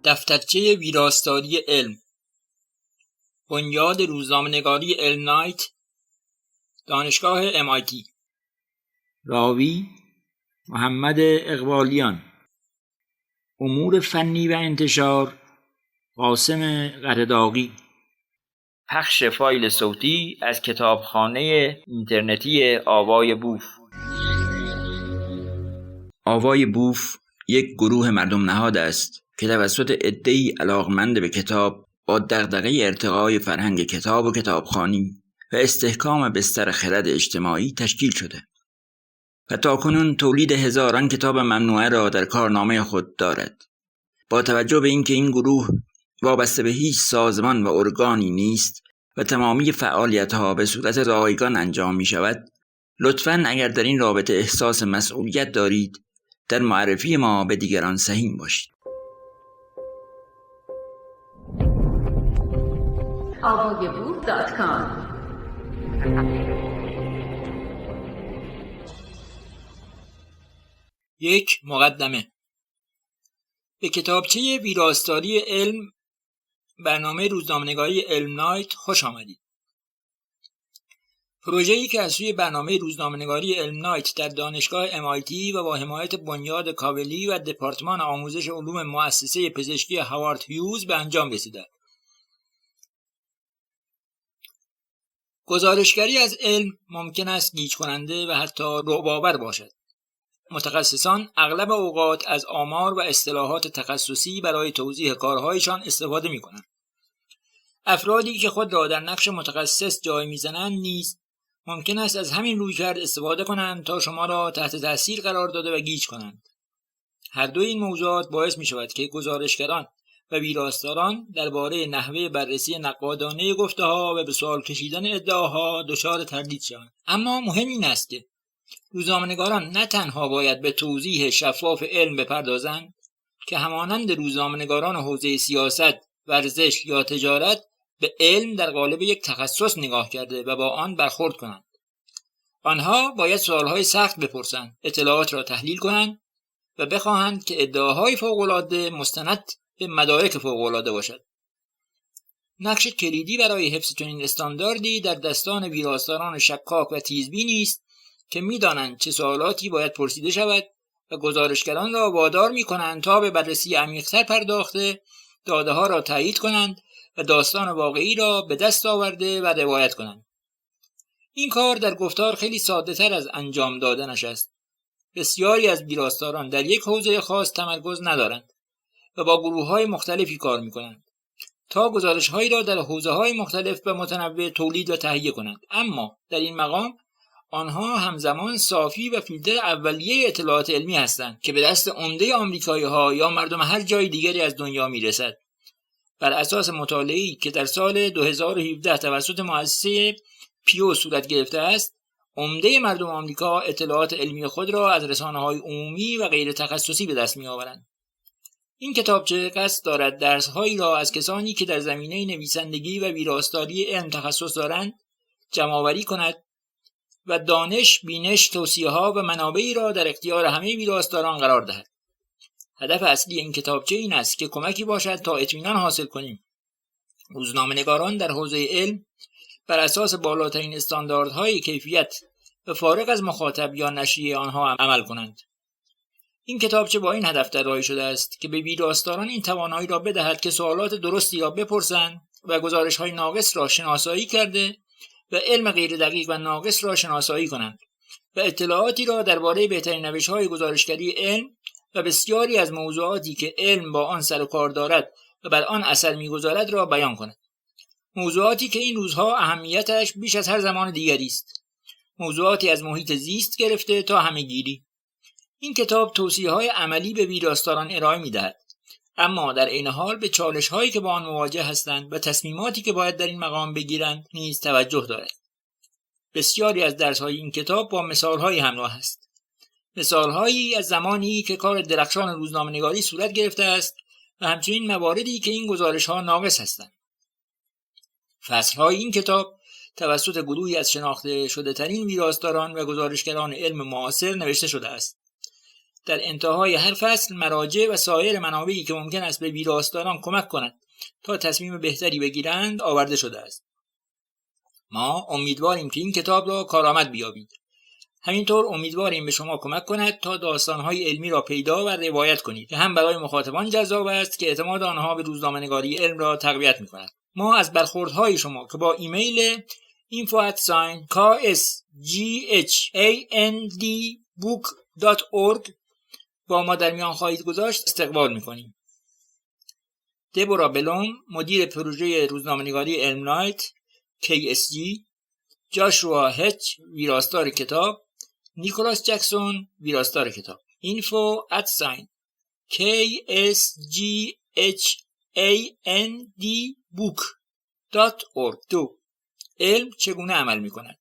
دفترچه ویراستاری علم، بنیاد روزنامه‌نگاری علم نایت، دانشگاه MIT. راوی محمد اقبالیان. امور فنی و انتشار قاسم قرداغی. پخش فایل صوتی از کتابخانه اینترنتی آوای بوف. آوای بوف یک گروه مردم نهاد است که توسط عده‌ای علاقمند به کتاب با دغدغه ارتقای فرهنگ کتاب و کتابخوانی و استحکام بستر خرد اجتماعی تشکیل شده و تاکنون تولید هزاران کتاب ممنوعه را در کارنامه خود دارد. با توجه به اینکه این گروه وابسته به هیچ سازمان و ارگانی نیست و تمامی فعالیت‌ها به صورت رایگان انجام می‌شود، لطفاً اگر در این رابطه احساس مسئولیت دارید در معرفی ما به دیگران سهیم باشید. avayaboof.com. یک مقدمه. به کتابچه ویراستاری علم، برنامه روزنامه‌نگاری علم نایت خوش آمدید. پروژه‌ای که از سوی برنامه روزنامه‌نگاری علم نایت در دانشگاه MIT و با حمایت بنیاد کاولی و دپارتمان آموزش علوم مؤسسه پزشکی هاوارد هیوز به انجام رسیده. گزارشگری از علم ممکن است گیج کننده و حتی رعب‌آور باشد. متخصصان اغلب اوقات از آمار و اصطلاحات تخصصی برای توضیح کارهایشان استفاده می‌کنند. افرادی که خود را در نقش متخصص جای می‌زنند نیز ممکن است از همین رویکرد استفاده کنند تا شما را تحت تاثیر قرار داده و گیج کنند. هر دو این موضوعات باعث می‌شود که گزارشگران و ویراستاران درباره نحوه بررسی نقادانه گفته‌ها و به سوال کشیدن ادعاها دچار تردید شوند. اما مهم این است که روزنامه‌نگاران نه تنها باید به توضیح شفاف علم بپردازند که همانند روزنامه‌نگاران حوزه سیاست، ورزش یا تجارت به علم در قالب یک تخصص نگاه کرده و با آن برخورد کنند. آنها باید سوالهای سخت بپرسند، اطلاعات را تحلیل کنند و بخواهند که ادعاهای فوق‌العاده مستند به مدارک فوق‌العاده باشد. نقش کلیدی برای حفظ چنین استانداردی در دستان ویراستاران شکاک و تیزبینی است که می‌دانند چه سوالاتی باید پرسیده شود و گزارشگران را وادار می‌کنند تا به بررسی عمیق‌تر پرداخته داده‌ها را تایید کنند و داستان واقعی را به دست آورده و روایت کنند. این کار در گفتار خیلی ساده‌تر از انجام دادنش است. بسیاری از ویراستاران در یک حوزه خاص تمرکز ندارند و با گروه‌های مختلفی کار می‌کنند تا گزارش‌هایی را در حوزه‌های مختلف و متنوع تولید و تهیه کنند. اما در این مقام آنها همزمان صافی و فیلتر اولیه اطلاعات علمی هستند که به دست عمده آمریکایی‌ها یا مردم هر جای دیگری از دنیا میرسد. بر اساس مطالعه‌ای که در سال 2017 توسط مؤسسه پیو صورت گرفته است، عمده مردم آمریکا اطلاعات علمی خود را از رسانه‌های عمومی و غیر تخصصی به دست می‌آورند. این کتابچه قصد دارد درس‌هایی را از کسانی که در زمینه نویسندگی و ویراستاری علم تخصص دارند جمع‌آوری کند و دانش، بینش، توصیه‌ها و منابعی را در اختیار همه ویراستاران قرار دهد. هدف اصلی این کتابچه این است که کمکی باشد تا اطمینان حاصل کنیم روزنامه‌نگاران در حوزه علم بر اساس بالاترین استانداردهای کیفیت و فارغ از مخاطب یا نشریه آنها عمل کنند. این کتابچه با این هدف طراحی شده است که به ویراستاران این توانایی را بدهد که سوالات درستی را بپرسند و گزارش‌های ناقص را شناسایی کرده و علم غیر دقیق و ناقص را شناسایی کنند و اطلاعاتی را درباره بهترین روش‌های گزارشگری علم و بسیاری از موضوعاتی که علم با آن سر و کار دارد و بر آن اثر می‌گذارد را بیان کند. موضوعاتی که این روزها اهمیتش بیش از هر زمان دیگری است. موضوعاتی از محیط زیست گرفته تا همه‌گیری. این کتاب توصیه‌های عملی به ویراستاران ارائه می‌دهد، اما در عین حال به چالش‌هایی که با آن مواجه هستند و تصمیماتی که باید در این مقام بگیرند نیز توجه دارد. بسیاری از درس‌های این کتاب با مثال‌های همراه است. مثال‌هایی از زمانی که کار درخشان روزنامه‌نگاری صورت گرفته است و همچنین مواردی که این گزارش‌ها ناقص هستند. فصل‌های این کتاب توسط گروهی از شناخته شده‌ترین ویراستاران و گزارشگران علم معاصر نوشته شده است. در انتهای هر فصل مراجع و سایر منابعی که ممکن است به ویراستاران کمک کند تا تصمیم بهتری بگیرند آورده شده است. ما امیدواریم که این کتاب را کارآمد بیابید. همینطور امیدواریم به شما کمک کند تا داستان‌های علمی را پیدا و روایت کنید که هم برای مخاطبان جذاب است که اعتماد آنها به روزنامه‌نگاری علم را تقویت می‌کند. ما از برخوردهای شما که با ایمیل info@ksghandbook.org با ما در میان خواهید گذاشت استقبال می‌کنیم. دبورا بلوم، مدیر پروژه روزنامه‌نگاری علم نایت KSG، جاشوا هچ، ویراستار کتاب، نیکولاس جکسون، ویراستار کتاب. info@ksghandbook.org. 2. علم چگونه عمل می‌کند؟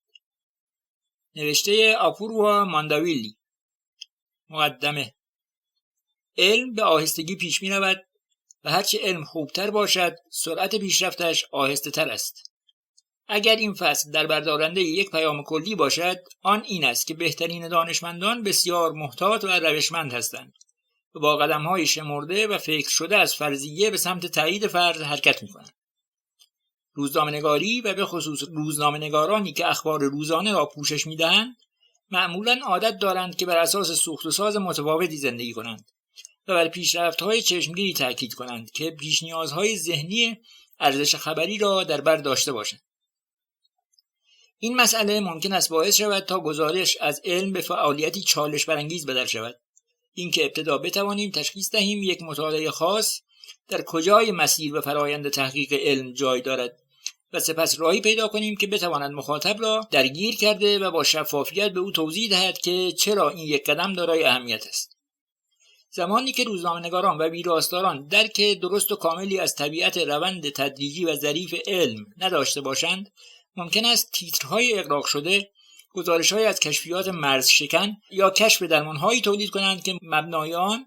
نوشته آپوروا مانداویلی. مقدمه. علم به آهستگی پیش می‌رود و هرچه علم خوبتر باشد سرعت پیشرفتش آهسته تر است. اگر این فصل در بردارنده یک پیام کلی باشد آن این است که بهترین دانشمندان بسیار محتاط و روشمند هستند و با قدم‌های شمرده و فکر شده از فرضیه به سمت تایید فرض حرکت می‌کنند. روزنامه‌نگاری و به خصوص روزنامه‌نگارانی که اخبار روزانه را پوشش می‌دهند معمولاً عادت دارند که بر اساس سوخت و ساز متفاوتی زندگی کنند و بر پیشرفت‌های چشمگیری تاکید کنند که پیش نیازهای ذهنی ارزش خبری را در بر داشته باشند. این مسئله ممکن است باعث شود تا گزارش از علم به فعالیتی چالش برانگیز بدل شود. اینکه ابتدا بتوانیم تشخیص دهیم یک مطالعه خاص در کجای مسیر و فرایند تحقیق علم جای دارد و سپس راهی پیدا کنیم که بتواند مخاطب را درگیر کرده و با شفافیت به او توضیح دهد که چرا این یک قدم دارای اهمیت است. زمانی که روزنامه‌نگاران و ویراستاران درک درست و کاملی از طبیعت روند تدریجی و ظریف علم نداشته باشند، ممکن است تیترهای اغراق شده، گزارش‌های از کشفیات مرز شکن یا کشف درمان‌هایی تولید کنند که مبنای آن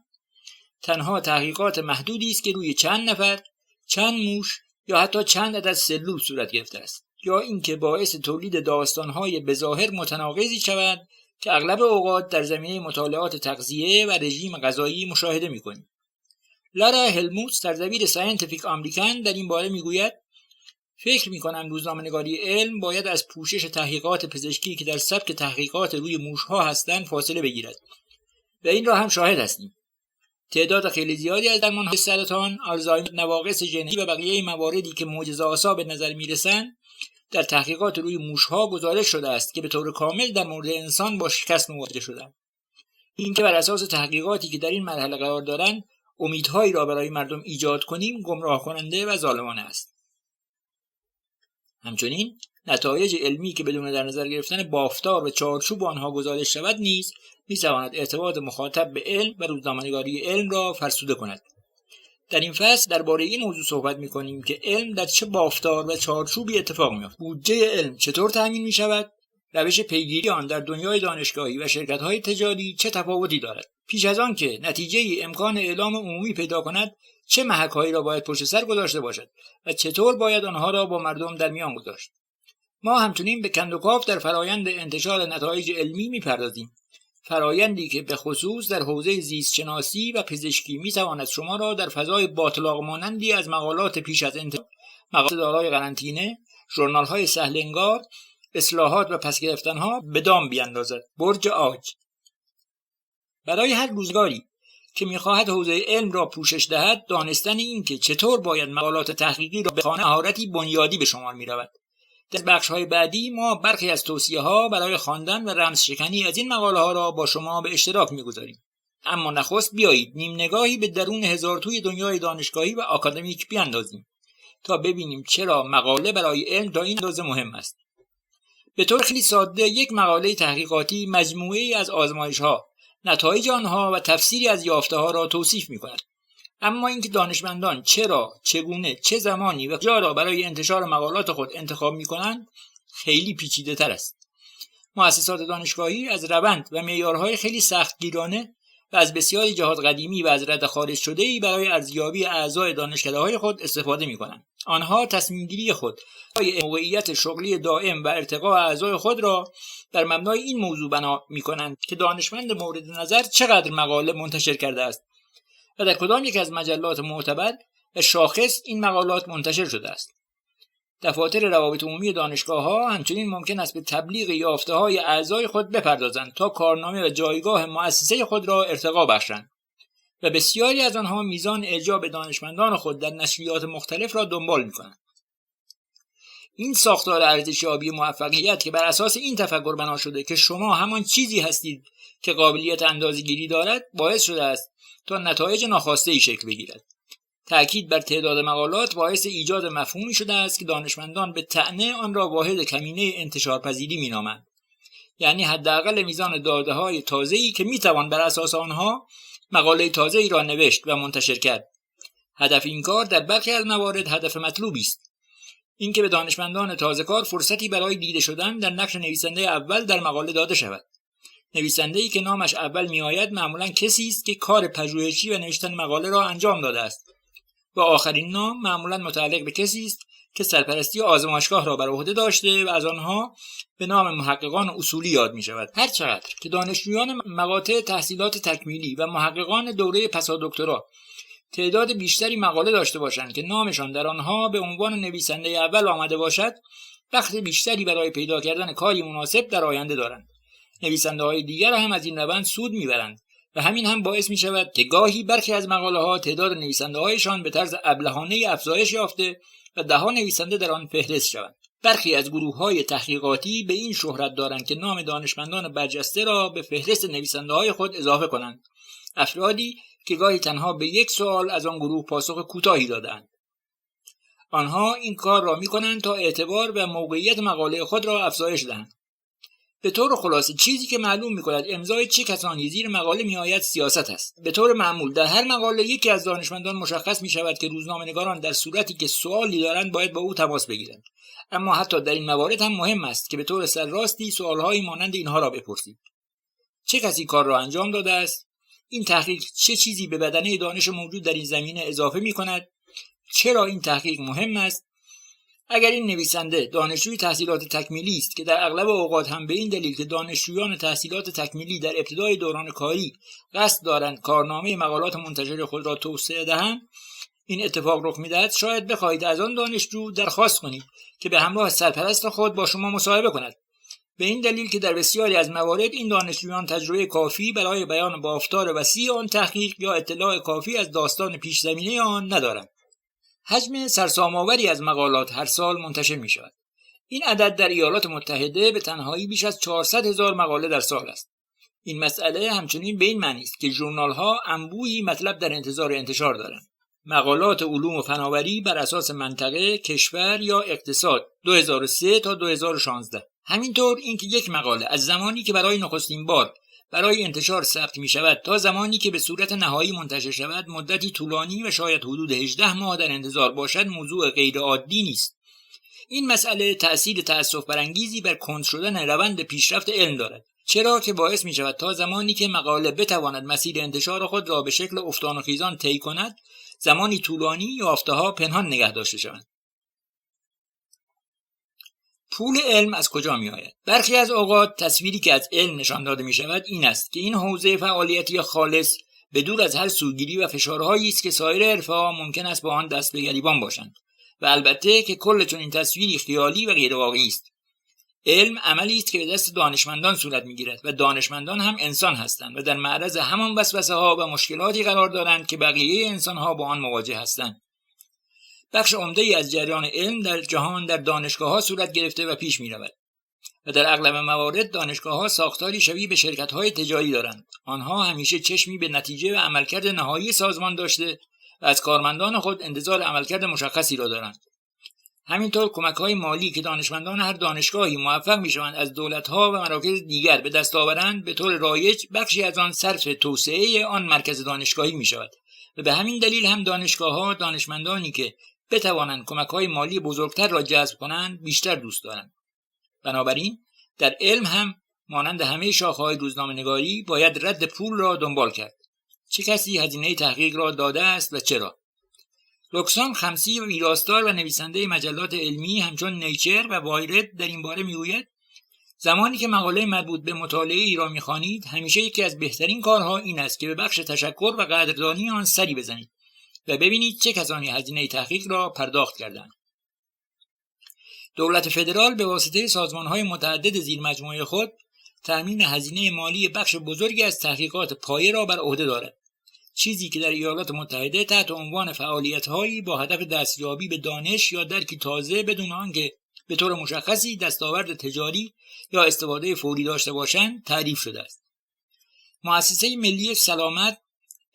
تنها تحقیقات محدودی است که روی چند نفر، چند موش یا حتی چند عدد سلول صورت گرفته است، یا اینکه باعث تولید داستان‌های بظاهر متناقضی شود که اغلب اوقات در زمینه مطالعات تغذیه و رژیم غذایی مشاهده می‌کنیم. لارا هلموت، سردبیر ساینتیفیک آمریکن، در این باره می‌گوید: فکر می‌کنم روزنامه‌نگاری علم باید از پوشش تحقیقات پزشکی که در سبک تحقیقات روی موش‌ها هستند فاصله بگیرد. و این را هم شاهد هستیم. تعداد خیلی زیادی از درمان‌های سرطان، آلزایمر، نواقص ژنتیکی و بقیه مواردی که معجزه‌آسا به نظر می‌رسند در تحقیقات روی موش‌ها گزارش شده است که به طور کامل در مورد انسان با شکست مواجه شدند. این که بر اساس تحقیقاتی که در این مرحله قرار دارند امیدهایی را برای مردم ایجاد کنیم گمراه کننده و ظالمانه است. همچنین نتایج علمی که بدون در نظر گرفتن بافتار و چارچوب آنها گزارش شود نیز می‌تواند اعتماد مخاطب به علم و روزنامه‌نگاری علم را فرسوده کند. در این فصل درباره این موضوع صحبت می‌کنیم که علم در چه بافتار و چارچوبی اتفاق می‌افتد. بودجه علم چطور تامین می‌شود؟ روش پیگیری آن در دنیای دانشگاهی و شرکت‌های تجاری چه تفاوتی دارد؟ پیش از آن که نتیجه امکان اعلام عمومی پیدا کند، چه محک‌هایی را باید پشت سر گذاشته باشد و چطور باید آنها را با مردم در میان گذاشت؟ ما همچنین به کندوکاو در فرایند انتشار نتایج علمی می‌پردازیم. فرایندی که به خصوص در حوزه زیست شناسی و پزشکی می‌تواند شما را در فضای باطلاق مانندی از مقالات پیش از انتشار، مقالات دارای قرنطینه، ژورنال‌های سهل‌انگار، اصلاحات و پس گرفتن‌ها به دام بیاندازد. برج عاج. برای هر روزگاری که می‌خواهد حوزه علم را پوشش دهد، دانستن این که چطور باید مقالات تحقیقی را بخوانند مهارتی بنیادی به شمار می‌رود. در بخش‌های بعدی ما برخی از توصیه‌ها برای خواندن و رمزشکنی از این مقاله‌ها را با شما به اشتراک می‌گذاریم. اما نخست بیایید نیم نگاهی به درون هزارتوی دنیای دانشگاهی و آکادمیک بیاندازیم تا ببینیم چرا مقاله برای علم تا این اندازه مهم است. به طور خیلی ساده، یک مقاله تحقیقاتی مجموعه‌ای از آزمایش‌ها، نتایج آنها و تفسیری از یافته‌ها را توصیف می‌کند. اما اینکه دانشمندان چرا، چگونه، چه زمانی و کجا را برای انتشار مقالات خود انتخاب می‌کنند خیلی پیچیده‌تر است. مؤسسات دانشگاهی از روند و معیارهای خیلی سختگیرانه و از بسیاری جهات قدیمی و از رده خارج شده‌ای برای ارزیابی اعضای دانشکده‌های خود استفاده می‌کنند. آنها تصمیم‌گیری خود برای موقعیت شغلی دائم و ارتقاء اعضای خود را بر مبنای این موضوع بنا می‌کنند که دانشمند مورد نظر چقدر مقاله منتشر کرده است و در کدام یک از مجلات معتبر و شاخص این مقالات منتشر شده است. دفاتر روابط عمومی دانشگاه‌ها همچنین ممکن است به تبلیغ یافته‌های اعضای خود بپردازند تا کارنامه و جایگاه مؤسسه خود را ارتقا بخشند و بسیاری از آنها میزان اعجاب دانشمندان خود در نشریات مختلف را دنبال می‌کنند. این ساختار ارزشیابی موفقیت که بر اساس این تفکر بنا شده که شما همان چیزی هستید که قابلیت اندازه‌گیری دارد، باعث شده است تا نتایج ناخواسته شکل بگیرد. تأکید بر تعداد مقالات باعث ایجاد مفهومی شده است که دانشمندان به طعنه آن را واحد کمینه انتشارپذیری می‌نامند، یعنی حداقل میزان داده‌های تازه‌ای که می‌توان بر اساس آنها مقاله تازه‌ای را نوشت و منتشر کرد. هدف این کار در برخی از موارد هدف مطلوبی است، اینکه به دانشمندان تازه‌کار فرصتی برای دیده شدن در نقش نویسنده اول در مقاله داده شود. نویسنده‌ای که نامش اول می‌آید معمولاً کسی است که کار پژوهشی و نوشتن مقاله را انجام داده است و آخرین نام معمولاً متعلق به کسی است که سرپرستی آزمایشگاه را بر عهده داشته و از آنها به نام محققان اصولی یاد می‌شود. هرچقدر که دانشجویان مقاطع تحصیلات تکمیلی و محققان دوره پسادکترا تعداد بیشتری مقاله داشته باشند که نامشان در آنها به عنوان نویسنده اول آمده باشد، وقت بیشتری برای پیدا کردن کاری مناسب در آینده دارند. نویسنده‌های دیگر هم از این روند سود می‌برند و همین هم باعث می‌شود که گاهی برخی از مقاله‌ها تعداد نویسنده‌هایشان به طرز ابلهانه‌ای افزایش یافته و ده‌ها نویسنده در آن فهرست شوند. برخی از گروه‌های تحقیقاتی به این شهرت دارند که نام دانشمندان برجسته را به فهرست نویسنده‌های خود اضافه کنند. افرادی که گاهی تنها به یک سوال از آن گروه پاسخ کوتاهی دادند. آنها این کار را می‌کنند تا اعتبار و موقعیت مقاله خود را افزایش دهند. به طور خلاصه چیزی که معلوم می‌کند امضای چه کسانی زیر مقاله می‌آید سیاست است. به طور معمول در هر مقاله یکی از دانشمندان مشخص می‌شود که روزنامه‌نگاران در صورتی که سوالی دارند باید با او تماس بگیرند. اما حتی در این موارد هم مهم است که به طور سرراستی سوال‌هایی مانند اینها را بپرسید: چه کسی کار را انجام داده است؟ این تحقیق چه چیزی به بدنه دانش موجود در این زمینه اضافه می‌کند؟ چرا این تحقیق مهم است؟ اگر این نویسنده دانشجوی تحصیلات تکمیلی است که در اغلب اوقات هم به این دلیل که دانشجویان تحصیلات تکمیلی در ابتدای دوران کاری قصد دارند کارنامه مقالات منتشر خود را توسعه دهند، این اتفاق رخ می‌دهد، شاید بخواهید از آن دانشجو درخواست کنید که به همراه سرپرست خود با شما مصاحبه کند، به این دلیل که در بسیاری از موارد این دانشجویان تجربه کافی برای بیان بافتار وسیع آن تحقیق یا اطلاع کافی از داستان پیش زمینه آن ندارند. حجم سرسام‌آوری از مقالات هر سال منتشر می شود. این عدد در ایالات متحده به تنهایی بیش از 400,000 مقاله در سال است. این مسئله همچنین به این معنی است که ژورنال‌ها انبوهی مطلب در انتظار انتشار دارند. مقالات علوم و فناوری بر اساس منطقه، کشور یا اقتصاد 2003 تا 2016. همینطور اینکه یک مقاله از زمانی که برای نخستین بار برای انتشار ثبت می شود تا زمانی که به صورت نهایی منتشر شود مدتی طولانی و شاید حدود 18 ماه در انتظار باشد موضوع غیر عادی نیست. این مسئله تأثیر تأسف برانگیزی بر کند شدن روند پیشرفت علم دارد، چرا که باعث می شود تا زمانی که مقاله بتواند مسیر انتشار خود را به شکل افتان و خیزان طی کند زمانی طولانی یافته‌ها پنهان نگه داشته شوند. پول علم از کجا می آید؟ برخی از اوقات تصویری که از علم نشان داده می شود این است که این حوزه فعالیتی خالص به دور از هر سوگیری و فشارهایی است که سایر حرفه‌ها ممکن است با آن دست به گریبان باشند و البته که کل چون این تصویری خیالی و غیر واقعی است. علم عملی است که به دست دانشمندان صورت می‌گیرد و دانشمندان هم انسان هستند و در معرض همان وسوسه‌ها و مشکلاتی قرار دارند که بقیه انسان‌ها با آن مواجه هستند. بخش عمده‌ای از جریان علم در جهان در دانشگاه‌ها صورت گرفته و پیش می‌رود و در اغلب موارد دانشگاه‌ها ساختاری شبیه به شرکت‌های تجاری دارند. آنها همیشه چشمی به نتیجه و عملکرد نهایی سازمان داشته و از کارمندان خود انتظار عملکرد مشخصی را دارند. همینطور کمک‌های مالی که دانشمندان هر دانشگاهی موفق می‌شوند از دولت‌ها و مراکز دیگر به دست آورند به طور رایج بخشی از آن صرف توسعه آن مرکز دانشگاهی می‌شود و به همین دلیل هم دانشگاه‌ها دانشمندانی که بتوانند کمک‌های مالی بزرگتر را جذب کنند بیشتر دوست دارند. بنابراین در علم هم مانند همه شاخه‌های روزنامه‌نگاری باید رد پول را دنبال کرد. چه کسی هزینه تحقیق را داده است و چرا؟ رکسان خمسی و ویراستار و نویسنده مجلات علمی همچون نیچر و وایرد در این باره میگوید زمانی که مقاله مربوط به مطالعه ای را میخوانید همیشه یکی از بهترین کارها این است که به بخش تشکر و قدردانی آن سری بزنید و ببینید چه کسانی هزینه تحقیق را پرداخت کردند. دولت فدرال به واسطه سازمان‌های متعدد زیر مجموعه خود تأمین هزینه مالی بخش بزرگی از تحقیقات پایه را بر عهده دارد، چیزی که در ایالات متحده تحت عنوان فعالیت‌هایی با هدف دستیابی به دانش یا درکی تازه بدون آنکه به طور مشخصی دستاورد تجاری یا استفاده فوری داشته باشند تعریف شده است. مؤسسه ملی سلامت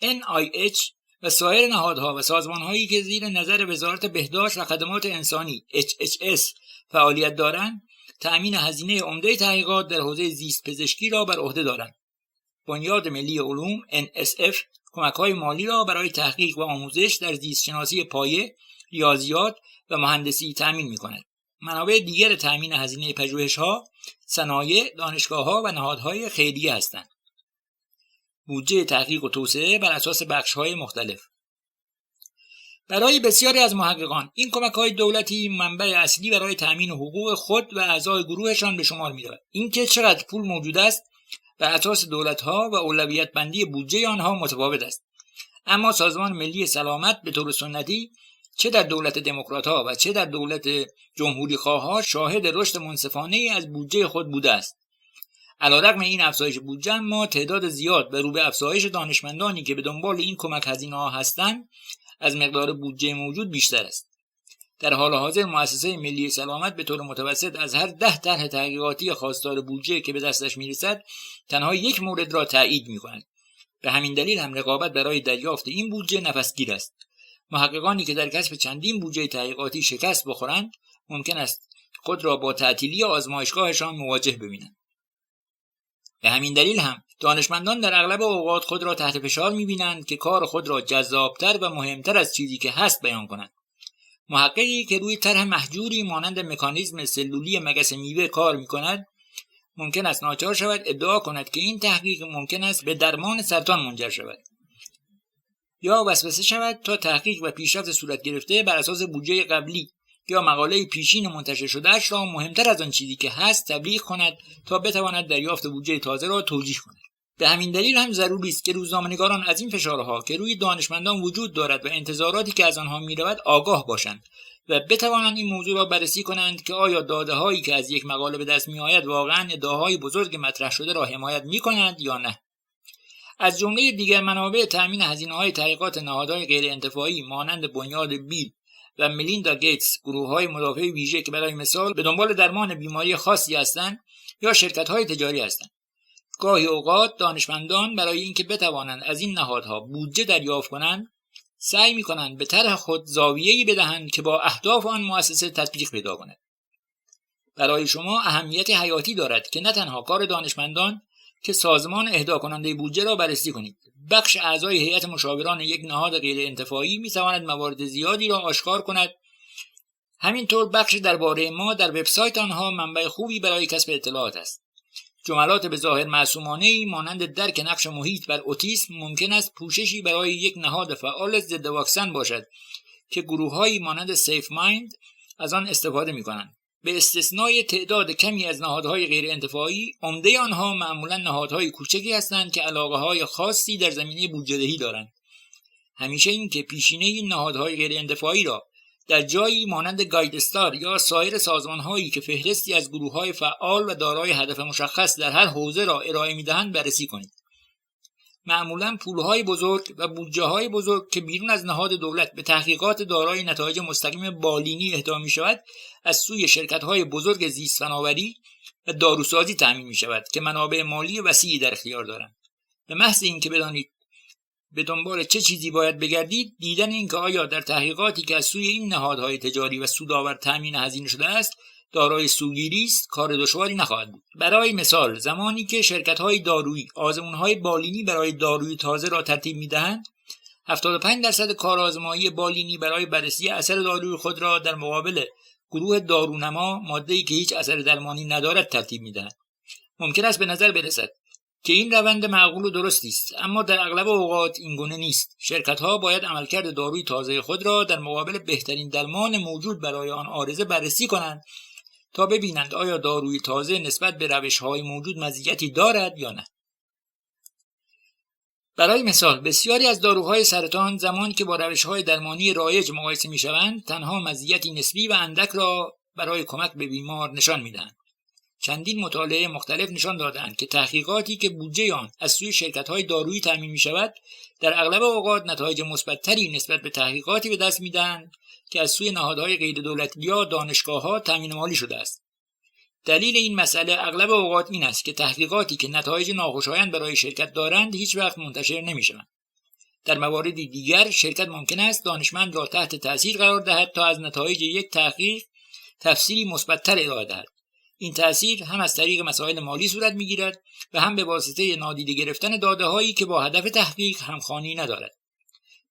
NIH و سایر نهادها و سازمان‌هایی که زیر نظر وزارت بهداشت و خدمات انسانی HHS فعالیت دارند، تأمین هزینه عمده تحقیقات در حوزه زیست پزشکی را بر عهده دارند. بنیاد ملی علوم NSF کمک‌های مالی را برای تحقیق و آموزش در زیست شناسی پایه، ریاضیات و مهندسی تأمین می‌کند. منابع دیگر تأمین هزینه پژوهش‌ها، صنایع، دانشگاه‌ها و نهادهای خیریه هستند. بودجه تحقیق و توسعه بر اساس بخش‌های مختلف. برای بسیاری از محققان این کمک‌های دولتی منبع اصلی برای تأمین حقوق خود و اعضای گروهشان به شمار می‌رود. اینکه چقدر پول موجود است بر اساس دولت‌ها و اولویت بندی بودجه آنها متفاوت است. اما سازمان ملی سلامت به طور سنتی چه در دولت دموکرات‌ها و چه در دولت جمهوری‌خواه‌ها شاهد رشد منصفانه‌ای از بودجه خود بوده است. علیرغم این افزایش بودجه اما تعداد زیاد و رو به افزایش دانشمندانی که به دنبال این کمک هزینه‌ها هستند از مقدار بودجه موجود بیشتر است. در حال حاضر مؤسسه ملی سلامت به طور متوسط از هر 10 طرح تحقیقاتی خواستار بودجه که به دستش میرسد تنها یک مورد را تایید می‌کند. به همین دلیل هم رقابت برای دریافت این بودجه نفسگیر است. محققانی که در کسب چندین بودجه تحقیقاتی شکست بخورند ممکن است خود را با تعطیلی آزمایشگاهشان مواجه ببینند. به همین دلیل هم دانشمندان در اغلب اوقات خود را تحت فشار می‌بینند که کار خود را جذابتر و مهمتر از چیزی که هست بیان کنند. محققی که روی طرح محجوری مانند مکانیزم سلولی مگس میوه کار می‌کند ممکن است ناچار شود ادعا کند که این تحقیق ممکن است به درمان سرطان منجر شود، یا وسوسه شود تا تحقیق و پیشرفت صورت گرفته بر اساس بودجه قبلی یا مقاله پیشین منتشر شده‌اش را مهمتر از آن چیزی که هست تبلیغ کند تا بتواند دریافت بودجه تازه را توجیه کند. به همین دلیل هم ضروری است که روزنامه‌نگاران از این فشارها که روی دانشمندان وجود دارد و انتظاراتی که از آنها می‌رود آگاه باشند و بتوانند این موضوع را بررسی کنند که آیا داده‌هایی که از یک مقاله به دست می‌آید واقعاً ادعاهای بزرگ مطرح شده را حمایت می‌کنند یا نه. از جمله دیگر منابع تأمین هزینه‌های تحقیقات نهادهای غیرانتفاعی مانند بنیاد بیل و ملیندا گیتس، گروه‌های مدافع ویژه که برای مثال به دنبال درمان بیماری خاصی هستند، یا شرکت‌های تجاری هستند. گاهی اوقات دانشمندان برای اینکه بتوانند از این نهادها بودجه دریافت کنند، سعی می‌کنند به طرح خود زاویه‌ای بدهند که با اهداف آن مؤسسه تطبیق پیدا کند. برای شما اهمیت حیاتی دارد که نه تنها کار دانشمندان که سازمان اهدا کننده بودجه را بررسی کنید. بخش اعضای هیئت مشاوران یک نهاد غیر انتفاعی می‌تواند موارد زیادی را آشکار کند. همینطور بخش درباره ما در وبسایت آنها منبع خوبی برای کسب اطلاعات است. جملات به ظاهر معصومانه‌ای مانند درک نقش محیط بر اوتیسم ممکن است پوششی برای یک نهاد فعال ضد واکسن باشد که گروه‌هایی مانند سیف مایند از آن استفاده می‌کنند. به استثنای تعداد کمی از نهادهای غیر انتفاعی، عمده آنها معمولاً نهادهای کوچکی هستند که علاقه‌های خاصی در زمینه بودجه‌دهی دارند. همیشه این که پیشینه این نهادهای غیر انتفاعی را در جایی مانند گایدستار یا سایر سازمان‌هایی که فهرستی از گروه‌های فعال و دارای هدف مشخص در هر حوزه را ارائه می‌دهند بررسی کنید. معمولاً پول‌های بزرگ و بودجه‌های بزرگ که بیرون از نهاد دولت به تحقیقات دارای نتایج مستقیم بالینی اهدا می‌شود، از سوی شرکت‌های بزرگ زیست فناوری و داروسازی تأمین می‌شود که منابع مالی وسیعی در اختیار دارند. به محض اینکه بدانید به دنبال چه چیزی باید بگردید، دیدن اینکه آیا در تحقیقاتی که از سوی این نهادهای تجاری و سودآور تأمین هزینه شده است دارای سوگیری است، کار دشواری نخواهد بود. برای مثال، زمانی که شرکت‌های دارویی آزمون‌های بالینی برای داروی تازه را ترتیب می‌دهند، 75% کارآزمایی بالینی برای بررسی اثر داروی خود را در مقابل گروه دارونما، ماده‌ای که هیچ اثر درمانی ندارد، ترتیب می‌دهند. ممکن است به نظر برسد که این روند معقول و درستی است، اما در اغلب اوقات این گونه نیست. شرکت‌ها باید عملکرد داروی تازه خود را در مقابل بهترین درمان موجود برای آن عارضه بررسی کنند تا ببینند آیا داروی تازه نسبت به روش‌های موجود مزیتی دارد یا نه. برای مثال بسیاری از داروهای سرطان زمانی که با روش‌های درمانی رایج مقایسه می‌شوند تنها مزیتی نسبی و اندک را برای کمک به بیمار نشان می‌دهند. چندین مطالعه مختلف نشان دادند که تحقیقاتی که بودجه آن از سوی شرکت‌های دارویی تامین می‌شود در اغلب اوقات نتایج مثبت‌تری نسبت به تحقیقاتی به دست می‌دهند که از سوی نهادهای غیردولتی یا دانشگاه‌ها تامین مالی شده است. دلیل این مسئله اغلب اوقات این است که تحقیقاتی که نتایج ناخوشایند برای شرکت دارند هیچ وقت منتشر نمی‌شوند. در موارد دیگر شرکت ممکن است دانشمند را تحت تأثیر قرار دهد تا از نتایج یک تحقیق تفسیری مثبت‌تر ارائه دهد. این تأثیر هم از طریق مسائل مالی صورت می‌گیرد و هم به واسطه نادیده گرفتن داده‌هایی که با هدف تحقیق همخوانی ندارد.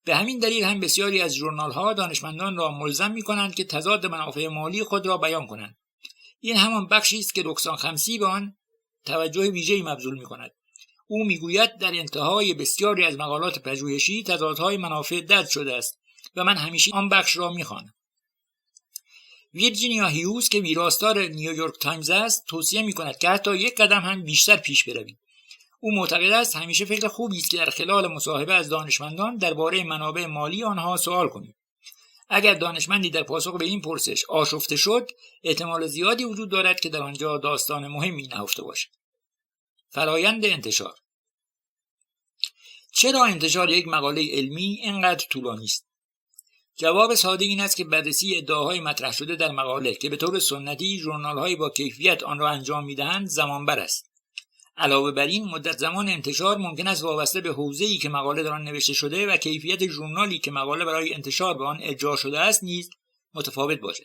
به همین دلیل هم بسیاری از ژورنال‌ها دانشمندان را ملزم می‌کنند که تضاد منافع مالی خود را بیان کنند. این همان بخشی است که رکسان خمسی به آن توجه ویژه‌ای مبذول می‌کند. او می‌گوید در انتهای بسیاری از مقالات پژوهشی تضادهای منافع درج شده است و من همیشه آن بخش را می‌خوانم. ویرجینیا هیوز که ویراستار نیویورک تایمز است توصیه می‌کند که حتی یک قدم هم بیشتر پیش بروید. او معتقد است همیشه فکر خوبی است که در خلال مصاحبه از دانشمندان درباره منابع مالی آنها سوال کنید. اگر دانشمندی در پاسخ به این پرسش آشفته شد، احتمال زیادی وجود دارد که در آنجا داستان مهمی نهفته باشد. فرایند انتشار. چرا انتشار یک مقاله علمی اینقدر طولانی است؟ جواب ساده این است که بررسی ادعاهای مطرح شده در مقاله که به طور سنتی ژورنال‌های با کیفیت آن را انجام می‌دهند زمانبر است. علاوه بر این مدت زمان انتشار ممکن است وابسته به حوزه‌ای که مقاله در آن نوشته شده و کیفیت ژورنالی که مقاله برای انتشار به آن ارجاع شده است نیز متفاوت باشد.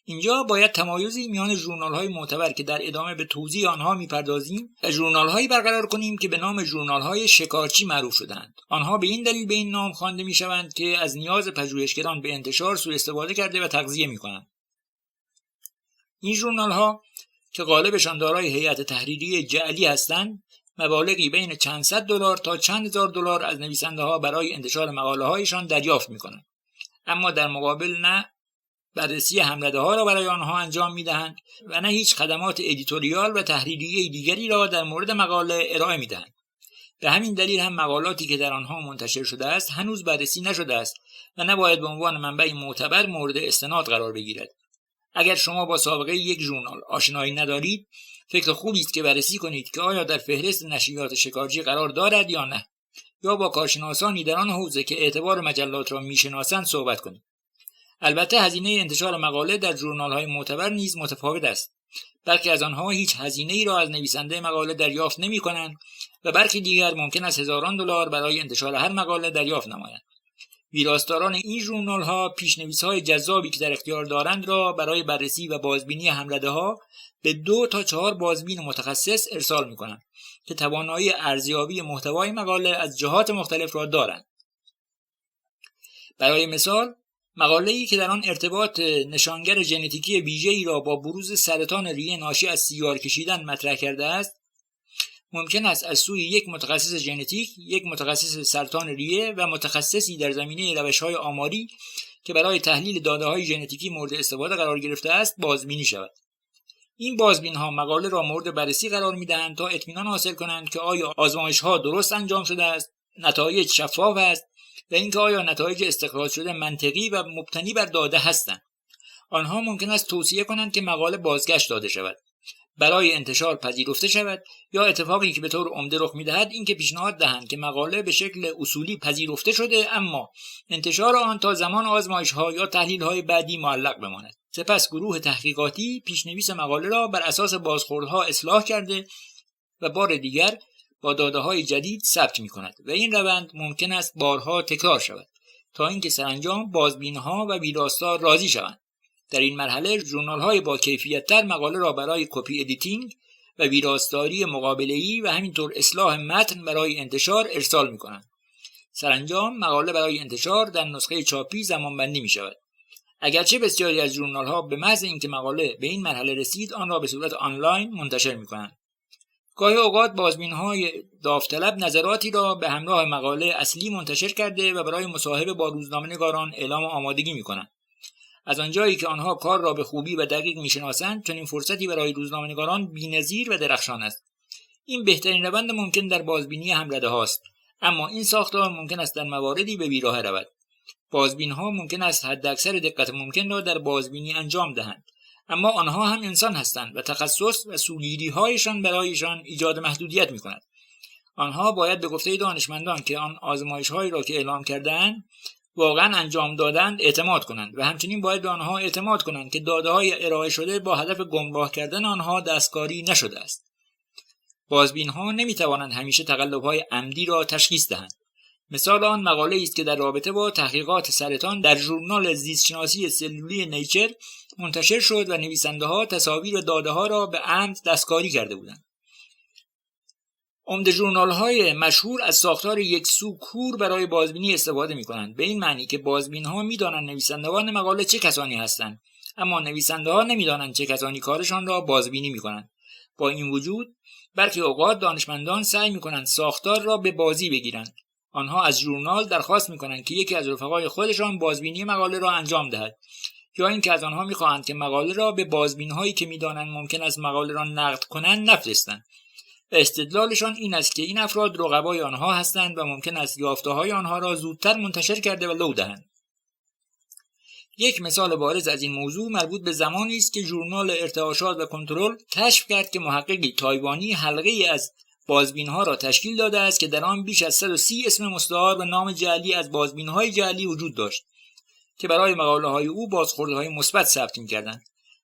اینجا باید تمایزی میان ژورنال‌های معتبر که در ادامه به توضیح آنها می‌پردازیم و ژورنال‌هایی برقرار کنیم که به نام ژورنال‌های شکارچی معروف شده‌اند. آنها به این دلیل به این نام خوانده می‌شوند که از نیاز پژوهشگران به انتشار سوء استفاده کرده و تغذیه می‌کنند. این ژورنال‌ها که غالبشان دارای هیئت تحریریه جعلی هستند، مبالغی بین چند صد دلار تا چند هزار دلار از نویسنده‌ها برای انتشار مقاله‌هایشان دریافت می‌کنند. اما در مقابل نه بررسی هم‌رده‌ها را برای آنها انجام می‌دهند و نه هیچ خدمات ادیتوریال و تحریریه دیگری را در مورد مقاله ارائه می‌دهند. به همین دلیل هم مقالاتی که در آنها منتشر شده است هنوز بررسی نشده است و نباید به عنوان منبع معتبر مورد استناد قرار بگیرد. اگر شما با سابقه یک ژورنال آشنایی ندارید، فکر خوبی است که بررسی کنید که آیا در فهرست نشریات شکارچی قرار دارد یا نه، یا با کارشناسانی در آن حوزه که اعتبار مجلات را میشناسند صحبت کنید. البته هزینه انتشار مقاله در ژورنال‌های معتبر نیز متفاوت است. برخی از آنها هیچ هزینه‌ای را از نویسنده مقاله دریافت نمی‌کنند و برخی دیگر ممکن است هزاران دلار برای انتشار هر مقاله دریافت نمایند. ویراستاران این ژورنال‌ها پیش‌نویس‌های جذابی که در اختیار دارند را برای بررسی و بازبینی هم‌رده‌ها به 2 تا 4 بازبین متخصص ارسال می‌کنند که توانایی ارزیابی محتوای مقاله از جهات مختلف را دارند. برای مثال، مقاله‌ای که در آن ارتباط نشانگر ژنتیکی ویژه‌ای را با بروز سرطان ریه ناشی از سیگار کشیدن مطرح کرده است، ممکن است از سوی یک متخصص ژنتیک، یک متخصص سرطان ریه و متخصصی در زمینه روش‌های آماری که برای تحلیل داده‌های ژنتیکی مورد استفاده قرار گرفته است بازبینی شود. این بازبین‌ها مقاله را مورد بررسی قرار می‌دهند تا اطمینان حاصل کنند که آیا آزمایش‌ها درست انجام شده است، نتایج شفاف است و اینکه آیا نتایج استخراج شده منطقی و مبتنی بر داده هستند. آنها ممکن است توصیه کنند که مقاله بازگشت داده شود، برای انتشار پذیرفته شود، یا اتفاقی که به طور عمده رخ می‌دهد این که پیشنهاد دهند که مقاله به شکل اصولی پذیرفته شده اما انتشار آن تا زمان آزمایش‌ها یا تحلیل‌های بعدی معلق بماند. سپس گروه تحقیقاتی پیشنویس مقاله را بر اساس بازخوردها اصلاح کرده و بار دیگر با داده‌های جدید ثبت می‌کند و این روند ممکن است بارها تکرار شود تا اینکه سرانجام بازبین‌ها و ویراستار راضی شوند. در این مرحله ژورنال‌های با کیفیت‌تر مقاله را برای کپی ادیتینگ و ویراستاری مقابله‌ای و همینطور اصلاح متن برای انتشار ارسال می‌کنند. سرانجام مقاله برای انتشار در نسخه چاپی زمانبندی می‌شود. اگرچه بسیاری از ژورنال‌ها به محض اینکه مقاله به این مرحله رسید آن را به صورت آنلاین منتشر می‌کنند. گاهی اوقات بازبین‌های داوطلب نظراتی را به همراه مقاله اصلی منتشر کرده و برای مصاحبه با روزنامه‌نگاران اعلام آمادگی می‌کنند. از آنجایی که آنها کار را به خوبی و دقیق می‌شناسند، چنین فرصتی برای روزنامه‌نگاران بی‌نظیر و درخشان است. این بهترین روند ممکن در بازبینی همرده هاست، اما این ساختار ممکن است در مواردی به بیراه رود. بازبین‌ها ممکن است حداکثر دقت ممکن را در بازبینی انجام دهند، اما آنها هم انسان هستند و تخصص و سوگیری‌هایشان برایشان ایجاد محدودیت می‌کند. آنها باید به گفته دانشمندان که آن آزمایش‌هایی را که اعلام کرده‌اند واقعا انجام دادند اعتماد کنند و همچنین باید به آنها اعتماد کنند که داده‌های ارائه شده با هدف گمراه کردن آنها دستکاری نشده است. بازبین‌ها نمی‌توانند همیشه تقلب‌های عمدی را تشخیص دهند. مثال آن مقاله است که در رابطه با تحقیقات سرطان در ژورنال زیستشناسی سلولی نیچر منتشر شد و نویسنده‌ها تصاویر داده‌ها را به عمد دستکاری کرده بودند. عمده ژورنال‌های مشهور از ساختار یک سو کور برای بازبینی استفاده می‌کنند، به این معنی که بازبین‌ها می‌دانند نویسندگان مقاله چه کسانی هستند، اما نویسنده‌ها نمی‌دانند چه کسانی کارشان را بازبینی می‌کنند. با این وجود برخی اوقات دانشمندان سعی می‌کنند ساختار را به بازی بگیرند. آنها از ژورنال درخواست می‌کنند که یکی از رفقای خودشان بازبینی مقاله را انجام دهد، یا اینکه از آنها می‌خواهند که مقاله را به بازبین‌هایی که می‌دانند ممکن است مقاله را نقد کنند نفرستند. استدلالشان این است که این افراد رقبای آنها هستند و ممکن است یافته‌های آنها را زودتر منتشر کرده و لو دهند. یک مثال بارز از این موضوع مربوط به زمانی است که ژورنال ارتعاشات و کنترل کشف کرد که محققی تایوانی حلقه‌ای از بازبین‌ها را تشکیل داده است که در آن بیش از 130 اسم مستعار و نام جعلی از بازبین‌های جعلی وجود داشت که برای مقاله‌های او بازخوردهای مثبت ثبت می‌کردند.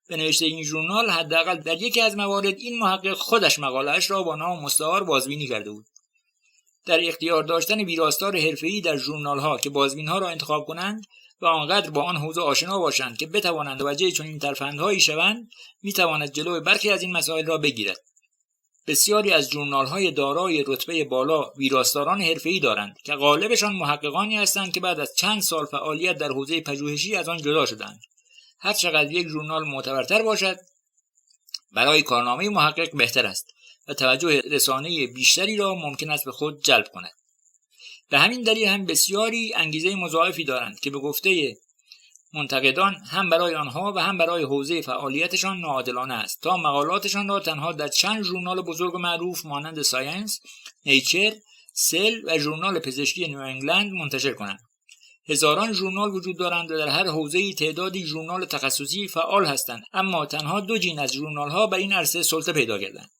به نوشته این ژورنال حداقل در یکی از موارد این محقق خودش مقاله‌اش را با نام مستعار بازبینی کرده بود. در اختیار داشتن ویراستار حرفه‌ای در ژورنال‌ها که بازبین‌ها را انتخاب کنند و آنقدر با آن حوزه آشنا باشند که بتوانند متوجه چنین ترفندهایی شوند، می‌تواند جلوی برخی از این مسائل را بگیرد. بسیاری از ژورنال‌های دارای رتبه بالا ویراستاران حرفه‌ای دارند که غالبشان محققانی هستند که بعد از چند سال فعالیت در حوزه پژوهشی از آن جدا شدند. هر چقدر یک ژورنال معتبرتر باشد، برای کارنامه محقق بهتر است و توجه رسانه‌ای بیشتری را ممکن است به خود جلب کند. به همین دلیل هم بسیاری انگیزه مضاعفی دارند که به گفته منتقدان هم برای آنها و هم برای حوزه فعالیتشان ناعادلانه است تا مقالاتشان را تنها در چند ژورنال بزرگ و معروف مانند ساینس، نیچر، سل و ژورنال پزشکی نیو انگلند منتشر کنند. هزاران ژورنال وجود دارند و در هر حوزه‌ای تعدادی ژورنال تخصصی فعال هستند، اما تنها 2 جین از ژورنال‌ها بر این عرصه سلطه پیدا کردند.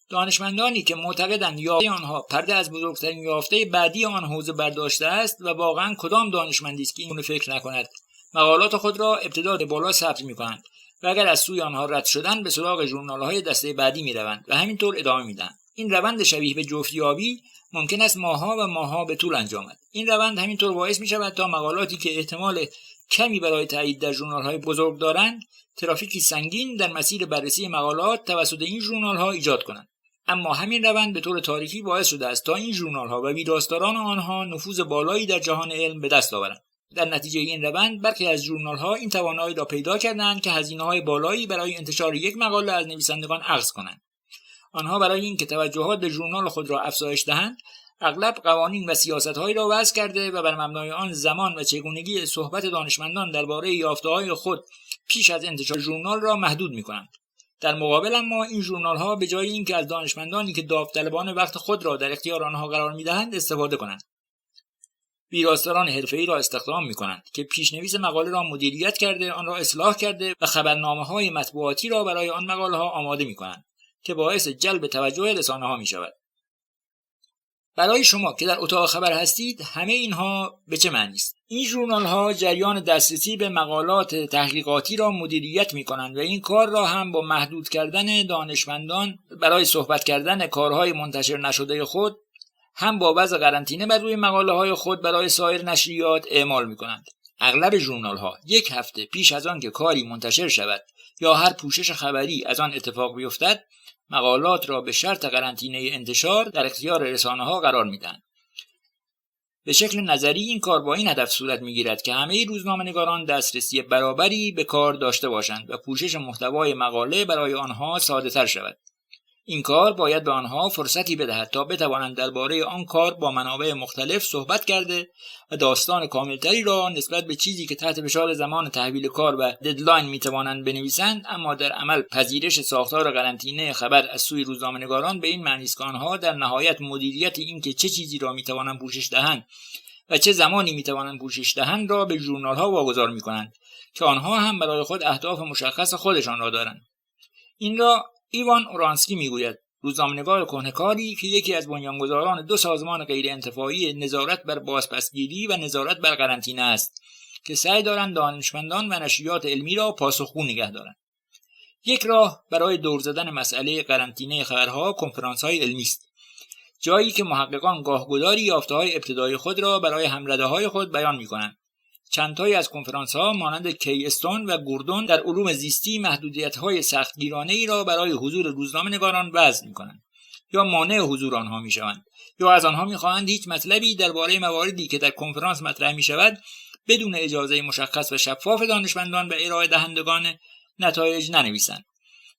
دانشمندانی که معتقدند یافته آنها پرده از بزرگترین یافته بعدی آن حوزه برداشته است و واقعا کدام دانشمندی است که این فکر نکند، مقالات خود را ابتدا به بالا ثبت می‌کنند و اگر از سوی آنها رد شدند به سراغ ژورنال‌های دسته بعدی می‌روند و همینطور ادامه می‌دهند. این روند شبیه به جفتیابی ممکن است ماه‌ها و ماه‌ها به طول انجامد. این روند همینطور باعث می‌شود تا مقالاتی که احتمال کمی برای تایید در ژورنال‌های بزرگ دارند، ترافیکی سنگین در مسیر بررسی مقالات توسط این ژورنال‌ها ایجاد کنند. اما همین روند به طور تاریخی باعث شده است تا این ژورنال‌ها و ویراستاران آنها نفوذ بالایی در جهان علم به دست آورند. در نتیجه این روند برخی از ژورنال‌ها این توانایی را پیدا کردند که هزینه‌های بالایی برای انتشار یک مقاله از نویسندگان اخذ کنند. آنها برای اینکه توجهات ژورنال خود را افزایش دهند، اغلب قوانین و سیاست‌هایی را وضع کرده و بر مبنای آن زمان و چگونگی صحبت دانشمندان درباره یافته‌های خود پیش از انتشار ژورنال را محدود می‌کنند. در مقابل اما این ژورنال‌ها به جای اینکه از دانشمندانی که داوطلبانه وقت خود را در اختیار آنها قرار می‌دهند استفاده کنند، ویراستاران حرفه‌ای را استخدام می‌کنند که پیشنویس مقاله را مدیریت کرده، آن را اصلاح کرده و خبرنامه‌های مطبوعاتی را برای آن مقاله‌ها آماده می‌کنند که باعث جلب توجه رسانه‌ها می‌شود. برای شما که در اتاق خبر هستید، همه اینها به چه معنی است؟ این ژورنال‌ها جریان دسترسی به مقالات تحقیقاتی را مدیریت می‌کنند و این کار را هم با محدود کردن دانشمندان برای صحبت کردن کارهای منتشر نشده خود، هم با وضع قرنطینه بر روی مقاله‌های خود برای سایر نشریات اعمال می‌کنند. اغلب ژورنال‌ها یک هفته پیش از آن که کاری منتشر شود یا هر پوشش خبری از آن اتفاق بیفتد، مقالات را به شرط قرنطینه انتشار در اختیار رسانه‌ها قرار میدن. به شکل نظری این کار با این هدف صورت میگیرد که همه روزنامه‌نگاران دسترسی برابری به کار داشته باشند و پوشش محتوای مقاله برای آنها ساده‌تر شود. این کار باید به آنها فرصتی بدهد تا بتوانند درباره آن کار با منابع مختلف صحبت کرده و داستان کاملتری را نسبت به چیزی که تحت فشار زمان تحویل کار و ددلاین میتوانند بنویسند، اما در عمل پذیرش ساختار قرنطینه خبر از سوی روزنامه‌نگاران به این معنی است که آنها در نهایت مدیریت این که چه چیزی را میتوانند پوشش دهند و چه زمانی میتوانند پوشش دهند را به ژورنال‌ها واگذار میکنند که آنها هم برای خود اهداف مشخص خودشان را دارند. این را ایوان اورانسکی میگوید، روزنامه‌نگار کهنه‌کاری که یکی از بنیانگذاران دو سازمان غیرانتفاعی نظارت بر بازپسگیری و نظارت بر قرنطینه است که سعی دارند دانشمندان و نشریات علمی را پاسخگو نگه دارند. یک راه برای دور زدن مسئله قرنطینه خبرها کنفرانس‌های علمی است، جایی که محققان گاهگداری یافته‌های ابتدایی خود را برای هم‌رده‌های خود بیان می‌کنند. چندتایی از کنفرانس‌ها مانند کی استون و گوردون در علوم زیستی محدودیت‌های سختگیرانه‌ای را برای حضور روزنامه‌نگاران وضع می‌کنند یا مانع حضور آنها می‌شوند، یا از آنها می‌خواهند هیچ مطلبی درباره مواردی که در کنفرانس مطرح می‌شود بدون اجازه مشخص و شفاف دانشمندان و ارائه دهندگان نتایج ننویسند.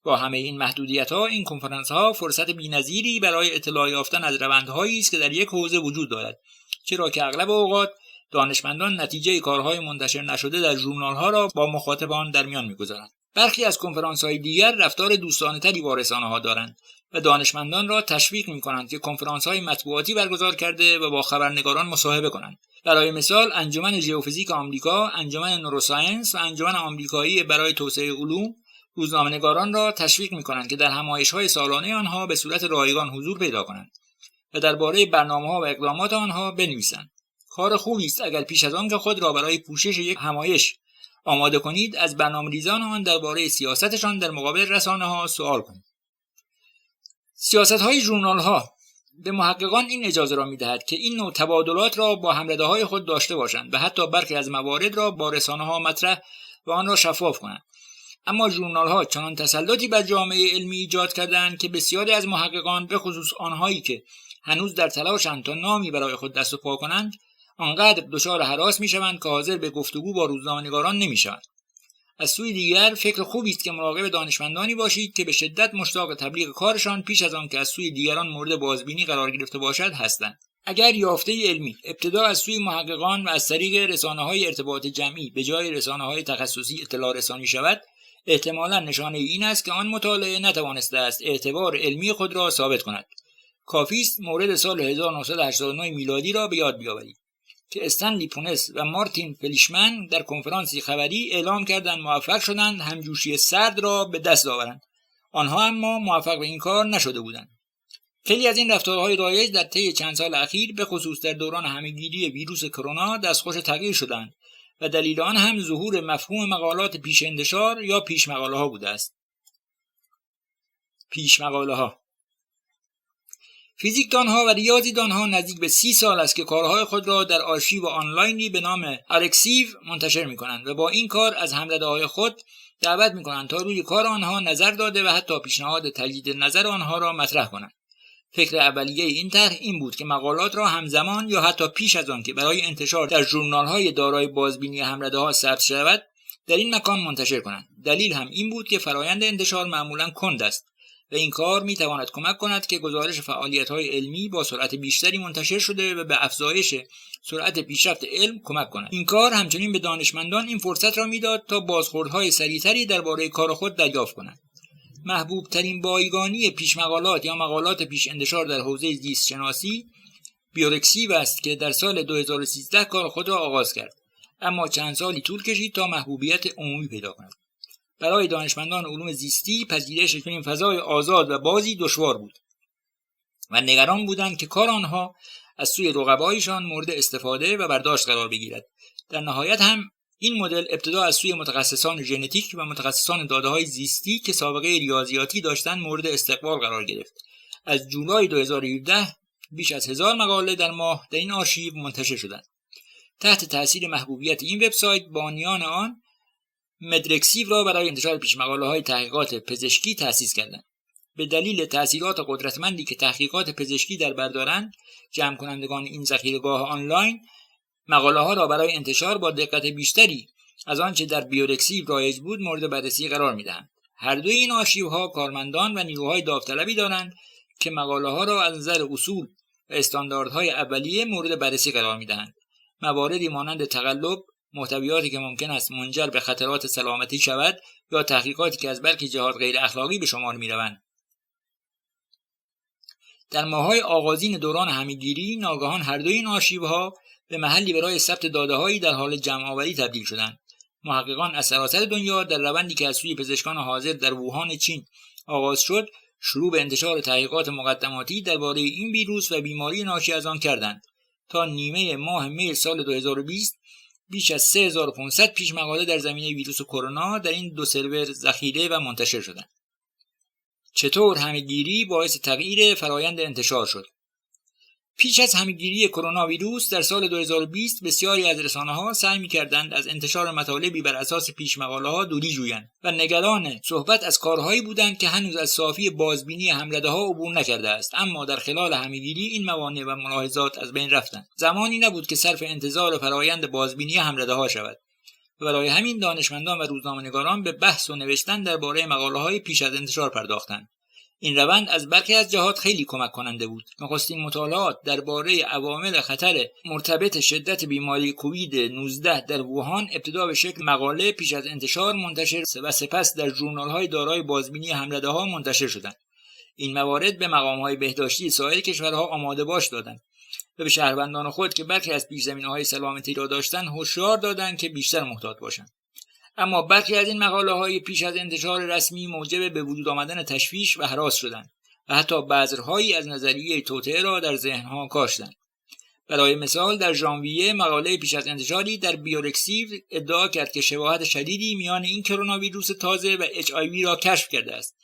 با همه این محدودیت‌ها، این کنفرانس‌ها فرصت بی‌نظیری برای اطلاع یافتن از روندهایی است که در یک حوزه وجود دارد، چرا که اغلب اوقات دانشمندان نتیجه کارهای منتشر نشده در ژورنال‌ها را با مخاطبان در میان می‌گذارند. برخی از کنفرانس‌های دیگر رفتار دوستانه‌تری با رسانه‌ها دارند و دانشمندان را تشویق می‌کنند که کنفرانس‌های مطبوعاتی برگزار کرده و با خبرنگاران مصاحبه کنند. برای مثال، انجمن ژئوفیزیک آمریکا، انجمن نوروساینس و انجمن آمریکایی برای توسعه علوم روزنامه‌نگاران را تشویق می‌کنند که در همایش‌های سالانه آنها به صورت رایگان حضور پیدا کنند و درباره برنامه‌ها و اقدامات آنها بنویسند. کار خوبی است اگر پیش از آن که خود را برای پوشش یک همایش آماده کنید، از برنامه‌ریزان آن درباره سیاستشان در مقابل رسانه‌ها سوال کنید. سیاست‌های ژورنال‌ها به محققان این اجازه را می‌دهد که این نوع تبادلات را با هم‌رده‌های خود داشته باشند و حتی برخی از موارد را با رسانه‌ها مطرح و آن را شفاف کنند. اما ژورنال‌ها چنان تسلطی بر جامعه علمی ایجاد کردند که بسیاری از محققان، به خصوص آنهایی که هنوز در تلاشند تا نامی برای خود دست و پا کنند، آنقدر دچار هراس می‌شوند که حاضر به گفتگو با روزنامه‌نگاران نمی‌شوند. از سوی دیگر فکر خوبی است که مراقب دانشمندانی باشید که به شدت مشتاق تبلیغ کارشان پیش از آن که از سوی دیگران مورد بازبینی قرار گرفته باشد هستند. اگر یافته علمی ابتدا از سوی محققان و از طریق رسانه‌های ارتباط جمعی به جای رسانه‌های تخصصی اطلاع رسانی شود، احتمالاً نشانه این است که آن مطالعه نتوانسته است اعتبار علمی خود را ثابت کند. کافی است مورد سال 1989 میلادی را به یاد بیاورید که استنلی پونس و مارتین فلیشمن در کنفرانسی خبری اعلام کردند موفق شدند همجوشی سرد را به دست آورند. آنها اما موفق به این کار نشده بودند. خیلی از این رفتارهای رایج در طی چند سال اخیر، به خصوص در دوران همه‌گیری ویروس کرونا، دستخوش تغییر شدند و دلیل آن هم ظهور مفهوم مقالات پیش انتشار یا پیش مقاله ها بوده است. پیش مقاله ها فیزیکدانها و ریاضیدانها نزدیک به 30 سال است که کارهای خود را در آرشیو آنلاینی به نام آرکسیو منتشر می‌کنند و با این کار از هم‌رده‌های خود دعوت می‌کنند تا روی کار آنها نظر داده و حتی پیشنهاد تجدید نظر آنها را مطرح کنند. فکر اولیه این طرح این بود که مقالات را همزمان یا حتی پیش از آن که برای انتشار در ژورنال‌های دارای بازبینی هم‌رده‌ها ثبت شود در این مکان منتشر کنند. دلیل هم این بود که فرایند انتشار معمولاً کند است و این کار می‌تواند کمک کند که گزارش فعالیت‌های علمی با سرعت بیشتری منتشر شده و به افزایش سرعت پیشرفت علم کمک کند. این کار همچنین به دانشمندان این فرصت را می‌داد تا بازخوردهای سریعتری درباره کار خود دریافت کنند. محبوب ترین بایگانی پیش مقالات یا مقالات پیش انتشار در حوزه زیست شناسی بیورکسیو است که در سال 2013 کار خود را آغاز کرد، اما چند سالی طول کشید تا محبوبیت عمومی پیدا کند. برای دانشمندان علوم زیستی پذیرش چنین فضای آزاد و بازی دشوار بود و نگران بودند که کار آنها از سوی رقبایشان مورد استفاده و برداشت قرار بگیرد. در نهایت هم این مدل ابتدا از سوی متخصصان ژنتیک و متخصصان داده‌های زیستی که سابقه ریاضیاتی داشتند مورد استقبال قرار گرفت. از جولای 2017 بیش از 1000 مقاله در ماه در این آرشیو منتشر شدند. تحت تاثیر محبوبیت این وبسایت، بانیان آن مدرکسیو را برای انتشار پیش مقاله‌های تحقیقات پزشکی تأسیس کردند. به دلیل تأثیرات قدرتمندی که تحقیقات پزشکی در بر دارند، جمع کنندگان این ذخیره‌گاه آنلاین مقاله‌ها را برای انتشار با دقت بیشتری از آنچه در بیورکسیو رایج بود مورد بررسی قرار می‌دهند. هر دوی این آرشیوها کارمندان و نیروهای داوطلبی دارند که مقاله ها را از نظر اصول و استانداردهای اولیه مورد بررسی قرار می‌دهند. مواردی مانند تقلب، محتویاتی که ممکن است منجر به خطرات سلامتی شود یا تحقیقاتی که از برخی جهات غیر اخلاقی به شمار می‌روند. در ماه‌های آغازین دوران همه‌گیری ناگهان هر دوی این آرشیوها به محلی برای ثبت داده‌هایی در حال جمع‌آوری تبدیل شدند. محققان از سراسر دنیا در روندی که از سوی پزشکان حاضر در ووهان چین آغاز شد، شروع به انتشار تحقیقات مقدماتی درباره این ویروس و بیماری ناشی از آن کردند. تا نیمه ماه می سال 2020 بیش از 3500 پیش مقاله در زمینه ویروس کرونا در این دو سرور ذخیره و منتشر شدند. چطور همه‌گیری باعث تغییر فرایند انتشار شد؟ پیش از همه‌گیری کرونا ویروس در سال 2020 بسیاری از رسانه‌ها سعی می‌کردند از انتشار مطالبی بر اساس پیش مقاله‌ها دوری جویند و نگران صحبت از کارهایی بودند که هنوز از صافی بازبینی هم‌رده‌ها عبور نکرده است. اما در خلال همه‌گیری این موانع و ملاحظات از بین رفتند. زمانی نبود که صرف انتظار فرایند بازبینی هم‌رده‌ها شود. برای همین دانشمندان و روزنامه‌نگاران به بحث و نوشتن درباره مقاله‌های پیش از انتشار پرداختند. این روند از برخی از جهات خیلی کمک کننده بود. نخستین مطالعات درباره عوامل خطر مرتبط شدت بیماری کووید 19 در ووهان ابتدا به شکل مقاله پیش از انتشار منتشر و سپس در ژورنال‌های دارای بازبینی هم‌رده‌ها منتشر شدند. این موارد به مقام‌های بهداشتی سایر کشورها آماده باش دادند و به شهروندان خود که برخی از پیش‌زمینه‌های سلامتی را داشتند هشدار دادند که بیشتر محتاط باشند. اما برخی از این مقاله‌های پیش از انتشار رسمی موجب به وجود آمدن تشویش و هراس شدند و حتی بذرهایی از نظریه توطئه را در ذهن‌ها کاشتند. برای مثال در ژانویه مقاله پیش از انتشاری در بیورکسیو ادعا کرد که شباهت شدیدی میان این کرونا ویروس تازه و HIV را کشف کرده است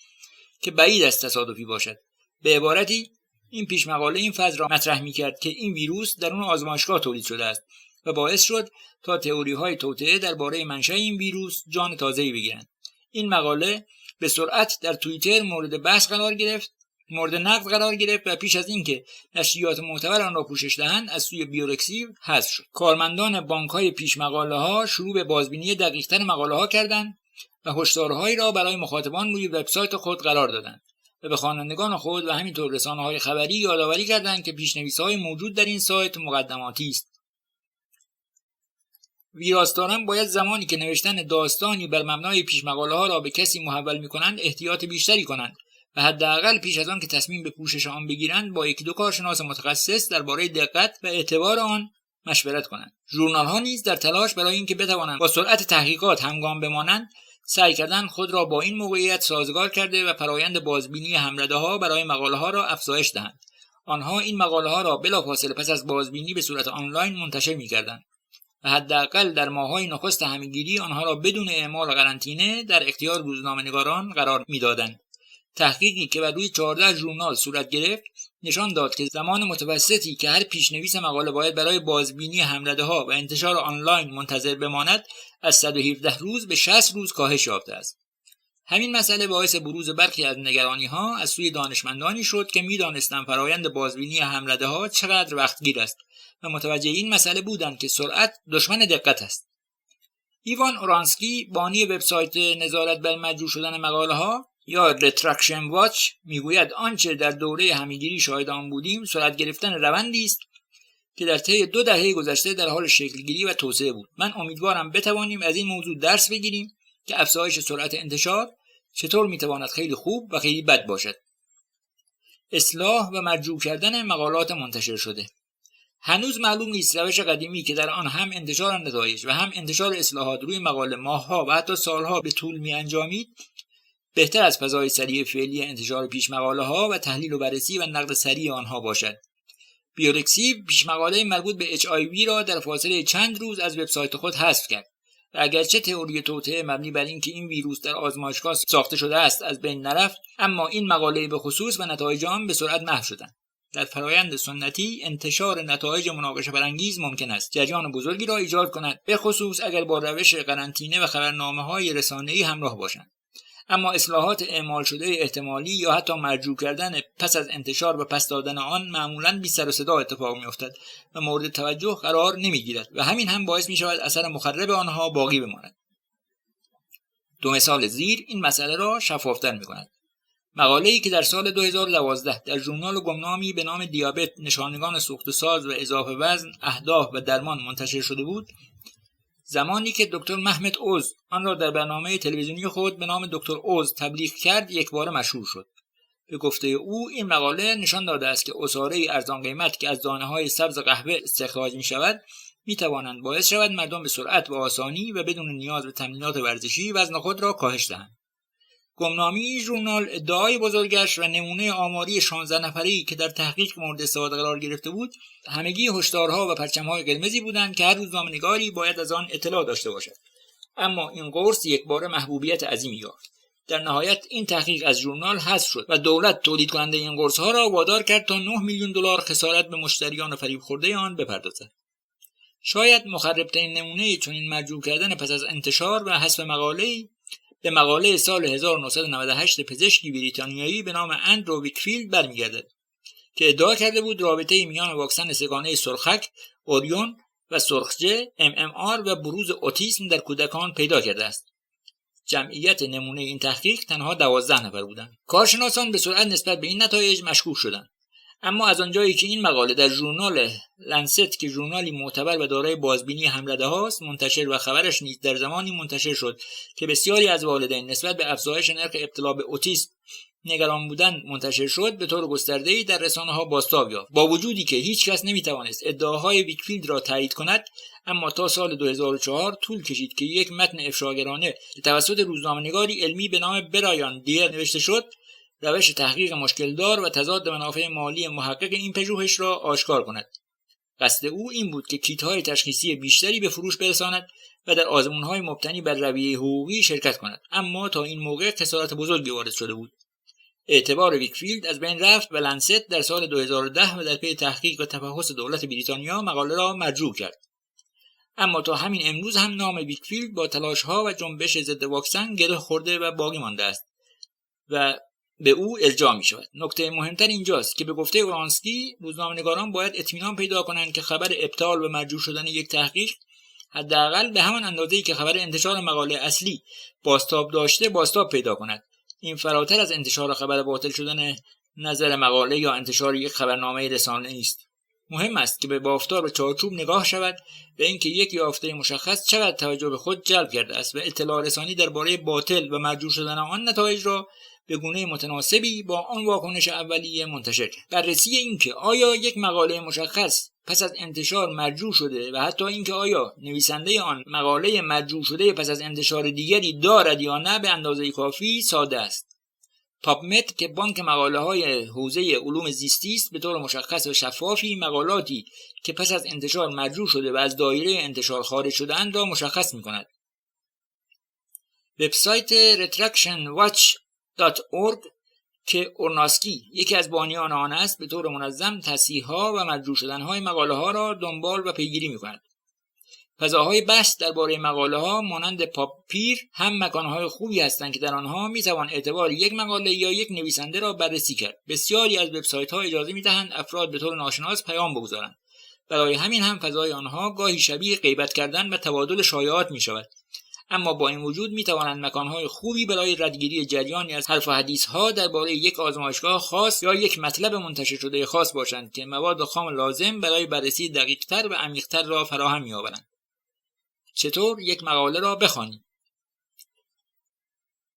که بعید است تصادفی باشد. به عبارتی این پیش مقاله این فرض را مطرح می‌کرد که این ویروس در اون آزمایشگاه تولید شده است و باعث شد تا تئوری‌های توطئه درباره منشأ این ویروس جان تازه‌ای بگیرند. این مقاله به سرعت در توییتر مورد نقد قرار گرفت و پیش از اینکه نشریات معتبر آن را پوشش دهند از سوی بیورکسیو حذف شد. کارمندان بانک‌های پیش مقاله‌ها شروع به بازبینی دقیق‌تر مقاله‌ها کردند و هشدارهایی را برای مخاطبان روی وبسایت خود قرار دادند و به خوانندگان خود و همینطور رسانه‌های خبری یادآوری کردند که پیش‌نویس‌های موجود در این سایت مقدماتی است. ویراستاران باید زمانی که نوشتن داستانی بر مبنای پیش مقاله ها را به کسی محول می‌کنند احتیاط بیشتری کنند و حداقل پیش از آن که تصمیم به پوشش آن بگیرند با یکی دو کارشناس متخصص درباره دقت و اعتبار آن مشورت کنند. ژورنال‌ها نیز در تلاش برای اینکه بتوانند با سرعت تحقیقات همگام بمانند سعی کردند خود را با این موقعیت سازگار کرده و فرایند بازبینی هم‌رده‌ها برای مقاله‌ها را افزایش دهند. آنها این مقاله‌ها را بلافاصله پس از بازبینی به صورت آنلاین منتشر می‌کردند و حداقل در ماه‌های نخست همه‌گیری آنها را بدون اعمال قرنطینه در اختیار روزنامه‌نگاران قرار می‌دادند. تحقیقی که بر روی 14 ژورنال صورت گرفت نشان داد که زمان متوسطی که هر پیش‌نویس مقاله باید برای بازبینی هم‌رده‌ها و انتشار آنلاین منتظر بماند از 117 روز به 60 روز کاهش یافته است. همین مسئله باعث بروز برخی از نگرانی‌ها از سوی دانشمندانی شد که می‌دانستند فرایند بازبینی هم‌رده‌ها چقدر وقتگیر است و متوجه این مسئله بودند که سرعت دشمن دقت است. ایوان اورانسکی بانی وبسایت نظارت بر مجروح شدن مقاله‌ها یا رتراکشن واچ میگوید آنچه در دوره همه‌گیری شاهد آن بودیم سرعت گرفتن روندی است که در طی 2 دهه گذشته در حال شکلگیری و توسعه بود. من امیدوارم بتوانیم از این موضوع درس بگیریم که افزایش سرعت انتشار چطور میتواند خیلی خوب و خیلی بد باشد. اصلاح و مرجوع کردن مقالات منتشر شده. هنوز معلوم نیست روش قدیمی که در آن هم انتشار نتایج و هم انتشار اصلاحات روی مقاله ماه‌ها و حتی سال‌ها به طول می‌انجامید بهتر از فضای سریع فعلی انتشار پیش مقاله ها و تحلیل و بررسی و نقد سریع آنها باشد. بیورکسیو پیش مقاله مربوط به HIV را در فاصله چند روز از وبسایت خود حذف کرد و اگرچه تئوری توطئه مبنی بر اینکه این ویروس در آزمایشگاه ساخته شده است از بین نرفت، اما این مقاله به خصوص و نتایج آن به سرعت محو شدند. در فرایند سنتی انتشار نتایج مناقشه برانگیز ممکن است جریان بزرگی را ایجاد کند، به خصوص اگر با روش قرنطینه و خبرنامه‌های رسانه‌ای همراه باشند. اما اصلاحات اعمال شده احتمالی یا حتی مرجوع کردن پس از انتشار و پس دادن آن معمولاً بی سر و صدا اتفاق می‌افتد و مورد توجه قرار نمی‌گیرد و همین هم باعث می‌شود اثر مخرب آنها باقی بماند. دو مثال زیر این مسئله را شفافتر می‌کند. مقاله‌ای که در سال 2012 در ژورنال گمنامی به نام دیابت، نشانگان سوخت و ساز و اضافه وزن، اهداف و درمان منتشر شده بود، زمانی که دکتر محمد عوض آن را در برنامه تلویزیونی خود به نام دکتر عوض تبلیغ کرد، یکباره مشهور شد. به گفته او این مقاله نشان داده است که عصاره ارزان قیمت که از دانه‌های سبز قهوه استخراج می‌شود می‌توانند باعث شود مردم به سرعت و آسانی و بدون نیاز به تمرینات ورزشی وزن خود را کاهش دهند. گمنامی ژورنال ادعای بزرگش و نمونه آماری 16 نفره‌ای که در تحقیق مورد استفاده قرار گرفته بود، همگی هشدارها و پرچم‌های قرمزی بودند که هر روزنامه‌نگاری باید از آن اطلاع داشته باشد. اما این قرص یکباره محبوبیت عظیمی یافت. در نهایت این تحقیق از ژورنال حذف شد و دولت تولید کننده این قرص‌ها را وادار کرد تا 9 میلیون دلار خسارت به مشتریان فریب خورده آن بپردازد. شاید مخرب‌ترین نمونه چنین مرجوع کردن پس از انتشار و حذف مقاله‌ای به مقاله سال 1998 پزشکی بریتانیایی به نام اندرو ویکفیلد برمیگردد که ادعا کرده بود رابطه میان واکسن سه‌گانه سرخک، اوریون و سرخجه، MMR و بروز اوتیسم در کودکان پیدا کرده است. جمعیت نمونه این تحقیق تنها 12 نفر بودند. کارشناسان به سرعت نسبت به این نتایج مشکوک شدند. اما از آنجایی که این مقاله در ژورنال لنست که ژورنالی معتبر و دارای بازبینی همرده هاست منتشر و خبرش نیز در زمانی منتشر شد که بسیاری از والدین نسبت به افزایش نرخ ابتلا به اوتیسم نگران بودند منتشر شد، به طور گسترده‌ای در رسانه‌ها بازتاب یافت. با وجودی که هیچ کس نمی‌توانست ادعاهای ویکفیلد را تایید کند، اما تا سال 2004 طول کشید که یک متن افشاگرانه که توسط روزنامه‌نگاری علمی به نام برایان دیر نوشته شد، روش تحقیق مشکلدار و تضاد منافع مالی محقق این پژوهش را آشکار کند. قصد او این بود که کیت‌های تشخیصی بیشتری به فروش برساند و در آزمون‌های مبتنی بر رویه حقوقی شرکت کند، اما تا این موقع خسارت بزرگی وارد شده بود. اعتبار ویکفیلد از بین رفت و لنست در سال 2010 و در پی تحقیق و تفحص دولت بریتانیا مقاله را مرجوع کرد. اما تا همین امروز هم نام ویکفیلد با تلاش‌ها و جنبش ضد واکسن گره خورده و باقی مانده است و به او ارجاع می شود. نکته مهمتر اینجاست که به گفته اورانسکی روزنامه‌نگاران باید اطمینان پیدا کنند که خبر ابطال و مرجوع شدن یک تحقیق حداقل به همان اندازه‌ای که خبر انتشار مقاله اصلی بازتاب داشته بازتاب پیدا کند. این فراتر از انتشار خبر باطل شدن نظر مقاله یا انتشار یک خبرنامه رسانه‌ای است. مهم است که به بافتار و چارچوب نگاه شود و اینکه یک یافته مشخص چقدر توجه به خود جلب کرده است و اطلاع رسانی درباره باطل و مرجوع شدن آن نتایج را به گونه متناسبی با آن واکنش اولیه منتشر کرد. بررسی اینکه آیا یک مقاله مشخص پس از انتشار مرجوع شده و حتی اینکه آیا نویسنده آن مقاله مرجوع شده پس از انتشار دیگری دارد یا نه به اندازه کافی ساده است. پابمد که بانک مقاله‌های حوزه علوم زیستی است، به طور مشخص و شفافی مقالاتی که پس از انتشار مرجوع شده و از دایره انتشار خارج شده‌اند را مشخص می‌کند. وبسایت retractionwatch.org که اورناسکی یکی از بانیان آن است، به طور منظم تصحیح‌ها و مرجوع شدن‌های مقاله‌ها را دنبال و پیگیری می‌کند. فضاهای بحث درباره مقاله‌ها مانند پاپیر هم مکان‌های خوبی هستند که در آنها می‌توان اعتبار یک مقاله یا یک نویسنده را بررسی کرد. بسیاری از وبسایت‌ها اجازه می‌دهند افراد به طور ناشناس پیام بگذارند. برای همین هم فضای آنها گاهی شبیه غیبت کردن و تبادل شایعات می‌شود. اما با این وجود می‌توانند مکان‌های خوبی برای ردگیری جریانی از حرف و حدیث‌ها درباره یک آزمایشگاه خاص یا یک مطلب منتشر شده خاص باشند که مواد خام لازم برای بررسی دقیق‌تر و عمیق‌تر را فراهم می‌آورند. چطور یک مقاله را بخوانید؟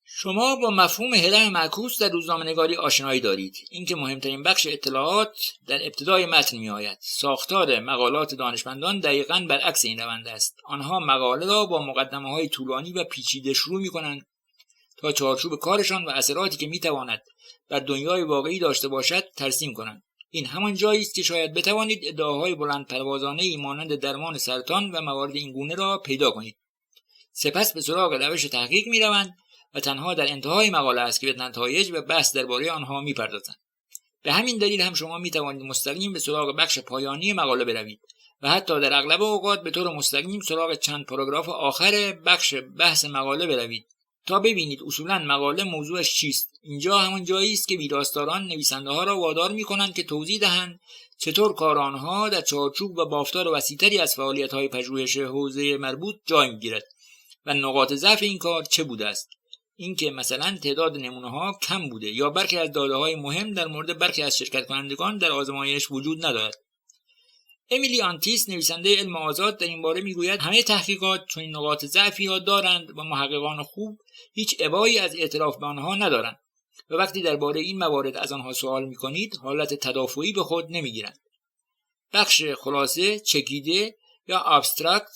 شما با مفهوم هرم معکوس در روزنامه‌نگاری آشنایی دارید. اینکه مهمترین بخش اطلاعات در ابتدای متن می‌آید. ساختار مقالات دانشمندان دقیقاً برعکس این روند است. آنها مقاله را با مقدمه‌های طولانی و پیچیده شروع می‌کنند تا چارچوب کارشان و اثراتی که می‌تواند بر دنیای واقعی داشته باشد ترسیم کنند. این همان جایی است که شاید بتوانید ادعاهای بلند پروازانه‌ای مانند درمان سرطان و موارد این گونه را پیدا کنید. سپس به سراغ روش تحقیق می‌روند و تنها در انتهای مقاله است که به نتایج و بحث درباره آنها می‌پردازند. به همین دلیل هم شما می‌توانید مستقیم به سراغ بخش پایانی مقاله بروید و حتی در اغلب اوقات به طور مستقیم سراغ چند پاراگراف آخر بخش بحث مقاله بروید تا ببینید اصولاً مقاله موضوعش چیست. اینجا همان جایی است که ویراستاران نویسنده‌ها را وادار می‌کنند که توضیح دهند چطور کار آنها در چارچوب و بافتار وسیع‌تری از فعالیت‌های پژوهش حوزه مربوط جای می‌گیرد و نقاط ضعف این کار چه بوده است. اینکه مثلا تعداد نمونه‌ها کم بوده یا برخی از داده‌های مهم در مورد برخی از شرکت کنندگان در آزمایش وجود ندارد. امیلی آنتیس نویسنده علم آزاد در این باره میگوید همه تحقیقات چون این نقاط ضعفی را دارند و محققان خوب هیچ ابایی از اعتراف به آنها ندارند و وقتی درباره این موارد از آنها سوال می‌کنید حالت تدافعی به خود نمی‌گیرند. بخش خلاصه چکیده یا ابسترکت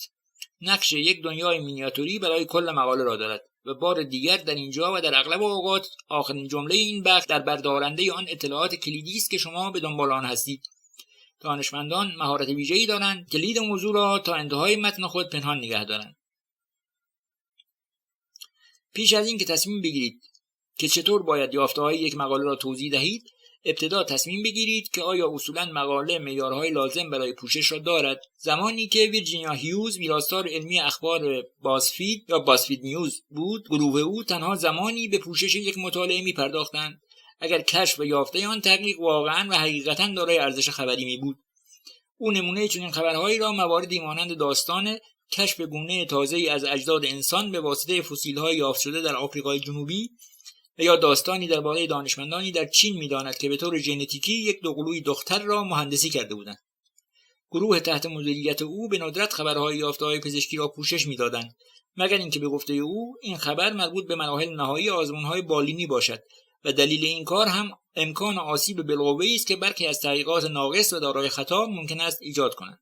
نقش یک دنیای مینیاتوری برای کل مقاله را دارد و بار دیگر در اینجا و در اغلب اوقات آخرین جمله این بخش در بردارنده آن اطلاعات کلیدی است که شما به دنبال آن هستید. دانشمندان مهارت ویژه‌ای دارند کلید موضوع را تا انتهای متن خود پنهان نگه دارند. پیش از این که تصمیم بگیرید که چطور باید یافته‌های یک مقاله را توضیح دهید، ابتدا تصمیم بگیرید که آیا اصولاً مقاله معیارهای لازم برای پوشش را دارد. زمانی که ویرجینیا هیوز ویراستار علمی اخبار بازفید یا بازفید نیوز بود، گروه او تنها زمانی به پوشش یک مطالعه می‌پرداختند اگر کشف و یافته آن تحقیق واقعاً و حقیقتاً دارای ارزش خبری می بود. او نمونه چنین خبرهایی را مواردی مانند داستان کشف گونه تازه‌ای از اجداد انسان به واسطه فسیل‌های یافت شده در آفریقای جنوبی و یا داستانی درباره دانشمندانی در چین می‌داند که به طور ژنتیکی یک دوقلوی دختر را مهندسی کرده بودند. گروه تحت مدیریت او به ندرت خبرهای یافته‌های پزشکی را پوشش می‌دادند، مگر اینکه به گفته او این خبر مربوط به مراحل نهایی آزمون‌های بالینی باشد و دلیل این کار هم امکان آسیب بالقوه‌ای است که برخی از تحقیقات ناقص و دارای خطا ممکن است ایجاد کنند.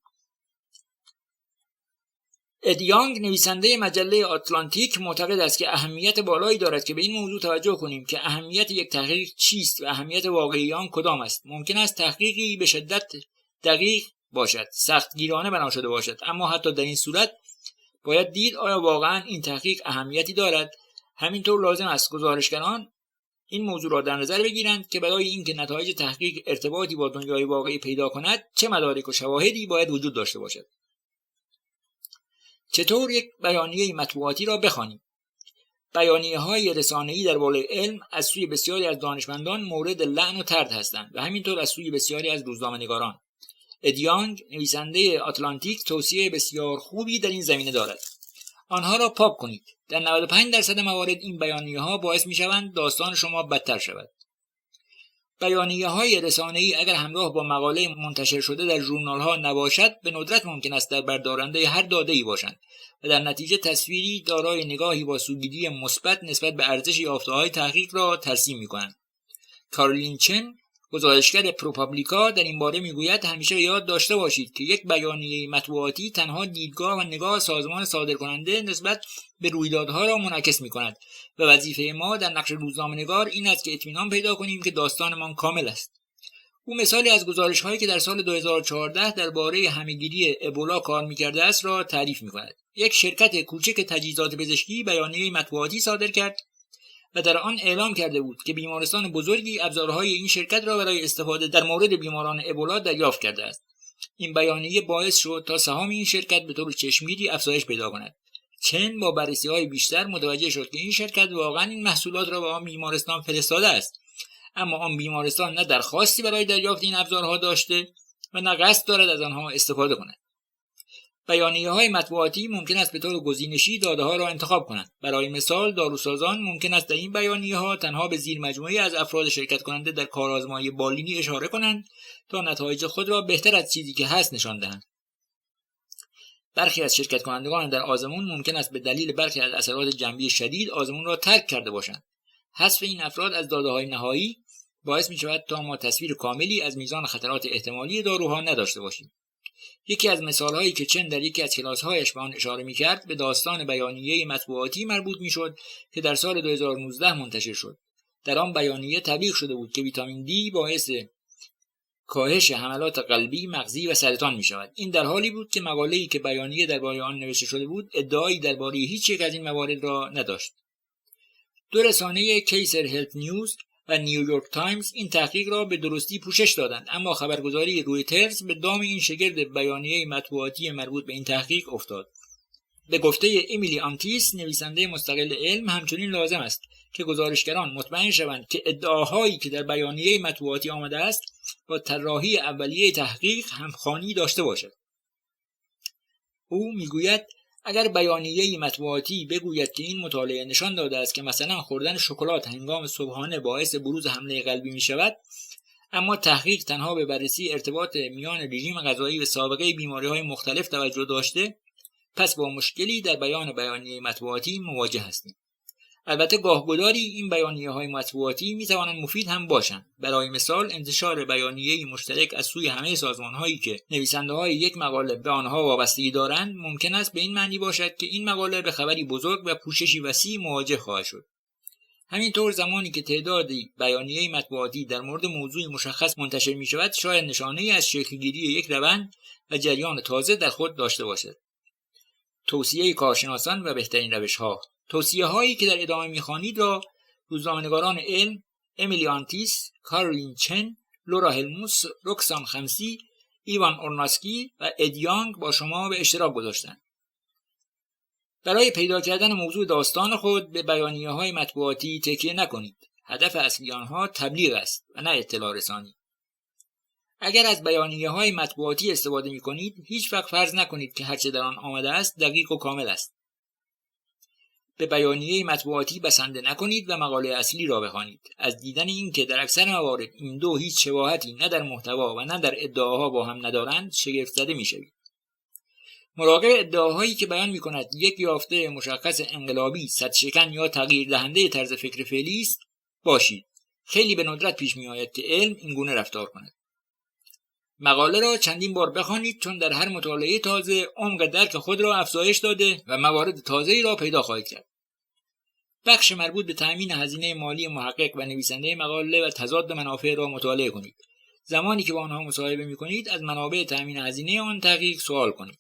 اد یانگ نویسنده مجله آتلانتیک معتقد است که اهمیت بالایی دارد که به این موضوع توجه کنیم که اهمیت یک تحقیق چیست و اهمیت واقعی آن کدام است. ممکن است تحقیقی به شدت دقیق باشد، سختگیرانه بنا شده باشد، اما حتی در این صورت باید دید آیا واقعا این تحقیق اهمیتی دارد. همینطور لازم است گزارشگران این موضوع را در نظر بگیرند که برای اینکه نتایج تحقیق ارتباطی با دنیای واقعی پیدا کند چه مدارک و شواهدی باید وجود داشته باشد. چطور یک بیانیه مطبوعاتی را بخوانیم؟ بیانیه‌های رسانه‌ای درباره علم از سوی بسیاری از دانشمندان مورد لعن و طرد هستند و همینطور از سوی بسیاری از روزنامه‌نگاران. اد یانگ نویسنده آتلانتیک توصیه بسیار خوبی در این زمینه دارد. آنها را پاک کنید. در 95% موارد این بیانیه‌ها باعث می‌شوند داستان شما بدتر شود. بیانیه‌های رسانه‌ای اگر همراه با مقاله منتشر شده در ژورنال‌ها نباشد، به ندرت ممکن است در بردارنده هر داده‌ای باشند و در نتیجه تصویری دارای نگاهی با سوگیری مثبت نسبت به ارزش یافته‌های تحقیق را ترسیم می‌کنند. کارولین چن گزارشگر پروپابلیکا در این باره میگوید همیشه به یاد داشته باشید که یک بیانیه مطبوعاتی تنها دیدگاه و نگاه سازمان صادرکننده نسبت به رویدادها را منعکس می‌کند و وظیفه ما در نقش روزنامه‌نگار این است که اطمینان پیدا کنیم که داستانمان کامل است. او مثالی از گزارش‌هایی که در سال 2014 درباره همه‌گیری ابولا کار می‌کرده است را تعریف می‌کند. یک شرکت کوچک تجهیزات پزشکی بیانیه مطبوعاتی صادر کرد و در آن اعلام کرده بود که بیمارستان بزرگی ابزارهای این شرکت را برای استفاده در مورد بیماران ابولا دریافت کرده است. این بیانیه باعث شد تا سهام این شرکت به طور چشمگیری افزایش پیدا کند. چن با بررسی‌های بیشتر متوجه شد که این شرکت واقعا این محصولات را به آن بیمارستان فرستاده است، اما آن بیمارستان نه درخواستی برای دریافت این ابزارها داشته و نه قصد دارد از آنها استفاده کند. بیانیه‌های مطبوعاتی ممکن است به طور گزینشی داده‌ها را انتخاب کنند. برای مثال داروسازان ممکن است در این بیانیه‌ها تنها به زیر مجموعه‌ای از افراد شرکت کننده در کارآزمایی بالینی اشاره کنند تا نتایج خود را بهتر از چیزی که هست نشان دهند. برخی از شرکت کنندگان در آزمون ممکن است به دلیل برخی از اثرات جنبی شدید آزمون را ترک کرده باشند. حذف این افراد از داده‌های نهایی باعث می‌شود تا ما تصویر کاملی از میزان خطرات احتمالی داروها نداشته باشیم. یکی از مثال‌هایی که چن در یکی از کلاس‌هایش به آن اشاره می‌کرد به داستان بیانیه مطبوعاتی مربوط می‌شد که در سال 2019 منتشر شد. در آن بیانیه تبلیغ شده بود که ویتامین دی باعث کاهش حملات قلبی، مغزی و سرطان می‌شود. این در حالی بود که مقاله‌ای که بیانیه درباره آن نوشته شده بود ادعایی درباره هیچ یک از این موارد را نداشت. دو رسانه کیسر هلت نیوز و نیویورک تایمز این تحقیق را به درستی پوشش دادند، اما خبرگزاری رویترز به دام این شگرد بیانیه مطبوعاتی مربوط به این تحقیق افتاد. به گفته امیلی آنتیس نویسنده مستقل علم همچنین لازم است که گزارشگران مطمئن شوند که ادعاهایی که در بیانیه مطبوعاتی آمده است با طراحی اولیه تحقیق همخوانی داشته باشد. او میگوید اگر بیانیه‌ای مطبوعاتی بگوید که این مطالعه نشان داده است که مثلا خوردن شکلات هنگام صبحانه باعث بروز حمله قلبی می شود، اما تحقیق تنها به بررسی ارتباط میان رژیم غذایی و سابقه بیماری‌های مختلف توجه داشته، پس با مشکلی در بیانیه مطبوعاتی مواجه هستیم. البته گاهگداری این بیانیه‌های مطبوعاتی می‌توانند مفید هم باشند. برای مثال انتشار بیانیه‌ای مشترک از سوی همه سازمان‌هایی که نویسنده‌های یک مقاله به آنها وابستگی دارند ممکن است به این معنی باشد که این مقاله به خبری بزرگ و پوششی وسیع مواجه خواهد شد. همینطور زمانی که تعدادی بیانیه مطبوعاتی در مورد موضوعی مشخص منتشر می‌شود، شاید نشانه‌ای از شکل‌گیری یک روند و جریان تازه در خود داشته باشد. توصیه کارشناسان و بهترین روش‌ها. توصیه‌هایی که در ادامه می‌خوانید را روزنامه‌نگاران علم امیلی آنتیس، کارولین چن، لورا هلموس، رکسان خمسی، ایوان اورناسکی و ادیانگ با شما به اشتراک گذاشتند. برای پیدا کردن موضوع داستان خود به بیانیه‌های مطبوعاتی تکیه نکنید. هدف اصلی آنها تبلیغ است و نه اطلاع رسانی. اگر از بیانیه‌های مطبوعاتی استفاده می‌کنید، هیچ وقت فرض نکنید که هرچه در آن آمده است دقیق و کامل است. به بیانیه مطبوعاتی بسنده نکنید و مقاله اصلی را بخوانید. از دیدن این که در اکثر موارد این دو هیچ شباهتی نه در محتوا و نه در ادعاها با هم ندارند، شگفت زده می‌شوید. مراقب ادعاهایی که بیان می‌کند یک یافته مشخص انقلابی، سدشکن یا تغییر دهنده طرز فکر فعلی است باشید. خیلی به ندرت پیش می‌آید که علم این گونه رفتار کند. مقاله را چندین بار بخوانید، چون در هر مطالعه تازه عمق درک خود را افزایش داده و موارد تازه‌ای را پیدا خواهید کرد. بخش مربوط به تأمین هزینه مالی محقق و نویسنده مقاله و تضاد منافع را مطالعه کنید. زمانی که با آنها مصاحبه می‌کنید، از منابع تأمین هزینه آن تحقیق سوال کنید.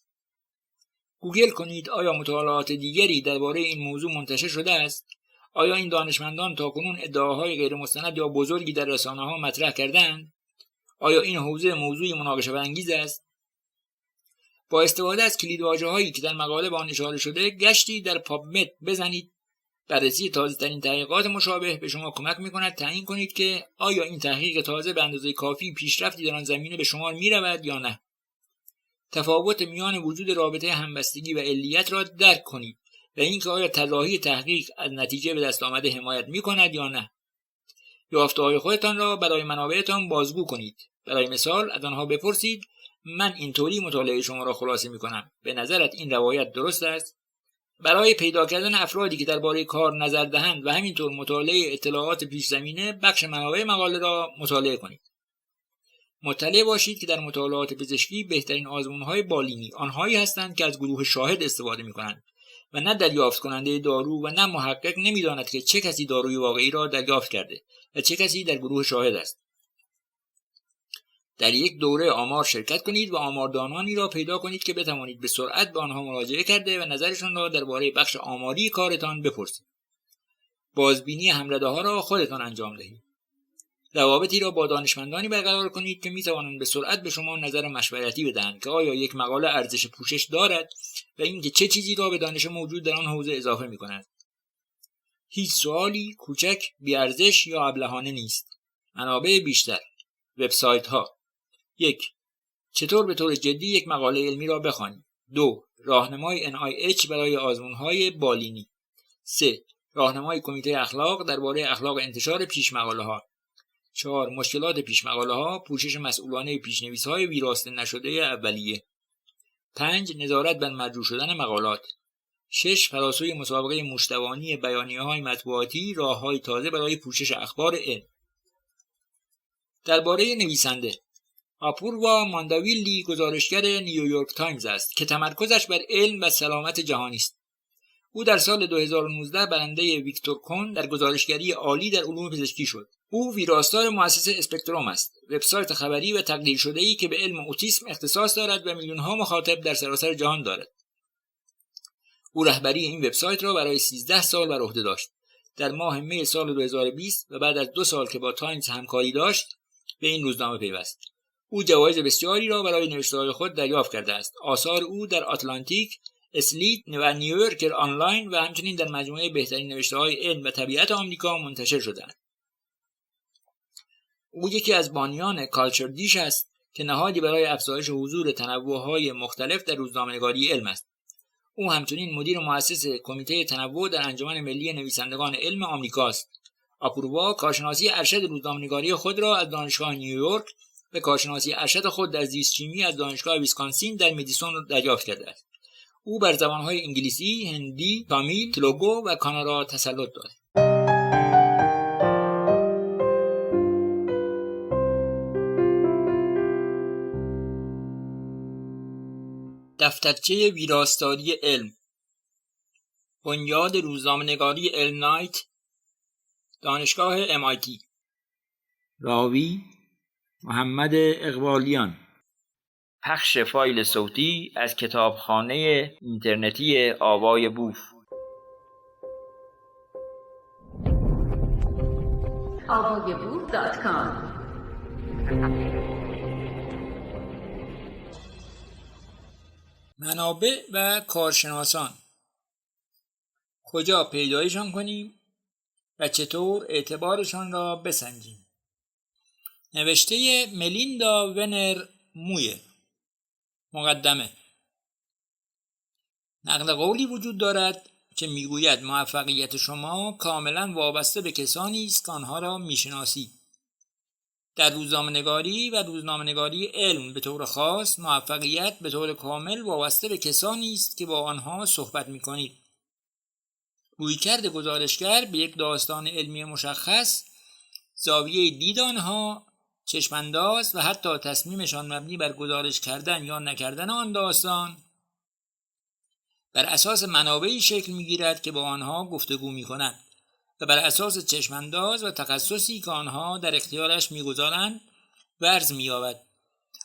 گوگل کنید آیا مطالعات دیگری درباره این موضوع منتشر شده است؟ آیا این دانشمندان تاکنون ادعاهای غیر مستند یا بزرگی در رسانه‌ها مطرح کردند؟ آیا این حوزه موضوعی مناقشه برانگیز است؟ با استفاده از کلیدواژه‌هایی که در مقاله به آن اشاره شده، گشتی در پابمد بزنید. بررسی تازه‌ترین تحقیقات مشابه به شما کمک می‌کند تعیین کنید که آیا این تحقیق تازه به اندازه کافی پیشرفتی در آن زمینه به شمار می‌رود یا نه. تفاوت میان وجود رابطه همبستگی و علیت را درک کنید و اینکه آیا طراحی تحقیق از نتیجه به دست آمده حمایت می‌کند یا نه. یافته‌های خودتان را برای منابعتان بازگو کنید. برای مثال از آنها بپرسید: من اینطوری مطالعه شما را خلاصه می‌کنم. به نظرت این روایت درست است؟ برای پیدا کردن افرادی که درباره کار نظر دهند و همینطور مطالعه اطلاعات پیش زمینه، بخش منابع مقاله را مطالعه کنید. مطلع باشید که در مطالعات پزشکی بهترین آزمون‌های بالینی آنهایی هستند که از گروه شاهد استفاده می‌کنند و نه دریافت کننده دارو، و نه محقق نمی‌داند که چه کسی داروی واقعی را دریافت کرده و چه کسی در گروه شاهد است. در یک دوره آمار شرکت کنید و آماردانانی را پیدا کنید که بتوانید به سرعت به آنها مراجعه کرده و نظرشان را درباره بخش آماری کارتان بپرسید. بازبینی هم‌رده‌ها را خودتان انجام دهید. روابطی را با دانشمندانی برقرار کنید که می‌توانند به سرعت به شما نظر مشورتی بدهند که آیا یک مقاله ارزش پوشش دارد و اینکه چه چیزی را به دانش موجود در آن حوزه اضافه می‌کند. هیچ سوالی کوچک، بی‌ارزش یا ابلهانه نیست. منابع بیشتر. وبسایت‌ها. 1. چطور به طور جدی یک مقاله علمی را بخوانید. 2. راهنمای NIH برای آزمون‌های بالینی. 3. راهنمای کمیته اخلاق درباره اخلاق انتشار پیش مقاله‌ها. 4. مشکلات پیش مقاله‌ها، پوشش مسئولانه پیش‌نویس‌های ویراسته نشده اولیه. 5. نظارت بر مرجوع شدن مقالات. 6. فراسوی مسابقه مشتوانی بیانیه‌های مطبوعاتی، راه‌های تازه برای پوشش اخبار علم. درباره نویسنده: آپوروا مانداویلی گزارشگر نیویورک تایمز است که تمرکزش بر علم و سلامت جهانی است. او در سال 2019 برنده ویکتور کون در گزارشگری عالی در علوم پزشکی شد. او ویراستار مؤسسه اسپکتروم است، وبسایت خبری و تقدیر شده‌ای که به علم اوتیسم اختصاص دارد و میلیون‌ها مخاطب در سراسر جهان دارد. او رهبری این وبسایت را برای 13 سال بر عهده داشت. در ماه می سال 2020 و بعد از 2 سال که با تایمز همکاری داشت، به این روزنامه پیوست. او جوایز بسیاری را برای نوشته‌های خود دریافت کرده است. آثار او در آتلانتیک، اسلیت و نیویورکر آنلاین و همچنین در مجموعه بهترین نوشته‌های علم و طبیعت آمریکا منتشر شده‌اند. او یکی از بانیان کالچر دیش است که نهادی برای افزایش حضور تنوع‌های مختلف در روزنامه‌نگاری علم است. او همچنین مدیر مؤسس کمیته تنوع در انجمن ملی نویسندگان علم آمریکاست. آپوروا کارشناسی ارشد روزنامه‌نگاری خود را از دانشگاه نیویورک و کارشناسی ارشد خود در زیست شیمی از دانشگاه ویسکانسین در مدیسون دریافت کرده است. او بر زبان‌های انگلیسی، هندی، تامیل، تلگو و کانادا تسلط دارد. دفترچه ویراستاری علم، بنیاد روزنامه‌نگاری علم نایت، دانشگاه MIT. راوی محمد اقبالیان. پخش فایل صوتی از کتابخانه اینترنتی آوای بوف. avayaboof.com. منابع و کارشناسان، کجا پیدایشان کنیم و چطور اعتبارشان را بسنجیم؟ نوشته ملیندا ونر مویر. مقدمه. نقل قولی وجود دارد که میگوید موفقیت شما کاملا وابسته به کسانی است که آنها را میشناسید. در روزنامه‌نگاری و روزنامه‌نگاری علم به طور خاص، موفقیت به طور کامل وابسته به کسانی است که با آنها صحبت می‌کنید. رویکرد گزارشگر به یک داستان علمی مشخص، زاویه دید آنها، چشمانداز و حتی تصمیمشان مبنی بر گزارش کردن یا نکردن آن داستان بر اساس منابعی شکل می‌گیرد که با آنها گفتگو می‌کنند و بر اساس چشمانداز و تخصصی که آنها در اختیارش می‌گذارند ورز می‌یابد.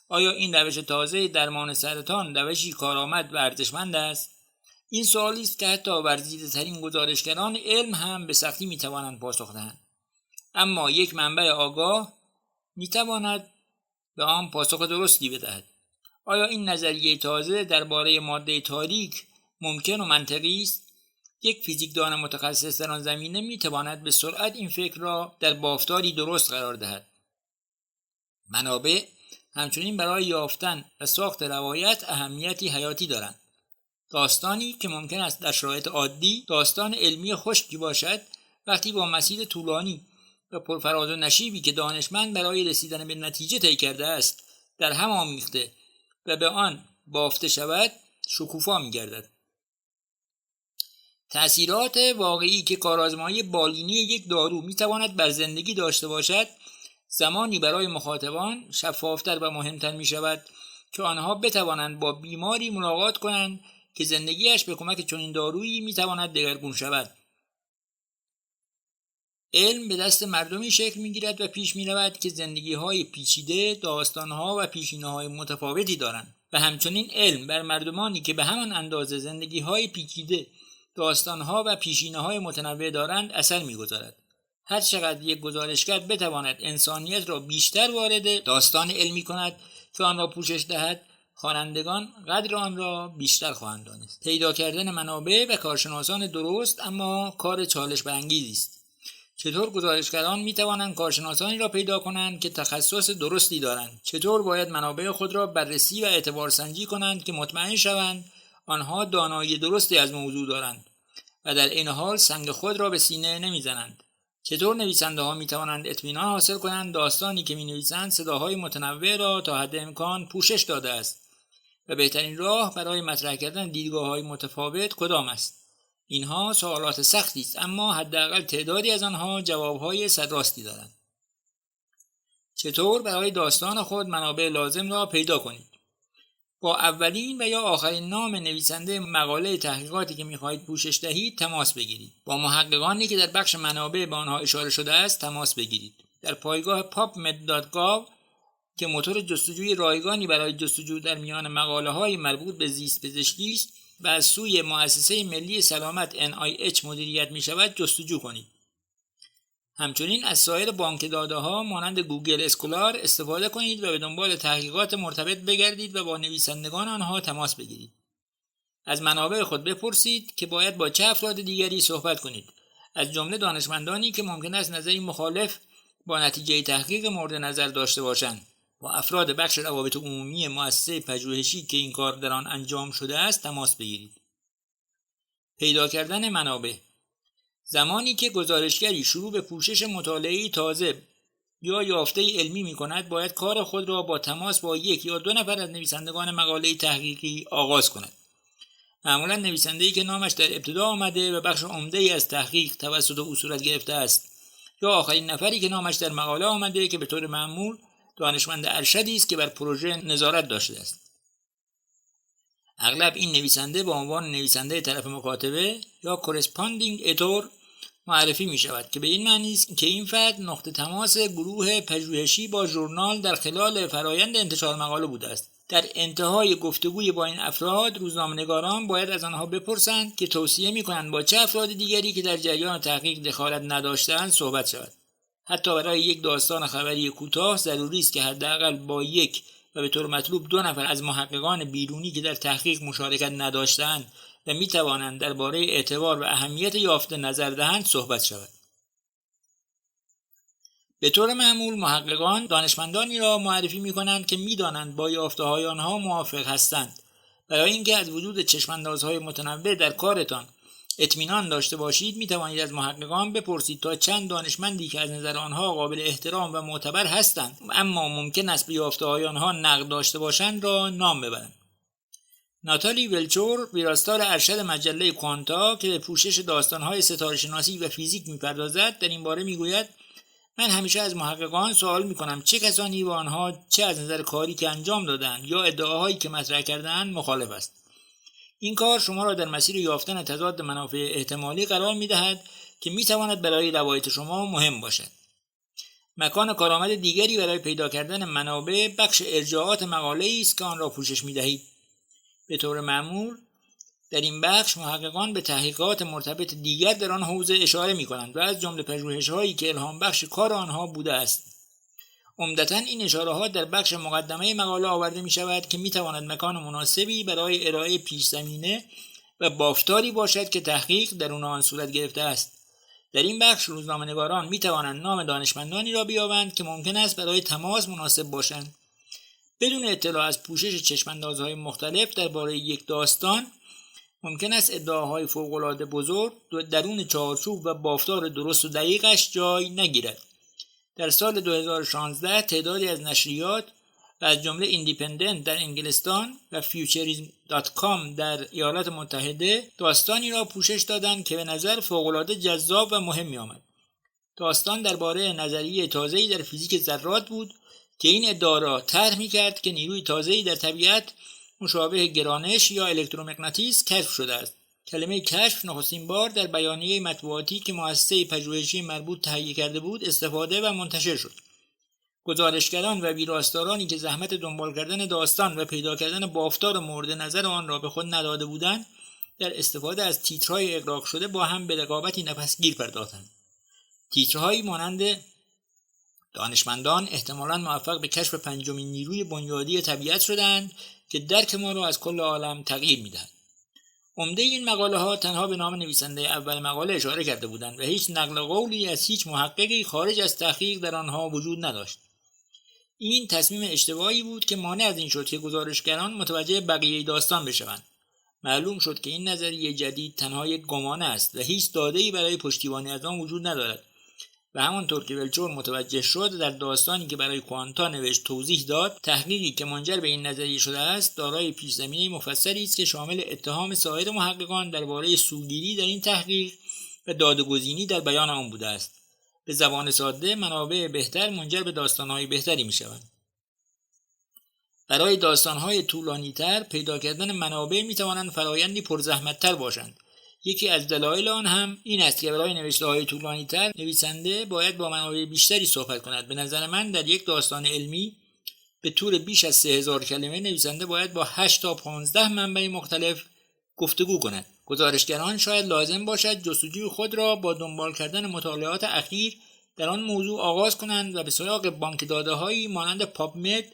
آیا این روش تازه درمان سرطان روشی کارآمد و ارزشمند است؟ این سوالی است که حتی ورزیده‌ترین گزارشگران علم هم به سختی می‌توانند پاسخ دهند. اما یک منبع آگاه می‌تواند به آن پاسخ درستی بدهد. آیا این نظریه تازه درباره ماده تاریک ممکن و منطقی است؟ یک فیزیکدان متخصص در آن زمینه می‌تواند به سرعت این فکر را در بافتاری درست قرار دهد. منابع همچنین برای یافتن و ساخت روایت اهمیتی حیاتی دارند. داستانی که ممکن است در شرایط عادی داستان علمی خشکی باشد، وقتی با مسیر طولانی و پرفراز و نشیبی که دانشمند برای رسیدن به نتیجه طی کرده است در هم آمیخته و به آن بافته شود، شکوفا می‌گردد. تأثیرات واقعی که کارآزمایی بالینی یک دارو می‌تواند بر زندگی داشته باشد، زمانی برای مخاطبان شفافتر و مهمتر می‌شود که آنها بتوانند با بیماری ملاقات کنند که زندگیش به کمک چنین دارویی می‌تواند دگرگون شود. علم به دست مردمی شکل می‌گیرد و پیش می‌رود که زندگی‌های پیچیده، داستان‌ها و پیشینه‌های متفاوتی دارند و همچنین علم بر مردمانی که به همان اندازه زندگی‌های پیچیده، داستان‌ها و پیشینه‌های متنوع دارند اثر می‌گذارد. هر چقدر یک گزارشگر بتواند انسانیت را بیشتر وارد داستان علمی کند که آن را پوشش دهد، خوانندگان قدر آن را بیشتر خواهند دانست. پیدا کردن منابع و کارشناسان درست اما کار چالش برانگیزی است. چطور گزارشگران می توانند کارشناسانی را پیدا کنند که تخصص درستی دارند؟ چطور باید منابع خود را بررسی و اعتبار سنجی کنند که مطمئن شوند آنها دانایی درستی از موضوع دارند و در این حال سنگ خود را به سینه نمیزنند؟ چطور نویسنده ها می توانند اطمینان حاصل کنند داستانی که می نویسند صداهای متنوع را تا حد امکان پوشش داده است و بهترین راه برای مطرح کردن دیدگاه‌های متفاوت کدام است؟ اینها سوالات سختی است، اما حداقل تعدادی از آنها جواب‌های سرراستی دارند. چطور برای داستان خود منابع لازم را پیدا کنید؟ با اولین و یا آخرین نام نویسنده مقاله تحقیقاتی که می‌خواهید پوشش دهید تماس بگیرید. با محققانی که در بخش منابع به آنها اشاره شده است تماس بگیرید. در پایگاه pubmed.gov که موتور جستجوی رایگانی برای جستجو در میان مقاله‌های مربوط به زیست پزشکی است و از سوی مؤسسه ملی سلامت NIH مدیریت می‌شود جستجو کنید. همچنین از سایر بانک داده‌ها مانند گوگل اسکولار استفاده کنید و به دنبال تحقیقات مرتبط بگردید و با نویسندگان آنها تماس بگیرید. از منابع خود بپرسید که باید با چه افراد دیگری صحبت کنید، از جمله دانشمندانی که ممکن است نظری مخالف با نتیجه تحقیق مورد نظر داشته باشند. با افراد بخش روابط عمومی مؤسسه پژوهشی که این کار در آن انجام شده است تماس بگیرید. پیدا کردن منابع. زمانی که گزارشگری شروع به پوشش مطالعه‌ای تازه یا یافته علمی می‌کند، باید کار خود را با تماس با یک یا دو نفر از نویسندگان مقاله تحقیقی آغاز کند. معمولا نویسنده‌ای که نامش در ابتدا آمده و بخش عمده‌ای از تحقیق توسط او صورت گرفته است، یا آخرین نفری که نامش در مقاله آمده که به طور معمول دانشمند ارشدی است که بر پروژه نظارت داشته است. اغلب این نویسنده با عنوان نویسنده طرف مکاتبه یا کورسپاندینگ ادیتور معرفی می شود که به این معنی است که این فرد نقطه تماس گروه پژوهشی با ژورنال در خلال فرایند انتشار مقاله بوده است. در انتهای گفتگوی با این افراد، روزنامه‌نگاران باید از آنها بپرسند که توصیه می‌کنند با چه افراد دیگری که در جریان تحقیق دخالت نداشته‌اند صحبت شود. حتی برای یک داستان خبری کوتاه ضروری است که حداقل با یک و به طور مطلوب دو نفر از محققان بیرونی که در تحقیق مشارکت نداشته‌اند و می‌توانند درباره اعتبار و اهمیت یافته نظر دهند صحبت شود. به طور معمول محققان دانشمندانی را معرفی می‌کنند که می‌دانند با یافته‌های آنها موافق هستند. برای اینکه از وجود چشم‌اندازهای متنوع در کارتان اطمینان داشته باشید، می‌توانید از محققان بپرسید تا چند دانشمندی که از نظر آنها قابل احترام و معتبر هستند اما ممکن است به یافته‌های آنها نقد داشته باشند را نام ببرند. ناتالی ولچور، ویراستار ارشد مجله کوانتا که به پوشش داستان‌های ستاره‌شناسی و فیزیک می‌پردازد، در این باره می‌گوید: من همیشه از محققان سوال می‌کنم چه کسانی با آنها چه از نظر کاری که انجام دادند یا ادعاهایی که مطرح کرده‌اند مخالف است. این کار شما را در مسیر یافتن تضاد منافع احتمالی قرار می‌دهد که می‌تواند برای روایت شما مهم باشد. مکان کارآمد دیگری برای پیدا کردن منابع بخش ارجاعات مقاله‌ای است که آن را پوشش می‌دهید. به طور معمول در این بخش محققان به تحقیقات مرتبط دیگر در آن حوزه اشاره می‌کنند و از جمله پژوهش‌هایی که الهام بخش کار آنها بوده است. عمدتاً این اشاره‌ها در بخش مقدمه مقاله آورده می‌شود که می‌تواند مکان مناسبی برای ارائه پیش‌زمینه و بافتاری باشد که تحقیق درون آن صورت گرفته است. در این بخش روزنامه‌نگاران می‌توانند نام دانشمندانی را بیابند که ممکن است برای تماس مناسب باشند. بدون اطلاع از پوشش چشم‌اندازهای مختلف درباره یک داستان، ممکن است ادعاهای فوق‌العاده بزرگ درون چارچوب و بافتار درست و دقیقش جای نگیرد. در سال 2016 تعدادی از نشریات و از جمله ایندیپندنت در انگلستان و futurism.com در ایالات متحده داستانی را پوشش دادند که به نظر فوق‌العاده جذاب و مهم می‌آمد. داستان درباره نظریه تازه‌ای در فیزیک ذرات بود که این ادعا را طرح می‌کرد که نیروی تازه‌ای در طبیعت مشابه گرانش یا الکترومغناطیس کشف شده است. کلمه کشف نخستین بار در بیانیه مطبوعاتی که مؤسسه پژوهشی مربوط تهیه کرده بود استفاده و منتشر شد. گزارشگران و ویراستارانی که زحمت دنبال کردن داستان و پیدا کردن بافتار مورد نظر آن را به خود نداده بودند، در استفاده از تیترهای اغراق شده با هم به رقابتی نفسگیر پرداختند. تیترهایی مانند دانشمندان احتمالاً موفق به کشف پنجمین نیروی بنیادی طبیعت شدند که درک ما را از کل عالم تغییر می‌دهد. عمده این مقاله ها تنها به نام نویسنده اول مقاله اشاره کرده بودند و هیچ نقل قولی از هیچ محققی خارج از تحقیق در آنها وجود نداشت. این تصمیم اشتباهی بود که مانع از این شد که گزارشگران متوجه بقیه داستان بشوند. معلوم شد که این نظریه جدید تنها یک گمان است و هیچ داده‌ای برای پشتیبانی از آن وجود ندارد. و همانطور که ولچور متوجه شد، در داستانی که برای کوانتا نوشت توضیح داد، تحقیقی که منجر به این نظریه شده است دارای پیش‌زمینه مفصلی است که شامل اتهام سایر محققان درباره سوگیری در این تحقیق و داده‌گزینی در بیان آن بوده است. به زبان ساده، منابع بهتر منجر به داستان‌های بهتری می‌شوند. برای داستان‌های طولانی‌تر پیدا کردن منابع می‌توانند فرایندی پرزحمت‌تر باشند. یکی از دلایل آن هم این است که برای نوشته‌های طولانی‌تر نویسنده باید با منابع بیشتری صحبت کند. به نظر من در یک داستان علمی به طور بیش از 3000 کلمه نویسنده باید با 8 تا 15 منبع مختلف گفتگو کند. گزارشگران شاید لازم باشد جستجوی خود را با دنبال کردن مطالعات اخیر در آن موضوع آغاز کنند و به سراغ بانک داده‌هایی مانند پابمد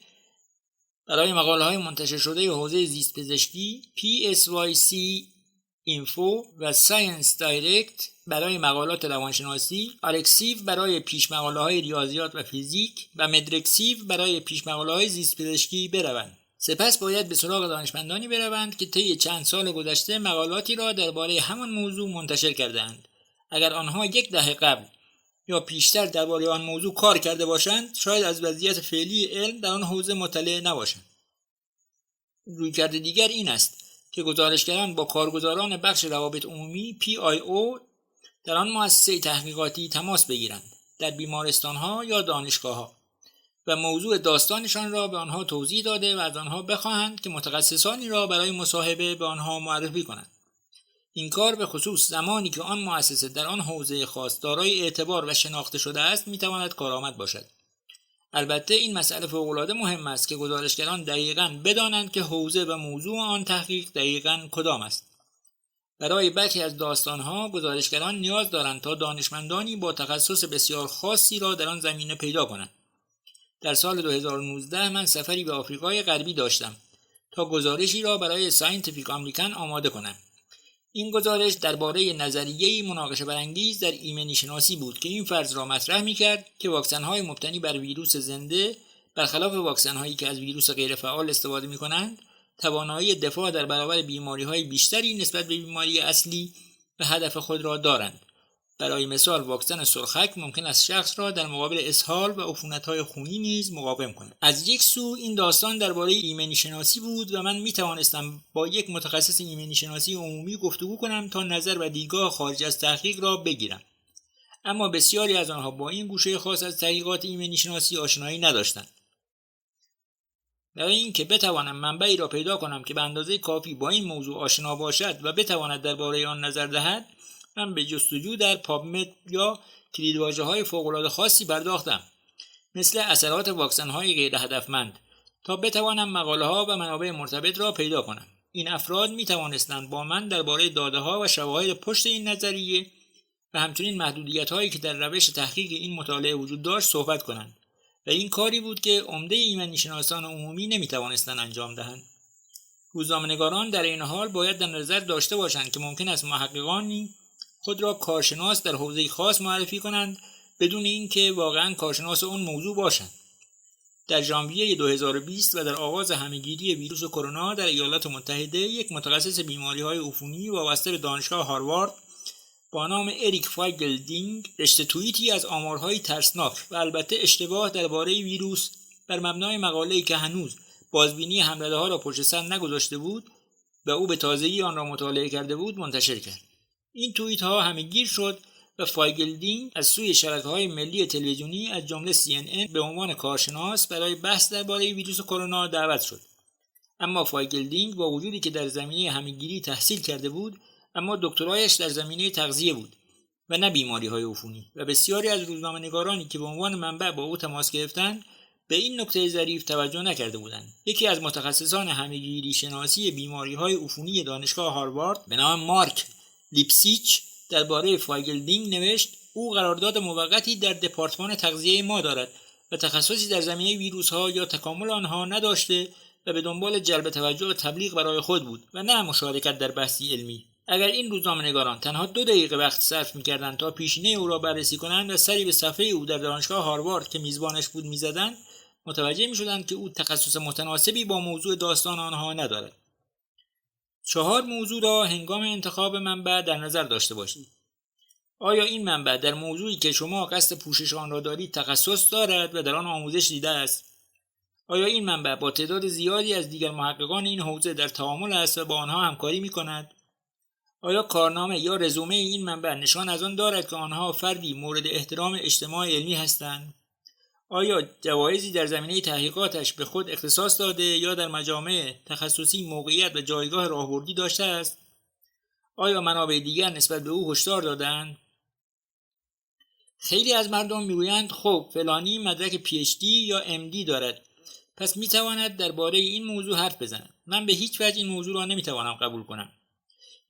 برای مقاله‌های منتشر شده حوزه زیست پزشکی، PSYC اینفو و ساینس دایرکت برای مقالات روانشناسی، آرکسیو برای پیش مقاله‌های ریاضیات و فیزیک و مدرکسیو برای پیش مقاله‌های زیست پزشکی بروند. سپس باید به سراغ دانشمندانی بروند که طی چند سال گذشته مقالاتی را درباره همان موضوع منتشر کرده‌اند. اگر آنها 10 دهه قبل یا بیشتر درباره آن موضوع کار کرده باشند، شاید از وضعیت فعلی علم در آن حوزه مطلع نباشند. رویکرد دیگر این است که گزارشگران با کارگزاران بخش روابط عمومی PIO در آن مؤسسه تحقیقاتی تماس بگیرند، در بیمارستان‌ها یا دانشگاه‌ها، و موضوع داستانشان را به آنها توضیح داده و از آنها بخواهند که متخصصانی را برای مصاحبه به آنها معرفی کنند. این کار به خصوص زمانی که آن مؤسسه در آن حوزه خاص دارای اعتبار و شناخته شده است میتواند کارآمد باشد. البته این مسئله فوق‌العاده مهم است که گزارشگران دقیقاً بدانند که حوزه و موضوع آن تحقیق دقیقاً کدام است. برای برخی از داستانها گزارشگران نیاز دارند تا دانشمندانی با تخصص بسیار خاصی را در آن زمینه پیدا کنند. در سال 2019 من سفری به آفریقای غربی داشتم تا گزارشی را برای ساینتیفیک امریکن آماده کنم. این گزارش درباره نظریه‌ای مناقشه برانگیز در ایمنی شناسی بود که این فرض را مطرح می‌کرد که واکسن‌های مبتنی بر ویروس زنده برخلاف واکسن‌هایی که از ویروس غیرفعال استفاده می‌کنند، توانایی دفاع در برابر بیماری‌های بیشتری نسبت به بیماری اصلی و هدف خود را دارند. برای مثال واکسن سرخک ممکن است شخص را در مقابل اسهال و عفونت‌های خونی نیز مقاوم کند. از یک سو این داستان درباره ایمنی شناسی بود و من می‌توانستم با یک متخصص ایمنی شناسی عمومی گفتگو کنم تا نظر و دیدگاه خارج از تحقیق را بگیرم. اما بسیاری از آنها با این گوشه خاص از تحقیقات ایمنی شناسی آشنایی نداشتند. برای اینکه بتوانم منبعی را پیدا کنم که به اندازه کافی با این موضوع آشنا باشد و بتواند درباره آن نظر دهد، من به جستجو در پابمد یا کلیدواژه‌های فوق‌العاده خاصی پرداختم، مثل اثرات واکسن‌های غیر هدفمند، تا بتوانم مقاله‌ها و منابع مرتبط را پیدا کنم. این افراد می‌توانستند با من درباره داده‌ها و شواهد پشت این نظریه و همچنین محدودیت‌هایی که در روش تحقیق این مطالعه وجود داشت صحبت کنند و این کاری بود که عمده ایمنی‌شناسان عمومی نمی‌توانستند انجام دهند. روزنامه‌نگاران در این حال باید در نظر داشته باشند که ممکن است محققانی خود را کارشناس در حوزه خاص معرفی کنند بدون اینکه واقعاً کارشناس اون موضوع باشند. در ژانویه 2020 و در آغاز همهگیری ویروس کرونا در ایالات متحده، یک متخصص بیماری‌های عفونی وابسته به دانشگاه هاروارد با نام اریک فایگلدینگ رشته توییتی از آمارهای ترسناک و البته اشتباه درباره ویروس بر مبنای مقاله‌ای که هنوز بازبینی حمله‌ها را پشت سر نگذاشته بود و او به تازگی آن را مطالعه کرده بود منتشر کرد. این توییت ها همه‌گیر شد و فایگلدینگ از سوی شبکه‌های ملی تلویزیونی از جمله CNN به عنوان کارشناس برای بحث درباره ویروس کرونا دعوت شد. اما فایگلدینگ با وجودی که در زمینه همه‌گیری تحصیل کرده بود، اما دکترایش در زمینه تغذیه بود و نه بیماری‌های عفونی، و بسیاری از روزنامه‌نگارانی که به عنوان منبع با او تماس گرفتند به این نکته ظریف توجه نکرده بودند. یکی از متخصصان همه‌گیری شناسی بیماری‌های عفونی دانشگاه هاروارد به نام مارک لیپسیچ درباره فایگلدینگ نوشت: او قرارداد موقتی در دپارتمان تغذیه ما دارد و تخصصی در زمینه ویروس‌ها یا تکامل آنها نداشته و به دنبال جلب توجه و تبلیغ برای خود بود و نه مشارکت در بحثی علمی. اگر این روزنامه‌نگاران تنها 2 دقیقه وقت صرف می‌کردند تا پیشینه او را بررسی کنند و سری به صفحه او در دانشگاه هاروارد که میزبانش بود می‌زدند، متوجه می‌شدند که او تخصص متناسبی با موضوع داستان آنها ندارد. 4 موضوع را هنگام انتخاب منبع در نظر داشته باشید. آیا این منبع در موضوعی که شما قصد پوشش آن را دارید تخصص دارد و در آن آموزش دیده است؟ آیا این منبع با تعداد زیادی از دیگر محققان این حوزه در تعامل است و با آنها همکاری می‌کند؟ آیا کارنامه یا رزومه این منبع نشان از آن دارد که آنها فردی مورد احترام اجتماع علمی هستند؟ آیا جوایزی در زمینه تحقیقاتش به خود اختصاص داده یا در مجامع تخصصی موقعیت و جایگاه راهبردی داشته است؟ آیا منابع دیگر نسبت به او هشدار دادند؟ خیلی از مردم میگویند خب فلانی مدرک PhD یا MD دارد، پس میتواند درباره این موضوع حرف بزند. من به هیچ وجه این موضوع را نمیتوانم قبول کنم.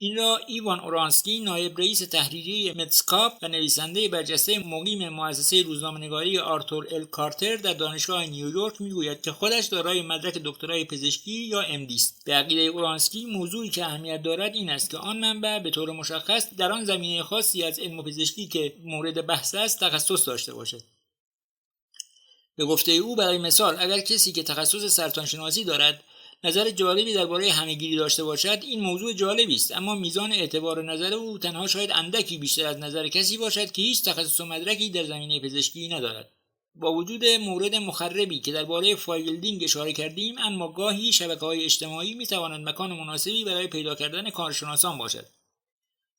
این را ایوان اورانسکی، نایب رئیس تحریریه متسکاپ و نویسنده برجسته مقیم مؤسسه روزنامه‌نگاری آرتور ال کارتر در دانشگاه نیویورک میگوید که خودش دارای مدرک دکترای پزشکی یا MD است. به عقیده اورانسکی موضوعی که اهمیت دارد این است که آن منبع به طور مشخص در آن زمینه خاصی از علم پزشکی که مورد بحث است تخصص داشته باشد. به گفته او برای مثال اگر کسی که تخصص سرطان شناسی دارد نظر جالبی درباره همه‌گیری داشته باشد این موضوع جالبی است، اما میزان اعتبار نظر او تنها شاید اندکی بیشتر از نظر کسی باشد که هیچ تخصص و مدرکی در زمینه پزشکی ندارد. با وجود مورد مخربی که درباره فایلدینگ اشاره کردیم، اما گاهی شبکه‌های اجتماعی می‌توانند مکان مناسبی برای پیدا کردن کارشناسان باشد.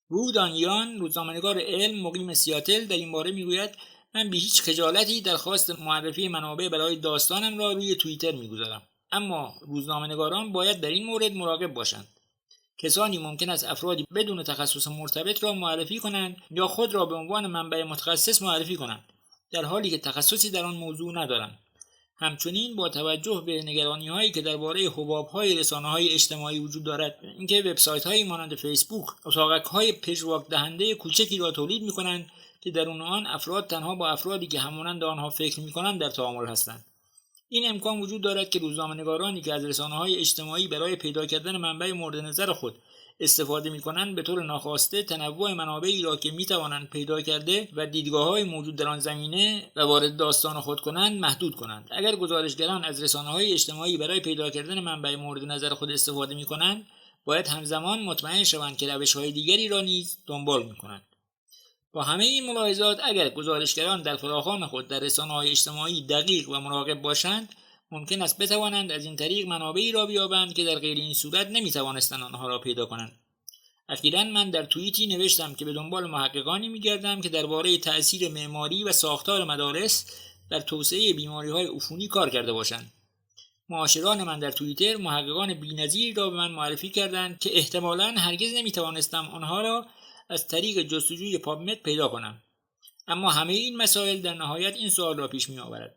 رو دانیان، روزنامه‌نگار علم مقیم سیاتل، در این باره میگوید: من بی هیچ خجالتی درخواست معرفی منابع برای داستانم را روی توییتر میگذارم، اما روزنامه‌نگاران باید در این مورد مراقب باشند. کسانی ممکن است افرادی بدون تخصص مرتبط را معرفی کنند یا خود را به عنوان منبع متخصص معرفی کنند، در حالی که تخصصی در آن موضوع ندارند. همچنین با توجه به نگرانی‌هایی که درباره حباب‌های رسانه‌های اجتماعی وجود دارد، اینکه وبسایت‌هایی مانند فیسبوک اتاقک‌های پژواک دهنده کوچکی را تولید می‌کنند که درون آن افراد تنها با افرادی که همانند آنها فکر می‌کنند در تعامل هستند. این امکان وجود دارد که روزنامه‌نگارانی که از رسانه‌های اجتماعی برای پیدا کردن منبع مورد نظر خود استفاده می‌کنند به طور ناخواسته تنوع منابعی را که می‌توانند پیدا کرده و دیدگاه‌های موجود در آن زمینه و وارد داستان خود کنند محدود کنند. اگر گزارشگران از رسانه‌های اجتماعی برای پیدا کردن منبع مورد نظر خود استفاده می‌کنند، باید همزمان مطمئن شوند که روش‌های دیگری را نیز دنبال می‌کنند. با همه این ملاحظات، اگر گزارشگران در فراخوان خود در رسانه‌های اجتماعی دقیق و مراقب باشند، ممکن است بتوانند از این طریق منابعی را بیابند که در غیر این صورت نمیتوانستند آنها را پیدا کنند. اخیراً من در توییتی نوشتم که به دنبال محققانی میگردم که درباره تأثیر معماری و ساختار مدارس در توسعه بیماری‌های عفونی کار کرده باشند. معاشران من در توییتر محققان بی‌نظیری را به من معرفی کردند که احتمالاً هرگز نمیتوانستم آنها را از طریق جستجوی پابمد پیدا کنم. اما همه این مسائل در نهایت این سوال را پیش می آورد: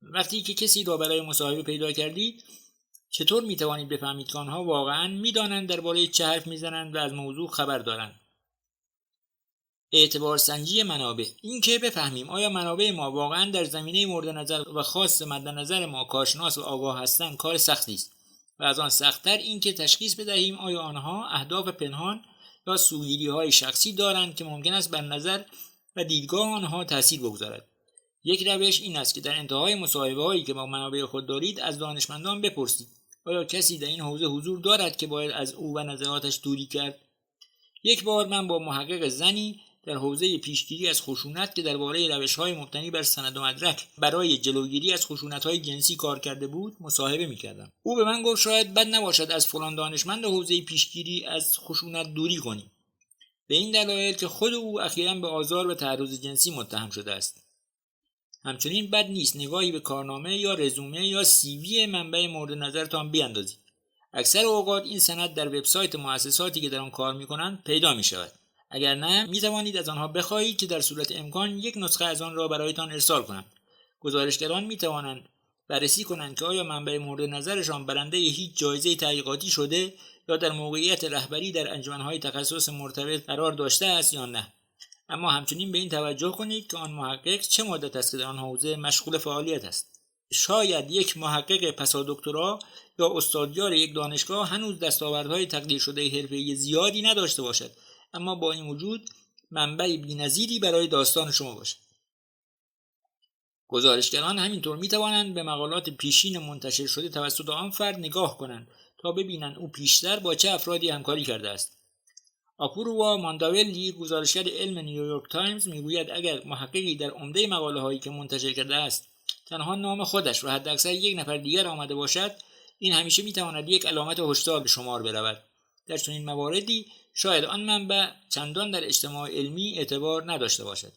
وقتی که کسی را برای مصاحبه پیدا کردید، چطور می توانید بفهمید که آنها واقعاً می دانند درباره چه حرف می زنند و از موضوع خبر دارند؟ اعتبار سنجی منابع. این که بفهمیم آیا منابع ما واقعاً در زمینه مورد نظر و خاص مد نظر ما کارشناس و آگاه هستند کار سختی است، و از آن سخت‌تر این که تشخیص بدهیم آیا آنها اهداف پنهان یا سوگیری‌های شخصی دارند که ممکن است بر نظر و دیدگاه آنها تأثیر بگذارد. یک روش این است که در انتهای مصاحبه‌هایی که با منابع خود دارید از دانشمندان بپرسید آیا کسی در این حوزه حضور دارد که باید از او و نظراتش دوری کرد. یک بار من با محقق زنی در حوزه پیشگیری از خشونت که درباره روش‌های مبتنی بر سند و مدرک برای جلوگیری از خشونت‌های جنسی کار کرده بود مصاحبه می‌کردم. او به من گفت شاید بد نباشد از فلان دانشمند حوزه پیشگیری از خشونت دوری کنیم، به این دلایل که خود او اخیراً به آزار و تعرض جنسی متهم شده است. همچنین بد نیست نگاهی به کارنامه یا رزومه یا CV منبع مورد نظرتان بیاندازید. اکثر اوقات این سند در وبسایت مؤسساتی که در آن کار می‌کنند پیدا می‌شود. اگر نه، می‌توانید از آنها بخواهید که در صورت امکان یک نسخه از آن را برایتان ارسال کنند. گزارشگران می‌توانند بررسی کنند که آیا منبع مورد نظرشان برنده هیچ جایزه تحقیقاتی شده یا در موقعیت رهبری در انجمن‌های تخصص مرتبط قرار داشته است یا نه. اما همچنین به این توجه کنید که آن محقق چه مدت است که در آن حوزه مشغول فعالیت است. شاید یک محقق پسادکترا یا استادیار یک دانشگاه هنوز دستاوردهای تقدیر شده حرفه‌ای زیادی نداشته باشد، اما با این وجود منبع بی‌نظیری برای داستان شما باشد. گزارشگران همینطور می‌توانند به مقالات پیشین منتشر شده توسط آن فرد نگاه کنند تا ببینند او پیشتر با چه افرادی همکاری کرده است. آپوروا مانداولی، گزارشگر علم نیویورک تایمز، میگوید اگر محققی در عمده مقاله‌هایی که منتشر کرده است تنها نام خودش و حداکثر یک نفر دیگر آمده باشد، این همیشه میتواند یک علامت هشدار به شمار برود. در چنین مواردی شاید آن منبع چندان در اجتماع علمی اعتبار نداشته باشد.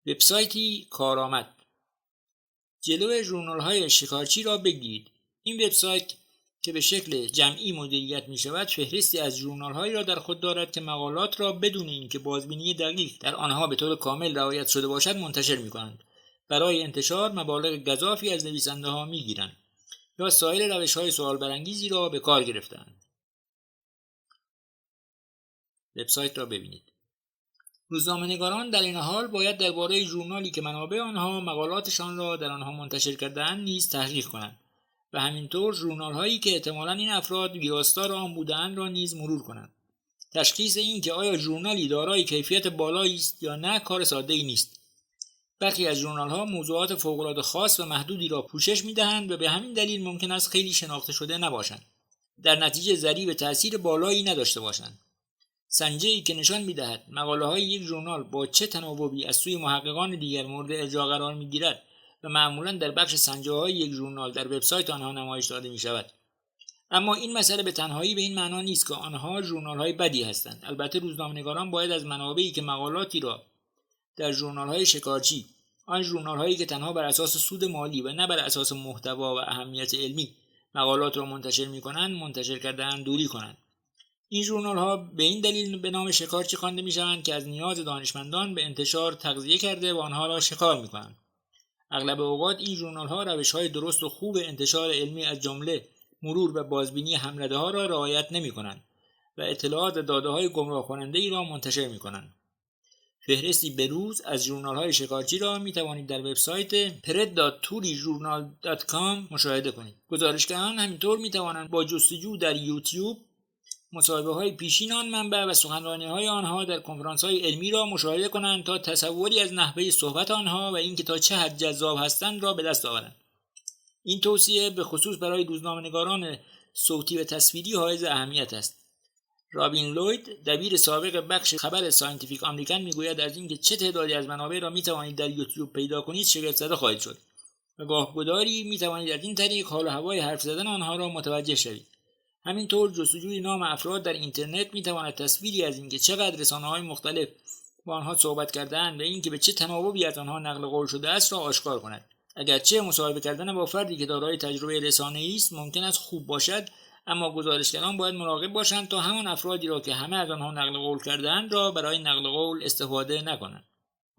وبسایتی کارآمد. جلوی ژورنال‌های شکارچی را بگیرید. این وبسایت که به شکل جمعی مدیریت می شود فهرستی از ژورنال‌هایی را در خود دارد که مقالات را بدون اینکه بازبینی دقیق در آنها به طور کامل رعایت شده باشد منتشر می کنند. برای انتشار مبالغ گزافی از نویسنده‌ها می گیرند یا سایر روش‌های سوال برانگیزی را به کار گرفتند. وبسایت را ببینید. روزنامه‌نگاران در این حال باید درباره ژورنالی که منابع آنها مقالاتشان را در آنها منتشر کرده‌اند نیز تحقیق کنند و همینطور ژورنال‌هایی که احتمالاً این افراد گیرستار آن بودند را نیز مرور کنند. تشخیص این که آیا ژورنالی دارای کیفیت بالایی است یا نه کار ساده‌ای نیست. برخی از ژورنال‌ها موضوعات فوق‌العاده خاص و محدودی را پوشش می‌دهند و به همین دلیل ممکن است خیلی شناخته شده نباشند. در نتیجه ضریب تأثیر بالایی نداشته باشند. سنجشی که نشان می‌دهد مقاله‌های یک ژورنال با چه تناوبی از سوی محققان دیگر مورد ارجاع قرار می‌گیرد و معمولاً در بخش سنجه‌های یک ژورنال در وبسایت آنها نمایش داده می‌شود. اما این مسئله به تنهایی به این معنا نیست که آنها ژورنال‌های بدی هستند. البته روزنامه‌نگاران باید از منابعی که مقالاتی را در ژورنال‌های شکارچی، آن ژورنال‌هایی که تنها بر اساس سود مالی و نه بر اساس محتوا و اهمیت علمی مقالات را منتشر می‌کنند، منتشر کردن دوری کنند. این ژورنال‌ها به این دلیل به نام شکارچی خوانده می‌شوند که از نیاز دانشمندان به انتشار تغذیه کرده و آنها را شکار می‌کنند. اغلب اوقات این ژورنال‌ها روش‌های درست و خوب انتشار علمی از جمله مرور و بازبینی هم‌رده‌ها را رعایت نمی‌کنند و اطلاعات و داده‌های گمراه کننده‌ای را منتشر می‌کنند. فهرستی بروز از ژورنال‌های شکارچی را می‌توانید در وبسایت pred.turijournal.com مشاهده کنید. گزارشگران همینطور می‌توانند با جستجو در یوتیوب مصاحبه‌های پیشین آن منبع و سخنرانی‌های آنها در کنفرانس‌های علمی را مشاهده کنند تا تصوری از نحوه صحبت آنها و اینکه تا چه حد جذاب هستند را به دست آورند. این توصیه به خصوص برای روزنامه‌نگاران صوتی و تصویری حائز اهمیت است. رابین لوید، دبیر سابق بخش خبر ساینتیفیک آمریکن میگوید از اینکه چه تعدادی از منابع را میتوانید در یوتیوب پیدا کنید شگفت زده خواهید شد و گاهگداری میتوانید از این طریق حال و هوای حرف زدن آنها را متوجه شوید. همینطور جستجوی نام افراد در اینترنت میتواند تصویری از اینکه چقدر رسانه‌های مختلف با آنها صحبت کرده‌اند و اینکه به چه تناوبی از آنها نقل قول شده است را آشکار کند. اگرچه مصاحبه کردن با فردی که دارای تجربه رسانه‌ای است ممکن است خوب باشد، اما گزارشگران باید مراقب باشند تا همان افرادی را که همه از آنها نقل قول کرده‌اند را برای نقل قول استفاده نکنند.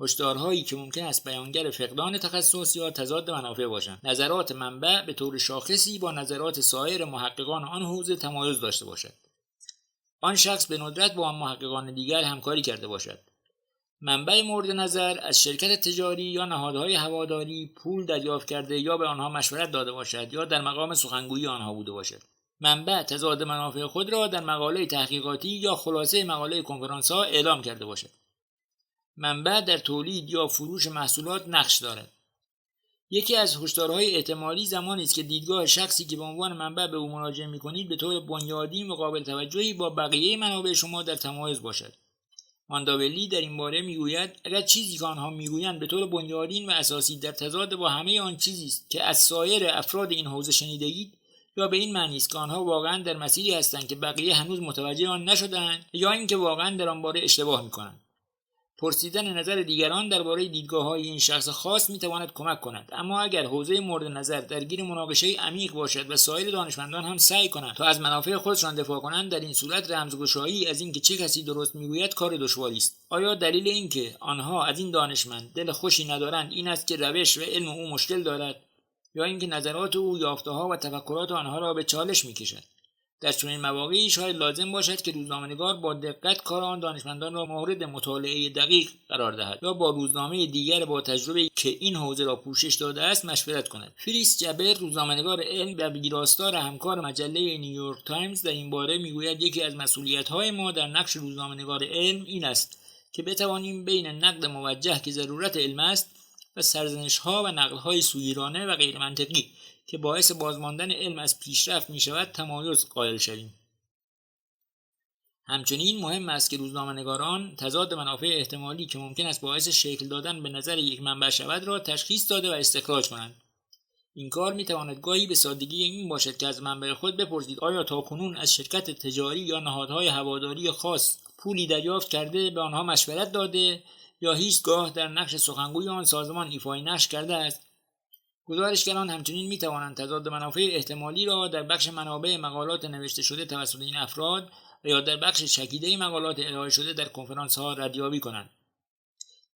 هشدارهایی که ممکن است بیانگر فقدان تخصص یا تضاد منافع باشند. نظرات منبع به طور شاخصی با نظرات سایر محققان آن حوزه تمایز داشته باشد. آن شخص به ندرت با آن محققان دیگر همکاری کرده باشد. منبع مورد نظر از شرکت تجاری یا نهادهای هواداری پول دریافت کرده یا به آنها مشورت داده باشد یا در مقام سخنگویی آنها بوده باشد. منبع تضاد منافع خود را در مقاله تحقیقاتی یا خلاصه مقاله کنفرانس‌ها اعلام کرده باشد. منبع در تولید یا فروش محصولات نقش دارد. یکی از هشدارهای احتمالی زمانی است که دیدگاه شخصی که به عنوان منبع به او مراجعه می‌کنید به طور بنیادین و قابل توجهی با بقیه منابع شما در تمایز باشد. مانداولی در این باره میگوید اگر چیزی که آنها میگویند به طور بنیادین و اساسی در تضاد با همه آن چیزی است که از سایر افراد این حوزه شنیده‌اید، یا به این معنی است که آنها واقعا در مسیری هستند که بقیه هنوز متوجه آن نشده‌اند، یا اینکه واقعا در آن باره اشتباه می‌کنند. پرسیدن نظر دیگران درباره دیدگاه‌های این شخص خاص می‌تواند کمک کند، اما اگر حوزه مورد نظر درگیر مناقشه عمیق باشد و سایر دانشمندان هم سعی کنند تا از منافع خودشان دفاع کنند، در این صورت رمزگشایی از اینکه چه کسی درست میگوید کار دشواری است. آیا دلیل اینکه آنها از این دانشمند دل خوشی ندارند این است که روش و علم او مشکل دارد، یا اینکه نظرات او یافته‌ها و تفکرات آنها را به چالش می‌کشد؟ در چنین مواقعی شاید لازم باشد که روزنامه‌نگار با دقت کار آن دانشمندان را مورد مطالعه دقیق قرار دهد یا با روزنامه دیگر با تجربه که این حوزه را پوشش داده است مشورت کند. فریس جبر، روزنامه‌نگار علم و ویراستار همکار مجله نیویورک تایمز، در این باره میگوید یکی از مسئولیت‌های ما در نقش روزنامه‌نگار علم این است که بتوانیم بین نقد موجه که ضرورت علم است و سرزنش‌ها و نقل‌های سویرانه و غیرمنطقی که باعث بازماندن علم از پیشرفت می شود تمایز قائل شویم. همچنین مهم است که روزنامه‌نگاران تضاد منافع احتمالی که ممکن است باعث شکل دادن به نظر یک منبع شود را تشخیص داده و استخراج کنند. این کار می تواند گاهی به سادگی این باشد که از منبع خود بپرسید آیا تاکنون از شرکت تجاری یا نهادهای هواداری خاص پولی دریافت کرده، به آنها مشورت داده یا هیچگاه در نقش سخنگوی آن سازمان ایفای نقش کرده است. گزارشگران همچنین می توانند تضاد منافع احتمالی را در بخش منابع مقالات نوشته شده توسط این افراد و یا در بخش چکیده مقالات ارائه شده در کنفرانس‌ها ردیابی کنند.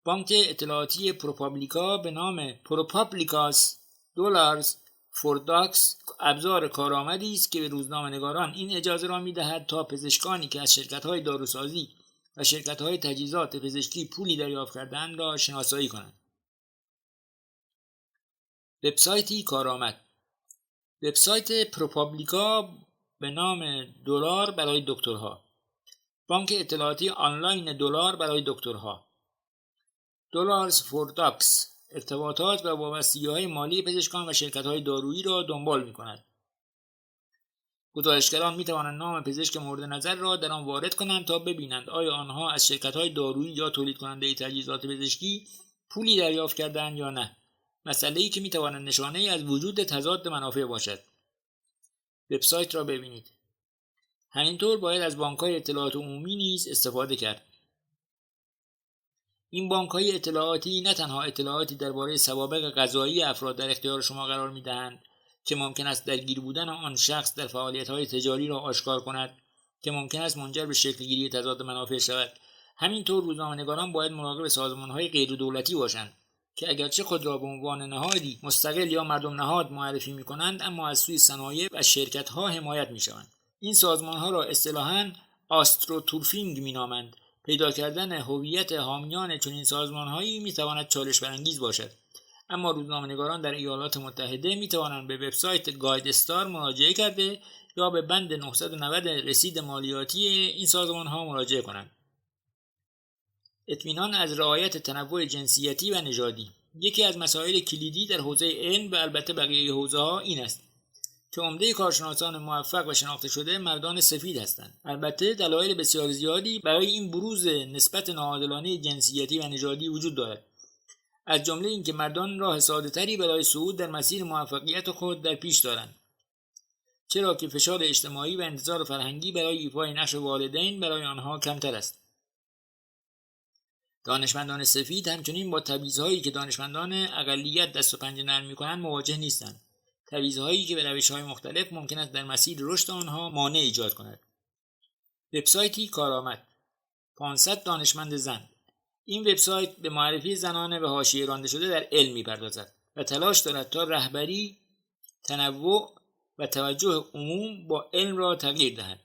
بانک اطلاعاتی پروپابلیکا به نام پروپابلیکاس دلارز فور داکس ابزار کارآمدی است که به روزنامه‌نگاران این اجازه را می‌دهد تا پزشکانی که از شرکت‌های داروسازی و شرکت‌های تجهیزات پزشکی پولی دریافت کرده‌اند را شناسایی کنند. وبسایتی کارآمد. وبسایت پروپابلیکا به نام دلار برای دکترها. بانک اطلاعاتی آنلاین دلار برای دکترها. دلارز فور داکس ارتباطات و وابستگی‌های مالی پزشکان و شرکت‌های دارویی را دنبال می‌کند. گزارشگران می‌توانند نام پزشک مورد نظر را در آن وارد کنند تا ببینند آیا آنها از شرکت‌های دارویی یا تولید کننده تجهیزات پزشکی پولی دریافت کردند یا نه. مسئله‌ای که می‌تواند نشانه‌ای از وجود تضاد منافع باشد. وبسایت را ببینید. همینطور باید از بانک‌های اطلاعات عمومی نیز استفاده کرد. این بانک‌های اطلاعاتی نه تنها اطلاعاتی درباره سوابق قضایی افراد در اختیار شما قرار می‌دهند که ممکن است درگیر بودن آن شخص در فعالیت‌های تجاری را آشکار کند که ممکن است منجر به شکل‌گیری تضاد منافع شود. همینطور روزنامه‌نگاران باید مراقب سازمان‌های غیردولتی باشند که اگرچه خود را به عنوان نهادی مستقل یا مردم نهاد معرفی می‌کنند، اما از سوی صنایع و شرکت‌ها حمایت می‌شوند. این سازمان‌ها را اصطلاحاً آستروتورفینگ می‌نامند. پیدا کردن هویت حامیان چنین سازمان‌هایی می‌تواند چالش برانگیز باشد، اما روزنامه‌نگاران در ایالات متحده می‌توانند به وبسایت گاید استار مراجعه کرده یا به بند 990 رسید مالیاتی این سازمان‌ها مراجعه کنند. اطمینان از رعایت تنوع جنسیتی و نژادی یکی از مسائل کلیدی در حوزه علم و البته بقیه حوزه‌ها این است که عمده کارشناسان موفق و شناخته شده مردان سفید هستند. البته دلایل بسیار زیادی برای این بروز نسبت ناعادلانه جنسیتی و نژادی وجود دارد، از جمله اینکه مردان راه ساده‌تری برای صعود در مسیر موفقیت خود در پیش دارند، چرا که فشار اجتماعی و انتظار فرهنگی برای ایفای نقش والدین برای آنها کمتر است. دانشمندان سفید همچنین با تبعیض‌هایی که دانشمندان اقلیت دست و پنجه نرم می‌کنند مواجه نیستند، تبعیض‌هایی که به روش‌های مختلف ممکن است در مسیر رشد آنها مانع ایجاد کند. وبسایتی کارآمد 500 دانشمند زن. این وبسایت به معرفی زنان به حاشیه رانده شده در علم می‌پردازد و تلاش دارد تا رهبری، تنوع و توجه عموم با علم را تغییر دهد.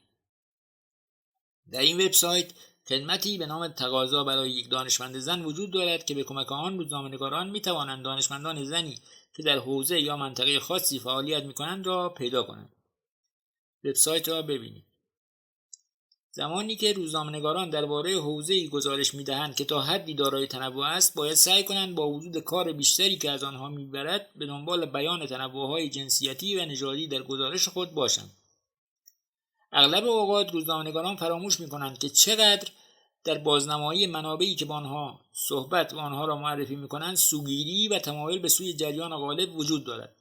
در این وبسایت خدمتی به نام تقاضا برای یک دانشمند زن وجود دارد که به کمک آن روزنامه‌نگاران می‌توانند دانشمندان زنی که در حوزه یا منطقه خاصی فعالیت می‌کنند را پیدا کنند. وبسایت را ببینید. زمانی که روزنامه‌نگاران درباره حوزه‌ای گزارش می‌دهند که تا حدی دارای تنوع است، باید سعی کنند با وجود کار بیشتری که از آنها می‌برد به دنبال بیان تنوع‌های جنسیتی و نژادی در گزارش خود باشند. اغلب اوقات روزنامه‌نگاران فراموش می‌کنند که چقدر در بازنمایی منابعی که با آنها صحبت و آنها را معرفی می‌کنند سوگیری و تمایل به سوی جریان غالب وجود دارد.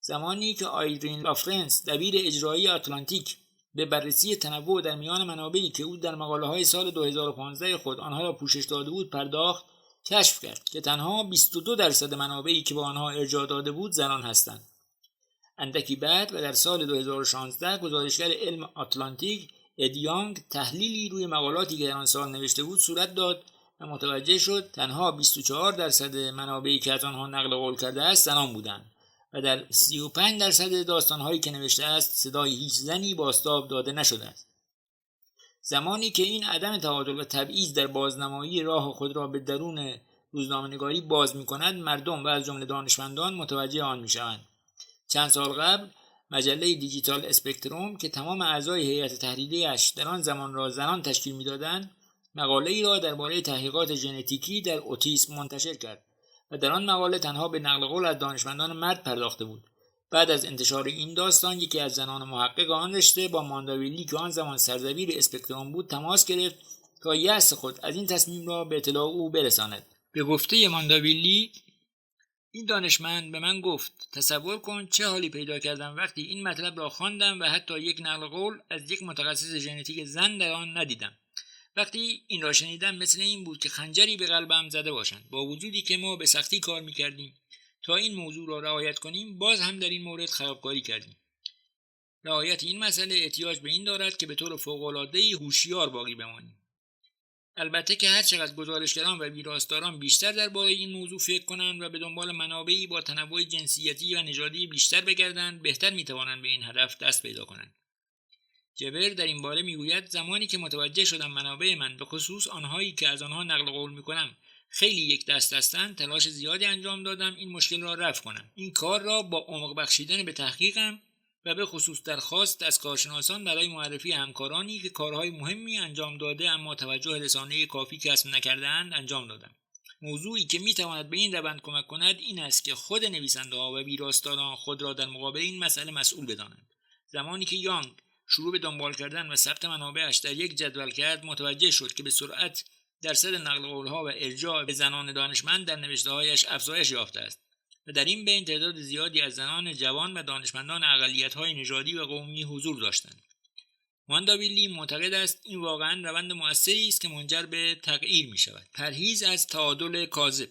زمانی که آیرین لافرنس دبیر اجرایی آتلانتیک به بررسی تنوع در میان منابعی که او در مقاله‌های سال 2015 خود آنها را پوشش داده بود پرداخت، کشف کرد که تنها 22% منابعی که با آنها ارجاع داده بود زنان هستند. اندکی بعد و در سال 2016 گزارشگر علم آتلانتیک ادیانگ تحلیلی روی مقالاتی که در آن سال نوشته بود صورت داد و متوجه شد تنها 24% منابعی که از آنها نقل قول کرده است زنان بودند و در 35% داستانهایی که نوشته است صدای هیچ زنی بازتاب داده نشده است. زمانی که این عدم تعادل و تبعیض در بازنمایی راه خود را به درون روزنامه‌نگاری باز می‌کند، مردم و از جمله دانشمندان متوجه آن می‌شوند. چند سال قبل مجله دیجیتال اسپکتروم که تمام اعضای هیئت تحریریه‌اش در آن زمان را زنان تشکیل می‌دادند، مقاله‌ای را درباره تحقیقات ژنتیکی در اوتیسم منتشر کرد و در آن مقاله تنها به نقل قول از دانشمندان مرد پرداخته بود. بعد از انتشار این داستان یکی از زنان محقق آن رشته با مانداویلی که آن زمان سردبیر اسپکتروم بود تماس گرفت تا یأس خود از این تصمیم را به اطلاع او برساند. به گفته مانداویلی، این دانشمند به من گفت تصور کن چه حالی پیدا کردم وقتی این مطلب را خواندم و حتی یک نقل قول از یک متخصص ژنتیک زن در آن ندیدم. وقتی این را شنیدم مثل این بود که خنجری به قلبم زده باشند. با وجودی که ما به سختی کار می‌کردیم تا این موضوع را رعایت کنیم، باز هم در این مورد خرابکاری کردیم. رعایت این مسئله احتیاج به این دارد که به طور فوق‌العاده‌ای هوشیار باقی بمانیم. البته که هر چقدر گزارشگران و ویراستاران بیشتر درباره این موضوع فکر کنند و به دنبال منابعی با تنوع جنسیتی و نژادی بیشتر بگردند، بهتر می‌توانند به این هدف دست پیدا کنند. جبر در این باره میگوید زمانی که متوجه شدم منابع من به خصوص آنهایی که از آنها نقل قول میکنم خیلی یک دست هستند، تلاش زیادی انجام دادم این مشکل را رفع کنم. این کار را با عمق بخشیدن به تحقیقم و به خصوص درخواست از کارشناسان برای معرفی همکارانی که کارهای مهمی انجام داده اما توجه رسانه‌ای کافی کسب نکرده‌اند انجام دادم. موضوعی که میتواند به این روند کمک کند این است که خود نویسنده ها و ویراستاران خود را در مقابل این مسئله مسئول بدانند. زمانی که یانگ شروع به دنبال کردن و ثبت منابعش در یک جدول کرد، متوجه شد که به سرعت درصد نقل قول‌ها و ارجاع به زنان دانشمند در نوشته‌هایش افزایش یافته است و در این بین تعداد زیادی از زنان جوان و دانشمندان اقلیت‌های نژادی و قومی حضور داشتند. مانداویلی معتقد است این واقعاً روند مؤثری است که منجر به تغییر می‌شود. پرهیز از تعادل کاذب.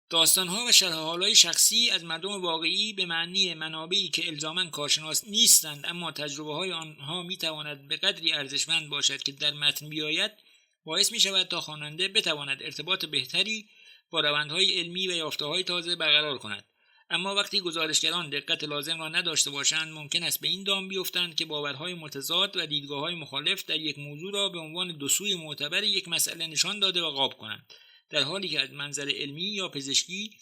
داستان‌ها و شرح‌حال‌های شخصی از مردم واقعی به معنی منابعی که الزاماً کارشناس نیستند، اما تجربه‌های آنها می‌تواند به قدری ارزشمند باشد که در متن بیاید، باعث می‌شود تا خواننده بتواند ارتباط بهتری با روندهای علمی و یافته‌های تازه برقرار کند. اما وقتی گزارشگران دقت لازم را نداشته باشند، ممکن است به این دام بیفتند که باورهای متضاد و دیدگاه‌های مخالف در یک موضوع را به عنوان دو سوی معتبر یک مسئله نشان داده و قاب کنند، در حالی که از منظر علمی یا پزشکی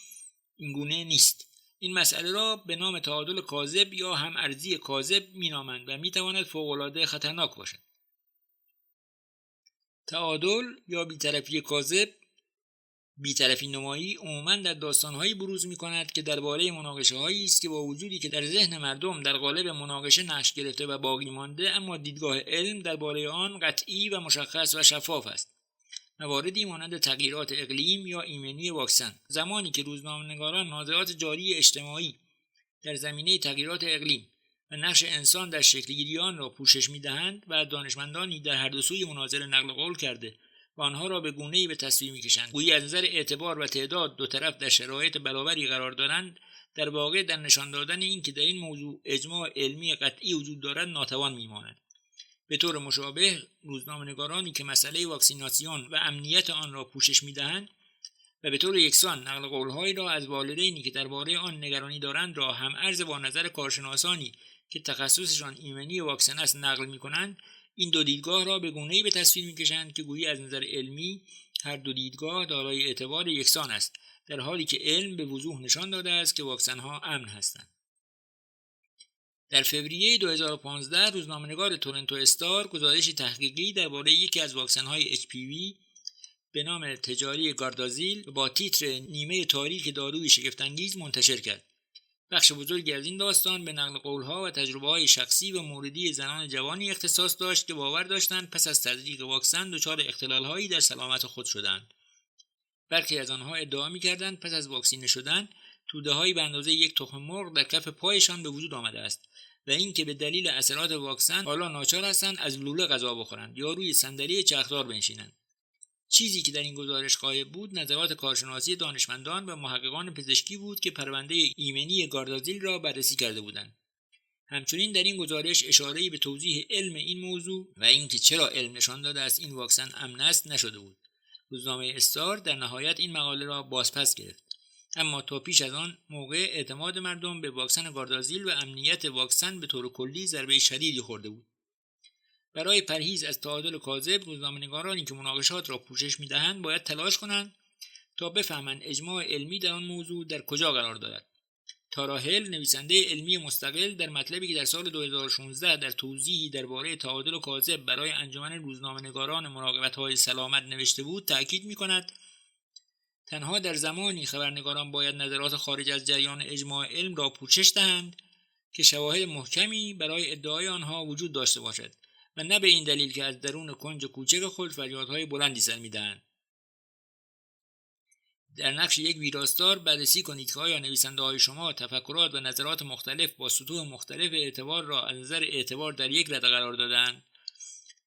اینگونه نیست. این مسئله را به نام تعادل کاذب یا هم ارزی کاذب مینامند و میتواند فوق‌العاده خطرناک باشد. تعادل یا بی‌طرفی کاذب، بی‌طرفی نمایی، عموماً در داستان‌هایی بروز می‌کند که درباره مناقشه‌هایی است که با وجودی که در ذهن مردم در قالب مناقشه نقش گرفته و باقی مانده، اما دیدگاه علم درباره آن قطعی و مشخص و شفاف است. مواردی مانند تغییرات اقلیم یا ایمنی واکسن. زمانی که روزنامه‌نگاران نازعات جاری اجتماعی در زمینه تغییرات اقلیم و نقش انسان در شکل‌گیری آن را پوشش می‌دهند و دانشمندانی در هر دو سوی مناظره نقل قول کرده و آنها را به گونه‌ای به تصویر می‌کشند گویی از نظر اعتبار و تعداد دو طرف در شرایط برابری قرار دارند، در واقع در نشان دادن این که در این موضوع اجماع علمی قطعی وجود دارد ناتوان می‌مانند. به طور مشابه، روزنامه‌نگارانی که مسئله واکسیناسیون و امنیت آن را پوشش می‌دهند و به طور یکسان نقل قول‌هایی را از والدینی که درباره آن نگرانی دارند را هم عرض با نظر کارشناسانی که تخصصشان ایمنی واکسن است نقل می‌کنند، این دو دیدگاه را به گونه‌ای به تصویر می‌کشند که گویی از نظر علمی هر دو دیدگاه دارای اعتبار یکسان است، در حالی که علم به وضوح نشان داده است که واکسن‌ها امن هستند. در فوریه 2015 روزنامه‌نگار تورنتو استار گزارشی تحقیقی درباره یکی از واکسن‌های HPV به نام تجاری گاردازیل با تیتر نیمه تاریک داروی شگفت‌انگیز منتشر کرد. بخش بزرگی از این داستان به نقل قول‌ها و تجربه‌های شخصی و موردی زنان جوانی اختصاص داشت که باور داشتند پس از تزریق واکسن دچار اختلال‌هایی در سلامت خود شدند. برخی از آنها ادعا می‌کردند پس از واکسینه شدن توده‌هایی به اندازه یک تخم مرغ در کف پایشان به وجود آمده است و اینکه به دلیل اثرات واکسن حالا ناچار هستند از لوله غذا بخورند یا روی صندلی چرخدار بنشینند. چیزی که در این گزارش غایب بود نظرات کارشناسی دانشمندان و محققان پزشکی بود که پرونده ایمنی گاردازیل را بررسی کرده بودند. همچنین در این گزارش اشاره‌ای به توضیح علم این موضوع و اینکه چرا علم نشان داده است این واکسن امن است نشده بود. روزنامه استار در نهایت این مقاله را بازپس گرفت، اما تا پیش از آن موقع اعتماد مردم به واکسن گاردازیل و امنیت واکسن به طور کلی ضربه شدیدی خورده بود. برای پرهیز از تعادل کاذب، روزنامه‌نگارانی که مناقشات را پوشش می‌دهند باید تلاش کنند تا بفهمند اجماع علمی در آن موضوع در کجا قرار دارد. تارا هل، نویسنده علمی مستقل، در مطلبی که در سال 2016 در توضیحی درباره تعادل کاذب برای انجمن روزنامه‌نگاران مراقبت‌های سلامت نوشته بود، تأکید می‌کند تنها در زمانی خبرنگاران باید نظرات خارج از جریان اجماع علم را پوشش دهند که شواهد محکمی برای ادعای آنها وجود داشته باشد و نه به این دلیل که از درون کنج کوچک خود فریادهای بلندی سر می‌دهند. در نقش یک ویراستار بررسی کنید که آیا نویسنده‌های شما تفکرات و نظرات مختلف با سطوح مختلف اعتبار را از نظر اعتبار در یک رده قرار دادند.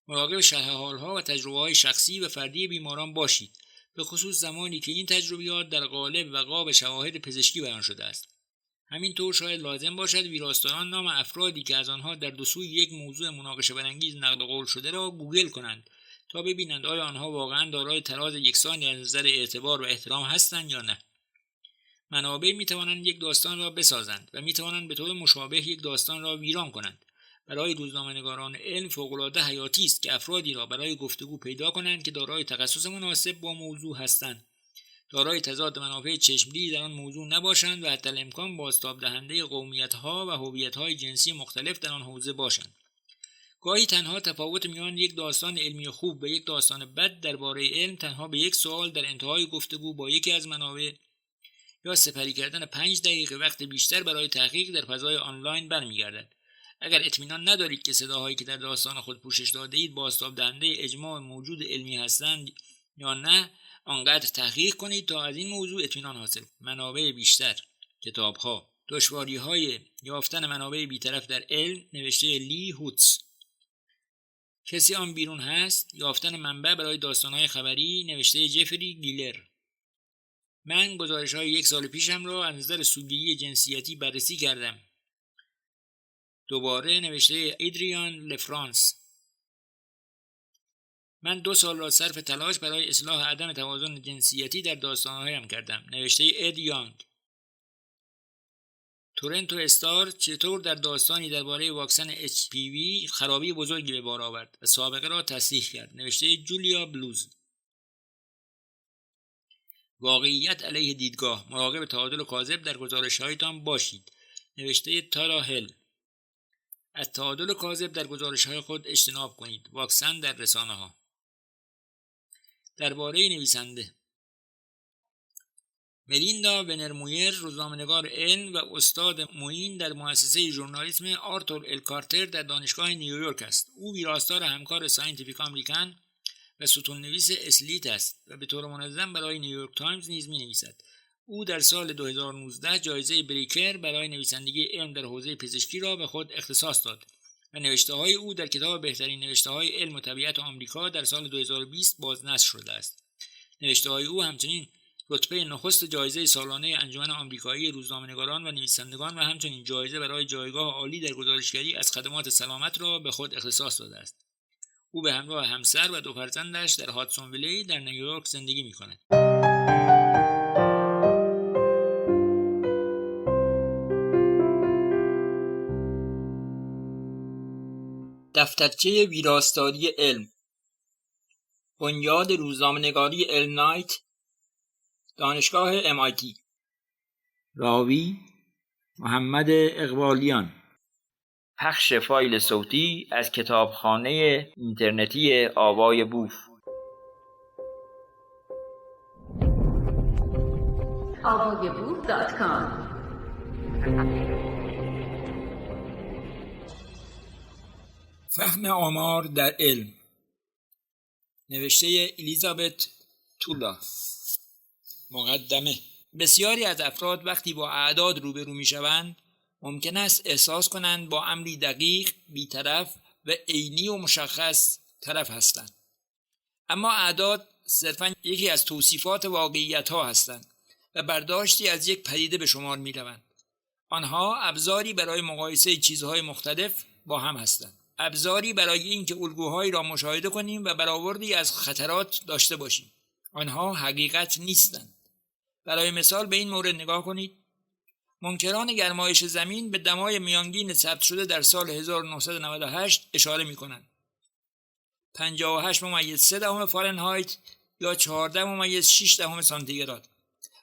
مراقب شرح حال‌ها و تجربه‌های شخصی و فردی بیماران باشید، به خصوص زمانی که این تجربیات در قالب و قاب شواهد پزشکی بیان شده است. همینطور شاید لازم باشد ویراستاران نام افرادی که از آنها در دو سوی یک موضوع مناقشه برانگیز نقل قول شده را گوگل کنند تا ببینند آیا آنها واقعا دارای تراز یکسانی از نظر اعتبار و احترام هستند یا نه. منابع میتوانند یک داستان را بسازند و میتوانند به طور مشابه یک داستان را ویران کنند. برای روزنامه‌نگاران علم فوق‌العاده حیاتی است که افرادی را برای گفتگو پیدا کنند که دارای تخصص مناسب با موضوع هستند، دارای تضاد منافع چشمگیری در آن موضوع نباشند و حتی الامکان بازتاب دهنده قومیت‌ها و هویت‌های جنسی مختلف در آن حوزه باشند. گاهی تنها تفاوت میان یک داستان علمی خوب و یک داستان بد درباره علم تنها به یک سوال در انتهای گفتگو با یکی از منابع یا سپری کردن 5 دقیقه وقت بیشتر برای تحقیق در فضای آنلاین برمیگردد. اگر اطمینان ندارید که صداهایی که در داستان خود پوشش داده اید بازتاب دهنده اجماع موجود علمی هستند یا نه، آنقدر تحقیق کنید تا از این موضوع اطمینان حاصل کنید. منابع بیشتر، کتاب‌ها، دشواری‌های یافتن منابع بی‌طرف در علم، نوشته لی هوتس. کسی آن بیرون هست؟ یافتن منبع برای داستان‌های خبری، نوشته جفری گیلر. من گزارش‌های 1 سال پیشم را از نظر سوگیری جنسیتی بررسی کردم. دوباره، نوشته ایدریان لفرانس. من 2 سال را صرف تلاش برای اصلاح عدم توازن جنسیتی در داستان‌هایم کردم، نوشته اد یانگ. تورنتو استار چطور در داستانی درباره واکسن HPV خرابی بزرگی به بار آورد و سابقه را تصحیح کرد، نوشته جولیا بلوز. واقعیت علیه دیدگاه، مراقب تعادل کاذب در گزارش‌هایتان باشید، نوشته تارا هل. از تعادل کاذب در گزارش‌های خود اجتناب کنید. واکسن در رسانه‌ها. درباره نویسنده، ملیندا ونرمویر روزنامه‌نگار علم و استاد معین در مؤسسه ژورنالیسم آرتور ال کارتر در دانشگاه نیویورک است. او ویراستار همکار ساینتیفیک امریکن و ستون نویس اسلیت است و به طور منظم برای نیویورک تایمز نیز می‌نویسد. او در سال 2019 جایزه بریکر برای نویسندگی علم در حوزه پزشکی را به خود اختصاص داد و نوشته‌های او در کتاب بهترین نوشته‌های علم و طبیعت آمریکا در سال 2020 بازنشر شده است. نوشته‌های او همچنین رتبه نخست جایزه سالانه انجمن آمریکایی روزنامه‌نگاران و نویسندگان و همچنین جایزه برای جایگاه عالی در گزارشگری از خدمات سلامت را به خود اختصاص داده است. او به همراه همسر و 2 فرزندش در هاتسون ویلی در نیویورک زندگی می‌کند. دفترچه ویراستاری علم، بنیاد روزنامه‌نگاری علم نایت، دانشگاه MIT. راوی محمد اقبالیان. پخش فایل صوتی از کتابخانه اینترنتی آوای بوف. avayaboof.com. فهم آمار در علم، نوشته الیزابت تولا. مقدمه. بسیاری از افراد وقتی با اعداد روبرو میشوند ممکن است احساس کنند با امری دقیق، بی‌طرف و عینی و مشخص طرف هستند. اما اعداد صرفاً یکی از توصیفات واقعیت‌ها هستند و برداشتی از یک پدیده به شمار می‌روند. آنها ابزاری برای مقایسه چیزهای مختلف با هم هستند. ابزاری برای اینکه الگوهایی را مشاهده کنیم و برآوردی از خطرات داشته باشیم. آنها حقیقت نیستند. برای مثال به این مورد نگاه کنید. منکران گرمایش زمین به دمای میانگین ثبت شده در سال 1998 اشاره می‌کنند. 58.3 فارنهایت یا 14.6 سانتیگراد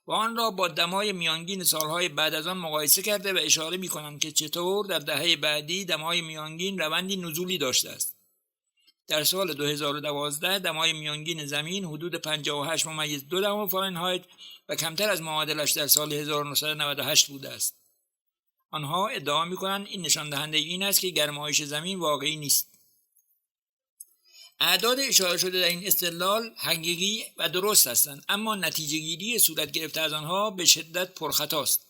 و آن را با دمای میانگین سالهای بعد از آن مقایسه کرده و اشاره می‌کنند که چطور در دهه بعدی دمای میانگین روندی نزولی داشته است. در سال 2012 دمای میانگین زمین حدود 58.2 فارنهایت و کمتر از معادلش در سال 1998 بوده است. آنها ادعا می‌کنند این نشان دهنده این است که گرمایش زمین واقعی نیست. اعداد اشاره شده در این استدلال حقیقی و درست هستند، اما نتیجه گیری صورت گرفته از آنها به شدت پرخطاست.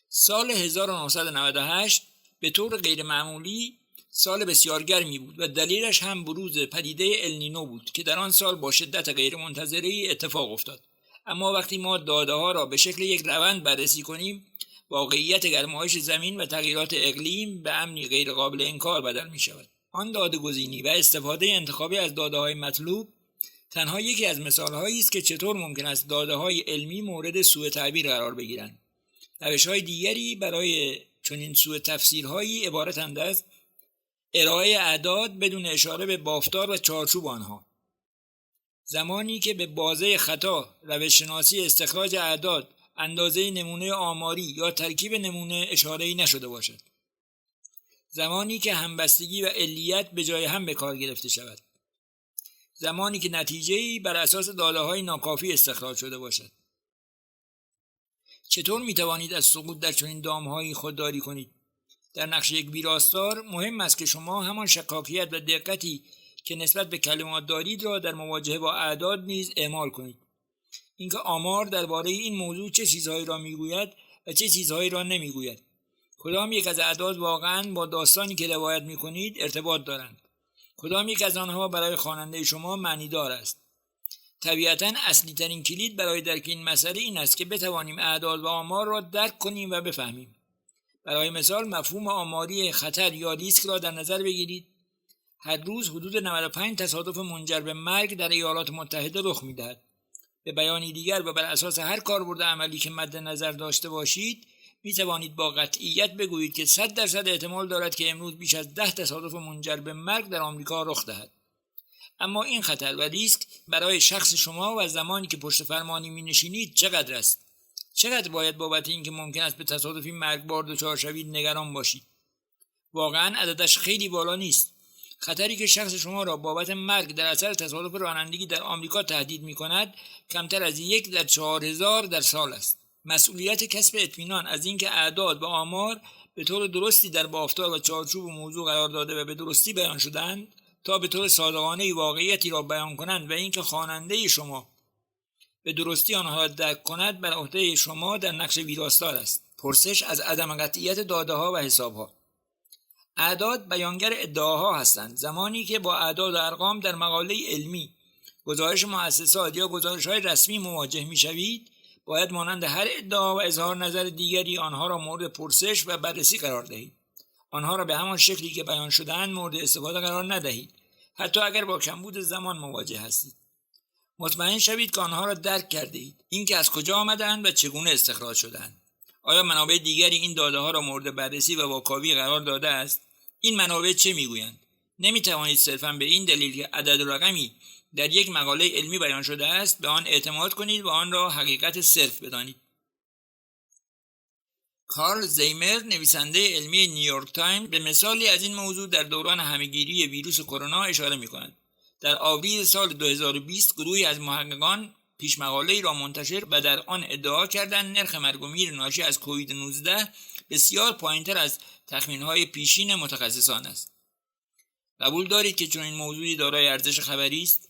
سال 1998 به طور غیر معمولی سال بسیار گرمی بود و دلیلش هم بروز پدیده النینو بود که در آن سال با شدت غیر منتظره‌ای اتفاق افتاد. اما وقتی ما داده‌ها را به شکل یک روند بررسی کنیم، واقعیت گرمایش زمین و تغییرات اقلیم به امری غیر قابل انکار بدل می شود. آن داده‌گزینی و استفاده انتخابی از داده‌های مطلوب تنها یکی از مثال‌هایی است که چطور ممکن است داده‌های علمی مورد سوء تعبیر قرار بگیرند. روش‌های دیگری برای چنین سوء تفسیرهایی عبارتند از ارائه اعداد بدون اشاره به بافتار و چارچوب آنها. زمانی که به بازه خطا، روش شناسی استخراج اعداد، اندازه نمونه آماری یا ترکیب نمونه اشاره‌ای نشده باشد. زمانی که همبستگی و علیت به جای هم به کار گرفته شود، زمانی که نتیجه‌ای بر اساس داده‌های ناکافی استخراج شده باشد. چطور می‌توانید از سقوط در چنین دام‌هایی خودداری کنید؟ در نقش یک ویراستار مهم است که شما همان شکاکیت و دقتی که نسبت به کلمات دارید را در مواجهه با اعداد نیز اعمال کنید. اینکه آمار درباره این موضوع چه چیزهایی را میگوید و چه چیزهایی را نمیگوید، کدام یک از اعداد واقعاً با داستانی که روایت میکنید ارتباط دارند، کدام یک از آنها برای خواننده شما معنیدار است. طبیعتاً اصلی ترین کلید برای درک این مسئله این است که بتوانیم اعداد و آمار را درک کنیم و بفهمیم. برای مثال مفهوم آماری خطر یا ریسک را در نظر بگیرید. هر روز حدود 95 تصادف منجر به مرگ در ایالات متحده رخ می‌دهد. به بیانی دیگر و بر اساس هر کاربرد عملی که مد نظر داشته باشید می توانید با قطعیت بگویید که 100% احتمال دارد که امروز بیش از 10 تصادف منجر به مرگ در آمریکا رخ دهد. اما این خطر و ریسک برای شخص شما و زمانی که پشت فرمانی می نشینید چقدر است؟ چقدر باید بابت اینکه ممکن است به تصادفی مرگبار دچار شوید نگران باشید؟ واقعا عددش خیلی بالا نیست. خطری که شخص شما را بابت مرگ در اثر تصادف رانندگی در آمریکا تهدید می کند کمتر از 1 در 4000 در سال است. مسئولیت کسب اطمینان از اینکه اعداد و آمار به طور درستی در بافتار و چارچوب موضوع قرار داده و به درستی بیان شدند تا به طور صادقانه واقعیتی را بیان کنند و اینکه خواننده شما به درستی آنها را درک کند بر عهده شما در نقش ویراستار است. پرسش از عدم قطعیت داده‌ها و حساب‌ها. اعداد بیانگر ادعاها هستند. زمانی که با اعداد و ارقام در مقاله علمی، گزارش مؤسسات یا گزارش‌های رسمی مواجه می‌شوید، باید مانند هر ادعا و اظهار نظر دیگری آنها را مورد پرسش و بررسی قرار دهید. آنها را به همان شکلی که بیان شده‌اند مورد استفاده قرار ندهید، حتی اگر با کمبود زمان مواجه هستید. مطمئن شوید که آنها را درک کرده اید، اینکه از کجا آمدند و چگونه استخراج شدند. آیا منابع دیگری این داده‌ها را مورد بررسی و واکاوی قرار داده است؟ این منابع چه میگویند؟ نمیتوانید صرفاً به این دلیل که عدد و رقمی در یک مقاله علمی بیان شده است به آن اعتماد کنید و آن را حقیقت صرف بدانید. کارل زیمر، نویسنده علمی نیویورک تایمز، به مثالی از این موضوع در دوران همهگیری ویروس کرونا اشاره می‌کند. در آوریل سال 2020 گروهی از محققان پیش مقاله‌ای را منتشر و در آن ادعا کردند نرخ مرگ و میر ناشی از کووید 19 بسیار پایین‌تر از تخمین‌های پیشین متخصصان است. قبول دارید که چنین موضوعی دارای ارزش خبری است؟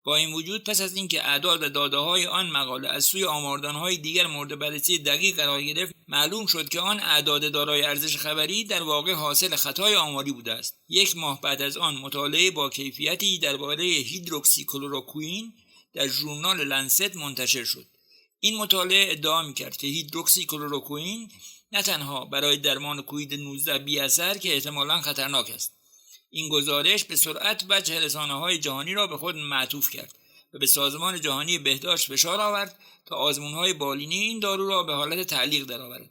با این وجود پس از اینکه اعداد و داده‌های آن مقاله از سوی آماردان‌های دیگر مورد بررسی دقیق قرار گرفت، معلوم شد که آن اعداد دارای ارزش خبری در واقع حاصل خطای آماری بوده است. 1 ماه بعد از آن مطالعه با کیفیتی درباره هیدروکسیکلروکوئین در ژورنال لنست منتشر شد. این مطالعه ادعا می‌کرد که هیدروکسیکلروکوئین نه تنها برای درمان کووید 19 بی‌اثر که احتمالاً خطرناک است. این گزارش به سرعت وجه رسانه‌های جهانی را به خود معطوف کرد و به سازمان جهانی بهداشت فشار آورد تا آزمون‌های بالینی این دارو را به حالت تعلیق درآورد.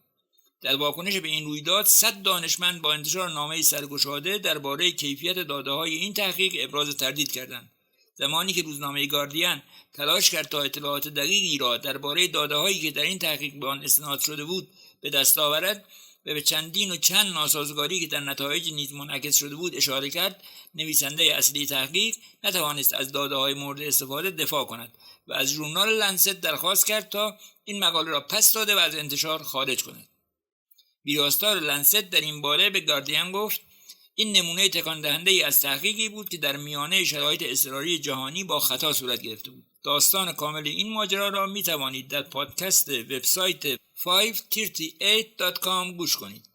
در واکنش به این رویداد 100 دانشمند با انتشار نامه‌ای سرگشاده درباره کیفیت داده‌های این تحقیق ابراز تردید کردند. زمانی که روزنامه گاردین تلاش کرد تا اطلاعات دقیقی را درباره داده‌هایی که در این تحقیق به آن استناد شده بود به دست آورد و به چند ناسازگاری که در نتایج نیز منعکس شده بود اشاره کرد، نویسنده اصلی تحقیق نتوانست از داده‌های مورد استفاده دفاع کند و از ژورنال لنست درخواست کرد تا این مقاله را پس داده و از انتشار خارج کند. ویراستار لنست در این باره به گاردین گفت: این نمونه تکان دهنده ای از تحقیقی بود که در میانه شرایط اضطراری جهانی با خطا صورت گرفته بود. داستان کامل این ماجرا را می توانید در پادکست وبسایت 538.com گوش کنید.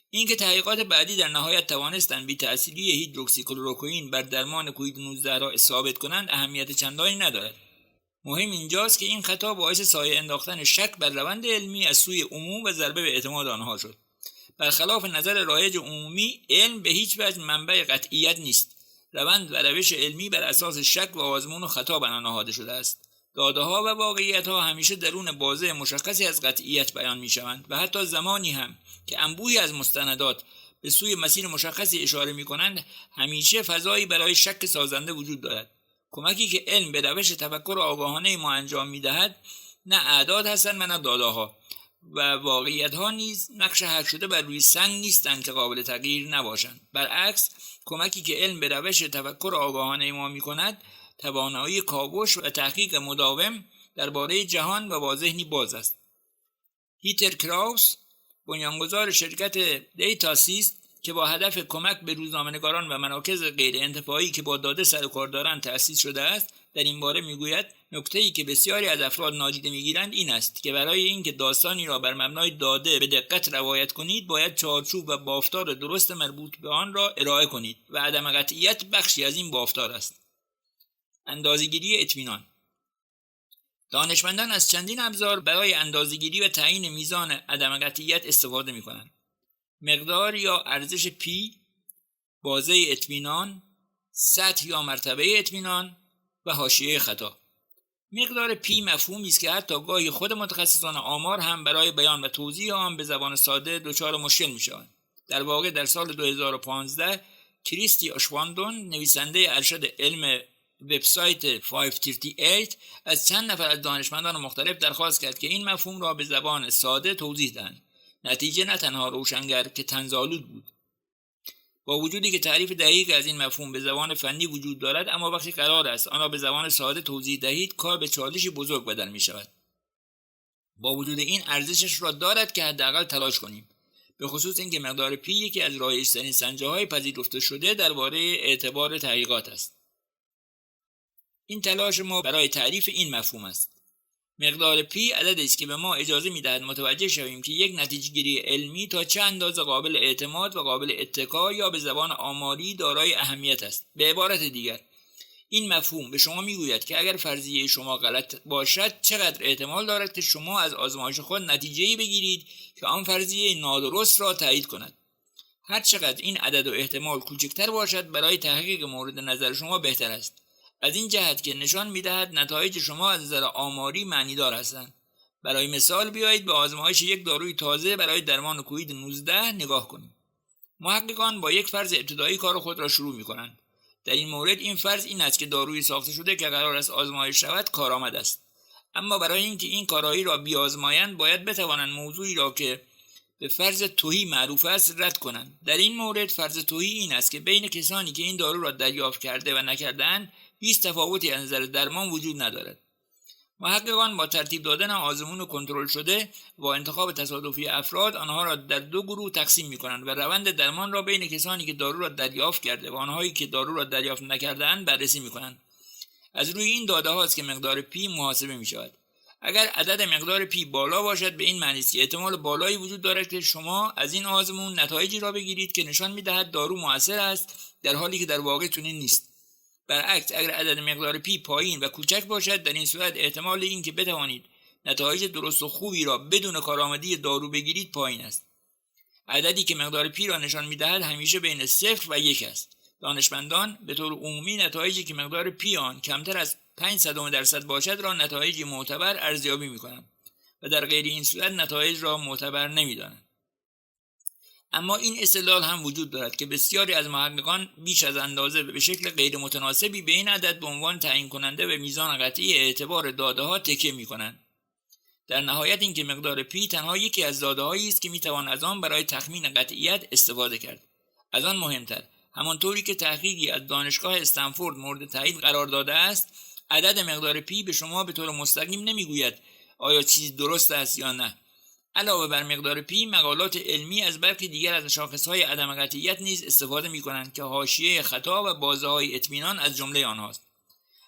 اینکه تحقیقات بعدی در نهایت توانستند بی تأثیری هیدروکسیکلروکوئین بر درمان کووید 19 را ثابت کنند اهمیت چندانی ندارد. مهم اینجاست که این خطا باعث سایه انداختن شک بر روند علمی از سوی عموم و ضربه به اعتماد آنها شد. برخلاف نظر رایج عمومی، علم به هیچ وجه منبع قطعیت نیست. روند و روش علمی بر اساس شک و آزمون و خطا بنا نهاده شده است. داده‌ها و واقعیت‌ها همیشه درون بازه مشخصی از قطعیت بیان می‌شوند و حتی زمانی هم که انبوهی از مستندات به سوی مسیر مشخصی اشاره می‌کنند، همیشه فضایی برای شک سازنده وجود دارد. کمکی که علم به روش تفکر آگاهانه ما انجام می‌دهد نه اعداد هستند و نه داده‌ها، و واقعیت‌ها نیز نقش حک شده بر روی سنگ نیستند که قابل تغییر نباشند. برعکس، کمکی که علم به روش تفکر آگاهانه ما می‌کند، توانایی کاوش و تحقیق مداوم درباره جهان و با ذهنی باز است. هیتر کراوس، بنیانگذار شرکت دیتاسیست که با هدف کمک به روزنامه‌نگاران و مراکز غیر انتفاعی که با داده سر و کار دارند تأسیس شده است، در این باره میگوید نکته‌ای که بسیاری از افراد نادیده میگیرند این است که برای اینکه داستانی را بر مبنای داده به دقت روایت کنید، باید چارچوب و بافتار درست مربوط به آن را ارائه کنید و عدم قطعیت بخشی از این بافتار است. اندازه‌گیری اطمینان. دانشمندان از چندین ابزار برای اندازه‌گیری و تعیین میزان عدم قطعیت استفاده می‌کنند. مقدار یا ارزش پی، بازه اطمینان، سطح یا مرتبه اطمینان و حاشیه خطا. مقدار پی مفهومی است که حتی گاهی خود متخصصان آمار هم برای بیان و توضیح آن به زبان ساده دچار مشکل می‌شوند. در واقع در سال 2015 کریستی آشواندون، نویسنده ارشد علم وبسایت 538، از چند نفر از دانشمندان مختلف درخواست کرد که این مفهوم را به زبان ساده توضیح دهند. نتیجه نه تنها روشنگر که طنزآلود بود. با وجودی که تعریف دقیق از این مفهوم به زبان فنی وجود دارد، اما وقتی قرار است آن را به زبان ساده توضیح دهید، کار به چالشی بزرگ بدل می شود. با وجود این ارزشش را دارد که حداقل تلاش کنیم، به خصوص اینکه مقدار پی یکی از رایج‌ترین سنجه‌های پذیرفته شده درباره اعتبار تحقیقات است. این تلاش ما برای تعریف این مفهوم است. مقدار پی عددی است که به ما اجازه می‌دهد متوجه شویم که یک نتیجه‌گیری علمی تا چه اندازه قابل اعتماد و قابل اتکا یا به زبان آماری دارای اهمیت است. به عبارت دیگر، این مفهوم به شما میگوید که اگر فرضیه شما غلط باشد، چقدر احتمال دارد که شما از آزمایش خود نتیجه‌ای بگیرید که آن فرضیه نادرست را تایید کند. هر چقدر این عدد و احتمال کوچکتر باشد، برای تحقیق مورد نظر شما بهتر است. از این جهت که نشان می‌دهد نتایج شما از نظر آماری معنیدار هستند. برای مثال بیایید به آزمایش یک داروی تازه برای درمان کووید 19 نگاه کنید. محققان با یک فرض ابتدایی کار خود را شروع می‌کنند. در این مورد این فرض این است که داروی ساخته شده که قرار است آزمایش شود کارآمد است. اما برای اینکه این کارایی را بیازمایند، باید بتوانند موضوعی را که به فرض تهی معروف است رد کنند. در این مورد فرض تهی این است که بین کسانی که این دارو را دریافت کرده و نکرده‌اند هیچ تفاوتی از نظر درمان وجود ندارد. محققان با ترتیب دادن آزمون کنترل شده و انتخاب تصادفی افراد، آنها را در دو گروه تقسیم می‌کنند و روند درمان را بین کسانی که دارو را دریافت کرده و آنهایی که دارو را دریافت نکرده‌اند بررسی می‌کنند. از روی این داده هاست که مقدار پی محاسبه می‌شود. اگر عدد مقدار پی بالا باشد، به این معنی است که احتمال بالایی وجود دارد که شما از این آزمون نتایجی را بگیرید که نشان می‌دهد دارو مؤثر است، در حالی که در واقع چنین نیست. برعکس، اگر عدد مقدار پی پایین و کوچک باشد، در این صورت احتمال این که بتوانید نتایج درست و خوبی را بدون کارآمدی دارو بگیرید پایین است. عددی که مقدار پی را نشان می‌دهد همیشه بین 0 و 1 است. دانشمندان به طور عمومی نتایجی که مقدار پی آن کمتر از 0.05% باشد را نتایجی معتبر ارزیابی می‌کنند و در غیر این صورت نتایج را معتبر نمی‌دانند. اما این استدلال هم وجود دارد که بسیاری از محققان بیش از اندازه به شکل غیر متناسبی به این عدد به عنوان تعیین کننده به میزان قطعی اعتبار داده‌ها تکیه می‌کنند. در نهایت اینکه مقدار پی تنها یکی از داده‌هایی است که می‌توان از آن برای تخمین قطعیت استفاده کرد. از آن مهمتر، همانطوری که تحقیقی از دانشگاه استنفورد مورد تایید قرار داده است، عدد مقدار پی به شما به طور مستقیم نمی‌گوید آیا چیزی درست است یا نه. علاوه بر مقدار پی، مقالات علمی از برخی دیگر از شاخص‌های عدم قطعیت نیز استفاده می‌کنند که حاشیه خطا و بازه‌های اطمینان از جمله آنهاست.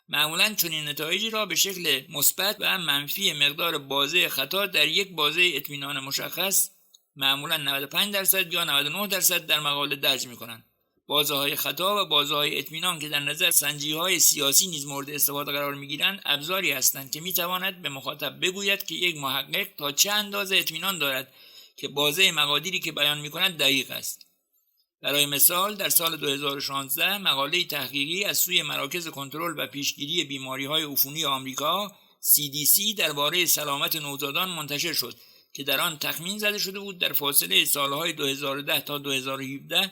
معمولاً چنین نتایجی را به شکل مثبت و منفی مقدار بازه خطا در یک بازه اطمینان مشخص، معمولاً 95% یا 99% در مقاله درج می‌کنند. بازه‌های خطا و بازه‌های اطمینان که در نظر سنجی‌های سیاسی نیز مورد استفاده قرار می‌گیرند، ابزاری هستند که می‌تواند به مخاطب بگوید که یک محقق تا چه اندازه اطمینان دارد که بازه مقادیری که بیان می‌کند دقیق است. برای مثال، در سال 2016 مقاله تحقیقی از سوی مراکز کنترل و پیشگیری بیماری‌های عفونی آمریکا CDC درباره سلامت نوزادان منتشر شد که در آن تخمین زده شده بود در فاصله سالهای 2010 تا 2017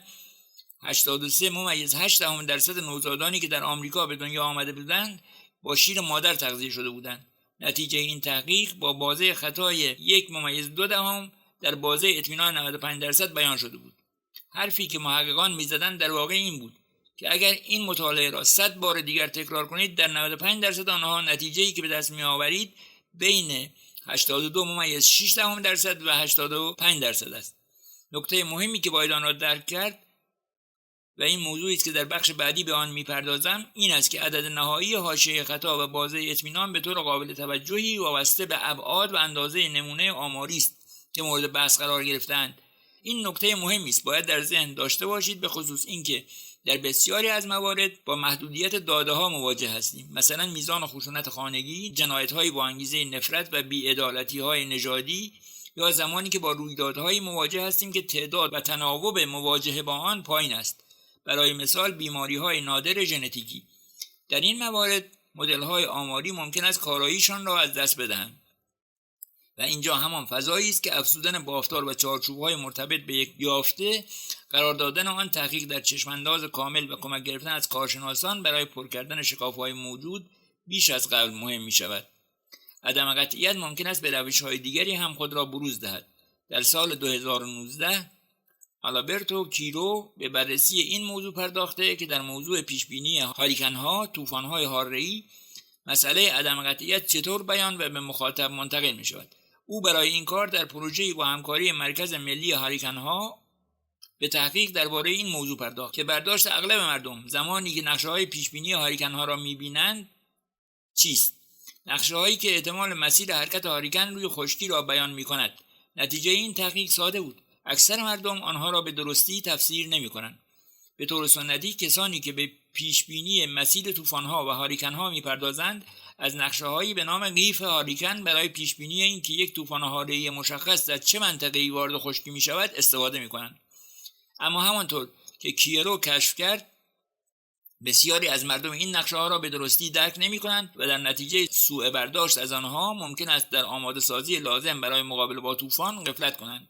83.8% نوزادانی که در آمریکا به دنیا آمده بودند با شیر مادر تغذیه شده بودند. نتیجه این تحقیق با بازه خطای 1.2 در بازه اطمینان 95% بیان شده بود. حرفی که محققان می‌زدند در واقع این بود که اگر این مطالعه را 100 بار دیگر تکرار کنید، در 95% آنها نتیجه‌ای که به دست می‌آورید بین 82.6% و 85% است. نکته مهمی که باید آن را درک کرد و این موضوعی است که در بخش بعدی به آن می‌پردازم این است که عدد نهایی حاشیه خطا و بازه اطمینان به طور قابل توجهی وابسته به ابعاد و اندازه نمونه آماری است که مورد بحث قرار گرفتند. این نکته مهمی است باید در ذهن داشته باشید، به خصوص اینکه در بسیاری از موارد با محدودیت داده‌ها مواجه هستیم. مثلا میزان خشونت خانگی، جنایت‌های با انگیزه نفرت و بی‌عدالتی‌های نژادی، یا زمانی که با رویدادهایی مواجه هستیم که تعداد و تناوب مواجهه با آن پایین است. برای مثال بیماری‌های نادر ژنتیکی. در این موارد مدل‌های آماری ممکن است کاراییشان را از دست بدهند و اینجا همان فضایی است که افزودن بافتار و چارچوب‌های مرتبط به یک یافته، قرار دادن آن تحقیق در چشمانداز کامل و کمک گرفتن از کارشناسان برای پر کردن شکاف‌های موجود بیش از قبل مهم می‌شود. عدم قطعیت ممکن است به روش‌های دیگری هم خود را بروز دهد. در سال 2019 آلبرتو کیرو به بررسی این موضوع پرداخته که در موضوع پیشبینی هاریکن‌ها، طوفان‌های حاره‌ای، مسئله عدم قطعیت چطور بیان و به مخاطب منتقل می‌شود. او برای این کار در پروژه‌ای با همکاری مرکز ملی هاریکن‌ها به تحقیق درباره این موضوع پرداخت که برداشت اغلب مردم زمانی که نقشه‌های پیشبینی هاریکن‌ها را می‌بینند چیست. نقشه‌هایی که احتمال مسیر حرکت هاریکن روی خشکی را بیان می‌کند. نتیجه این تحقیق ساده بود. اکثر مردم آنها را به درستی تفسیر نمی‌کنند. به طور سنتی کسانی که به پیشبینی مسیر طوفان‌ها و هاریکن‌ها می‌پردازند از نقشه‌هایی به نام قیف هاریکن برای پیشبینی اینکه یک طوفان حاره‌ای مشخص در چه منطقه‌ای وارد خشکی می‌شود استفاده می‌کنند. اما همانطور که کیرو کشف کرد، بسیاری از مردم این نقشه‌ها را به درستی درک نمی‌کنند و در نتیجه سوء برداشت از آنها ممکن است در آماده سازی لازم برای مقابله با طوفان غفلت کنند.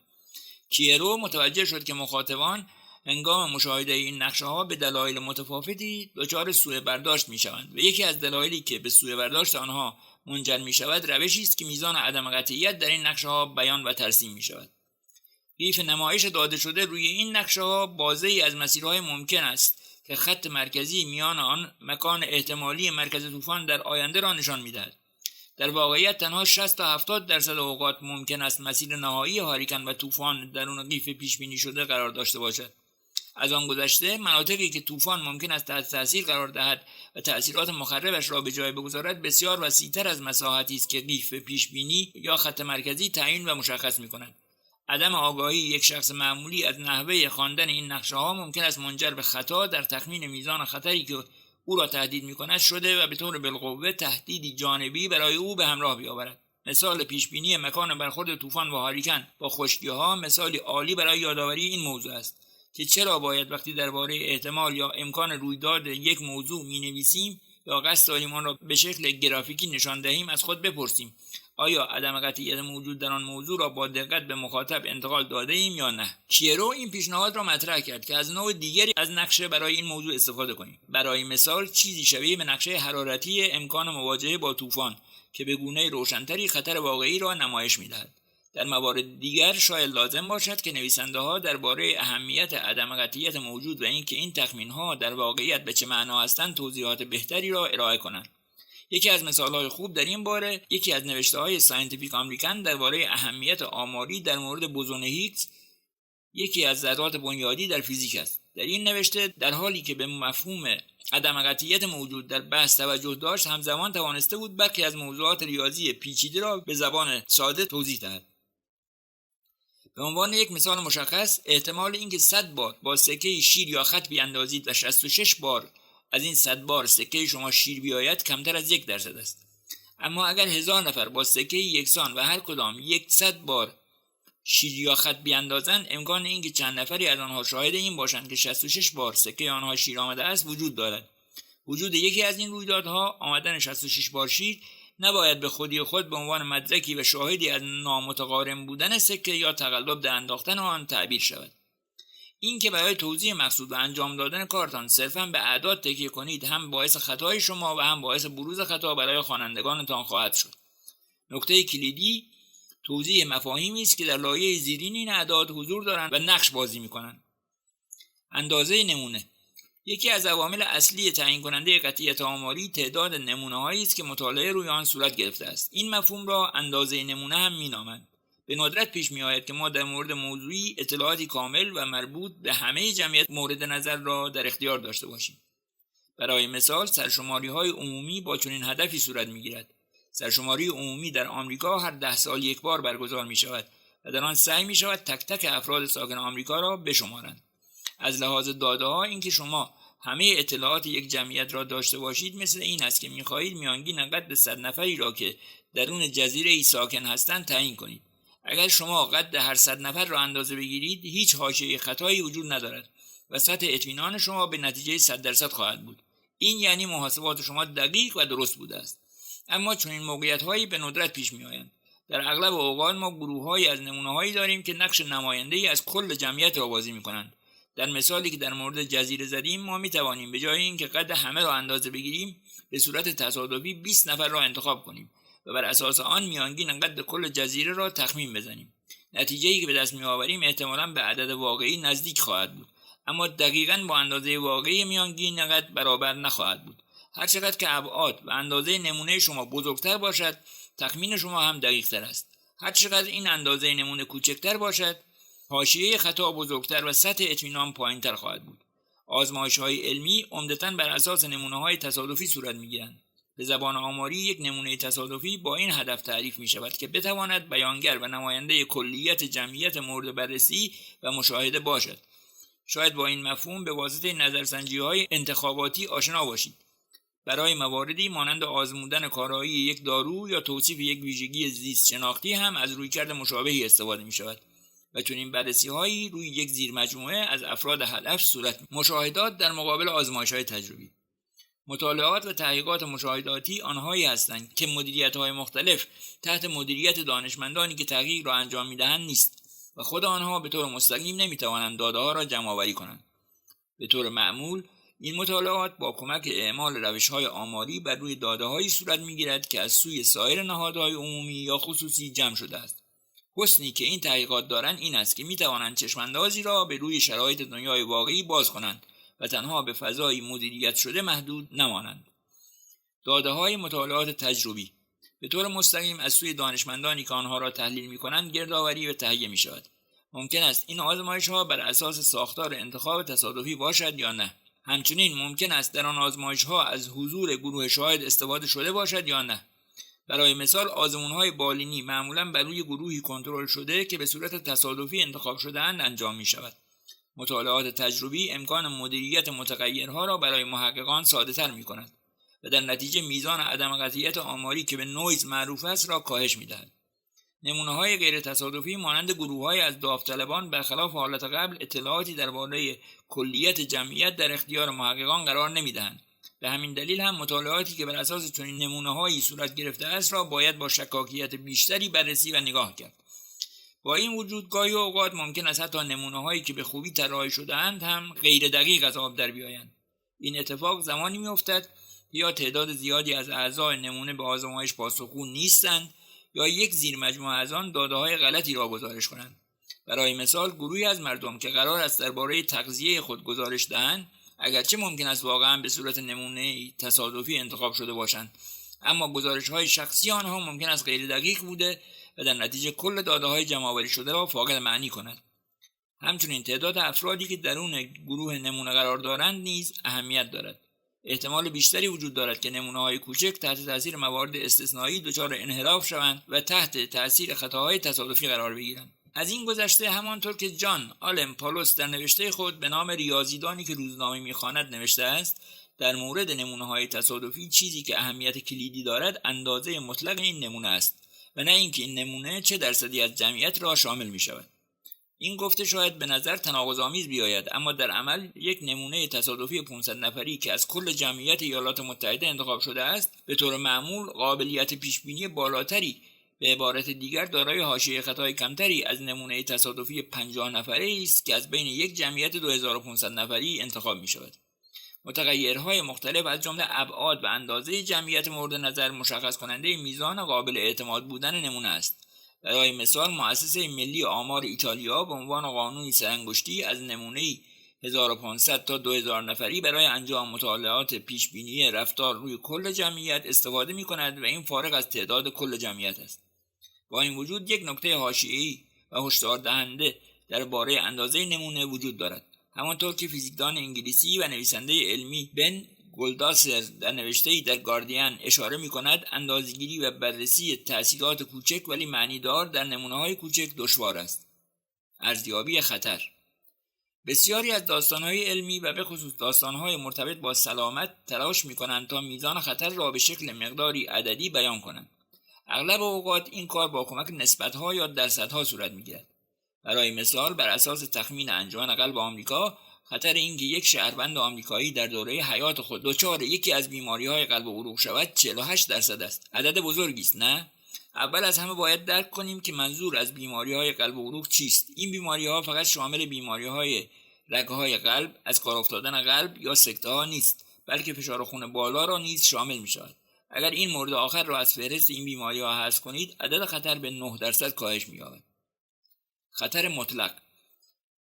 کیرو متوجه شد که مخاطبان هنگام مشاهده این نقشه‌ها به دلایل متفاوتی دچار سوء برداشت می‌شوند و یکی از دلایلی که به سوء برداشت آنها منجر می‌شود روشی است که میزان عدم قطعیت در این نقشه‌ها بیان و ترسیم می‌شود. قیف نمایش داده شده روی این نقشه‌ها بازه‌ای از مسیرهای ممکن است که خط مرکزی میان آن مکان احتمالی مرکز طوفان در آینده را نشان می‌دهد. در واقعیت تنها 60 تا 70% اوقات ممکن است مسیر نهایی هاریکن و طوفان درون قیف پیش بینی شده قرار داشته باشد. از آن گذشته مناطقی که طوفان ممکن است تحت تاثیر قرار دهد و تأثیرات مخربش را به جای بگذارد بسیار وسیع‌تر از مساحتی است که قیف پیش بینی یا خط مرکزی تعیین و مشخص می‌کند. عدم آگاهی یک شخص معمولی از نحوه خواندن این نقشه‌ها ممکن است منجر به خطا در تخمین میزان خطری که او را تهدید می‌کند شده و به طور بالقوه تهدیدی جانبی برای او به همراه بیاورد. مثال پیشبینی مکان برخورد طوفان و هاریکن با خشکی‌ها مثالی عالی برای یادآوری این موضوع است که چرا باید وقتی درباره احتمال یا امکان رویداد یک موضوع می‌نویسیم یا قصد داریم آن را به شکل گرافیکی نشان دهیم از خود بپرسیم آیا عدم قطعیت موجود در آن موضوع را با دقت به مخاطب انتقال داده ایم یا نه؟ کیرو این پیشنهاد را مطرح کرد که از نوع دیگری از نقشه برای این موضوع استفاده کنیم. برای مثال چیزی شبیه به نقشه حرارتی امکان مواجهه با طوفان که به گونه روشن‌تری خطر واقعی را نمایش می‌دهد. در موارد دیگر شاید لازم باشد که نویسنده‌ها درباره اهمیت عدم قطعیت موجود و اینکه این تخمین‌ها در واقعیت به چه معنا هستند توضیحات بهتری را ارائه کنند. یکی از مثال‌های خوب در این باره یکی از نوشته‌های ساینتیفیک آمریکن درباره اهمیت آماری در مورد بوزون هیگز، یکی از ذرات بنیادی در فیزیک است. در این نوشته در حالی که به مفهوم عدم قطعیت موجود در بحث توجه داشت، همزمان توانسته بود برخی از موضوعات ریاضی پیچیده را به زبان ساده توضیح دهد. به عنوان یک مثال مشخص، احتمال اینکه 100 بار با سکه شیر یا خط بیاندازید و 66 بار از این 100 بار سکه شما شیر بیاید کمتر از 1% است. اما اگر 1000 نفر با سکه یکسان و هر کدام 100 بار شیر یا خط بیاندازند، امکان اینکه چند نفری از آنها شاهد این باشند که 66 بار سکه آنها شیر آمده است وجود دارد. وجود یکی از این رویدادها، آمدن 66 بار شیر، نباید به خودی خود به عنوان مدرکی و شاهدی از نامتقارن بودن سکه یا تقلب در انداختن آن تعبیر شود. این که برای توضیح مقصود و انجام دادن کارتان صرفاً به اعداد تکیه کنید هم باعث خطای شما و هم باعث بروز خطا برای خوانندگانتان خواهد شد. نکته کلیدی توضیح مفاهیمی است که در لایه زیرین این اعداد حضور دارند و نقش بازی می‌کنند. اندازه نمونه. یکی از عوامل اصلی تعیین کننده قطعیت آماری تعداد نمونه‌هایی است که مطالعه روی آن صورت گرفته است. این مفهوم را اندازه نمونه هم می‌نامند. به ندرت پیش می‌آید که ما در مورد موضوعی اطلاعاتی کامل و مربوط به همه جمعیت مورد نظر را در اختیار داشته باشیم. برای مثال سرشماری‌های عمومی با چنین هدفی صورت می‌گیرد. سرشماری عمومی در آمریکا هر 10 سال یک بار برگزار می‌شود و در آن سعی می‌شود تک تک افراد ساکن آمریکا را بشمارند. از لحاظ داده‌ها اینکه شما همه اطلاعات یک جمعیت را داشته باشید مثل این است که می‌خواهید میانگین قد 100 نفری را که درون جزیره‌ای ساکن هستند تعیین کنید. اگر شما قد هر 100 نفر را اندازه بگیرید هیچ حاشیه خطایی وجود ندارد و سطح اطمینان شما به نتیجه 100% خواهد بود. این یعنی محاسبات شما دقیق و درست بوده است. اما چنین موقعیت‌هایی به ندرت پیش می‌آیند. در اغلب اوقات ما گروه‌هایی از نمونه‌هایی داریم که نقش نماینده‌ای از کل جمعیت را بازی می‌کنند. در مثالی که در مورد جزیره زدیم ما می‌توانیم به جای اینکه قد همه را اندازه بگیریم به صورت تصادفی 20 نفر را انتخاب کنیم و بر اساس آن میانگین قد کل جزیره را تخمین بزنیم. نتیجه‌ای که به دست می‌آوریم احتمالاً به عدد واقعی نزدیک خواهد بود، اما دقیقاً با اندازه واقعی میانگین قد برابر نخواهد بود. هر چقدر که ابعاد و اندازه نمونه شما بزرگتر باشد، تخمین شما هم دقیق‌تر است. هر چقدر این اندازه نمونه کوچکتر باشد، حاشیه خطا بزرگتر و سطح اطمینان پایین‌تر خواهد بود. آزمایش‌های علمی عمدتاً بر اساس نمونه‌های تصادفی صورت می‌گیرند. به زبان آماری یک نمونه تصادفی با این هدف تعریف می‌شود که بتواند بیانگر و نماینده کلیت جمعیت مورد بررسی و مشاهده باشد. شاید با این مفهوم به واسطه نظرسنجی‌های انتخاباتی آشنا باشید. برای مواردی مانند آزمودن کارایی یک دارو یا توصیف یک ویژگی زیست شناختی هم از رویکرد مشابهی استفاده می‌شود و چنین بررسی‌هایی روی یک زیرمجموعه از افراد هدف صورت مشاهدات در مقابل آزمایش‌های تجربی. مطالعات و تحقیقات مشاهداتی آنهایی هستند که مدیریت‌های مختلف تحت مدیریت دانشمندانی که تحقیق را انجام می‌دهند نیست و خود آنها به طور مستقیم نمی‌توانند داده‌ها را جمع‌آوری کنند. به طور معمول این مطالعات با کمک اعمال روش‌های آماری بر روی داده‌هایی صورت می‌گیرد که از سوی سایر نهادهای عمومی یا خصوصی جمع شده است. حسنی که این تحقیقات دارند این است که می‌توانند چشم‌اندازی را به روی شرایط دنیای واقعی باز کنند و تنها به فضای مدیریت شده محدود نمانند. داده‌های مطالعات تجربی به طور مستقیم از سوی دانشمندانی که آنها را تحلیل می‌کنند گردآوری و تهیه می‌شود. ممکن است این آزمایش‌ها بر اساس ساختار انتخاب تصادفی باشد یا نه. همچنین ممکن است در آن آزمایش‌ها از حضور گروه شاهد استفاده شده باشد یا نه. برای مثال آزمون‌های بالینی معمولاً بر روی گروهی کنترل شده که به صورت تصادفی انتخاب شده‌اند انجام می‌شود. مطالعات تجربی امکان مدیریت متغیرها را برای محققان ساده‌تر می‌کند و در نتیجه میزان عدم قطعیت آماری که به نویز معروف است را کاهش می‌دهد. نمونه‌های غیر تصادفی مانند گروه‌های از داوطلبان برخلاف حالت قبل اطلاعاتی درباره کلیت جمعیت در اختیار محققان قرار نمی‌دهند. به همین دلیل هم مطالعاتی که بر اساس چنین نمونه‌هایی صورت گرفته است را باید با شکاکیت بیشتری بررسی و نگاه کرد. با این وجود گاهی اوقات ممکن است حتی نمونه‌هایی که به خوبی طراحی شده‌اند هم غیر دقیق از آب در بیایند. این اتفاق زمانی می‌افتد یا تعداد زیادی از اعضای نمونه به آزمایش پاسخگو نیستند یا یک زیرمجموعه از آن داده‌های غلطی را گزارش کنند. برای مثال گروهی از مردم که قرار است درباره تغذیه خود گزارش دهند اگرچه ممکن است واقعا به صورت نمونه تصادفی انتخاب شده باشند، اما گزارش‌های شخصی آنها ممکن است غیر دقیق بوده و در نتیجه کل داده‌های جمع‌آوری شده را فاقد معنی کند. همچنین تعداد افرادی که درون گروه نمونه قرار دارند نیز اهمیت دارد. احتمال بیشتری وجود دارد که نمونه‌های کوچک تحت تاثیر موارد استثنایی دچار انحراف شوند و تحت تاثیر خطاهای تصادفی قرار بگیرند. از این گذشته همانطور که جان آلن پالوس در نوشته خود به نام ریاضیدانی که روزنامه می‌خواند نوشته است، در مورد نمونه‌های تصادفی چیزی که اهمیت کلیدی دارد اندازه مطلق این نمونه است و نه اینکه این نمونه چه درصدی از جمعیت را شامل می‌شود. این گفته شاید به نظر تناقض‌آمیز بیاید، اما در عمل یک نمونه تصادفی 500 نفری که از کل جمعیت ایالات متحده انتخاب شده است به طور معمول قابلیت پیشبینی بالاتری، به عبارت دیگر دارای حاشیه خطای کمتری از نمونه تصادفی 50 نفره است که از بین یک جمعیت 2500 نفری انتخاب می شود. متغیرهای مختلف از جمله ابعاد و اندازه جمعیت مورد نظر مشخص کننده میزان قابل اعتماد بودن نمونه است. برای مثال مؤسسه ملی آمار ایتالیا به عنوان قانونی سرانگشتی از نمونه‌ای 1500 تا 2000 نفری برای انجام مطالعات پیشبینی رفتار روی کل جمعیت استفاده می‌کند و این فارغ از تعداد کل جمعیت است. با این وجود یک نکته حاشیه‌ای و هشدار دهنده درباره اندازه نمونه وجود دارد. همانطور که فیزیکدان انگلیسی و نویسنده علمی بن گلداسر در نوشته‌ای در گاردین اشاره می‌کند، اندازه‌گیری و بررسی تأثیرات کوچک ولی معنیدار در نمونه‌های کوچک دشوار است. ارزیابی خطر. بسیاری از داستان‌های علمی و به خصوص داستان‌های مرتبط با سلامت تلاش می‌کنند تا میزان خطر را به شکل مقداری عددی بیان کنند. اغلب اوقات این کار با کمک نسبت‌ها یا درصدها صورت می‌گیرد. برای مثال بر اساس تخمین انجمن قلب آمریکا، خطر اینکه یک شهروند آمریکایی در دوره حیات خود دچار یکی از بیماری‌های قلب و عروق شود 48% است. عدد بزرگی است، نه؟ اول از همه باید درک کنیم که منظور از بیماری‌های قلب و عروق چیست. این بیماری‌ها فقط شامل بیماری‌های رگ‌های قلب، از کار افتادن قلب یا سکته‌ها نیست، بلکه فشار خون بالا را نیز شامل می‌شود. اگر این مورد آخر را از فهرست این بیماری‌ها حذف کنید، عدد خطر به 9% کاهش می‌یابد. خطر مطلق.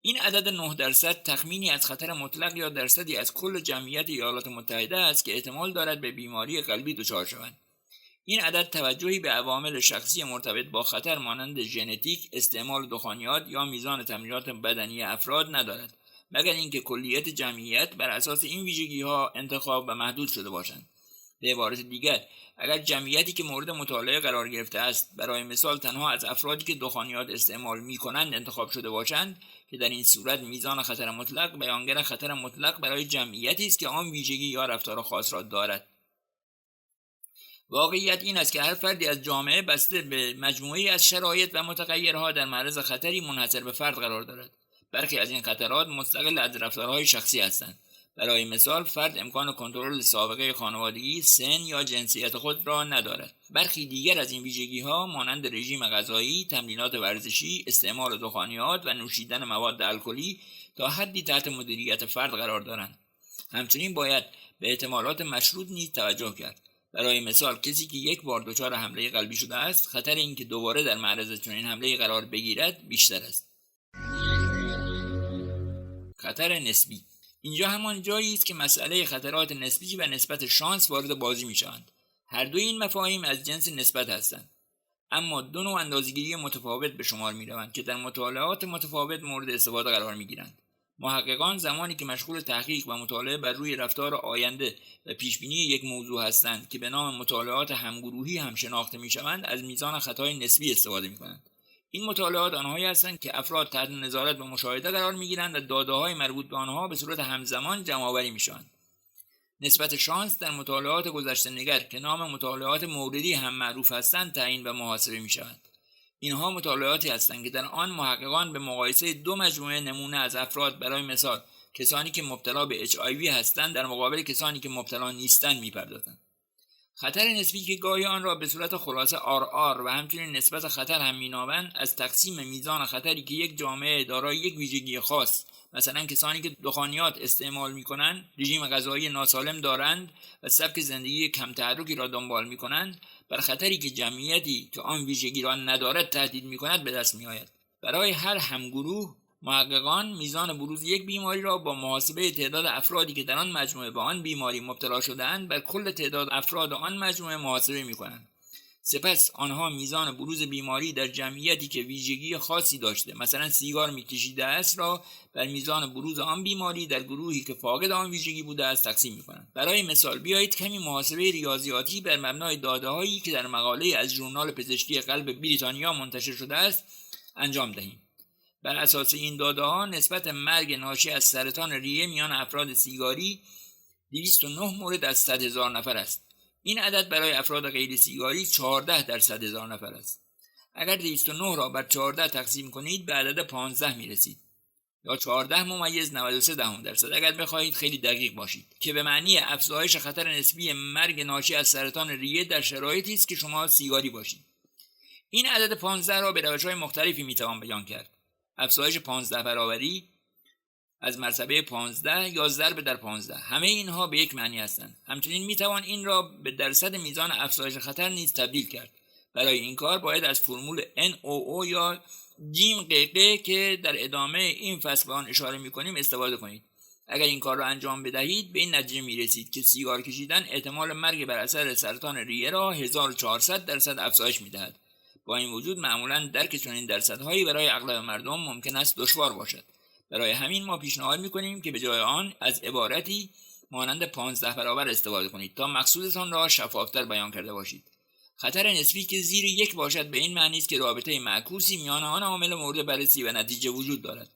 این عدد 9% تخمینی از خطر مطلق یا درصدی از کل جمعیت ایالات متحده است که احتمال دارد به بیماری قلبی دچار شوند. این عدد توجهی به عوامل شخصی مرتبط با خطر مانند ژنتیک، استعمال دخانیات یا میزان تمرینات بدنی افراد ندارد، مگر اینکه کلیت جمعیت بر اساس این ویژگی‌ها انتخاب و محدود شده باشند. به عبارت دیگر، اگر جمعیتی که مورد مطالعه قرار گرفته است برای مثال تنها از افرادی که دخانیات استعمال می‌کنند انتخاب شده باشند، که در این صورت میزان خطر مطلق بیانگر خطر مطلق برای جمعیتی است که آن ویژگی یا رفتار خاص را دارد. واقعیت این است که هر فردی از جامعه بسته به مجموعه‌ای از شرایط و متغیرها در معرض خطری منحصر به فرد قرار دارد. برخی از این خطرات مستقل از رفتارهای شخصی هستند. برای مثال فرد امکان کنترل سابقه خانوادگی، سن یا جنسیت خود را ندارد. برخی دیگر از این ویژگی‌ها مانند رژیم غذایی، تمرینات ورزشی، استعمال دخانیات و نوشیدن مواد الکلی تا حدی تحت مدیریت فرد قرار دارند. همچنین باید به احتمالات مشروط نیز توجه کرد. برای مثال کسی که یک بار دچار حمله قلبی شده است، خطر اینکه دوباره در معرض چنین حمله قرار بگیرد بیشتر است. خطر نسبی. اینجا همان جایی است که مسئله خطرات نسبی و نسبت شانس وارد بازی می‌شوند. هر دوی این مفاهیم از جنس نسبت هستند، اما دو نوع اندازه‌گیری متفاوت به شمار می‌روند که در مطالعات متفاوت مورد استفاده قرار می‌گیرند. محققان زمانی که مشغول تحقیق و مطالعه بر روی رفتار آینده و پیشبینی یک موضوع هستند که به نام مطالعات همگروهی هم شناخته می‌شوند، از میزان خطای نسبی استفاده می‌کنند. این مطالعات آنهایی هستند که افراد تحت نظارت و مشاهده قرار می‌گیرند و داده‌های مربوط به آنها به صورت همزمان جمع‌آوری می‌شوند. نسبت شانس در مطالعات گذشته‌نگر که نام مطالعات موردی هم معروف هستند تعیین و محاسبه می‌شوند. اینها مطالعاتی هستند که در آن محققان به مقایسه دو مجموعه نمونه از افراد، برای مثال کسانی که مبتلا به HIV هستند در مقابل کسانی که مبتلا نیستند می‌پردازند. خطر نسبی که گاهی آن را به صورت خلاصه RR و همچنین نسبت خطر هم مینامند، از تقسیم میزان خطری که یک جامعه دارای یک ویژگی خاص، مثلا کسانی که دخانیات استعمال می‌کنند، رژیم غذایی ناسالم دارند و سبک زندگی کم تحرکی را دنبال می‌کنند، بر خطری که جمعیتی که آن ویژگی را ندارد تهدید می‌کند به دست می‌آید. برای هر همگروه محققان میزان بروز یک بیماری را با محاسبه تعداد افرادی که در آن مجموعه به آن بیماری مبتلا شده‌اند بر کل تعداد افراد آن مجموعه محاسبه می‌کنند. سپس آنها میزان بروز بیماری در جمعیتی که ویژگی خاصی داشته، مثلا سیگار می‌کشیده است، را بر میزان بروز آن بیماری در گروهی که فاقد آن ویژگی بوده است تقسیم می‌کنند. برای مثال بیایید کمی محاسبه ریاضیاتی بر مبنای داده‌هایی که در مقاله از ژورنال پزشکی قلب بریتانیا منتشر شده است انجام دهیم. بر اساس این داده‌ها نسبت مرگ ناشی از سرطان ریه میان افراد سیگاری 209 مورد از 100,000 نفر است. این عدد برای افراد غیر سیگاری 14 در 100,000 نفر است. اگر 209 را بر 14 تقسیم کنید به عدد 15 میرسید، یا 14.93% اگر بخواهید خیلی دقیق باشید، که به معنی افزایش خطر نسبی مرگ ناشی از سرطان ریه در شرایطی است که شما سیگاری باشید. این عدد 15 را به روش‌های مختلفی میتوان بیان کرد. افزایش 15 برابری، از مرتبه 15 یا ضرب در 15. همه اینها به یک معنی هستند. همچنین میتوان این را به درصد میزان افزایش خطر نیز تبدیل کرد. برای این کار باید از فرمول NOO یا جیم قیقه که در ادامه این فصل به آن اشاره میکنیم استفاده کنید. اگر این کار را انجام بدهید به این نتیجه میرسید که سیگار کشیدن احتمال مرگ بر اثر سرطان ریه را 1400% افزایش میدهد. با این وجود معمولا درک چنین درصدهایی برای اغلب مردم ممکن است دشوار باشد. برای همین ما پیشنهاد میکنیم که به جای آن از عبارتی مانند 15 برابر استفاده کنید تا مقصودتان را شفافتر بیان کرده باشید. خطر نسبی که زیر 1 باشد به این معنی است که رابطه معکوسی میان آن عامل مورد بررسی و نتیجه وجود دارد.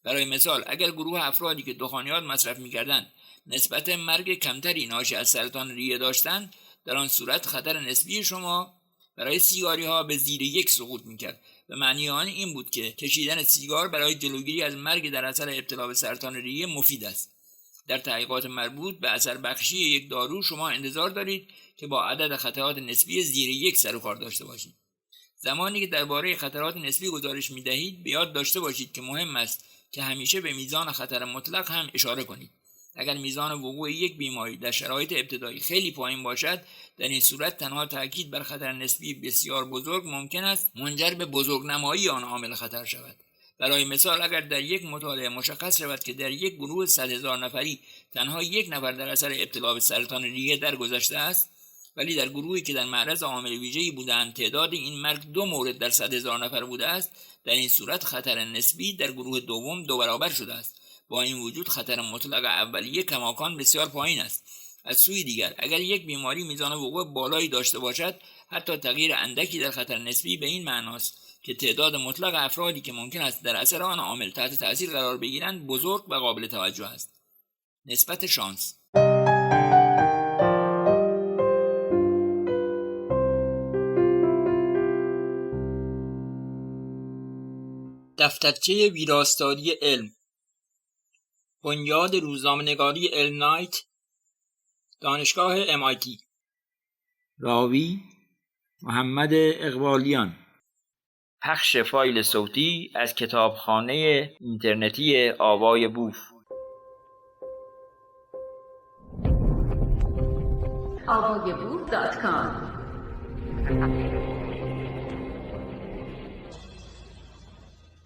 برای مثال اگر گروه افرادی که دخانیات مصرف می‌کردند نسبت مرگ کمتری ناشی از سرطان ریه داشتند، در آن صورت خطر نسبی شما برای سیگاری ها به زیر 1 سقوط می‌کرد. به معنی آن این بود که کشیدن سیگار برای جلوگیری از مرگ در اثر ابتلا به سرطان ریه مفید است. در تحقیقات مربوط به اثر بخشی یک دارو شما انتظار دارید که با عدد خطرات نسبی زیر 1 سر و کار داشته باشید. زمانی که درباره خطرات نسبی گزارش می‌دهید به یاد داشته باشید که مهم است که همیشه به میزان خطر مطلق هم اشاره کنید. اگر میزان وقوع یک بیماری در شرایط ابتدایی خیلی پایین باشد، در این صورت تنها تاکید بر خطر نسبی بسیار بزرگ ممکن است منجر به بزرگنمایی آن عامل خطر شود. برای مثال اگر در یک مطالعه مشخص شود که در یک گروه 100,000 نفری تنها 1 نفر در اثر ابتلا به سرطان ریه درگذشته است، ولی در گروهی که در معرض عامل ویژه‌ای بودند تعداد این مرگ 2 مورد در 100,000 نفر بوده است، در این صورت خطر نسبی در گروه دوم 2 برابر شده است. با این وجود خطر مطلق اولیه کماکان بسیار پایین است. از سوی دیگر اگر یک بیماری میزان وقوع بالایی داشته باشد، حتی تغییر اندکی در خطر نسبی به این معناست که تعداد مطلق افرادی که ممکن است در اثر آن عامل تحت تاثیر قرار بگیرند بزرگ و قابل توجه است. نسبت شانس. دفترچه ویراستاری علم، بنیاد روزنامه‌نگاری ال نایت، دانشگاه MIT. راوی محمد اقبالیان. پخش فایل صوتی از کتابخانه اینترنتی آوای بوف. avayaboof.com.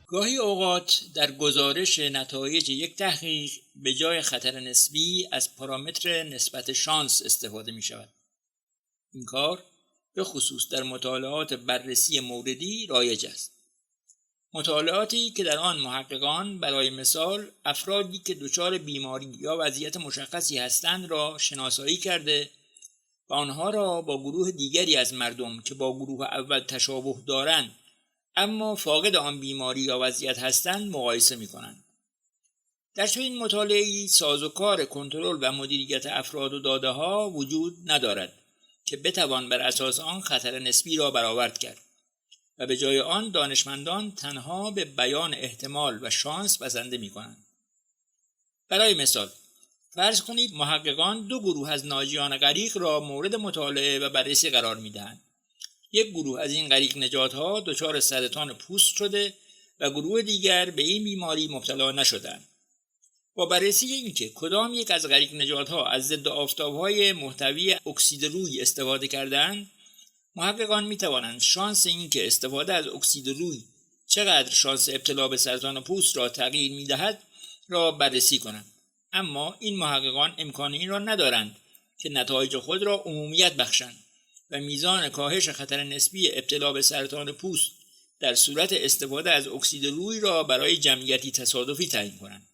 گاهی اوقات در گزارش نتایج یک تحقیق به جای خطر نسبی از پارامتر نسبت شانس استفاده می شود. این کار به خصوص در مطالعات بررسی موردی رایج است. مطالعاتی که در آن محققان برای مثال افرادی که دچار بیماری یا وضعیت مشخصی هستند را شناسایی کرده و آنها را با گروه دیگری از مردم که با گروه اول تشابه دارند اما فاقد آن بیماری یا وضعیت هستند مقایسه می‌کنند. در چنین مطالعه‌ای سازوکار کنترل و مدیریت افراد و داده‌ها وجود ندارد که بتوان بر اساس آن خطر نسبی را برآورد کرد و به جای آن دانشمندان تنها به بیان احتمال و شانس بسنده می‌کنند. برای مثال فرض کنید محققان 2 گروه از ناجیان غریق را مورد مطالعه و بررسی قرار می‌دهند. یک گروه از این غریق نجات‌ها دچار سرطان پوست شده و گروه دیگر به این بیماری مبتلا نشدند. با بررسی اینکه کدام یک از غریق نجات‌ها از ضد آفتاب‌های محتوی اکسید روی استفاده کردند، محققان می‌توانند شانس اینکه استفاده از اکسید روی چقدر شانس ابتلا به سرطان پوست را تغییر می‌دهد را بررسی کنند. اما این محققان امکان این را ندارند که نتایج خود را عمومیت بخشند و میزان کاهش خطر نسبی ابتلا به سرطان پوست در صورت استفاده از اکسید روی را برای جمعیتی تصادفی تعیین کنند.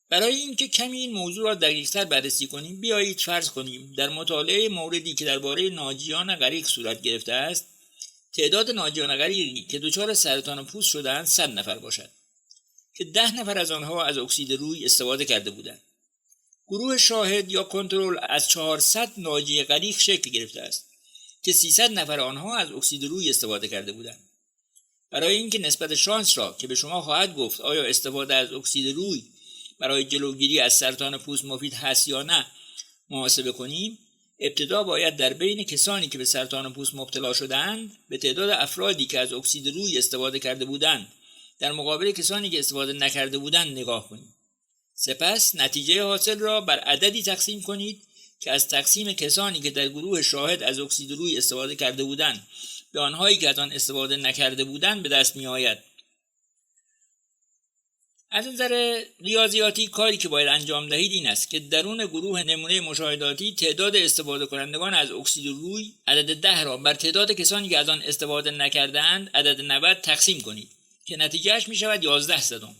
برای اینکه کمی این موضوع را دقیق‌تر بررسی کنیم، بیایید فرض کنیم در مطالعه موردی که درباره ناجیان غریق صورت گرفته است، تعداد ناجیان غریقی که دچار سرطان پوست شدند 100 نفر باشد که 10 نفر از آنها از اکسید روی استفاده کرده بودند. گروه شاهد یا کنترل از 400 ناجی غریق شکل گرفته است که 300 نفر آنها از اکسید روی استفاده کرده بودند. برای اینکه نسبت شانس را که به شما خواهد گفت آیا استفاده از اکسید روی برای جلوگیری از سرطان پوست مفید هست یا نه محاسبه کنیم، ابتدا باید در بین کسانی که به سرطان پوست مبتلا شدند به تعداد افرادی که از اکسید روی استفاده کرده بودند در مقابل کسانی که استفاده نکرده بودند نگاه کنید. سپس نتیجه حاصل را بر عددی تقسیم کنید که از تقسیم کسانی که در گروه شاهد از اکسید روی استفاده کرده بودند به آنهایی که از آن استفاده نکرده بودند به دست می آید. از نظر ریاضیاتی کاری که باید انجام دهید این است که درون گروه نمونه مشاهداتی تعداد استفاده کنندگان از اکسید روی عدد 10 را بر تعداد کسانی که از آن استفاده نکرده‌اند عدد 90 تقسیم کنید که نتیجهش می شود 11 صدم،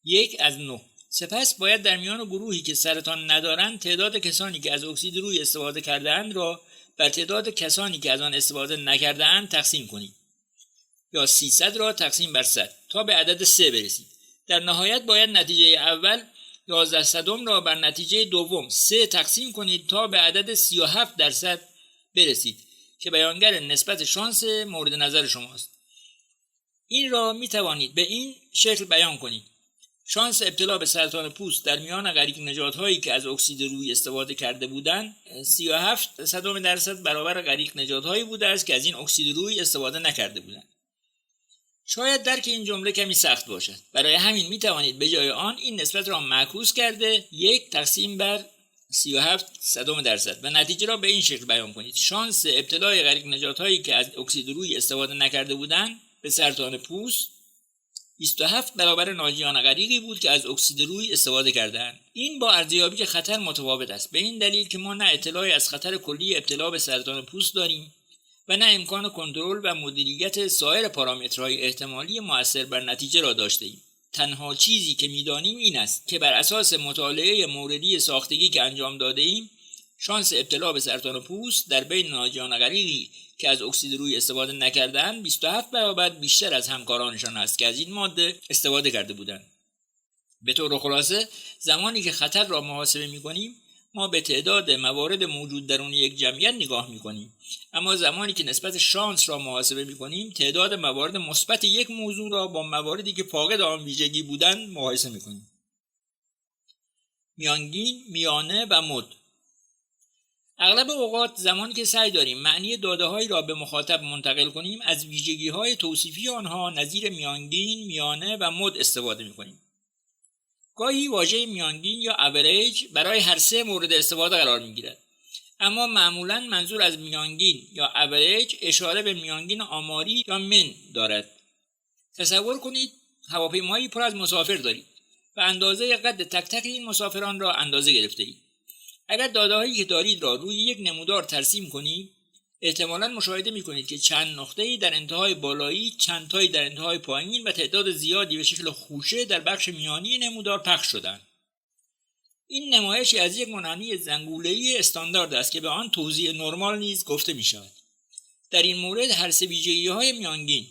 1 از 9. سپس باید در میان گروهی که سرطان ندارند تعداد کسانی که از اکسید روی استفاده کرده‌اند را بر تعداد کسانی که از آن استفاده نکرده‌اند تقسیم کنید یا 300 را تقسیم بر 100 تا به عدد 3 برسید. در نهایت باید نتیجه اول 11 صدم را بر نتیجه دوم 3 تقسیم کنید تا به عدد 37% برسید که بیانگر نسبت شانس مورد نظر شماست. این را می توانید به این شکل بیان کنید: شانس ابتلا به سرطان پوست در میان غریق نژادهایی که از اکسید روی استفاده کرده بودند 37% برابر غریق نژادهایی بوده است که از این اکسید روی استفاده نکرده بودند. شاید درک این جمله کمی سخت باشد، برای همین می توانید به جای آن این نسبت را معکوس کرده 1 تقسیم بر 37% و نتیجه را به این شکل بیان کنید: شانس ابتلای غریق نژادهایی که از اکسید روی استفاده نکرده بودند به سرطان پوست 27 برابر ناجیان غریقی بود که از اکسید روی استفاده کردند. این با ارزیابی خطر متفاوت است، به این دلیل که ما نه اطلاعی از خطر کلی ابتلا به سرطان پوست داریم و نه امکان کنترل و مدیریت سایر پارامترهای احتمالی مؤثر بر نتیجه را داشته‌ایم. تنها چیزی که می‌دانیم این است که بر اساس مطالعه موردی ساختگی که انجام داده‌ایم، شانس ابتلا به سرطان پوست در بین ناجیان غریقی که از اکسید روی استفاده نکردند 27 برابر بیشتر از همکارانشان است که از این ماده استفاده کرده بودند. به طور خلاصه زمانی که خطر را محاسبه می‌کنیم ما به تعداد موارد موجود درون یک جمعیت نگاه می‌کنیم، اما زمانی که نسبت شانس را محاسبه می‌کنیم تعداد موارد مثبت یک موضوع را با مواردی که فاقد آن ویژگی بودند مقایسه می‌کنیم. میانگین، میانه و مد. اغلب اوقات زمانی که سعی داریم معنی داده‌هایی را به مخاطب منتقل کنیم از ویژگی‌های توصیفی آنها نظیر میانگین، میانه و مد استفاده می‌کنیم. گاهی واژه میانگین یا اوریج برای هر سه مورد استفاده قرار می‌گیرد، اما معمولاً منظور از میانگین یا اوریج اشاره به میانگین آماری یا من دارد. تصور کنید هواپیمایی پر از مسافر دارید و اندازه قد تک تک این مسافران را اندازه گرفته‌اید. اگر داده‌هایی که دارید را روی یک نمودار ترسیم کنید، احتمالاً مشاهده می‌کنید که چند نقطه‌ای در انتهای بالایی، چند تایی در انتهای پایین و تعداد زیادی به شکل خوشه در بخش میانی نمودار پخش شدند. این نمایشی از یک منحنی زنگوله‌ای استاندارد است که به آن توزیع نرمال نیز گفته می‌شود. در این مورد هر سه ویژگی‌های میانگین،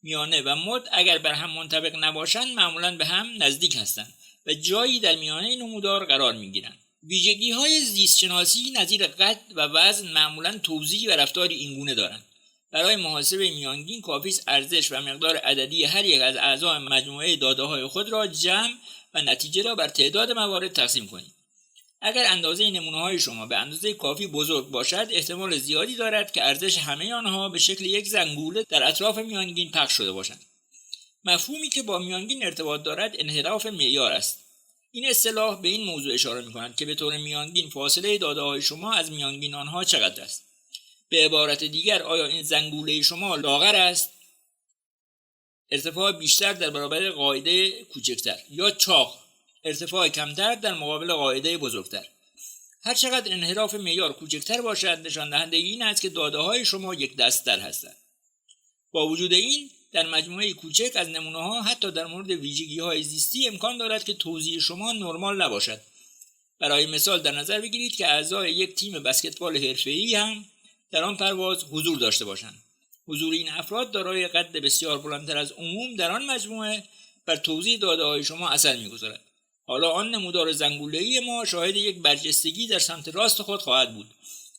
میانه و مد اگر بر هم منطبق نباشند معمولاً به هم نزدیک هستند و جایی در میانه نمودار قرار می‌گیرند. ویژگی‌های زیست‌شناسی نظیر قد و وزن معمولاً توزیع و رفتاری اینگونه دارند. برای محاسبه میانگین کافی است ارزش و مقدار عددی هر یک از اعضای مجموعه داده‌های خود را جمع و نتیجه را بر تعداد موارد تقسیم کنید. اگر اندازه نمونه‌های شما به اندازه کافی بزرگ باشد، احتمال زیادی دارد که ارزش همه آنها به شکل یک زنگوله در اطراف میانگین پخش شده باشند. مفهومی که با میانگین ارتباط دارد انحراف معیار است. این اصطلاح به این موضوع اشاره می‌کند که به طور میانگین فاصله داده‌های شما از میانگین آنها چقدر است. به عبارت دیگر آیا این زنگوله شما لاغر است، ارتفاع بیشتر در برابر قاعده کوچکتر، یا چاق، ارتفاع کمتر در مقابل قاعده بزرگتر. هر چقدر انحراف معیار کوچکتر باشد نشان دهنده این است که داده‌های شما یک دست‌تر هستند. با وجود این در مجموعه کوچک از نمونه‌ها حتی در مورد ویژگی‌های زیستی امکان دارد که توزیع شما نرمال نباشد. برای مثال در نظر بگیرید که اعضای یک تیم بسکتبال حرفه‌ای هم در آن پرواز حضور داشته باشند. حضور این افراد دارای قد بسیار بلندتر از عموم در آن مجموعه بر توزیع داده‌های شما اثر می‌گذارد. حالا آن نمودار زنگوله‌ای ما شاهد یک برجستگی در سمت راست خود خواهد بود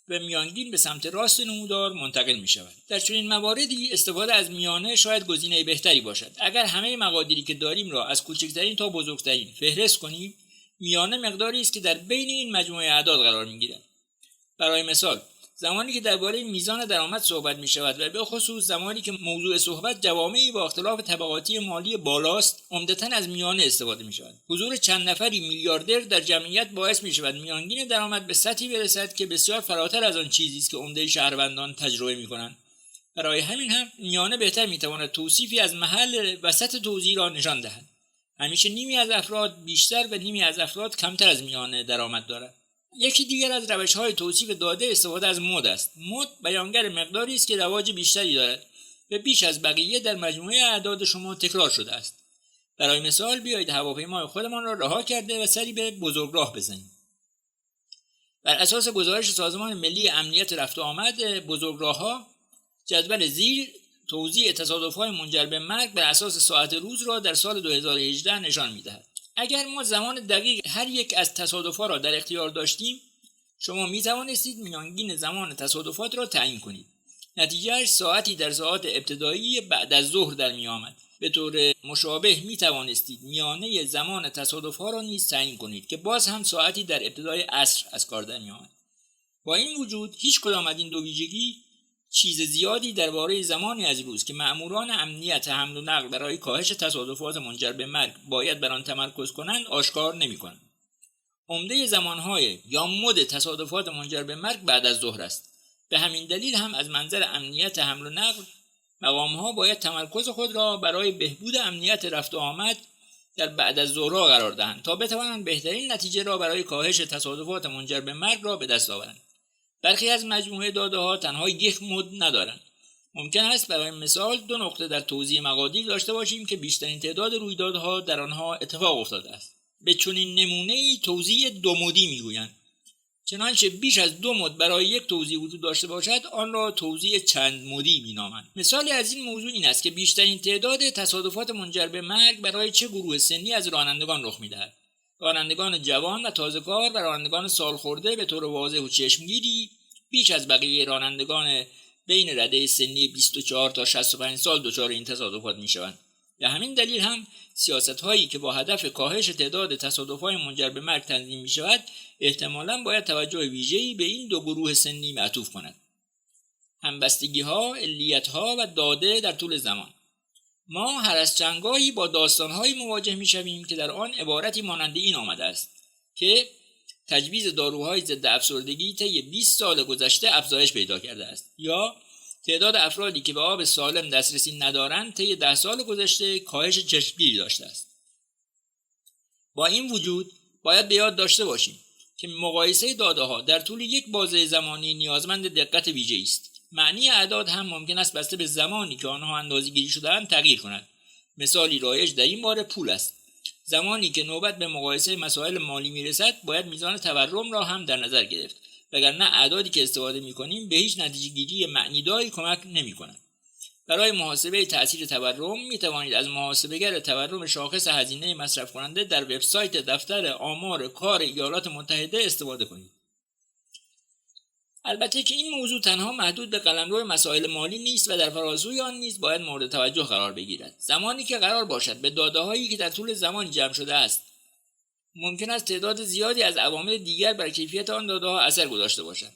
و میانگین به سمت راست نمودار منتقل می شود. در چنین مواردی استفاده از میانه شاید گزینه بهتری باشد. اگر همه مقادیری که داریم را از کوچکترین تا بزرگترین فهرست کنیم، میانه مقداری است که در بین این مجموعه اعداد قرار می گیرد. برای مثال زمانی که درباره میزان درآمد صحبت می شود و به خصوص زمانی که موضوع صحبت جوامعی با اختلاف طبقاتی مالی بالاست، عمدتاً از میانه استفاده می شود. حضور چند نفری میلیاردر در جمعیت باعث می شود میانگین درآمد به سطحی برسد که بسیار فراتر از آن چیزی است که عمده شهروندان تجربه می کنند. برای همین هم میانه بهتر می تواند توصیفی از محل وسط توزیع را نشان دهد. همیشه نیمی از افراد بیشتر و نیمی از افراد کمتر از میانه درآمد دارد. یکی دیگر از روش‌های توصیف داده استفاده از مد است. مد بیانگر مقداری است که رواج بیشتری دارد و بیش از بقیه در مجموعه اعداد شما تکرار شده است. برای مثال بیایید هواپیمای خودمان را رها کرده و سری به بزرگراه بزنیم. بر اساس گزارش سازمان ملی امنیت رفت و آمد بزرگراه‌ها، جدول زیر توزیع تصادف‌های منجر به مرگ بر اساس ساعت روز را در سال 2018 نشان می‌دهد. اگر ما زمان دقیق هر یک از تصادفات را در اختیار داشتیم، شما می توانستید میانگین زمان تصادفات را تعیین کنید. نتیجهش ساعتی در ساعات ابتدایی بعد از ظهر در می آمد. به طور مشابه می توانستید میانه زمان تصادفات را نیز تعیین کنید که باز هم ساعتی در ابتدای عصر از کار در می آمد. با این وجود هیچ کدام از این دو ویژگی چیز زیادی درباره زمانی از روز که مأموران امنیت حمل و نقل برای کاهش تصادفات منجر به مرگ باید بر آن تمرکز کنند آشکار نمی‌کنند. عمده زمانهای یا مد تصادفات منجر به مرگ بعد از ظهر است. به همین دلیل هم از منظر امنیت حمل و نقل مقام‌ها باید تمرکز خود را برای بهبود امنیت رفت و آمد در بعد از ظهرها قرار دهند تا بتوانند بهترین نتیجه را برای کاهش تصادفات منجر به مرگ را به دست آورند. برخی از مجموعه داده‌ها تنها یک مد ندارند. ممکن است برای مثال 2 نقطه در توزیع مقادیر داشته باشیم که بیشترین تعداد رویدادها در آنها اتفاق افتاده است. به چنین نمونه‌ای توزیع 2 مدی می‌گویند. چنانچه بیش از 2 مد برای یک توزیع وجود داشته باشد، آن را توزیع چند مدی می‌نامند. مثالی از این موضوع این است که بیشترین تعداد تصادفات منجر به مرگ برای چه گروه سنی از رانندگان رخ می‌دهد؟ رانندگان جوان و تازه‌کار و رانندگان سالخورده به طور واضح و چشمگیری بیش از بقیه رانندگان بین رده سنی 24 تا 65 سال دچار این تصادفات می‌شوند. به همین دلیل هم سیاست‌هایی که با هدف کاهش تعداد تصادف‌های منجر به مرگ تنظیم می‌شود، احتمالاً باید توجه ویژه‌ای به این 2 گروه سنی معطوف کند. همبستگی‌ها، علیت‌ها و داده در طول زمان. ما هر از چندگاهی با داستان‌هایی مواجه می‌شویم که در آن عبارتی مانند این آمده است که تجویز داروهای ضد افسردگی طی 20 سال گذشته افزایش پیدا کرده است، یا تعداد افرادی که به آب سالم دسترسی ندارند طی 10 سال گذشته کاهش چشمگیری داشته است. با این وجود باید به یاد داشته باشیم که مقایسه داده‌ها در طول یک بازه زمانی نیازمند دقت ویژه‌ای است. معنی اعداد هم ممکن است بسته به زمانی که آنها اندازه‌گیری شده‌اند تغییر کند. مثالی رایج در این باره پول است. زمانی که نوبت به مقایسه مسائل مالی میرسد، باید میزان تورم را هم در نظر گرفت، وگرنه اعدادی که استفاده می‌کنیم به هیچ نتیجه‌گیری معنیداری کمک نمی‌کنند. برای محاسبه تأثیر تورم می‌توانید از محاسبهگر تورم شاخص هزینه مصرف کننده در وبسایت دفتر آمار کار ایالات متحده استفاده کنید. البته که این موضوع تنها محدود به قلمرو مسائل مالی نیست و در فرازوی آن نیز باید مورد توجه قرار بگیرد. زمانی که قرار باشد به داده‌هایی که در طول زمان جمع شده است، ممکن است تعداد زیادی از عوامل دیگر بر کیفیت آن داده‌ها اثر گذاشته باشد.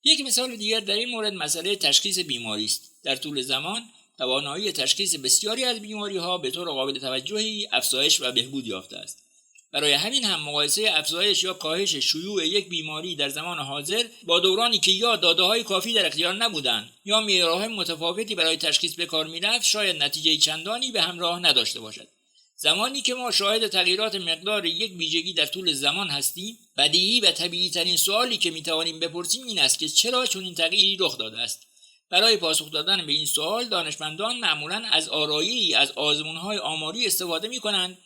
یک مثال دیگر در این مورد مسئله تشخیص بیماری است. در طول زمان توانایی تشخیص بسیاری از بیماری‌ها به طور قابل توجهی افزایش و بهبود یافته است. برای همین هم مقایسه افزایش یا کاهش شیوع یک بیماری در زمان حاضر با دورانی که یا داده‌های کافی در اختیار نبودند یا معیارهای متفاوتی برای تشخیص به کار می‌رفت شاید نتیجه چندانی به همراه نداشته باشد. زمانی که ما شاهد تغییرات مقدار یک ویژگی در طول زمان هستیم، بدیهی و طبیعی ترین سوالی که می‌توانیم بپرسیم این است که چرا چنین تغییری رخ داده است. برای پاسخ دادن به این سوال دانشمندان معمولاً از آرایه‌ای از آزمون‌های آماری استفاده می‌کنند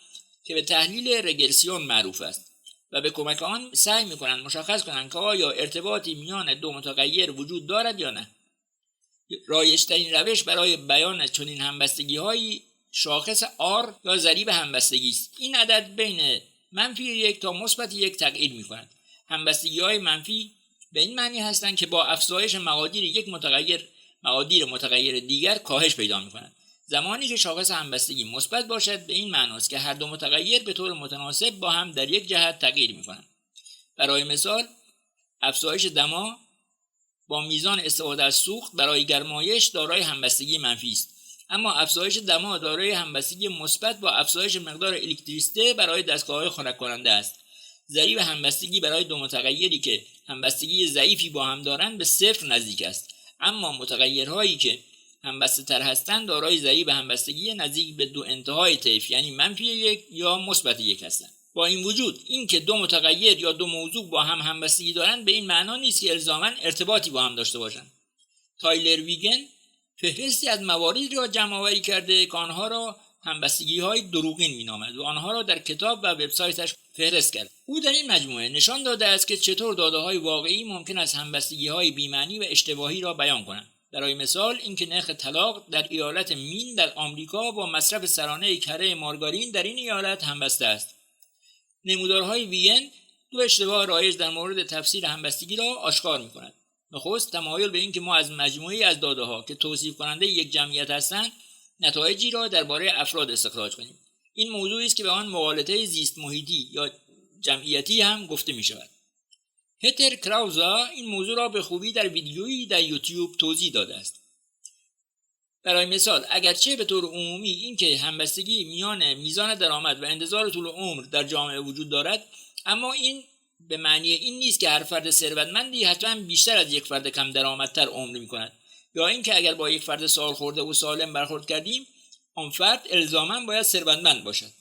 که به تحلیل رگرسیون معروف است و به کمک آن سعی می‌کنند مشخص کنند که آیا ارتباطی میان 2 متغیر وجود دارد یا نه. رایج‌ترین روش برای بیان چنین همبستگی‌هایی شاخص R یا ضریب همبستگی است. این عدد بین -1 تا +1 تغییر می‌کند. همبستگی‌های منفی به این معنی هستند که با افزایش مقادیر یک متغیر دیگر کاهش پیدا می‌کنند. زمانی که شاخص همبستگی مثبت باشد به این معنی است که هر 2 متغیر به طور متناسب با هم در یک جهت تغییر می‌کنند. برای مثال افزایش دما با میزان استفاده از سوخت برای گرمایش دارای همبستگی منفی است، اما افزایش دما دارای همبستگی مثبت با افزایش مقدار الکتریسیته برای دستگاه‌های خنک کننده است. ضریب همبستگی برای دو متغیری که همبستگی ضعیفی با هم دارند به صفر نزدیک است، اما متغیرهایی که همبسته تر هستند دارای ضریب همبستگی نزدیک به دو انتهای طیف یعنی منفی 1 یا مثبت 1 هستند. با این وجود این که دو متغیر یا دو موضوع با هم همبستگی دارند به این معنا نیست که الزاماً ارتباطی با هم داشته باشند. تایلر ویگن فهرستی از مواردی را جمع‌آوری کرده که آنها را همبستگی‌های دروغین می‌نامد و آنها را در کتاب و وبسایتش فهرست کرد. او در این مجموعه نشان داده است که چطور داده‌های واقعی ممکن است همبستگی‌های بی‌معنی و اشتباهی را بیان کنند. برای مثال اینکه نرخ طلاق در ایالت مین در آمریکا با مصرف سرانه کره مارگارین در این ایالت همبسته است. نمودارهای ویگن دو اشتباه رایج در مورد تفسیر همبستگی را آشکار می‌کند. نخست تمایل به اینکه ما از مجموعه‌ای از داده‌ها که توصیف کننده یک جمعیت هستند نتایجی را درباره افراد استخراج کنیم. این موضوعی است که به آن مغالطه زیست محیطی یا جمعیتی هم گفته می‌شود. هتر کراوزا این موضوع را به خوبی در ویدیویی در یوتیوب توضیح داده است. برای مثال اگرچه به طور عمومی اینکه همبستگی میان میزان درآمد و انتظار طول عمر در جامعه وجود دارد، اما این به معنی این نیست که هر فرد ثروتمندی حتما بیشتر از یک فرد کم درآمدتر عمر می‌کند، یا اینکه اگر با یک فرد سالخورده و سالم برخورد کردیم آن فرد الزاماً باید ثروتمند باشد.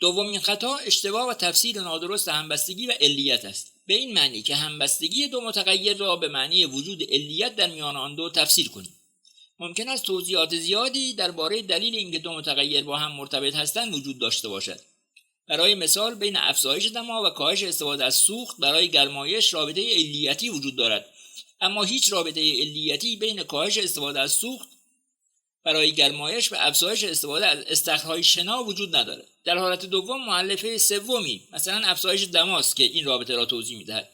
دومین خطا اشتباه و تفسیر نادرست همبستگی و علیت است، به این معنی که همبستگی دو متغیر را به معنی وجود علیت در میان آن دو تفسیر کنیم. ممکن است توضیحات زیادی درباره دلیل اینکه دو متغیر با هم مرتبط هستند وجود داشته باشد. برای مثال بین افزایش دما و کاهش استفاده از سوخت برای گرمایش رابطه علیتی وجود دارد، اما هیچ رابطه علیتی بین کاهش استفاده از سوخت برای گرمایش و افزایش استفاده از استخرهای شنا وجود ندارد. در حالت دوم مؤلفه سومی مثلا افزایش دماست که این رابطه را توضیح می‌دهد.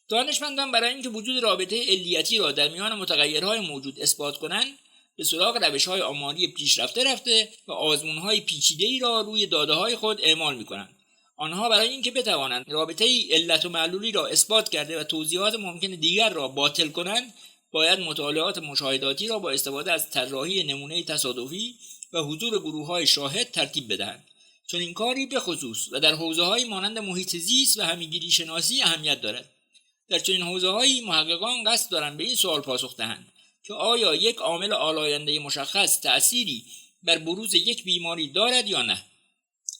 دانشمندان برای اینکه وجود رابطه علیتی را در میان متغیرهای موجود اثبات کنند به سراغ روش‌های آماری پیشرفته رفته و آزمون‌های پیچیده‌ای را روی داده‌های خود اعمال می‌کنند. آنها برای اینکه بتوانند رابطه علت و معلولی را اثبات کرده و توضیحات ممکن دیگر را باطل کنند باید مطالعات مشاهداتی را با استفاده از طراحی نمونه تصادفی و حضور گروه‌های شاهد ترتیب بدهند. چون این کاری به خصوص و در حوزه‌های مانند محیط زیست و همگیری شناسی اهمیت دارد. در چنین حوزه‌هایی محققان قصد دارند به این سوال پاسخ دهند که آیا یک عامل آلاینده مشخص تأثیری بر بروز یک بیماری دارد یا نه.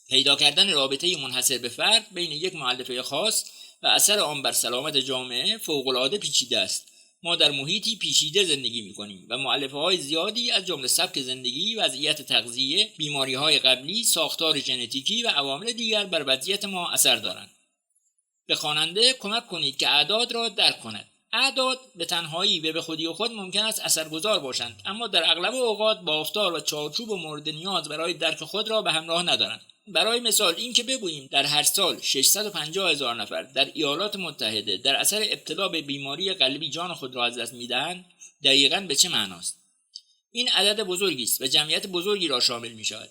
پیدا کردن رابطه منحصر به فرد بین یک مؤلفه خاص و اثر آن بر سلامت جامعه فوق‌العاده پیچیده است. ما در محیطی پیچیده زندگی می‌کنیم و مؤلفه‌های زیادی از جمله سبک زندگی، وضعیت تغذیه، بیماری‌های قبلی، ساختار ژنتیکی و عوامل دیگر بر وضعیت ما اثر دارند. به خواننده کمک کنید که اعداد را درک کند. اعداد به تنهایی و به خودی خود ممکن است اثرگذار باشند، اما در اغلب اوقات بافتار و چارچوب مورد نیاز برای درک خود را به همراه ندارند. برای مثال این که بگوییم در هر سال 650,000 نفر در ایالات متحده در اثر ابتلا به بیماری قلبی جان خود را از دست می‌دهند، دقیقاً به چه معناست؟ این عدد بزرگی است و جمعیت بزرگی را شامل می‌شود.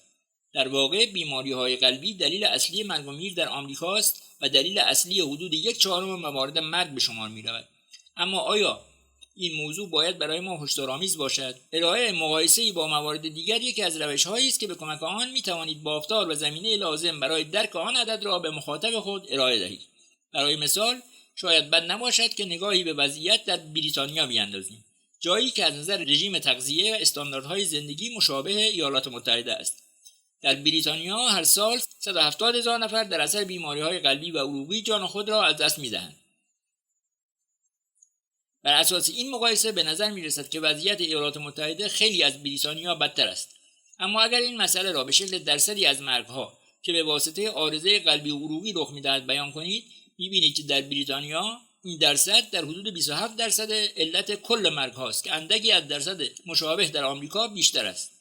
در واقع بیماری‌های قلبی دلیل اصلی مرگ و میر در آمریکا است و دلیل اصلی حدود 1/4 موارد مرگ به شمار می‌رود. اما آیا این موضوع باید برای ما هشدارآمیز باشد؟ ارائه مقایسه‌ای با موارد دیگر یکی از روش‌هایی است که به کمک آن می‌توانید بافتار و زمینه لازم برای درک آن عدد را به مخاطب خود ارائه دهید. برای مثال شاید بد نباشد که نگاهی به وضعیت در بریتانیا بیاندازیم، جایی که از نظر رژیم تغذیه و استانداردهای زندگی مشابه ایالات متحده است. در بریتانیا هر سال 170,000 نفر در اثر بیماری‌های قلبی و عروقی جان خود را از دست می‌دهند. بر اساس این مقایسه به نظر می‌رسد که وضعیت ایالات متحده خیلی از بریتانیا بدتر است. اما اگر این مسئله را به شکل درصدی از مرگ‌ها که به واسطه عارضه قلبی و عروقی رخ می‌دهد بیان کنید، می‌بینید که در بریتانیا این درصد در حدود 27% علت کل مرگ‌هاست که اندکی از درصد مشابه در آمریکا بیشتر است.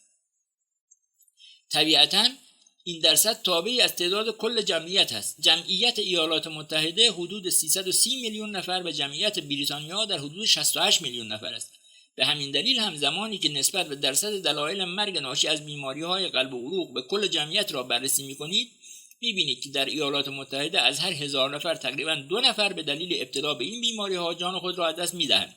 طبیعتاً این درصد تابعی از تعداد کل جمعیت است. جمعیت ایالات متحده حدود 330 میلیون نفر و جمعیت بریتانیا در حدود 68 میلیون نفر است. به همین دلیل هم زمانی که نسبت به درصد دلایل مرگ ناشی از بیماری‌های قلب و عروق به کل جمعیت را بررسی می‌کنید، می‌بینید که در ایالات متحده از هر 1000 نفر تقریباً 2 نفر به دلیل ابتلا به این بیماری‌ها جان خود را از دست می‌دهند،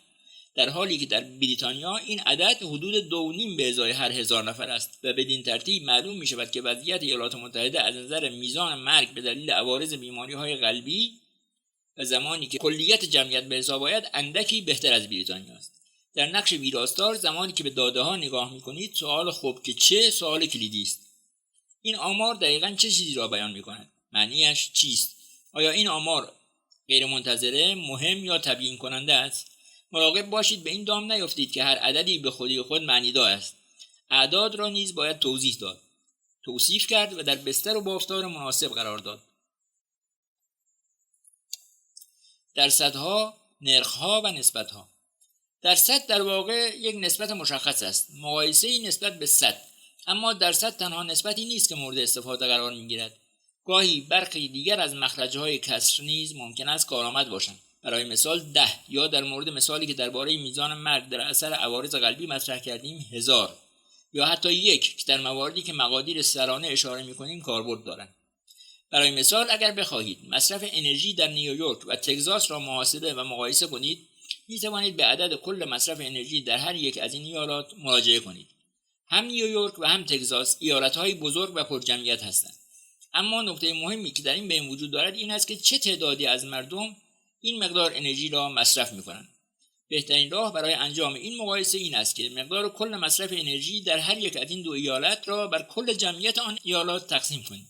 در حالی که در بریتانیا این عدد حدود 2.5 به ازای هر 1000 نفر است و بدین ترتیب معلوم می‌شود که وضعیت ایالات متحده از نظر میزان مرگ به دلیل عوارض بیماری‌های قلبی و زمانی که کلیت جمعیت به حساب آید اندکی بهتر از بریتانیا است. در نقش ویراستار زمانی که به داده‌ها نگاه می‌کنید سوال خب که چه سوال کلیدی است. این آمار دقیقاً چه چیزی را بیان می‌کند؟ معنیش چیست؟ آیا این آمار غیر منتظره، مهم یا تبیین کننده است؟ مراقب باشید به این دام نیفتید که هر عددی به خودی خود معنیدار است. اعداد را نیز باید توضیح داد، توصیف کرد و در بستر و بافتار مناسب قرار داد. درصدها، نرخ‌ها و نسبت‌ها. درصد در واقع یک نسبت مشخص است، مقایسه‌ای نسبت به 100. اما درصد تنها نسبتی نیست که مورد استفاده قرار می‌گیرد. گاهی برخی دیگر از مخرج‌های کسر نیز ممکن است کارآمد باشند. برای مثال 10 یا در مورد مثالی که درباره میزان مرگ در اثر عوارض قلبی مطرح کردیم 1000 یا حتی 1 که در مواردی که مقادیر سرانه اشاره می‌کنیم کاربرد دارند. برای مثال اگر بخواهید مصرف انرژی در نیویورک و تگزاس را محاسبه و مقایسه کنید، می‌توانید به عدد کل مصرف انرژی در هر یک از این ایالات مراجعه کنید. هم نیویورک و هم تگزاس ایالت‌های بزرگ و پرجمعیت هستند. اما نکته مهمی که در این بین وجود دارد این است که چه تعدادی از مردم این مقدار انرژی را مصرف می‌کنند. بهترین راه برای انجام این مقایسه این است که مقدار کل مصرف انرژی در هر یک از این دو ایالت را بر کل جمعیت آن ایالات تقسیم کنید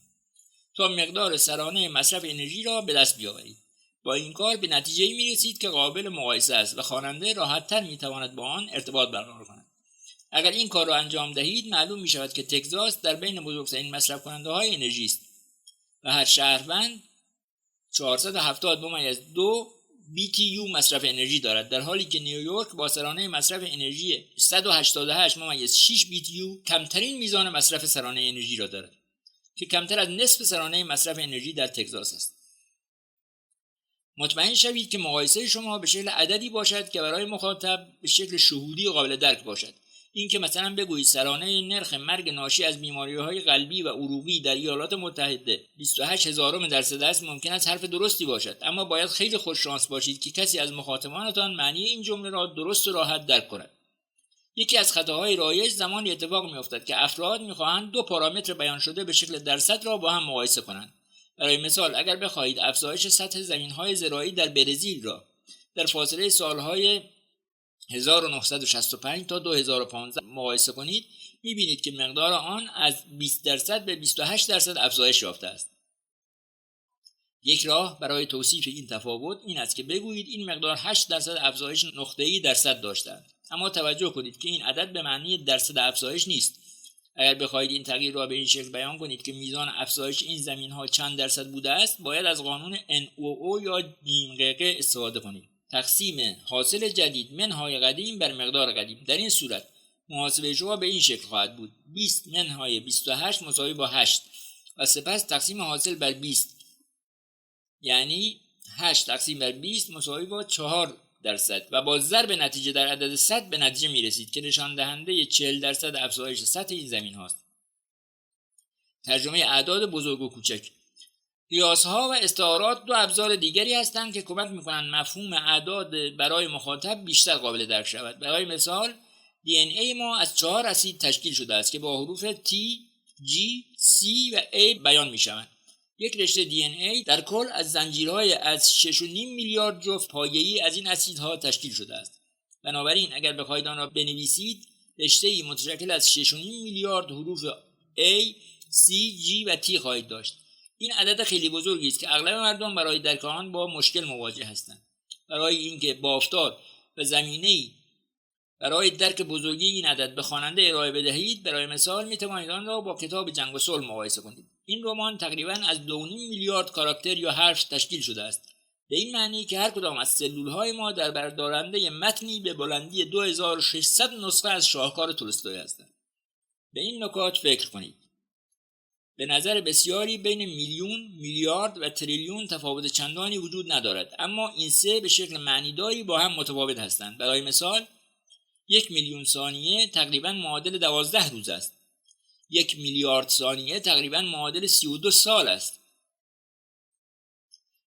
تا مقدار سرانه مصرف انرژی را به دست بیاورید. با این کار به نتیجه‌ای می‌رسید که قابل مقایسه است و خواننده راحت‌تر می‌تواند با آن ارتباط برقرار کند. اگر این کار را انجام دهید معلوم می‌شود که تگزاس در بین بزرگترین مصرف کننده‌های انرژی است و هر شهروند 470.2 BTU مصرف انرژی دارد، در حالی که نیویورک با سرانه مصرف انرژی 188.6 BTU کمترین میزان مصرف سرانه انرژی را دارد که کمتر از نصف سرانه مصرف انرژی در تگزاس است. مطمئن شوید که مقایسه شما به شکل عددی باشد که برای مخاطب به شکل شهودی و قابل درک باشد. این که مثلا بگویید سرانه نرخ مرگ ناشی از بیماری‌های قلبی و عروقی در ایالات متحده 28,000% است ممکن است حرف درستی باشد، اما باید خیلی خوش شانس باشید که کسی از مخاطبانتان معنی این جمله را درست و راحت درک کند. یکی از خطاهای رایج زمانی اتفاق می‌افتد که افراد می‌خواهند دو پارامتر بیان شده به شکل درصد را با هم مقایسه کنند. برای مثال اگر بخواهید افزایش سطح زمین‌های زراعی در برزیل را در فاصله سال‌های 1965 تا 2015 مقایسه کنید، می‌بینید که مقدار آن از 20% به 28% افزایش یافته است. یک راه برای توصیف این تفاوت این است که بگویید این مقدار 8% افزایش نقطه‌ای در صد داشتند. اما توجه کنید که این عدد به معنی درصد افزایش نیست. اگر بخواهید این تغییر را به این شکل بیان کنید که میزان افزایش این زمین‌ها چند درصد بوده است، باید از قانون NOO یا جیمقه استفاده کنید. تقسیم حاصل جدید منهای قدیم بر مقدار قدیم. در این صورت محاسبه شما به این شکل خواهد بود: 20 منهای 28 مساوی با 8 و سپس تقسیم حاصل بر 20، یعنی 8 تقسیم بر 20 مساوی با 4% و با ضرب نتیجه در عدد 100 به نتیجه می رسید که نشان دهنده 40% افزایش سطح این زمین هاست. ترجمه اعداد بزرگ و کوچک. قیاس‌ها و استعارات دو ابزار دیگری هستند که کمک می‌کنند مفهوم اعداد برای مخاطب بیشتر قابل درک شود. برای مثال DNA ما از 4 اسید تشکیل شده است که با حروف T، G، C و A بیان می‌شوند. یک رشته DNA در کل از زنجیرهای از 6.5 میلیارد جفت پایه‌ای از این اسیدها تشکیل شده است. بنابراین اگر بخواهید آن را بنویسید، رشته‌ای متشکل از 6.5 میلیارد حروف A، C، G و T خواهید داشت. این عدد خیلی بزرگی است که اغلب مردم برای درک آن با مشکل مواجه هستند. برای اینکه بافتار و زمینه‌ای برای درک بزرگی این عدد به خواننده ارائه بدهید، برای مثال می‌توانید آن را با کتاب جنگ و صلح مقایسه کنید. این رمان تقریباً از 2.5 میلیارد کاراکتر یا حرف تشکیل شده است، به این معنی که هر کدام از سلول‌های ما در بردارنده متنی به بلندی 2600 نسخه از شاهکار تولستوی هستند. به این نکات فکر کنید. به نظر بسیاری بین میلیون، میلیارد و تریلیون تفاوت چندانی وجود ندارد، اما این سه به شکل معنیداری با هم متفاوت هستند. برای مثال 1 میلیون ثانیه تقریباً معادل 12 روز است. 1 میلیارد ثانیه تقریباً معادل 32 سال است.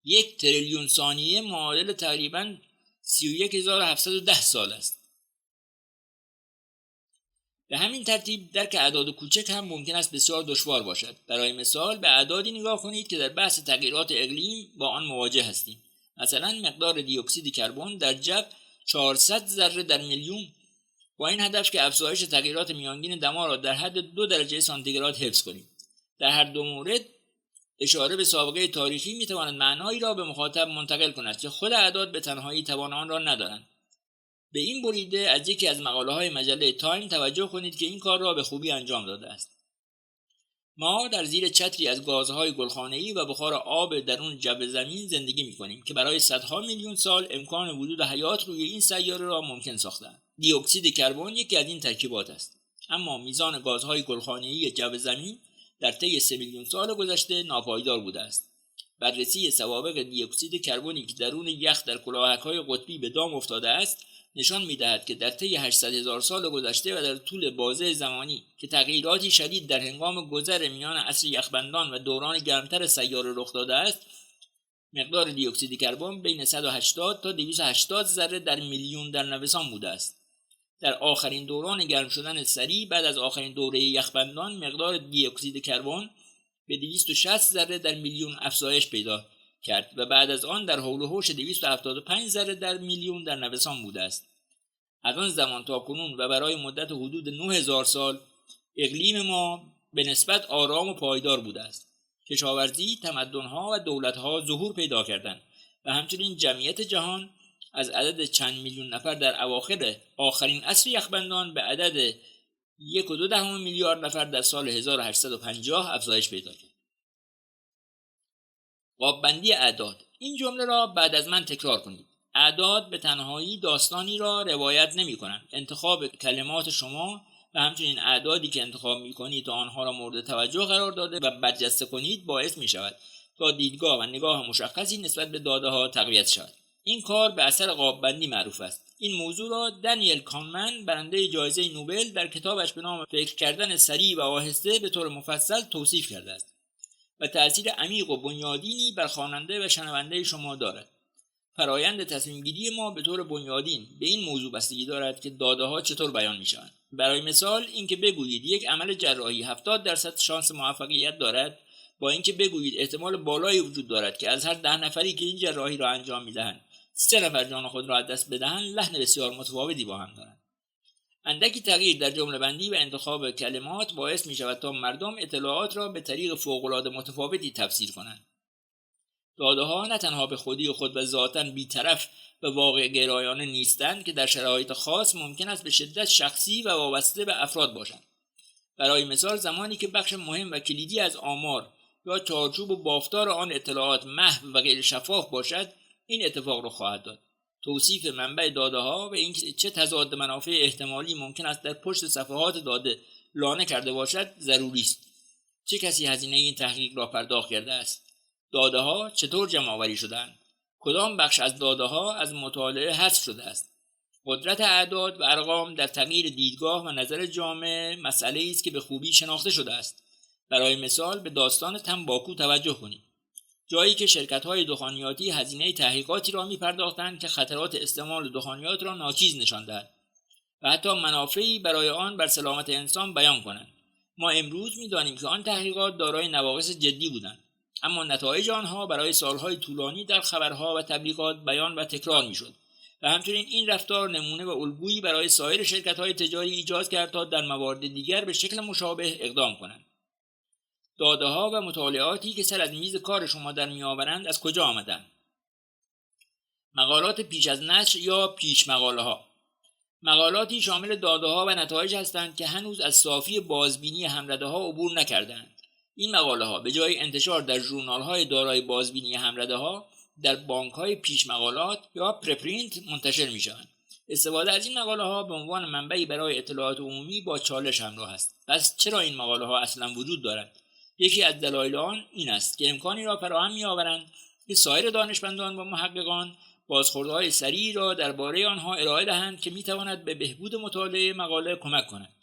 1 تریلیون ثانیه معادل تقریباً 31710 سال است. به همین ترتیب درک اعداد کوچک هم ممکن است بسیار دشوار باشد. برای مثال به اعدادی نگاه کنید که در بحث تغییرات اقلیم با آن مواجه هستیم. مثلا مقدار دی اکسید کربن در جو 400 ذره در میلیون، با این هدف که افزایش تغییرات میانگین دما را در حد 2 درجه سانتیگراد حفظ کنیم. در هر دو مورد اشاره به سابقه تاریخی میتواند معنایی را به مخاطب منتقل کند که خود اعداد به تنهایی توان آن را ندارند. به این بریده از یکی از مقاله‌های مجله تایم توجه کنید که این کار را به خوبی انجام داده است. ما در زیر چتری از گازهای گلخانه‌ای و بخار آب درون جو زمین زندگی می‌کنیم که برای صدها میلیون سال امکان وجود حیات روی این سیاره را ممکن ساختند. دی اکسید کربن یکی از این ترکیبات است. اما میزان گازهای گلخانه‌ای جو زمین در طی 3 میلیون سال گذشته ناپایدار بوده است. بررسی سوابق دی اکسید کربنی که درون یخ در کلاهک‌های قطبی به دام افتاده است نشان می‌دهد که در طی 800,000 سال گذشته و در طول بازه زمانی که تغییراتی شدید در هنگام گذر میان عصر یخبندان و دوران گرمتر سیاره رخ داده است، مقدار دی اکسید کربن بین 180 تا 280 ذره در میلیون در نوسان بوده است. در آخرین دوران گرم شدن سریع بعد از آخرین دوره یخبندان مقدار دی اکسید کربن به 260 ذره در میلیون افزایش پیدا کرد و بعد از آن در حول و حوش 275 ذره در میلیون در نوسان بوده است. از آن زمان تا کنون و برای مدت حدود 9000 سال اقلیم ما به نسبت آرام و پایدار بوده است. کشاورزی، تمدن‌ها و دولت‌ها ظهور پیدا کردند و همچنین جمعیت جهان از عدد چند میلیون نفر در اواخر آخرین عصر یخبندان به عدد 1.2 میلیارد نفر در سال 1850 افزایش پیدا کرد. قاب‌بندی اعداد. این جمله را بعد از من تکرار کنید. اعداد به تنهایی داستانی را روایت نمی‌کنند. انتخاب کلمات شما و همچنین اعدادی که انتخاب می‌کنید تا آنها را مورد توجه قرار داده و برجسته کنید باعث می‌شود تا دیدگاه و نگاه مشخصی نسبت به داده‌ها تقویت شود. این کار به اثر قاب‌بندی معروف است. این موضوع را دانیل کانمن برنده جایزه نوبل در کتابش به نام فکر کردن سریع و آهسته به طور مفصل توصیف کرده است و تأثیر عمیق و بنیادینی بر خواننده و شنونده شما دارد. فرایند تصمیم‌گیری ما به طور بنیادین به این موضوع بستگی دارد که داده‌ها چطور بیان می‌شوند. برای مثال اینکه بگویید یک عمل جراحی 70% شانس موفقیت دارد با اینکه بگویید احتمال بالایی وجود دارد که از هر 10 نفری که این جراحی را انجام می‌دهند 3 نفر جان خود را از دست بدهند لحن بسیار متفاوتی با هم دارند. اندکی تغییر در جمله‌بندی و انتخاب کلمات باعث می‌شود تا مردم اطلاعات را به طریق فوق‌العاده متفاوتی تفسیر کنند. داده‌ها نه تنها به خودی خود و ذاتاً بی‌طرف و واقع گرایانه نیستند که در شرایط خاص ممکن است به شدت شخصی و وابسته به افراد باشند. برای مثال زمانی که بخش مهم و کلیدی از آمار یا چارچوب و بافتار آن اطلاعات محو و غیر شفاف باشد، این اتفاق را خواهد داد. توصیف منبع داده‌ها و اینکه چه تضاد منافع احتمالی ممکن است در پشت صفحات داده لانه کرده باشد ضروری است. چه کسی هزینه این تحقیق را پرداخت کرده است؟ داده‌ها چطور جمع‌آوری شدند؟ کدام بخش از داده‌ها از مطالعه حذف شده است؟ قدرت اعداد و ارقام در تغییر دیدگاه و نظر جامعه مسئله‌ای است که به خوبی شناخته شده است. برای مثال به داستان تنباکو توجه کنید. جایی که شرکت‌های دخانیاتی هزینه تحقیقاتی را می‌پرداختند که خطرات استعمال دخانیات را ناچیز نشان دهد و حتی منافعی برای آن بر سلامت انسان بیان کنند. ما امروز می‌دانیم که آن تحقیقات دارای نواقص جدی بودند، اما نتایج آنها برای سالهای طولانی در خبرها و تبلیغات بیان و تکرار می‌شد و همچنین این رفتار نمونه و الگویی برای سایر شرکت‌های تجاری ایجاد کرد تا در موارد دیگر به شکل مشابه اقدام کنند. داده‌ها و مطالعاتی که سر از میز کار شما در می‌آورند از کجا آمدند؟ مقالات پیش از نشر یا پیش مقاله‌ها. مقالاتی شامل داده‌ها و نتایج هستند که هنوز از صافی بازبینی همرده‌ها عبور نکردند. این مقاله‌ها به جای انتشار در ژورنال‌های دارای بازبینی همرده‌ها در بانک‌های پیش مقالات یا پرپرینت منتشر می‌شوند. استفاده از این مقاله‌ها به عنوان منبعی برای اطلاعات عمومی با چالش همراه است. پس چرا این مقاله‌ها اصلاً وجود دارند؟ یکی از دلایل آن این است که امکانی را فراهم می‌آورند که سایر دانشمندان و محققان بازخوردهای سریعی را درباره آنها ارائه دهند که می‌تواند به بهبود مطالعه مقاله کمک کند.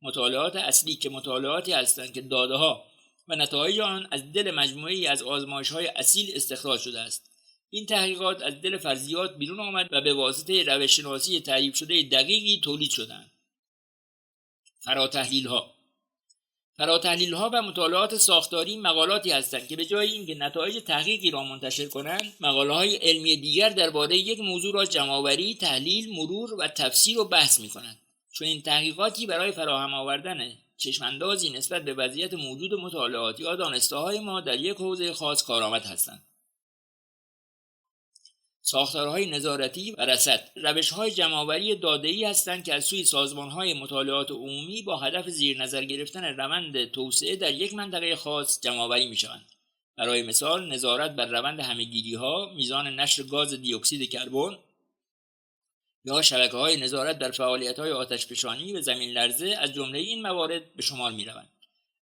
مطالعات اصلی که مطالعاتی هستند که داده‌ها و نتایج آن از دل مجموعه‌ای از آزمایش‌های اصیل استخراج شده است. این تحقیقات از دل فرضیات بیرون آمد و به واسطه روش‌شناسی تعریف شده دقیقی تولید شدند. فراتحلیل‌ها و مطالعات ساختاری مقالاتی هستند که به جای اینکه نتایج تحقیقی را منتشر کنند، مقاله‌های علمی دیگر درباره یک موضوع را جمع‌آوری، تحلیل، مرور و تفسیر و بحث می‌کنند. چون این تحقیقاتی برای فراهم آوردن چشم‌اندازی نسبت به وضعیت موجود مطالعاتی یا دانسته‌های ما در یک حوزه خاص کارآمد هستند. ساختارهای نظارتی و رصد روش‌های جمع‌آوری داده‌ای هستند که از سوی سازمان‌های مطالعات عمومی با هدف زیر نظر گرفتن روند توسعه در یک منطقه خاص جمع‌آوری می‌شوند. برای مثال نظارت بر روند همه‌گیری‌ها، میزان نشر گاز دی اکسید کربن یا شبکه‌های نظارت بر فعالیت‌های آتشفشانی و زمین لرزه از جمله این موارد به شمار می‌روند.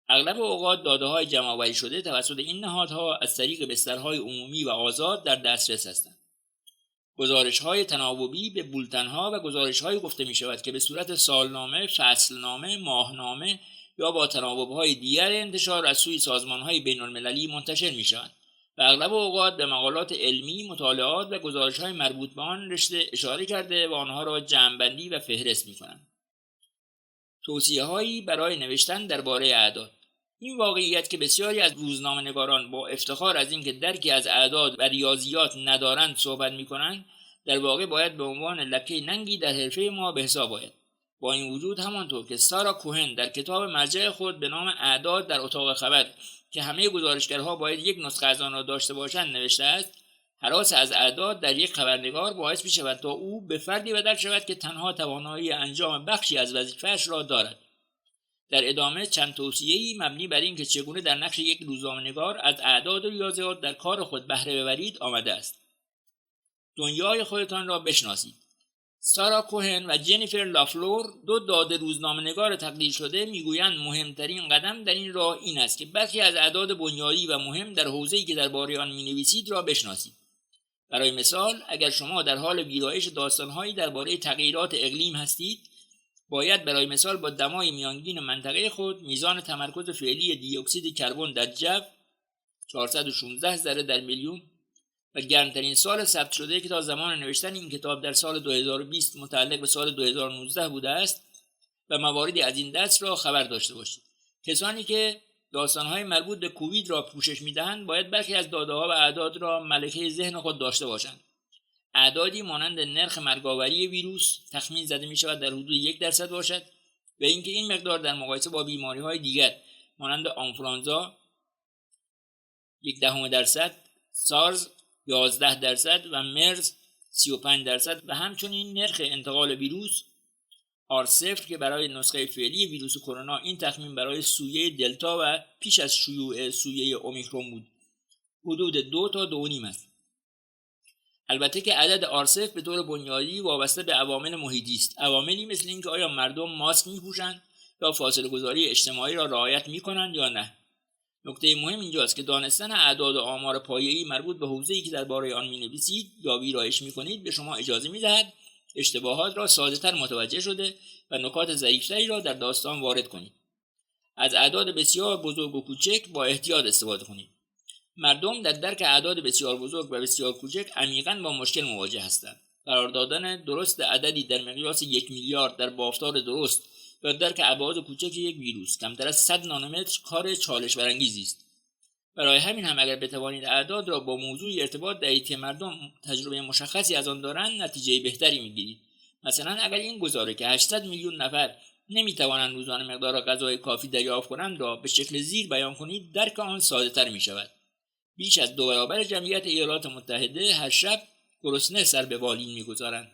اغلب اوقات داده‌های جمع‌آوری شده توسط این نهادها از طریق بسترهای عمومی و آزاد در دسترس هستند. گزارش‌های تناوبی به بولتن‌ها و گزارش‌های گفته می‌شود که به صورت سالنامه، فصلنامه، ماهنامه یا با تناوب‌های دیگر انتشار از سوی سازمان‌های بین‌المللی منتشر می‌شوند و اغلب اوقات به مقالات علمی، مطالعات و گزارش‌های مربوط به آن رشته اشاره کرده و آنها را جمع‌بندی و فهرست می‌کنند. توصیه‌هایی برای نوشتن درباره اعداد. این واقعیت که بسیاری از روزنامه‌نگاران با افتخار از اینکه درکی از اعداد و ریاضیات ندارند صحبت می‌کنند، در واقع باید به عنوان لکه ننگی در حرفه ما به حساب آید. با این وجود همانطور که سارا کوهن در کتاب مرجع خود به نام اعداد در اتاق خبر که همه گزارشگرها باید یک نسخه از آن را داشته باشند نوشته است، هراس از اعداد در یک خبرنگار باعث می‌شود تا او به فردی بدل شود که تنها توانایی انجام بخشی از وظیفه‌اش را دارد. در ادامه چند توصیه‌ای مبنی بر اینکه چگونه در نقش یک روزنامه‌نگار از اعداد و ریاضیات در کار خود بهره ببرید آمده است. دنیای خودتان را بشناسید. سارا کوهن و جنیفر لافلور، دو داده روزنامه‌نگار تقدیر شده، میگویند مهمترین قدم در این راه این است که برخی از اعداد بنیادی و مهم در حوزه‌ای که درباره آن می‌نویسید را بشناسید. برای مثال، اگر شما در حال ویرایش داستان‌هایی درباره تغییرات اقلیم هستید، باید برای مثال با دمای میانگین منطقه خود میزان تمرکز فعلی دی اکسید کربن در جو 416 ذره در میلیون و گرمترین سال ثبت شده که تا زمان نوشتن این کتاب در سال 2020 متعلق به سال 2019 بوده است و مواردی از این دست را خبر داشته باشید. کسانی که داستان‌های مربوط به کووید را پوشش می‌دهند باید برخی از داده‌ها و اعداد را ملکه ذهن خود داشته باشند. اعدادی مانند نرخ مرگاوری ویروس تخمین زده می شود در حدود 1% باشد و اینکه این مقدار در مقایسه با بیماری‌های دیگر مانند آنفولانزا 0.1%، سارز 11% و مرز 35% و همچنین نرخ انتقال ویروس R0 که برای نسخه فعلی ویروس کرونا این تخمین برای سویه دلتا و پیش از شیوع سویه اومیکرون بود، حدود 2 تا 2.5 است. البته که عدد R0 به طور بنیادی وابسته به عوامل محیطی است. عواملی مثل اینکه آیا مردم ماسک می‌پوشند یا فاصله گذاری اجتماعی را رعایت می‌کنند یا نه. نکته مهم اینجاست که دانستن اعداد و آمار پایه‌ای مربوط به حوزه‌ای که درباره آن می‌نویسید یا ویرایش می‌کنید به شما اجازه می‌دهد اشتباهات را ساده‌تر متوجه شده و نکات ضعیف‌تری را در داستان وارد کنید. از اعداد بسیار بزرگ و کوچک با احتیاط استفاده کنید. مردم در درک اعداد بسیار بزرگ و بسیار کوچک عمیقاً با مشکل مواجه هستند. قرار دادن درست عددی در مقیاس 1 میلیارد در بافتار درست و درک ابعاد کوچک یک ویروس کمتر از 100 نانومتر کار چالش برانگیزی است. برای همین هم اگر بتوانید اعداد را با موضوع ارتباط دهید که مردم تجربه مشخصی از آن دارند، نتیجه بهتری میگیرید. مثلا اگر این گزاره که 800 میلیون نفر نمیتوانند روزانه مقدار غذای کافی دریافت کنند را به شکل زیر بیان کنید، درک آن ساده‌تر میشود. بیش از 2 برابر جمعیت ایالات متحده هر شب گرسنه سر به بالین میگذارند.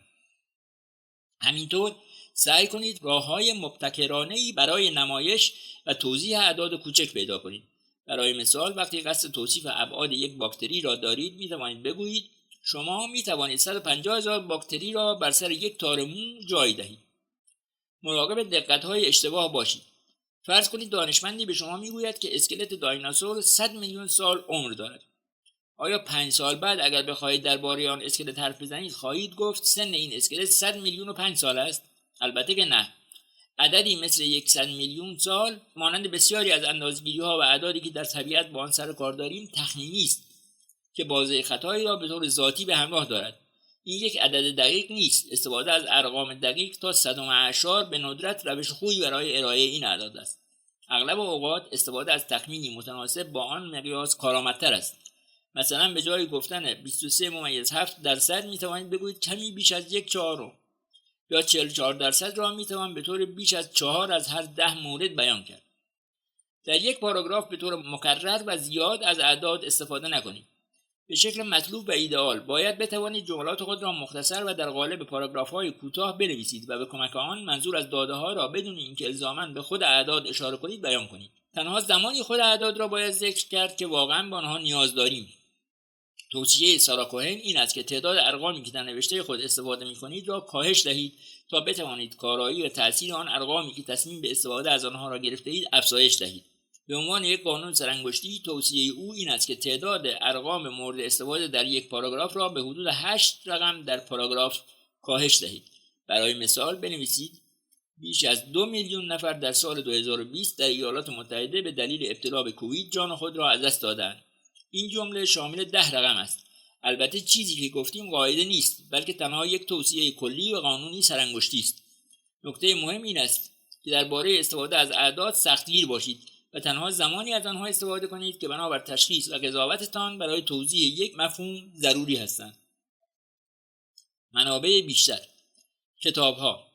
همینطور سعی کنید راه‌های مبتکرانه‌ای برای نمایش و توضیح اعداد کوچک پیدا کنید. برای مثال وقتی قصد توصیف ابعاد یک باکتری را دارید میتوانید بگویید شما میتوانید 150,000 باکتری را بر سر یک تار مو جای دهید. مراقب دقت‌های اشتباه باشید. فرض کنید دانشمندی به شما میگوید که اسکلت دایناسور 100 میلیون سال عمر دارد. آیا 5 سال بعد اگر بخواهید درباره آن اسکلت حرف بزنید خواهید گفت سن این اسکلت 100 میلیون و 5 سال است؟ البته که نه. عددی مثل 100 میلیون سال مانند بسیاری از اندازه‌گیری‌ها و اعدادی که در طبیعت با آن سر کار داریم تخمینی است که بازه خطایی را به طور ذاتی به همراه دارد. این یک عدد دقیق نیست. استفاده از ارقام دقیق تا صدم اعشار به ندرت روش خوبی برای ارائه این اعداد است. اغلب اوقات استفاده از تخمینی متناسب با آن مقیاس کارآمدتر است. مثلا به جای گفتن 23.7% می توانید بگویید کمی بیش از 1/4 یا 44% را می توان به طور بیش از 4 از هر 10 مورد بیان کرد. در یک پاراگراف به طور مکرر و زیاد از اعداد استفاده نکنید. به شکل مطلوب و ایدئال باید بتوانید جملات خود را مختصر و در قالب پاراگراف‌های کوتاه بنویسید و به کمک آن منظور از داده‌ها را بدون اینکه الزاماً به خود اعداد اشاره کنید بیان کنید. تنها زمانی خود اعداد را باید ذکر کرد که واقعاً به آنها نیاز داریم. توصیه سارا کوهن این است که تعداد ارقامی که در نوشته خود استفاده می‌کنید را کاهش دهید تا بتوانید کارایی و تأثیر آن ارقامی که تصمیم به استفاده از آنها را گرفته‌اید افزایش دهید. به عنوان یک قانون سرانگشتی توصیه او این است که تعداد ارقام مورد استفاده در یک پاراگراف را به حدود 8 رقم در پاراگراف کاهش دهید. برای مثال بنویسید بیش از 2 میلیون نفر در سال 2020 در ایالات متحده به دلیل ابتلا به کووید جان خود را از دست دادند. این جمله شامل 10 رقم است. البته چیزی که گفتیم قاعده نیست، بلکه تنها یک توصیه کلی و قانونی سرانگشتی است. نکته مهم این است که درباره استفاده از اعداد سختگیر باشید و تنها زمانی از آنها استفاده کنید که بنابر تشخیص و قضاوتتان برای توضیح یک مفهوم ضروری هستند. منابع بیشتر. کتاب‌ها.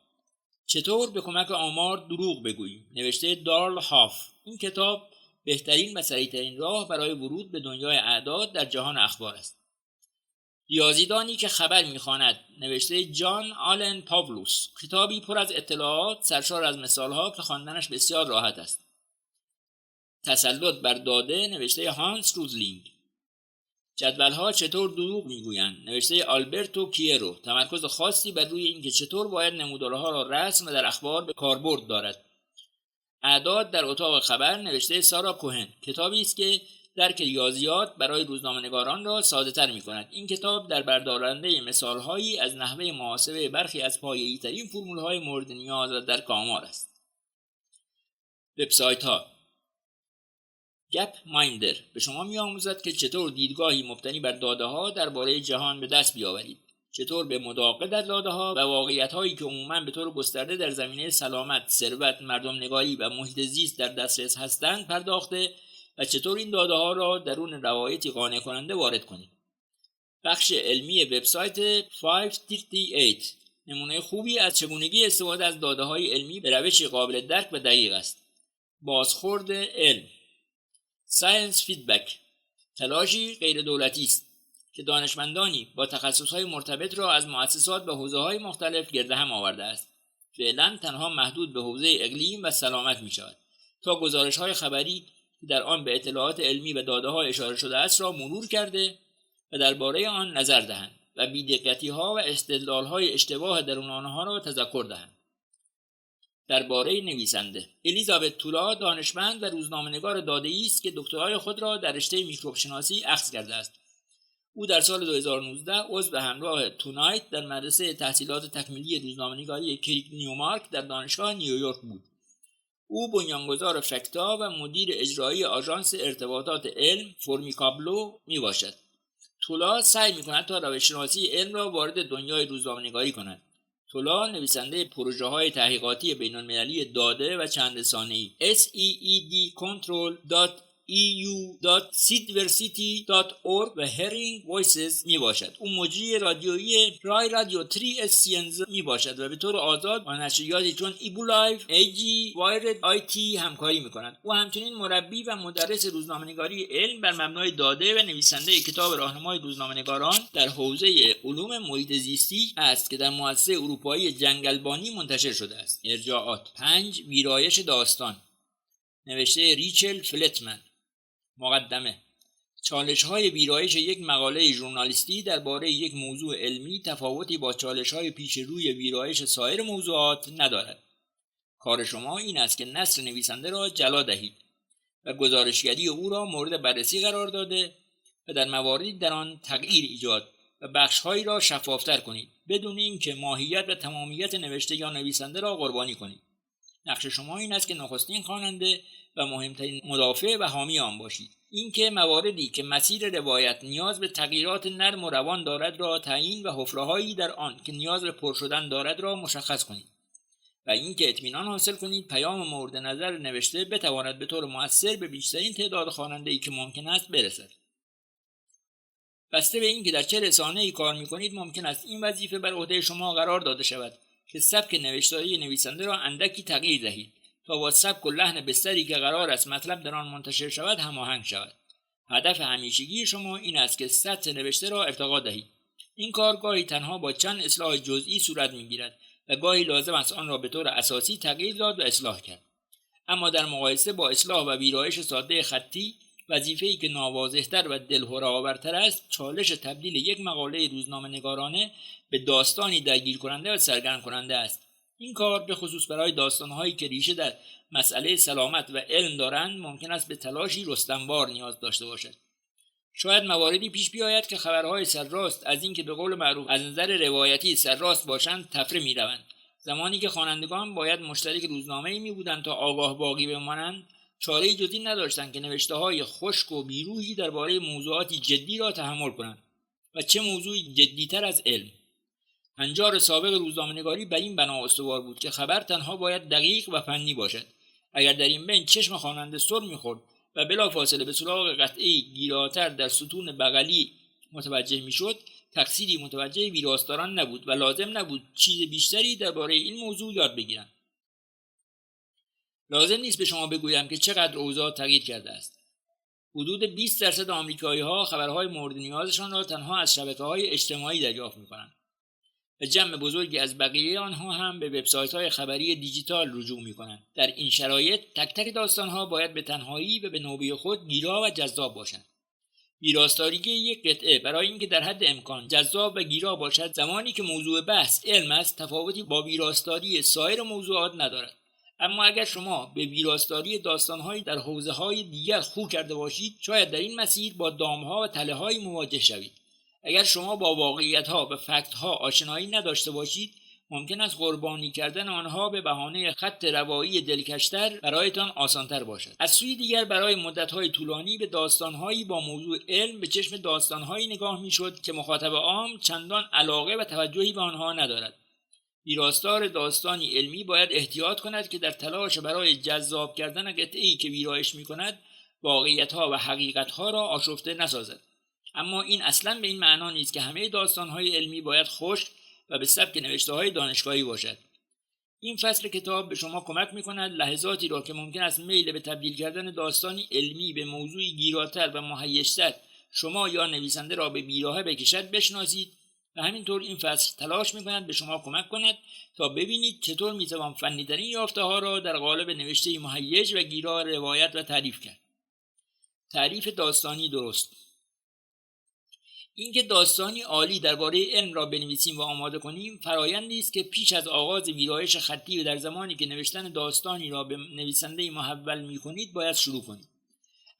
چطور به کمک آمار دروغ بگوییم، نوشته دارل هاف. این کتاب بهترین و سریع‌ترین راه برای ورود به دنیای اعداد در جهان اخبار است. ریاضیدانی که خبر می‌خواند، نوشته جان آلن پاولوس. کتابی پر از اطلاعات سرشار از مثال‌ها که خواندنش بسیار راحت است. تسلط بر داده، نوشته هانس روزلینگ. جدول‌ها چطور دروغ میگویند، نوشته آلبرتو کیرو. تمرکز خاصی بر روی اینکه چطور باید نمودارها را رسم و در اخبار به کاربرد دارد. اعداد در اتاق خبر، نوشته سارا کوهن. کتابی است که درک ریاضیات برای روزنامه‌نگاران را ساده‌تر می‌کند. این کتاب در بردارنده مثال‌هایی از نحوه محاسبه برخی از پایه‌ای‌ترین فرمول‌های مورد نیاز و درک آمار است. وبسایت‌ها. گپ مایندر به شما می‌آموزد که چطور دیدگاهی مبتنی بر داده‌ها درباره جهان به دست بیاورید، چطور به مداقه در داده‌ها و واقعیت‌هایی که عموماً به طور گسترده در زمینه سلامت، ثروت، مردم‌نگاری و محیط زیست در دسترس هستند پرداخته و چطور این داده‌ها را درون روایتی قانع کننده وارد کنید. بخش علمی وبسایت 538 نمونه خوبی از چگونگی استفاده از داده‌های علمی به روشی قابل درک و دقیق است. بازخورد علم. ساینس فیدبک تلاشی غیر دولتی است که دانشمندانی با تخصصهای مرتبط را از مؤسسات و حوزه‌های مختلف گرد هم آورده است. فعلا تنها محدود به حوزه اقلیم و سلامت می شود تا گزارش‌های خبری که در آن به اطلاعات علمی و داده‌ها اشاره شده است را مرور کرده و درباره آن نظر دهند و بی‌دقتی‌ها و استدلال‌های اشتباه درون آنها را تذکر دهند. درباره نویسنده. الیزابت تولا دانشمند و روزنامه‌نگار داده‌ای است که دکترای خود را در رشته میکروب شناسی اخذ کرده است. او در سال 2019 عضو همراه تونایت در مدرسه تحصیلات تکمیلی روزنامه‌نگاری کریگ نیومارک در دانشگاه نیویورک بود. او بنیانگذار فکتا و مدیر اجرایی آژانس ارتباطات علم فرمیکابلو میباشد. تولا سعی می‌کند تا روش‌شناسی علم را وارد دنیای روزنامه‌نگاری کند. تولا نویسنده پروژه‌های تحقیقاتی بین‌المللی داده و چند رسانه‌ای seed.eu.seedversity.org و هرینگ وایسز می باشد. او مجری رادیویی رای رادیو 3 سینز می باشد و به طور آزاد با نشریاتی چون ایبو لایف، ایجی، وایرد آیتی همکاری می کند. او همچنین مربی و مدرس روزنامه‌نگاری علم بر مبنای داده و نویسنده کتاب راهنمای روزنامه‌نگاران در حوزه علوم محیط زیستی است که در مؤسسه اروپایی جنگلبانی منتشر شده است. ارجاعات. 5 ویرایش داستان، نوشته ریچل فلتمن. مقدمه. چالش‌های ویرایش یک مقاله ژورنالیستی درباره یک موضوع علمی تفاوتی با چالش‌های پیش روی ویرایش سایر موضوعات ندارد. کار شما این است که نثر نویسنده را جلا دهید و گزارشگری او را مورد بررسی قرار داده و در مواردی در آن تغییر ایجاد و بخش‌هایی را شفاف‌تر کنید بدون اینکه ماهیت و تمامیت نوشته یا نویسنده را قربانی کنید. نقش شما این است که نخستین خواننده و مهمترین مدافع و حامی آن باشید. اینکه مواردی که مسیر روایت نیاز به تغییرات نرم و روان دارد را تعیین و حفره‌هایی در آن که نیاز به پر شدن دارد را مشخص کنید و اینکه اطمینان حاصل کنید پیام مورد نظر نوشته بتواند به طور مؤثر به بیشترین تعداد خواننده‌ای که ممکن است برسد. بسته به اینکه در چه رسانه‌ای کار می‌کنید ممکن است این وظیفه بر عهده شما قرار داده شود که سبک نوشتاری نویسنده را اندکی تغییر دهید تا با سبک و لحن بستری که قرار است مطلب در آن منتشر شود هماهنگ شود. هدف همیشگی شما این است که سطح نوشته را ارتقا دهید. این کار گاهی تنها با چند اصلاح جزئی صورت می‌گیرد و گاهی لازم است آن را به طور اساسی تغییر داد و اصلاح کرد. اما در مقایسه با اصلاح و ویرایش ساده خطی، وظیفه‌ای که ناواضح‌تر و دلهره‌آورتر است، چالش تبدیل یک مقاله روزنامه‌نگارانه به داستانی درگیر کننده و سرگرم کننده است. این کار به خصوص برای داستان‌هایی که ریشه در مسئله سلامت و علم دارند ممکن است به تلاشی رستموار نیاز داشته باشد. شاید مواردی پیش بیاید که خبرهای سرراست از اینکه به قول معروف از نظر روایتی سرراست باشند تفره می‌روند. زمانی که خوانندگان باید مشترک روزنامه‌ای می‌بودند تا آگاه باقی بمانند، چاره‌ای جز این نداشتند که نوشته‌های خشک و بیروحی درباره موضوعاتی جدی را تحمل کنند و چه موضوعی جدی‌تر از علم. هنجار سابق روزنامه‌نگاری بر این بنا استوار بود که خبر تنها باید دقیق و فنی باشد. اگر در این بین چشم خواننده سر می‌خورد و بلافاصله به سراغ قطعه‌ای گیراتر در ستون بغلی متوجه می‌شد، تقصیری متوجه ویراستاران نبود و لازم نبود چیز بیشتری درباره این موضوع یاد بگیرند. لازم نیست به شما بگویم که چقدر اوضاع تغییر کرده است. حدود 20% آمریکایی‌ها خبرهای مورد نیازشان را تنها از شبکه‌های اجتماعی دریافت می‌کنند و جمع بزرگی از بقیه آنها هم به وبسایت‌های خبری دیجیتال رجوع می‌کنند. در این شرایط تک تک داستان‌ها باید به تنهایی و به نوبه خود گیرا و جذاب باشند. ویراستاری یک قطعه برای اینکه در حد امکان جذاب و گیرا باشد، زمانی که موضوع بحث علم است تفاوتی با ویراستاری سایر موضوعات ندارد. اما اگر شما به ویراستاری داستان‌هایی در حوزه‌های دیگر خو کرده باشید، شاید در این مسیر با دام‌ها و تله‌هایی مواجه شوید. اگر شما با واقعیت‌ها و فکت‌ها آشنایی نداشته باشید، ممکن است قربانی کردن آنها به بهانه خط روایی دلکشتر برایتان آسانتر باشد. از سوی دیگر برای مدت‌های طولانی به داستان‌هایی با موضوع علم به چشم داستان‌هایی نگاه می‌شد که مخاطب عام چندان علاقه و توجهی به آنها ندارد. ویراستار داستانی علمی باید احتیاط کند که در تلاش برای جذاب کردن قطعه‌ای که ویرایش می‌کند، واقعیت‌ها و حقیقت‌ها را آشفته نسازد. اما این اصلاً به این معنا نیست که همه داستان‌های علمی باید خشک و به سبک نوشته‌های دانشگاهی باشد. این فصل کتاب به شما کمک می‌کند لحظاتی را که ممکن است میل به تبدیل کردن داستانی علمی به موضوعی گیراتر و مهیج‌تر شما یا نویسنده را به بیراهه بکشد بشناسید و همینطور این فصل تلاش می‌کند به شما کمک کند تا ببینید چطور می‌توان فنی‌ترین یافته‌ها را در قالب نوشته‌ای مهیج و گیرا روایت و تعریف کرد. تعریف داستانی درست. اینکه داستانی عالی درباره علم را بنویسیم و آماده کنیم فرآیندی است که پیش از آغاز ویرایش خطی و در زمانی که نوشتن داستانی را به نویسنده محول می‌کنید باید شروع کنید.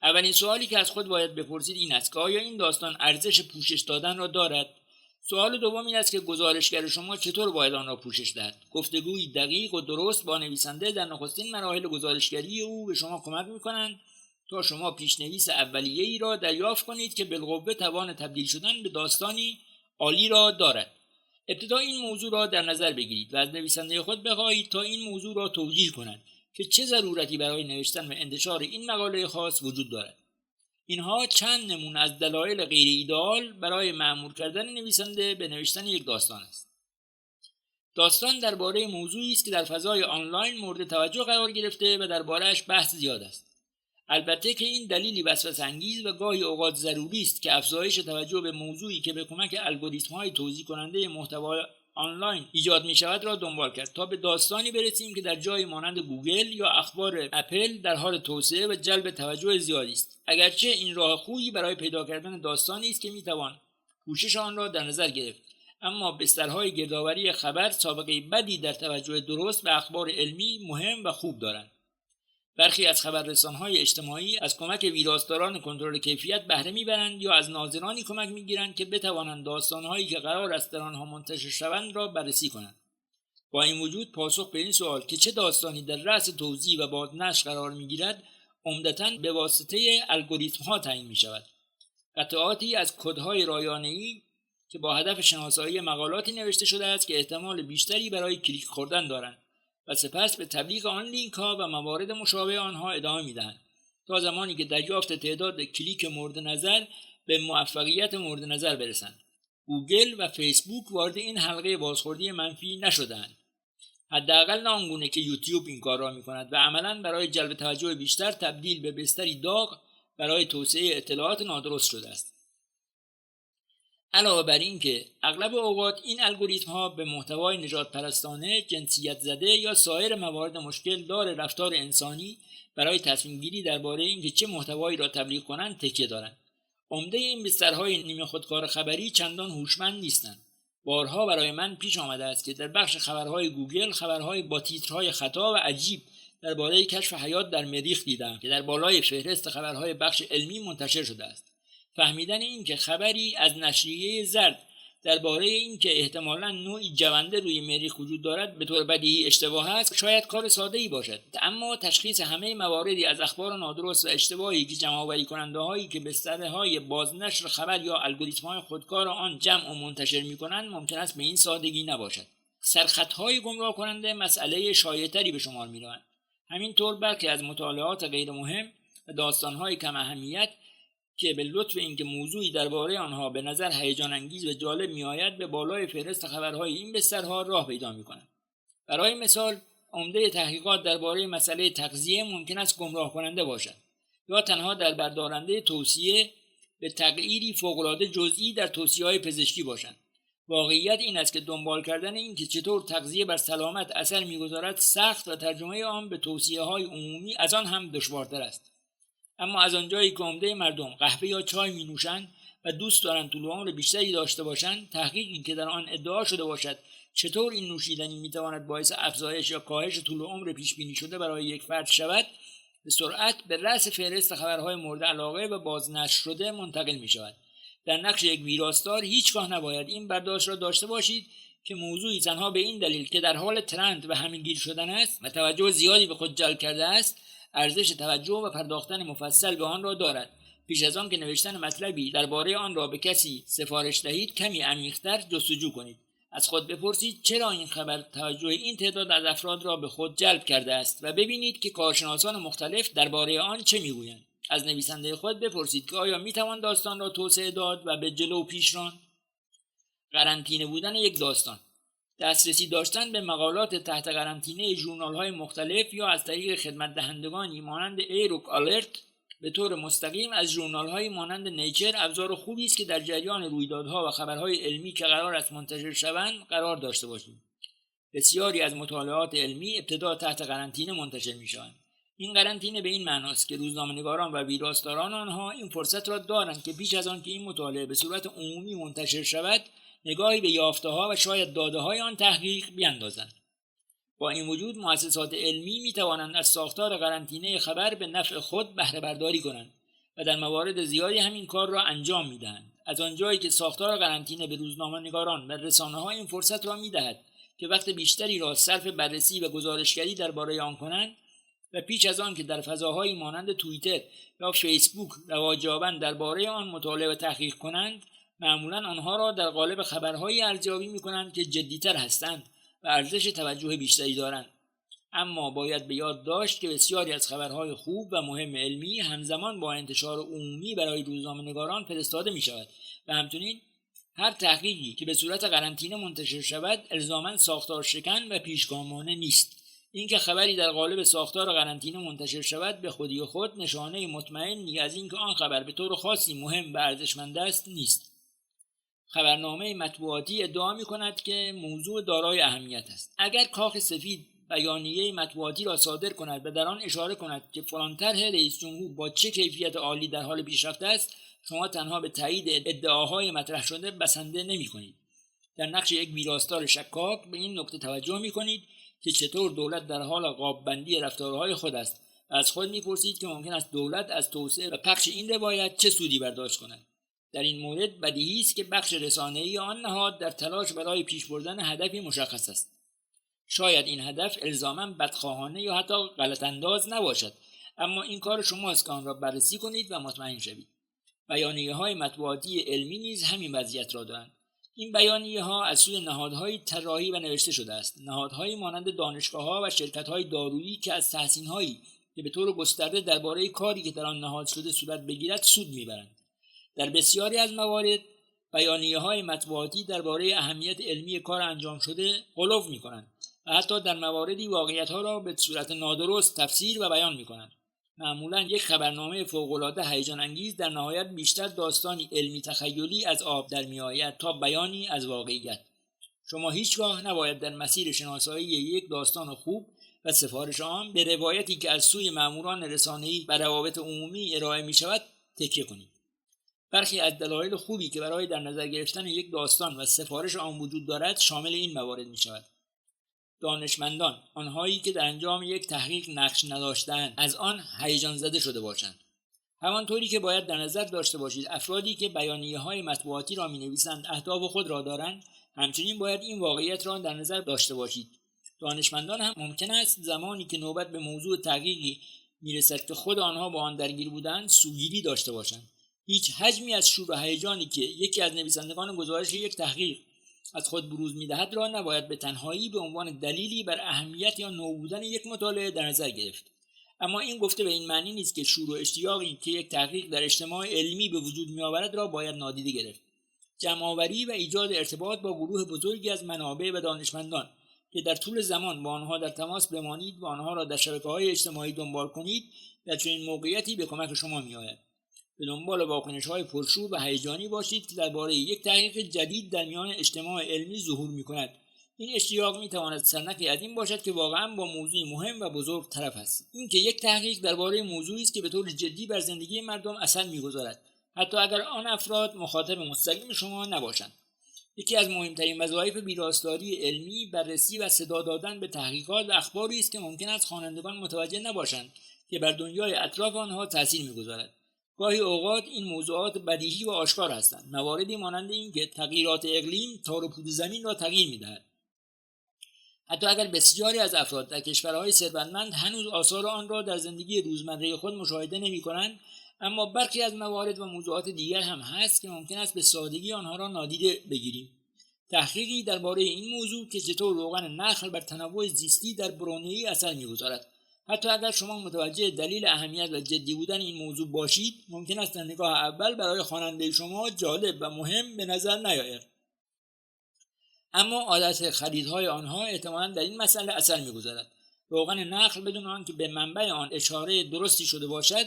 اولین سوالی که از خود باید بپرسید این است که آیا این داستان ارزش پوشش دادن را دارد؟ سوال دوم این است که گزارشگر شما چطور باید آن را پوشش دهد؟ گفتگوی دقیق و درست با نویسنده در نخستین مراحل گزارشگری او به شما کمک می‌کنند تا شما پیشنویس اولیه‌ای را دریافت کنید که بالقوه توان تبدیل شدن به داستانی عالی را دارد. ابتدا این موضوع را در نظر بگیرید و از نویسنده خود بخواهید تا این موضوع را توجیه کند که چه ضرورتی برای نوشتن و انتشار این مقاله خاص وجود دارد. اینها چند نمونه از دلایل غیر ایدئال برای مأمور کردن نویسنده به نوشتن یک داستان است. داستان درباره موضوعی است که در فضای آنلاین مورد توجه قرار گرفته و درباره‌اش بحث زیاد است. البته که این دلیلی وسوسه‌انگیز و گاهی اوقات ضروری است که افزایش توجه به موضوعی که به کمک الگوریتم‌های توزیع کننده محتوا آنلاین ایجاد می‌شود را دنبال کرد تا به داستانی برسیم که در جای مانند گوگل یا اخبار اپل در حال توسعه و جلب توجه زیادی است. اگرچه این راه خوبی برای پیدا کردن داستانی است که می‌توان پوشش آن را در نظر گرفت، اما بسترهای گردآوری خبر سابقه بدی در توجه درست به اخبار علمی مهم و خوب دارند. برخی از خبررسان‌های اجتماعی از کمک ویراستاران کنترل کیفیت بهره می‌برند یا از ناظرانی کمک می‌گیرند که بتوانند داستان‌هایی که قرار است در آنها منتشر شوند را بررسی کنند. با این وجود پاسخ به این سوال که چه داستانی در رأس توزیع و بازنشر قرار می‌گیرد عمدتاً به واسطه الگوریتم‌ها تعیین می‌شود. قطعاتی از کدهای رایانه‌ای که با هدف شناسایی مقالاتی نوشته شده است که احتمال بیشتری برای کلیک خوردن دارند و سپس به تبلیغ آن لینک‌ها و موارد مشابه آنها ادامه می‌دهند تا زمانی که دریافت تعداد کلیک مورد نظر به موفقیت مورد نظر برسند. گوگل و فیسبوک وارد این حلقه بازخوردی منفی نشده‌اند. حداقل نه آنگونه که یوتیوب این کار را می‌کند و عملاً برای جلب توجه بیشتر تبدیل به بستری داغ برای توسعه اطلاعات نادرست شده است. علاوه بر این که اغلب اوقات این الگوریتم‌ها به محتوای نژاد پرستانه، جنسیت زده یا سایر موارد مشکل دار رفتار انسانی برای تصمیم گیری درباره اینکه چه محتوایی را تبلیغ کنند تکیه دارند. عمده این بسترهای نیمه خودکار خبری چندان هوشمند نیستند. بارها برای من پیش آمده است که در بخش خبرهای گوگل خبرهای با تیترهای خطا و عجیب درباره کشف حیات در مریخ دیدم که در بالای فهرست خبرهای بخش علمی منتشر شده است. فهمیدن این که خبری از نشریه زرد درباره این که احتمالاً نوعی جونده روی مریخ وجود دارد به طور بدیهی اشتباه است شاید کار ساده‌ای باشد، اما تشخیص همه مواردی از اخبار نادرست و اشتباهی که جمع‌آوری کننده‌هایی که بسترهای بازنشر خبر یا الگوریتم‌های خودکار آن جمع و منتشر می‌کنند ممکن است به این سادگی نباشد. سرخطهای گمراه کننده مسئله شایع‌تری به شمار می‌روند. همینطور برخی از مطالعات غیر مهم و داستان‌های کم اهمیت که به لطف اینکه موضوعی درباره آنها به نظر هیجان انگیز و جالب میآید به بالای فهرست خبرهای این بسترها راه پیدا می‌کنند. برای مثال عمده تحقیقات درباره مسئله تغذیه ممکن است گمراه کننده باشد یا تنها در بردارنده توصیه به تغییری فوق‌العاده جزئی در توصیه‌های پزشکی باشند. واقعیت این است که دنبال کردن این که چطور تغذیه بر سلامت اثر می‌گذارد سخت و ترجمه آن به توصیه‌های عمومی از آن هم دشوارتر است. اما از آنجایی که عمده مردم قهوه یا چای می نوشند و دوست دارند طول عمر بیشتری داشته باشند، تحقیقی که در آن ادعا شده باشد چطور این نوشیدنی می تواند باعث افزایش یا کاهش طول عمر پیش بینی شده برای یک فرد شود، به سرعت به رأس فهرست خبرهای مورد علاقه و بازنشر شده منتقل می شود. در نقش یک ویراستار هیچگاه نباید این برداشت را داشته باشید که موضوعی تنها به این دلیل که در حال ترند و همه‌گیر شدن است و توجه زیادی به خود جلب کرده است ارزش توجه و پرداختن مفصل به آن را دارد. پیش از آن که نوشتن مطلبی درباره آن را به کسی سفارش دهید کمی عمیق‌تر جستجو کنید. از خود بپرسید چرا این خبر توجه این تعداد از افراد را به خود جلب کرده است و ببینید که کارشناسان مختلف درباره آن چه میگویند. از نویسنده خود بپرسید که آیا میتوان داستان را توسعه داد و به جلو پیش راند. قرنطینه بودن یک داستان، دسترسی داشتن به مقالات تحت قرنطینه ژورنال‌های مختلف یا از طریق خدمت دهندگانی مانند ایروک آلرت به طور مستقیم از ژورنال‌های مانند نیچر ابزار خوبی است که در جریان رویدادها و خبرهای علمی که قرار است منتشر شوند قرار داشته باشیم. بسیاری از مطالعات علمی ابتدا تحت قرنطینه منتشر می‌شوند. این قرنطینه به این معناست که روزنامه‌نگاران و ویراستاران آنها این فرصت را دارند که پیش از آن که این مطالعه به صورت عمومی منتشر شود نگاهی به یافته‌ها و شاید داده‌های آن تحقیق بیندازند. با این وجود مؤسسات علمی می‌توانند از ساختار قرنطینه خبر به نفع خود بهره برداری کنند و در موارد زیادی همین کار را انجام می‌دهند. از آنجایی که ساختار قرنطینه به روزنامه‌نگاران و رسانه‌ها این فرصت را می‌دهد که وقت بیشتری را صرف بررسی و گزارشگری درباره آن کنند و پیش از آن که در فضاهایی مانند توییتر یا فیسبوک رواج یابند درباره آن مطالعه و تحقیق کنند، معمولاً آنها را در قالب خبرهایی ارزیابی می‌کنند که جدی‌تر هستند و ارزش توجه بیشتری دارند. اما باید به یاد داشت که بسیاری از خبرهای خوب و مهم علمی همزمان با انتشار عمومی برای روزنامه‌نگاران فرستاده می‌شود و همچنین هر تحقیقی که به صورت قرنطینه منتشر شود الزاماً ساختار شکن و پیشگامانه نیست. اینکه خبری در قالب ساختار قرنطینه منتشر شود به خودی خود نشانه مطمئنی از اینکه آن خبر به طور خاصی مهم و ارزشمند است نیست. خبرنامه مطبوعاتی ادعا می‌کند که موضوع دارای اهمیت است. اگر کاخ سفید بیانیه مطبوعاتی را صادر کند و در آن اشاره کند که فلان طرح رئیس جمهور با چه کیفیت عالی در حال پیشرفت است، شما تنها به تایید ادعاهای مطرح شده بسنده نمی‌کنید. در نقش یک ویراستار شکاک به این نکته توجه می‌کنید که چطور دولت در حال قاب‌بندی رفتارهای خود است و از خود می‌پرسید که ممکن است دولت از توسعه و پخش این روایت چه سودی برداشت کند. در این مورد بدیهی است که بخش رسانه‌ای آن نهاد در تلاش برای پیش بردن هدفی مشخص است. شاید این هدف الزاماً بدخواهانه یا حتی غلط انداز نباشد، اما این کار شماست که آن را بررسی کنید و مطمئن شوید. بیانیه‌های مطبوعاتی علمی نیز همین وضعیت را دارند. این بیانیه‌ها از سوی نهادهای طراحی و نوشته شده است، نهادهایی مانند دانشگاه‌ها و شرکت‌های دارویی که از تحسین‌هایی که به طور گسترده درباره کاری که در آن نهاد شده صورت بگیرد سود می‌برند. در بسیاری از موارد بیانیه‌های مطبوعاتی درباره اهمیت علمی کار انجام شده غلو می‌کنند و حتی در مواردی واقعیت‌ها را به صورت نادرست تفسیر و بیان می‌کنند. معمولاً یک خبرنامه فوق‌العاده هیجان انگیز در نهایت بیشتر داستانی علمی تخیلی از آب در می‌آید تا بیانی از واقعیت. شما هیچگاه نباید در مسیر شناسایی یک داستان خوب و سفارش آن به روایتی که از سوی ماموران رسانه‌ای و روابط عمومی ارائه می‌شود تکیه کنید. برخی از دلایل خوبی که برای در نظر گرفتن یک داستان و سفارش آن وجود دارد شامل این موارد می‌شود: دانشمندان، آنهایی که در انجام یک تحقیق نقش نداشته‌اند، از آن هیجان زده شده باشند. همانطوری که باید در نظر داشته باشید افرادی که بیانیه‌های مطبوعاتی را می‌نویسند اهداف خود را دارند، همچنین باید این واقعیت را در نظر داشته باشید: دانشمندان هم ممکن است زمانی که نوبت به موضوع تحقیقی می‌رسد که خود آنها با آن درگیر بودند سوگیری داشته باشند. هیچ حجمی از شور و هیجانی که یکی از نویسندگان گزارش یک تحقیق از خود بروز می‌دهد را نباید به تنهایی به عنوان دلیلی بر اهمیت یا نو بودن یک مطالعه در نظر گرفت. اما این گفته به این معنی نیست که شور و اشتیاقی که یک تحقیق در اجتماع علمی به وجود می‌آورد را باید نادیده گرفت. جمع‌آوری و ایجاد ارتباط با گروه بزرگی از منابع و دانشمندان که در طول زمان با آنها در تماس بمانید و آنها را در شبکه‌های اجتماعی دنبال کنید، در چنین موقعیتی به کمک شما می‌آید. به دنبال واکنش‌های پرشور و هیجانی باشید که درباره یک تحقیق جدید در میان اجتماع علمی ظهور می‌کند. این اشتیاق می‌تواند سرنخی از این باشد که واقعاً با موضوعی مهم و بزرگ طرف است. این که یک تحقیق درباره موضوعی است که به طور جدی بر زندگی مردم اثر می‌گذارد، حتی اگر آن افراد مخاطب مستقیم شما نباشند. یکی از مهمترین وظایف ویراستاری علمی بررسی و صدا دادن به تحقیقات و اخباری است که ممکن است خوانندگان متوجه نباشند که بر دنیای اطراف آنها تأثیر می‌گذارد. گاهی اوقات این موضوعات بدیهی و آشکار هستند، مواردی مانند این که تغییرات اقلیم تار و پود زمین را تغییر می‌دهد. حتی اگر بسیاری از افراد در کشورهای ثروتمند هنوز آثار آن را در زندگی روزمره خود مشاهده نمی‌کنند، اما برخی از موارد و موضوعات دیگر هم هست که ممکن است به سادگی آنها را نادیده بگیریم. تحقیقی درباره این موضوع که چطور روغن نخل بر تنوع زیستی در برونئی اثر می‌گذارد. حتی اگر شما متوجه دلیل اهمیت و جدی بودن این موضوع باشید، ممکن است در نگاه اول برای خواننده شما جالب و مهم به نظر نیاید. اما عادت خریدهای آنها احتمالاً در این مسئله اثر می‌گذارد. روغن نخل بدون آنکه به منبع آن اشاره درستی شده باشد،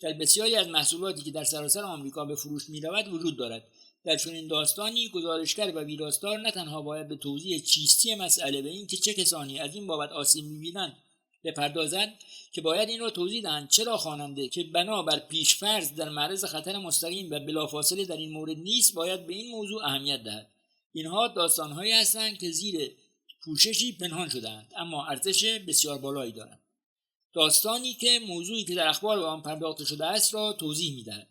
در بسیاری از محصولاتی که در سراسر آمریکا به فروش می‌رود وجود دارد. در چنین داستانی گزارشگر و ویراستار نه تنها باید به توضیح چیستی مسئله و اینکه چه کسانی از این بابت آسیب می‌بینند بپردازند که باید این را توضیح دهند چرا خواننده که بنابر پیش‌فرض در معرض خطر مستقیم و بلافاصله در این مورد نیست باید به این موضوع اهمیت دهد. اینها داستان‌هایی هستند که زیر پوششی پنهان شده‌اند اما ارزش بسیار بالایی دارند. داستانی که موضوعی که در اخبار به آن پرداخته شده است را توضیح می‌دهد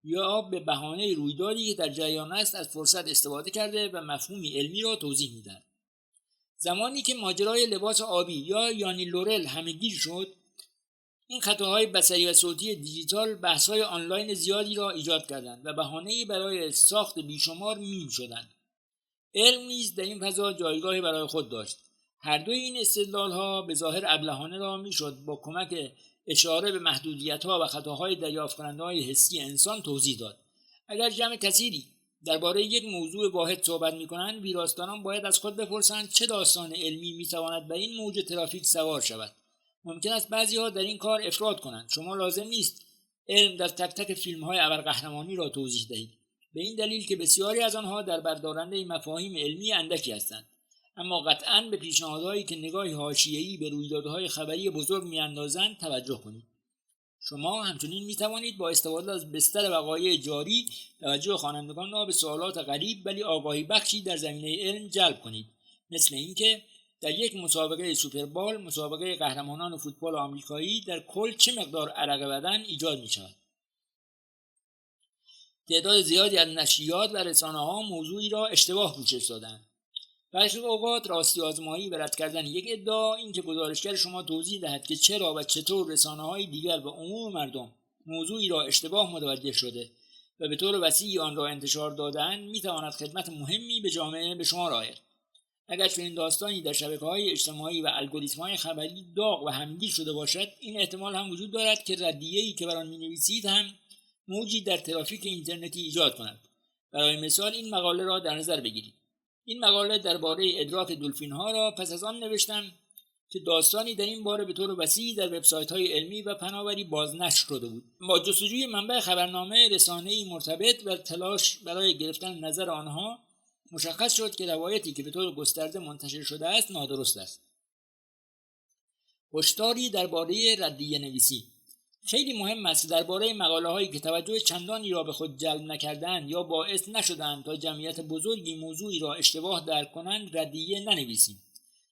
یا به بهانه رویدادی که در جریان است از فرصت استفاده کرده و مفهومی علمی را توضیح می‌دهد. زمانی که ماجرای لباس آبی یا یانی لورل همه‌گیر شد، این خطاهای بصری و صوتی دیجیتال بحث‌های آنلاین زیادی را ایجاد کردند و بهانه‌ای برای ساخت بیشمار میم شدند. علم نیز در این فضا جایگاهی برای خود داشت. هر دوی این استدلال‌ها به ظاهر ابلهانه را میشد با کمک اشاره به محدودیت‌ها و خطاهای دریافت کننده‌های حسی انسان توضیح داد. اگر جمع کثیری درباره یک موضوع واحد صحبت می‌کنند، ویراستاران باید از خود بپرسند چه داستان علمی می‌تواند بر این موج ترافیک سوار شود. ممکن است بعضی‌ها در این کار افراط کنند. شما لازم نیست علم در تک تک فیلم‌های ابرقهرمانی را توضیح دهید، به این دلیل که بسیاری از آنها در بردارنده مفاهیم علمی اندکی هستند. اما قطعاً به پیشنهادهایی که نگاهی حاشیه‌ای به رویدادهای خبری بزرگ می‌اندازند توجه کنید. شما همچنین می‌توانید با استفاده از بستر وقایع جاری توجه خوانندگان را به سوالات غریب ولی آگاهی بخشی در زمینه علم جلب کنید، مثل اینکه در یک مسابقه سوپربال، مسابقه قهرمانان فوتبال آمریکایی، در کل چه مقدار عرق بدن ایجاد می‌شود. تعداد زیادی از نشریات و رسانه‌ها موضوعی را اشتباه پوشش دادند. برخی اوقات راستی آزمایی و رد کردن یک ادعا این که گزارشگر شما توضیح دهد که چرا و چطور رسانه‌های دیگر و عموم مردم موضوعی را اشتباه متوجه شده و به طور وسیعی آن را انتشار داده‌اند می‌تواند خدمت مهمی به جامعه به شما آید. اگر چنین داستانی در شبکه‌های اجتماعی و الگوریتم‌های خبری داغ و همگیر شده باشد، این احتمال هم وجود دارد که ردیه‌ای که بر آن می‌نویسید هم موجی در ترافیک اینترنتی ایجاد کند. برای مثال این مقاله را در نظر بگیرید. این مقاله درباره ادراک دلفین‌ها را پس از آن نوشتم که داستانی در این باره به طور وسیعی در وبسایت‌های علمی و پناوری بازنشر شده بود. با جستجوی منبع خبرنامه، رسانه‌ای مرتبط و تلاش برای گرفتن نظر آنها مشخص شد که روایتی که به طور گسترده منتشر شده است نادرست است. هشداری درباره ردیه نویسی. خیلی مهم است درباره مقاله‌هایی که توجه چندانی را به خود جلب نکردند یا باعث نشدند تا جمعیت بزرگی موضوعی را اشتباه درک کنند ردیه ننویسیم.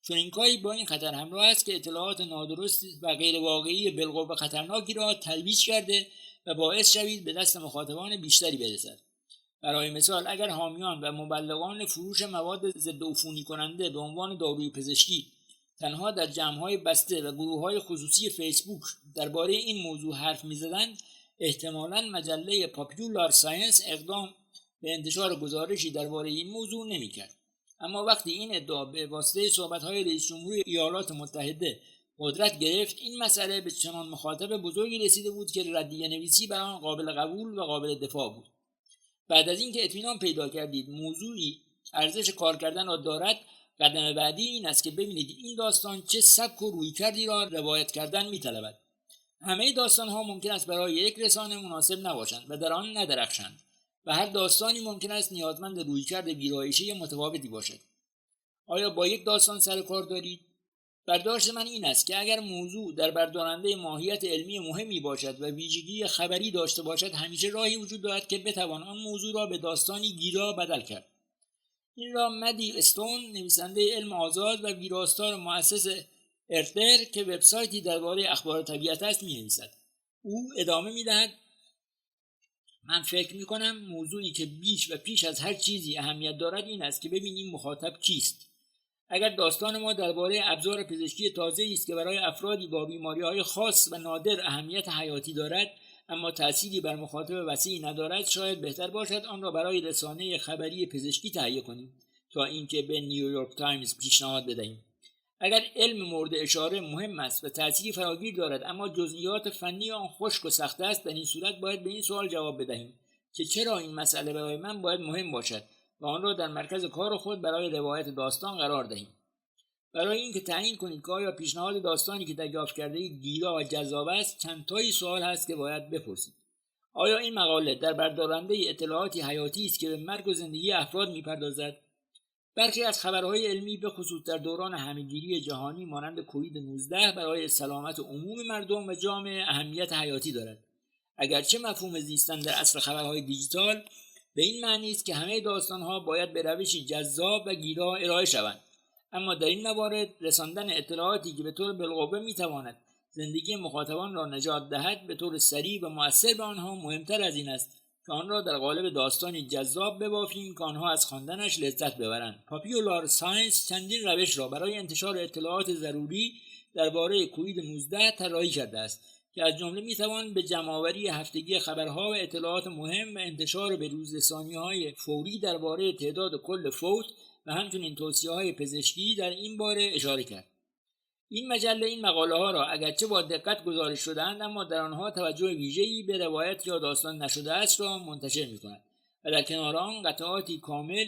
چون این کاری با این خطر همراه است که اطلاعات نادرست و غیر واقعی بالقوه خطرناکی را ترویج کرده و باعث شوید به دست مخاطبان بیشتری برسد. برای مثال اگر حامیان و مبلغان فروش مواد ضد عفونی کننده به عنوان داروی پزشکی تنها در جمع‌های بسته و گروه‌های خصوصی فیسبوک درباره این موضوع حرف می‌زدند، احتمالاً مجله پاپیولار ساینس اقدام به انتشار گزارشی درباره این موضوع نمی‌کرد. اما وقتی این ادعا به واسطه صحبت‌های رئیس جمهور ایالات متحده قدرت گرفت، این مسئله به چنان مخاطب بزرگی رسیده بود که ردیه نویسی بر آن قابل قبول و قابل دفاع بود. بعد از اینکه اطمینان پیدا کردید موضوعی ارزش کار کردن را دارد، قدم بعدی این است که ببینید این داستان چه سبک و رویکردی را روایت کردن می‌طلبد. همه داستان‌ها ممکن است برای یک رسانه مناسب نباشند و در آن ندرخشند و هر داستانی ممکن است نیازمند رویکرد ویرایشی متفاوتی باشد. آیا با یک داستان سر کار دارید؟ برداشت من این است که اگر موضوع در بردارنده ماهیت علمی مهمی باشد و ویژگی خبری داشته باشد، همیشه راهی وجود دارد که بتوان آن موضوع را به داستانی گیرا بدل کرد. این را مدی استون، نویسنده علم آزاد و ویراستار مؤسس ارتر که وبسایتی درباره اخبار طبیعت است می‌نویسد. او ادامه می‌دهد: من فکر می‌کنم موضوعی که بیش و پیش از هر چیزی اهمیت دارد این است که ببینیم مخاطب کیست. اگر داستان ما درباره ابزار پزشکی تازه‌ای است که برای افرادی با بیماری‌های خاص و نادر اهمیت حیاتی دارد اما تأثیری بر مخاطب وسیعی ندارد، شاید بهتر باشد آن را برای رسانه خبری پزشکی تهیه کنیم تا اینکه به نیویورک تایمز پیشنهاد بدهیم. اگر علم مورد اشاره مهم است و تأثیری فراگیر دارد اما جزئیات فنی آن خشک و سخت است، در این صورت باید به این سوال جواب بدهیم که چرا این مسئله برای من باید مهم باشد و آن را در مرکز کار خود برای روایت داستان قرار دهیم. برای اینکه تعیین کنید که آیا پیشنهاد داستانی که دریافت کرده‌اید گیرا و جذاب است، چند تایی سوال هست که باید بپرسید. آیا این مقاله در بردارنده اطلاعاتی حیاتی است که به مرگ و زندگی افراد می‌پردازد؟ برخی از خبرهای علمی به خصوص در دوران همه‌گیری جهانی مانند کووید 19 برای سلامت عموم مردم و جامعه اهمیت حیاتی دارد. اگرچه مفهوم زیستن در عصر خبرهای دیجیتال به این معنی است که همه داستان‌ها باید به روشی جذاب و گیرا ارائه شوند، اما در این موارد رساندن اطلاعاتی که به طور بالقوه می‌تواند زندگی مخاطبان را نجات دهد به طور سریع و مؤثر به آنها مهمتر از این است که آن را در قالب داستانی جذاب ببافیم که آنها از خواندنش لذت ببرند. پاپیولار ساینس چندین روش را برای انتشار اطلاعات ضروری درباره کووید 19 طراحی کرده است که از جمله میتوان به جمع‌آوری هفتگی خبرها و اطلاعات مهم و انتشار به روزرسانی‌های فوری درباره تعداد کل فوت و همچنین توصیه‌های پزشکی در این باره اشاره کرد. این مجله این مقاله‌ها را اگرچه با دقت گزارش شده‌اند اما در آنها توجه ویژه‌ای به روایت یا داستان نشده است را منتشر می‌کند و در کنار آن قطعاتی کامل،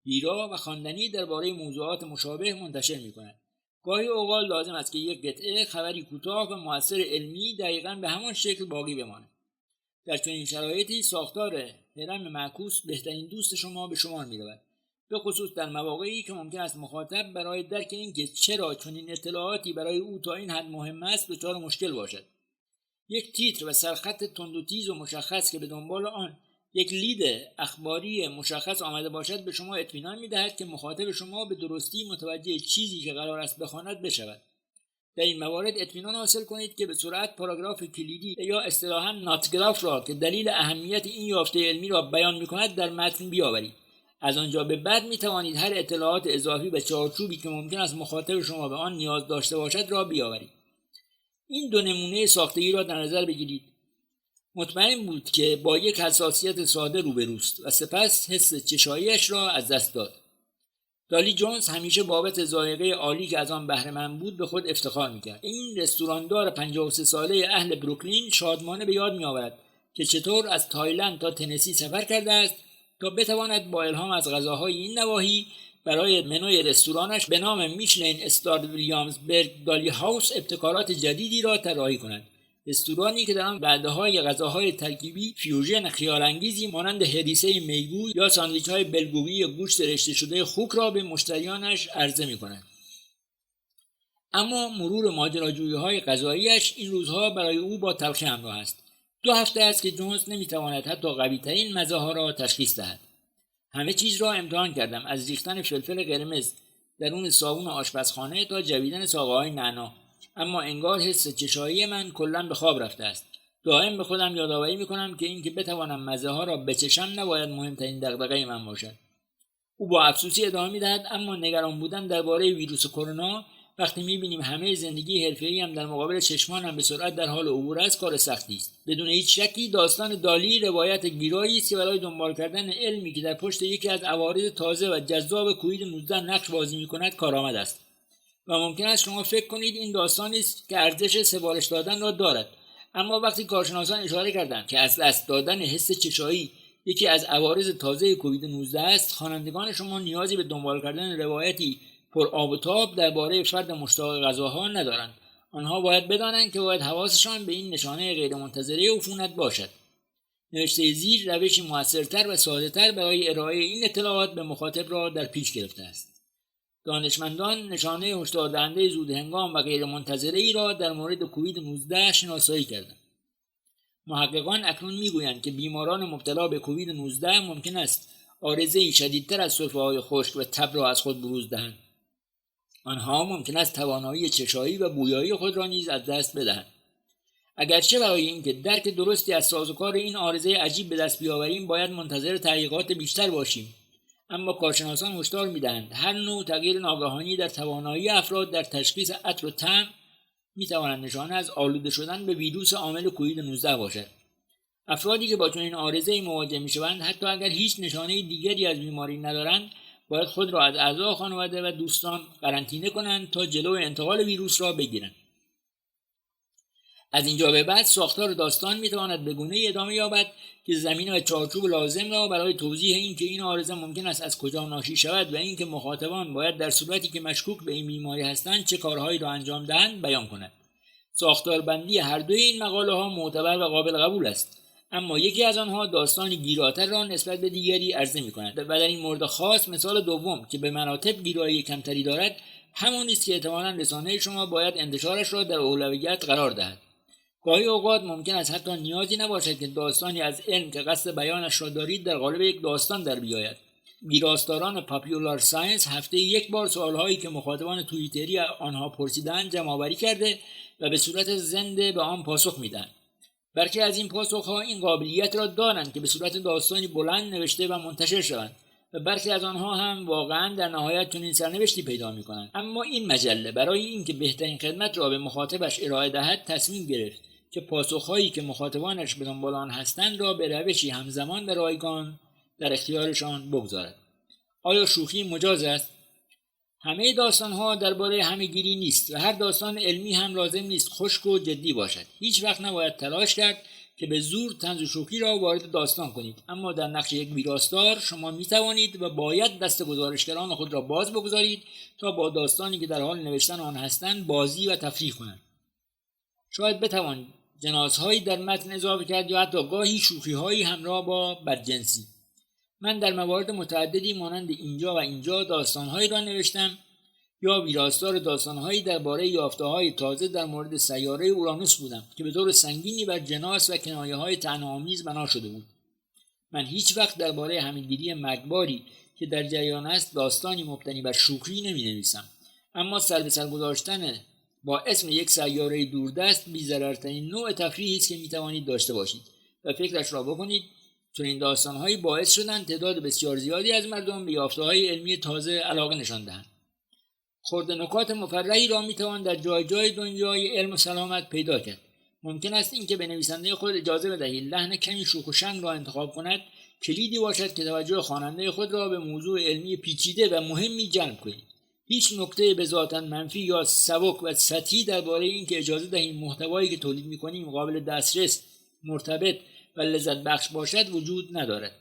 گیرا و خواندنی درباره موضوعات مشابه منتشر می‌کند. گاهی اوقات لازم است که یک قطعه خبری کوتاه و مؤثر علمی دقیقاً به همان شکل باقی بماند. در چنین شرایطی ساختار هرم معکوس بهترین دوست شما به شمار می‌رود، به خصوص در مواقعی که ممکن است مخاطب برای درک اینکه چرا چنین اطلاعاتی برای او تا این حد مهم است دچار مشکل باشد. یک تیتر و سرخط تند و تیز و مشخص که به دنبال آن یک لید اخباری مشخص آمده باشد به شما اطمینان می‌دهد که مخاطب شما به درستی متوجه چیزی که قرار است بخواند بشود. در این موارد اطمینان حاصل کنید که به سرعت پاراگراف کلیدی یا اصطلاحاً ناتگراف را که دلیل اهمیت این یافته علمی را بیان می‌کند در متن بیاورید. از آنجا به بعد می توانید هر اطلاعات اضافی و چارچوبی که ممکن است مخاطب شما به آن نیاز داشته باشد را بیاورید. این دو نمونه ساختگی را در نظر بگیرید. مطمئن بود که با یک حساسیت ساده روبروست و سپس حس چشایی‌اش را از دست داد. دالی جونز همیشه بابت ذائقه عالی که از آن بهره مند بود به خود افتخار می‌کرد. این رستوراندار 53 ساله اهل بروکلین شادمانه به یاد می‌آورد که چطور از تایلند تا تنسی سفر کرده است تا بتواند با الهام از غذاهای این نواحی برای منوی رستورانش به نام میشلین استار ویلیامزبرگ دالی هاوس ابتکارات جدیدی را طراحی کند. رستورانی که در آن وعده‌های غذاهای ترکیبی فیوژن خیال‌انگیزی مانند هریسه میگو یا ساندویچ‌های بلگویی گوشت رشته شده خوک را به مشتریانش عرضه می‌کند. اما مرور ماجراجویی‌های غذایی‌اش این روزها برای او با تلخی همراه است. 2 هفته است که جونز نمی‌تواند حتی قوی‌ترین مزه‌ها را تشخیص دهد. همه چیز را امتحان کردم، از ریختن فلفل قرمز درون صابون آشپزخانه تا جویدن ساقه‌های نعنا، اما انگار حس چشایی من کلاً به خواب رفته است. دائم به خودم یادآوری می‌کنم که اینکه بتوانم مزه‌ها را بچشم نباید مهمترین دغدغه من باشد. او با افسوسی ادامه می‌دهد اما نگران بودن درباره ویروس کرونا وقتی می‌بینیم همه زندگی حرفه‌ای هم در مقابل چشمانم به سرعت در حال عبور است کار سختی است. بدون هیچ شکی داستان دالی روایت گیرایی است که برای دنبال کردن علمی که در پشت یکی از عوارض تازه و جذاب کووید 19 نقش بازی می‌کند کارآمد است. و ممکن است شما فکر کنید این داستانی است که ارزش سفارش دادن را دارد، اما وقتی کارشناسان اشاره کردند که از دست دادن حس چشایی یکی از عوارض تازه کووید 19 است، خوانندگان شما نیازی به دنبال کردن روایتی پر آب و تاب درباره فرد مشتاق غذاها ندارند. آنها باید بدانند که باید حواسشان به این نشانه غیرمنتظره عفونت باشد. نوشته زیر روشی موثرتر و ساده‌تر برای ارائه این اطلاعات به مخاطب را در پیش گرفته است. دانشمندان نشانه هشدار دهنده زود هنگام و غیر منتظره ای را در مورد کووید 19 شناسایی کردند. محققان اکنون میگویند که بیماران مبتلا به کووید 19 ممکن است عارضه‌ای شدیدتر از سرفه‌های خشک و تب را از خود بروز دهند. آنها ممکن است توانایی چشایی و بویایی خود را نیز از دست بدهند. اگرچه برای اینکه درک درستی از سازوکار این عارضه عجیب به دست بیاوریم باید منتظر تحقیقات بیشتر باشیم، اما کارشناسان هشدار می‌دهند هر نوع تغییر ناگهانی در توانایی افراد در تشخیص عطر و طعم می‌تواند نشانه از آلوده شدن به ویروس عامل کووید 19 باشد. افرادی که با چنین عارضه‌ای مواجه می‌شوند حتی اگر هیچ نشانه دیگری از بیماری ندارند باید خود را از اعضای خانواده و دوستان قرنطینه کنند تا جلوی انتقال ویروس را بگیرند. از اینجا به بعد ساختار داستان میتواند به گونه‌ای ادامه یابد که زمینه و چارچوب لازم را برای توضیح اینکه این عارضه ممکن است از کجا ناشی شود و اینکه مخاطبان باید در صورتی که مشکوک به این بیماری هستند چه کارهایی را انجام دهند بیان کند. ساختاربندی هر دوی این مقاله ها معتبر و قابل قبول است، اما یکی از آنها داستانی گیراتر را نسبت به دیگری عرضه می‌کند و در این مورد خاص مثال دوم که به مراتب گیرایی کمتری دارد همون است که احتمالاً رسانه شما باید انتشارش را در اولویت قرار دهد. گاهی اوقات ممکن است حتی نیازی نباشد که داستانی از علم که قصد بیانش را دارید در قالب یک داستان در بیاید. ویراستاران پاپیولار ساینس هفته یک بار سوالهایی که مخاطبان توییتری آنها پرسیدند جمع‌آوری کرده و به صورت زنده به آن پاسخ میدهند. برخی از این پاسخها این قابلیت را دارند که به صورت داستانی بلند نوشته و منتشر شوند و برخی از آنها هم واقعا در نهایت چنین سرنوشتی پیدا می‌کنند. اما این مجله برای اینکه بهترین خدمت را به مخاطبش ارائه دهد تصمیم گرفت که پاسخهایی که مخاطبانش به دنبال آن هستند را به روشی همزمان و رایگان در اختیارشان بگذارد. آیا شوخی مجاز است؟ همه داستان‌ها درباره همه‌گیری نیست و هر داستان علمی هم لازم نیست خشک و جدی باشد. هیچ وقت نباید تلاش کرد که به زور طنز و شوخی را وارد داستان کنید، اما در نقش یک ویراستار شما می‌توانید و باید دست گزارشگران خود را باز بگذارید تا با داستانی که در حال نوشتن آن هستند بازی و تفریح کنند. شاید بتوانید جناسهایی در متن اضافه کرد یا حتی گاهی شوخی‌هایی همراه با بدجنسی. من در موارد متعددی مانند اینجا و اینجا داستان‌هایی را نوشتم یا ویراستار داستان‌هایی درباره یافته‌های تازه در مورد سیاره اورانوس بودم که به طور سنگینی بر جناس و کنایه‌های طعنه‌آمیز بنا شده بود. من هیچ وقت درباره همه‌گیری مرگباری که در جریان است داستانی مبتنی بر شوخی نمی‌نویسم، اما سر به سر گذاشتن با اسم یک سیاره دوردست بی‌ضررترین نوع تفریحی است که می‌توانید داشته باشید و فکرش را بکنید چون این داستان‌هایی باعث شدند تعداد بسیار زیادی از مردم به یافته‌های علمی تازه علاقه نشان دهند. خرد نکات مفرحی را می‌توان در جای جای دنیای علم و سلامت پیدا کرد. ممکن است اینکه به نویسنده خود اجازه بدهید لحن کمی شوخ و شنگ را انتخاب کند کلیدی باشد که توجه خواننده خود را به موضوع علمی پیچیده و مهمی جلب کند. هیچ نکته به ذاتاً منفی یا سبک و سطحی درباره اینکه اجازه دهیم محتوایی که تولید می‌کنیم قابل دسترس، مرتبط و لذت بخش باشد وجود ندارد.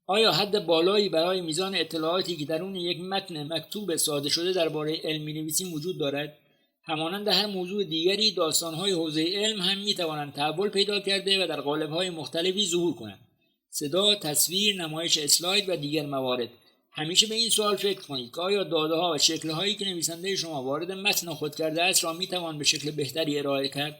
آیا حد بالایی برای میزان اطلاعاتی که درون یک متن مکتوب ساده شده درباره علم می‌نویسیم وجود دارد؟ همانند هر موضوع دیگری داستان‌های حوزه علم هم می‌توانند تحول پیدا کرده و در قالب‌های مختلفی ظهور کنند. صدا، تصویر، نمایش اسلاید و دیگر موارد. همیشه به این سوال فکر کنید که آیا داده‌ها و شکل‌هایی که نویسنده شما وارد متن خود کرده است را می‌توان به شکل بهتری ارائه کرد؟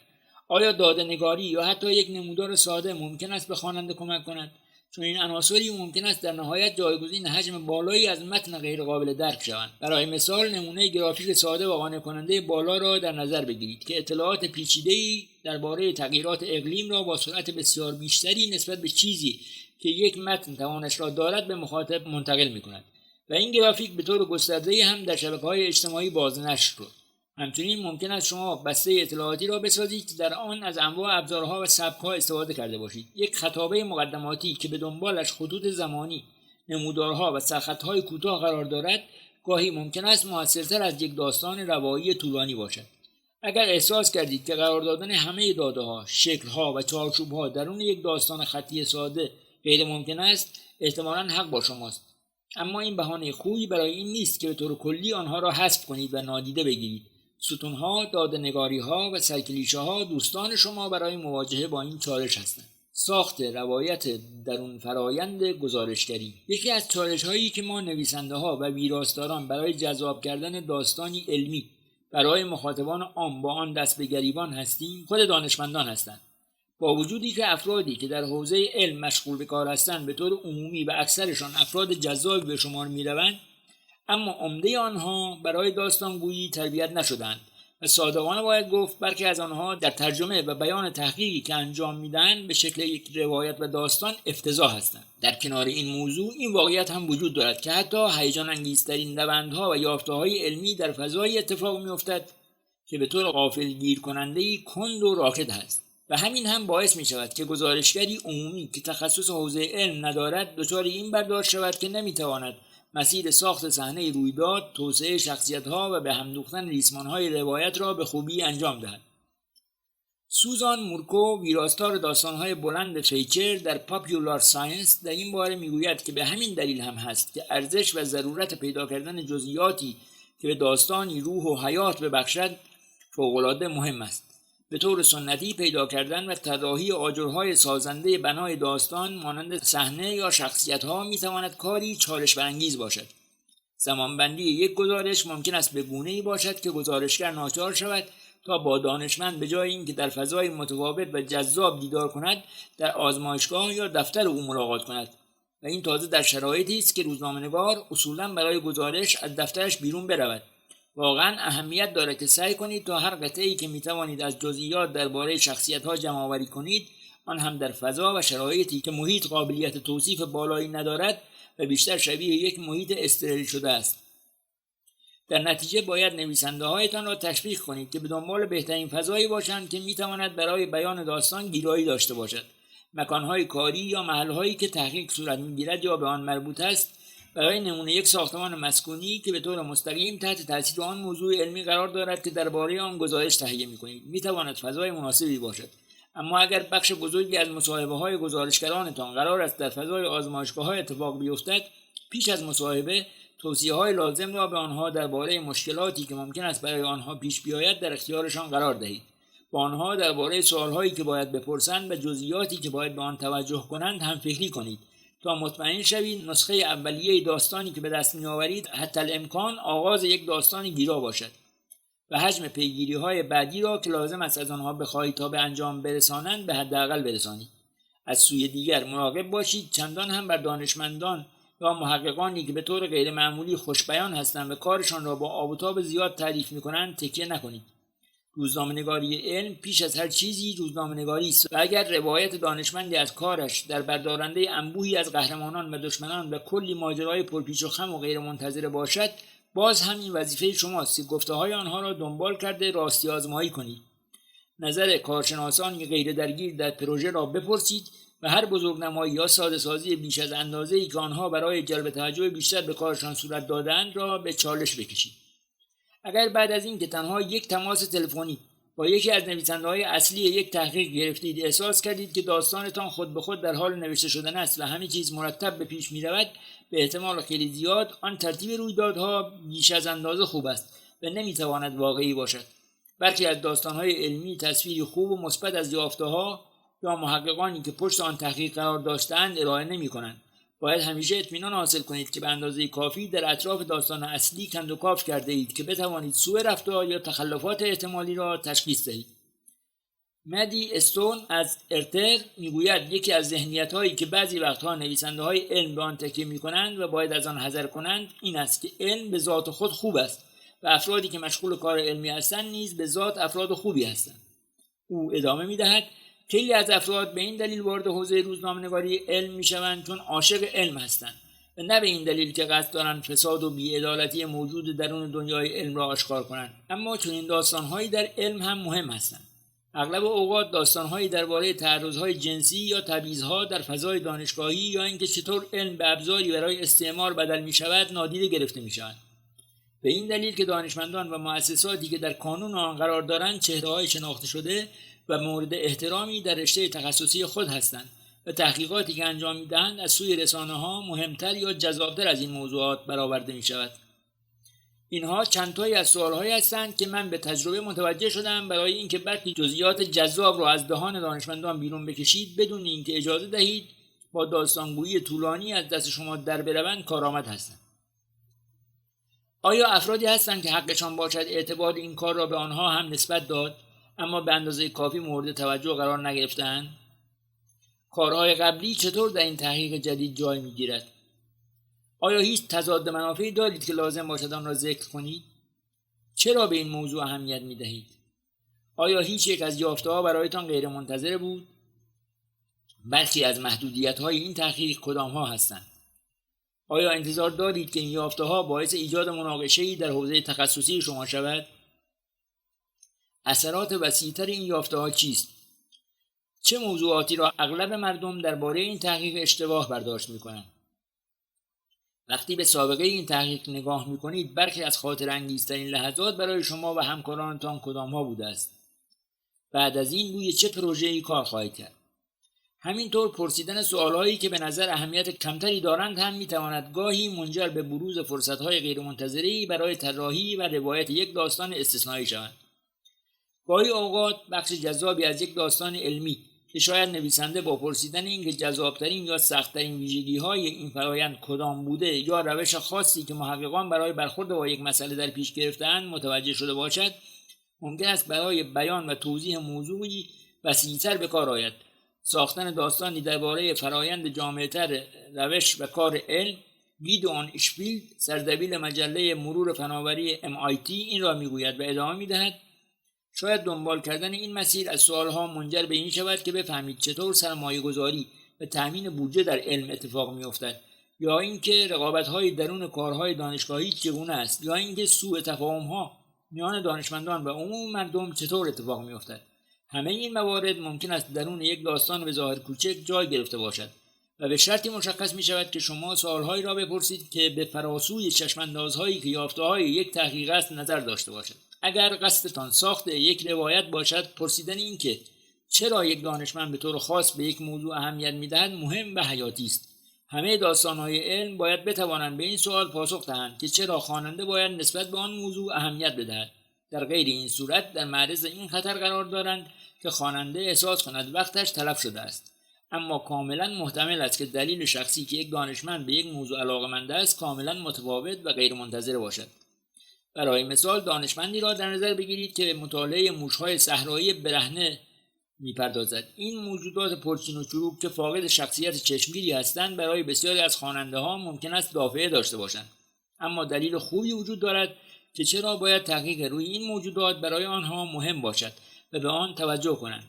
آیا داده‌نگاری یا حتی یک نمودار ساده ممکن است به خواننده کمک کند؟ چون این عناصری ممکن است در نهایت جایگزین حجم بالایی از متن غیر قابل درک شوند. برای مثال نمونه گرافیک ساده و قانع کننده بالا را در نظر بگیرید که اطلاعات پیچیده‌ای درباره تغییرات اقلیم را با سرعت بسیار بیشتری نسبت به چیزی که یک متن توانش را دارد به مخاطب منتقل می‌کند و این گرافیک به طور گسترده‌ای هم در شبکه‌های اجتماعی بازنشر شد. همچنین ممکن است شما بسته اطلاعاتی را بسازید که در آن از انواع ابزارها و سبک‌ها استفاده کرده باشید. یک خطابه مقدماتی که به دنبالش خطوط زمانی، نمودارها و سرخطهای کوتاه قرار دارد، گاهی ممکن است موثرتر از یک داستان روایی طولانی باشد. اگر احساس کردید که قرار دادن همه داده‌ها، شکل‌ها و چارچوب‌ها درون یک داستان خطی ساده غیر ممکن است، احتمالاً حق با شماست. اما این بهانه خوبی برای این نیست که به طور کلی آنها را حذف کنید و نادیده بگیرید. ستون‌ها، داده‌نگاری‌ها و سرکلیشه‌ها دوستان شما برای مواجهه با این چالش هستند. ساخت روایت درون فرایند گزارشگری. یکی از چالش‌هایی که ما نویسنده‌ها و ویراستاران برای جذاب کردن داستانی علمی برای مخاطبان عام با آن دست به گریبان هستیم، خود دانشمندان هستند. با وجودی که افرادی که در حوزه علم مشغول به کار هستند به طور عمومی و اکثرشان افراد جذابی به شمار می‌روند، اما عمده آنها برای داستانگویی تربیت نشدند و صادقانه باید گفت برخی از آنها در ترجمه و بیان تحقیقی که انجام میدهند به شکل یک روایت و داستان افتضاح هستند. در کنار این موضوع این واقعیت هم وجود دارد که حتی هیجان انگیزترین روندها و یافته‌های علمی در فضای اتفاق میافتد که به طور غافلگیر کننده‌ای کند و راکد است و همین هم باعث می شود که گزارشگری عمومی که تخصص حوزه علم ندارد دچار این برداشت شود که نمیتواند مسیر ساخت صحنه رویداد، توسعه شخصیت‌ها و به هم دوختن ریسمان‌های روایت را به خوبی انجام دهد. سوزان مورکو، ویراستار داستان‌های بلند فیچر در پاپیولار ساینس، در این باره می‌گوید که به همین دلیل هم هست که ارزش و ضرورت پیدا کردن جزئیاتی که به داستانی روح و حیات ببخشد فوق‌العاده مهم است. به طور سنتی پیدا کردن و طراحی آجرهای سازنده بنای داستان مانند صحنه یا شخصیت‌ها می‌تواند کاری چالش برانگیز باشد. زمانبندی یک گزارش ممکن است به گونه‌ای باشد که گزارشگر ناچار شود تا با دانشمند به جای اینکه در فضای متفاوت و جذاب دیدار کند، در آزمایشگاه یا دفتر او ملاقات کند و این تازه در شرایطی است که روزنامه‌نگار اصولاً برای گزارش از دفترش بیرون برود. واقعا اهمیت دارد که سعی کنید تا هر قطعه‌ای که میتوانید از جزئیات درباره شخصیت‌ها جمع‌آوری کنید، آن هم در فضا و شرایطی که محیط قابلیت توصیف بالایی ندارد و بیشتر شبیه یک محیط استریل شده است. در نتیجه باید نویسنده‌هایتان را تشویق کنید که به دنبال بهترین فضایی باشند که میتواند برای بیان داستان گیرایی داشته باشد. مکان‌های کاری یا محل‌هایی که تحقیق صورت می‌گیرد یا به آن مربوط است، برای نمونه یک ساختمان مسکونی که به طور مستقیم تحت تاثیر آن موضوع علمی قرار دارد که درباره آن گزارش تهیه می‌کنید می‌تواند فضای مناسبی باشد. اما اگر بخش بزرگی از مصاحبه‌های گزارشگرانتان قرار است در فضای آزمایشگاه‌ها اتفاق بیفتد، پیش از مصاحبه توصیه‌های لازم را به آنها درباره مشکلاتی که ممکن است برای آنها پیش بیاید در اختیارشان قرار دهید. با آنها درباره سوال‌هایی که باید بپرسند و جزئیاتی که باید به آن توجه کنند هم فکری کنید تا مطمئن شوید نسخه اولیه داستانی که به دست می‌آورید حتی الامکان آغاز یک داستان گیرا باشد و حجم پیگیری‌های بعدی را که لازم است از آنها بخواهید تا به انجام برسانند به حداقل برسانید. از سوی دیگر مراقب باشید چندان هم بر دانشمندان یا محققانی که به طور غیر معمولی خوشبیان هستند و کارشان را با آب و تاب زیاد تعریف می‌کنند تکیه نکنید. روزنامه‌نگاری علم پیش از هر چیزی روزنامه‌نگاری است و اگر روایت دانشمندی از کارش در بردارنده انبوهی از قهرمانان و دشمنان و کلی ماجرای پرپیچ و خم و غیر منتظره باشد، باز هم این وظیفه شماست که گفته‌های آنها را دنبال کرده راستی آزمایی کنید. نظر کارشناسان غیر درگیر در پروژه را بپرسید و هر بزرگنمایی یا ساده‌سازی بیش از اندازه‌ای که آنها برای جلب توجه بیشتر به کارشان صورت دادند را به چالش بکشید. اگر بعد از این که تنها یک تماس تلفنی با یکی از نویسنده‌های اصلی یک تحقیق گرفتید احساس کردید که داستانتان خود به خود در حال نوشته شدن است و همه چیز مرتب به پیش می‌رود، به احتمال خیلی زیاد آن ترتیب رویدادها بیش از اندازه خوب است و نمی‌تواند واقعی باشد. برخی از داستان‌های علمی تصویری خوب و مثبت از یافته‌ها یا محققانی که پشت آن تحقیق قرار داشته‌اند ارائه نمی‌کنند. باید همیشه اطمینان حاصل کنید که به اندازه کافی در اطراف داستان اصلی کند و کاف کرده اید که بتوانید سوء رفتار یا تخلفات احتمالی را تشخیص دهید. مدی استون از ارتر میگوید یکی از ذهنیت‌هایی که بعضی وقتها نویسنده‌های علم به آن تکیه می‌کنند و باید از آن حذر کنند این است که علم به ذات خود خوب است و افرادی که مشغول کار علمی هستند نیز به ذات افراد خوبی هستند. او ادامه می‌دهد خیلی از افراد به این دلیل وارد حوزه روزنامه‌نگاری علم می‌شوند چون عاشق علم هستند و نه به این دلیل که قصد دارند فساد و بی‌عدالتی موجود درون دنیای علم را آشکار کنند. اما چون این داستان‌هایی در علم هم مهم هستند. اغلب اوقات داستان‌هایی درباره تعرض‌های جنسی یا تبعیض‌ها در فضای دانشگاهی یا اینکه چطور علم به ابزاری برای استعمار بدل می‌شود نادیده گرفته می‌شوند. به این دلیل که دانشمندان و مؤسساتی که در کانون آن قرار دارند چهره‌های شناخته شده و مورد احترامی در رشته تخصصی خود هستند و تحقیقاتی که انجام می‌دهند از سوی رسانه‌ها مهمتر یا جذابتر از این موضوعات برآورده می‌شود. اینها چندتایی از سوال‌هایی هستند که من به تجربه متوجه شدم برای اینکه برخی جزئیات جذاب را از دهان دانشمندان بیرون بکشید بدون اینکه اجازه دهید با داستانگویی طولانی از دست شما در بروند کارآمد هستند. آیا افرادی هستند که حقشان باشد اعتبار این کار را به آنها هم نسبت داد اما به اندازه کافی مورد توجه قرار نگرفتند؟ کارهای قبلی چطور در این تحقیق جدید جای می‌گیرد؟ آیا هیچ تضاد منافعی دارید که لازم باشد آن را ذکر کنید؟ چرا به این موضوع اهمیت می‌دهید؟ آیا هیچ یک از یافته‌ها برایتان غیر منتظره بود؟ برخی از محدودیت‌های این تحقیق کدام‌ها هستند؟ آیا انتظار دارید که این یافته‌ها باعث ایجاد مناقشه‌ای در حوزه تخصصی شما شود؟ اثرات وسیع‌تر این یافته‌ها چیست؟ چه موضوعاتی را اغلب مردم درباره این تحقیق اشتباه برداشت می‌کنند؟ وقتی به سابقه این تحقیق نگاه می‌کنید برخی از خاطر انگیزترین لحظات برای شما و همکارانتان کدام‌ها بوده است؟ بعد از این روی چه پروژه‌ای کار خواهید کرد؟ همینطور پرسیدن سوالهایی که به نظر اهمیت کمتری دارند هم می‌تواند گاهی منجر به بروز فرصت‌های غیرمنتظره‌ای برای طراحی و روایت یک داستان استثنایی شود. گاهی اوقات بخش جذابی از یک داستان علمی که شاید نویسنده با پرسیدن اینکه جذابترین یا سخت‌ترین ویژگی‌های این فرآیند کدام بوده یا روش خاصی که محققان برای برخورد با یک مسئله در پیش گرفته‌اند متوجه شده باشد، ممکن است برای بیان و توضیح موضوعی وسیع‌تر به کار آید. ساختن داستانی درباره فرآیند جامع‌تر روش و کار علم، گیدئون اشفیلد سردبیر مجله مرور فناوری MIT این را میگوید و ادامه می‌دهد: شاید دنبال کردن این مسیر از سوالها منجر به این شود که بفهمید چطور سرمایه‌گذاری و تأمین بودجه در علم اتفاق می‌افتد، یا اینکه رقابت‌های درون کارهای دانشگاهی چگونه است، یا اینکه سوء تفاهم‌ها میان دانشمندان و عموم مردم چطور اتفاق می‌افتد. همه این موارد ممکن است درون یک داستان به ظاهر کوچک جای گرفته باشد و به شرطی مشخص می‌شود که شما سوال‌هایی را بپرسید که به فراسوی چشم‌اندازهایی که یافته‌های یک تحقیق است نظر داشته باشد. اگر قصدتان ساخت یک روایت باشد، پرسیدن این که چرا یک دانشمند به طور خاص به یک موضوع اهمیت می‌دهد مهم و حیاتی است. همه داستان‌های علم باید بتوانند به این سوال پاسخ دهند که چرا خواننده باید نسبت به آن موضوع اهمیت بدهد. در غیر این صورت در معرض این خطر قرار دارند که خواننده احساس کند وقتش تلف شده است. اما کاملا محتمل است که دلیل شخصی که یک دانشمند به یک موضوع علاقه‌مند است کاملا متفاوت و غیر منتظره باشد. برای مثال دانشمندی را در نظر بگیرید که به مطالعه موش‌های صحرایی برهنه می‌پردازد. این موجودات پرچین و چروک که فاقد شخصیت چشمگیری هستند برای بسیاری از خواننده‌ها ممکن است دافعه داشته باشند، اما دلیل خوبی وجود دارد که چرا باید تحقیق روی این موجودات برای آنها مهم باشد و به آن توجه کنند.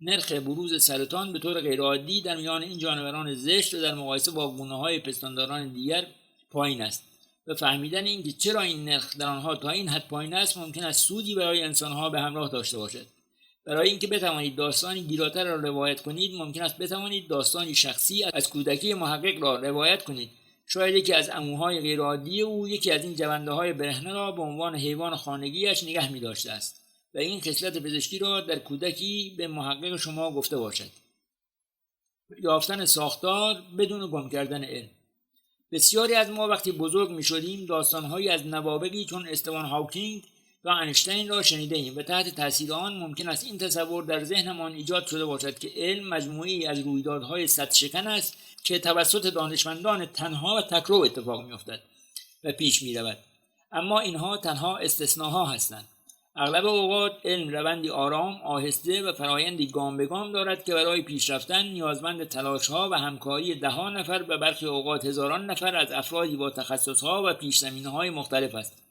نرخ بروز سرطان به طور غیرعادی در میان این جانوران زشت و در مقایسه با گونه‌های پستانداران دیگر پایین است و فهمیدن اینکه چرا این نرخ در آنها تا این حد پایین است ممکن است سودی برای انسان‌ها به همراه داشته باشد. برای اینکه بتوانید داستانی گیراتر را روایت کنید ممکن است بتوانید داستانی شخصی از کودکی محقق را روایت کنید. شاید یکی از عموهای غیرعادی او یکی از این جونده‌های برهنه را به عنوان حیوان خانگی‌اش نگه می‌داشته است و این خصلت پزشکی را در کودکی به محقق شما گفته باشد. یافتن ساختار بدون گم کردن علم. بسیاری از ما وقتی بزرگ می‌شدیم داستان‌هایی از نوابغی چون استفان هاوکینگ و اینشتین را شنیده ایم و تحت تاثیر آن ممکن است این تصور در ذهنمان ایجاد شده باشد که علم مجموعه‌ای از رویدادهای سطح‌شکن است که توسط دانشمندان تنها و تکرو اتفاق می‌افتد و پیش می‌رود. اما اینها تنها استثناها هستند. اغلب اوقات علم روندی آرام، آهسته و فرایندی گام به گام دارد که برای پیشرفتن نیازمند تلاش‌ها و همکاری ده‌ها نفر و برخی اوقات هزاران نفر از افرادی با تخصص‌ها و پیش‌زمینه‌های مختلف است.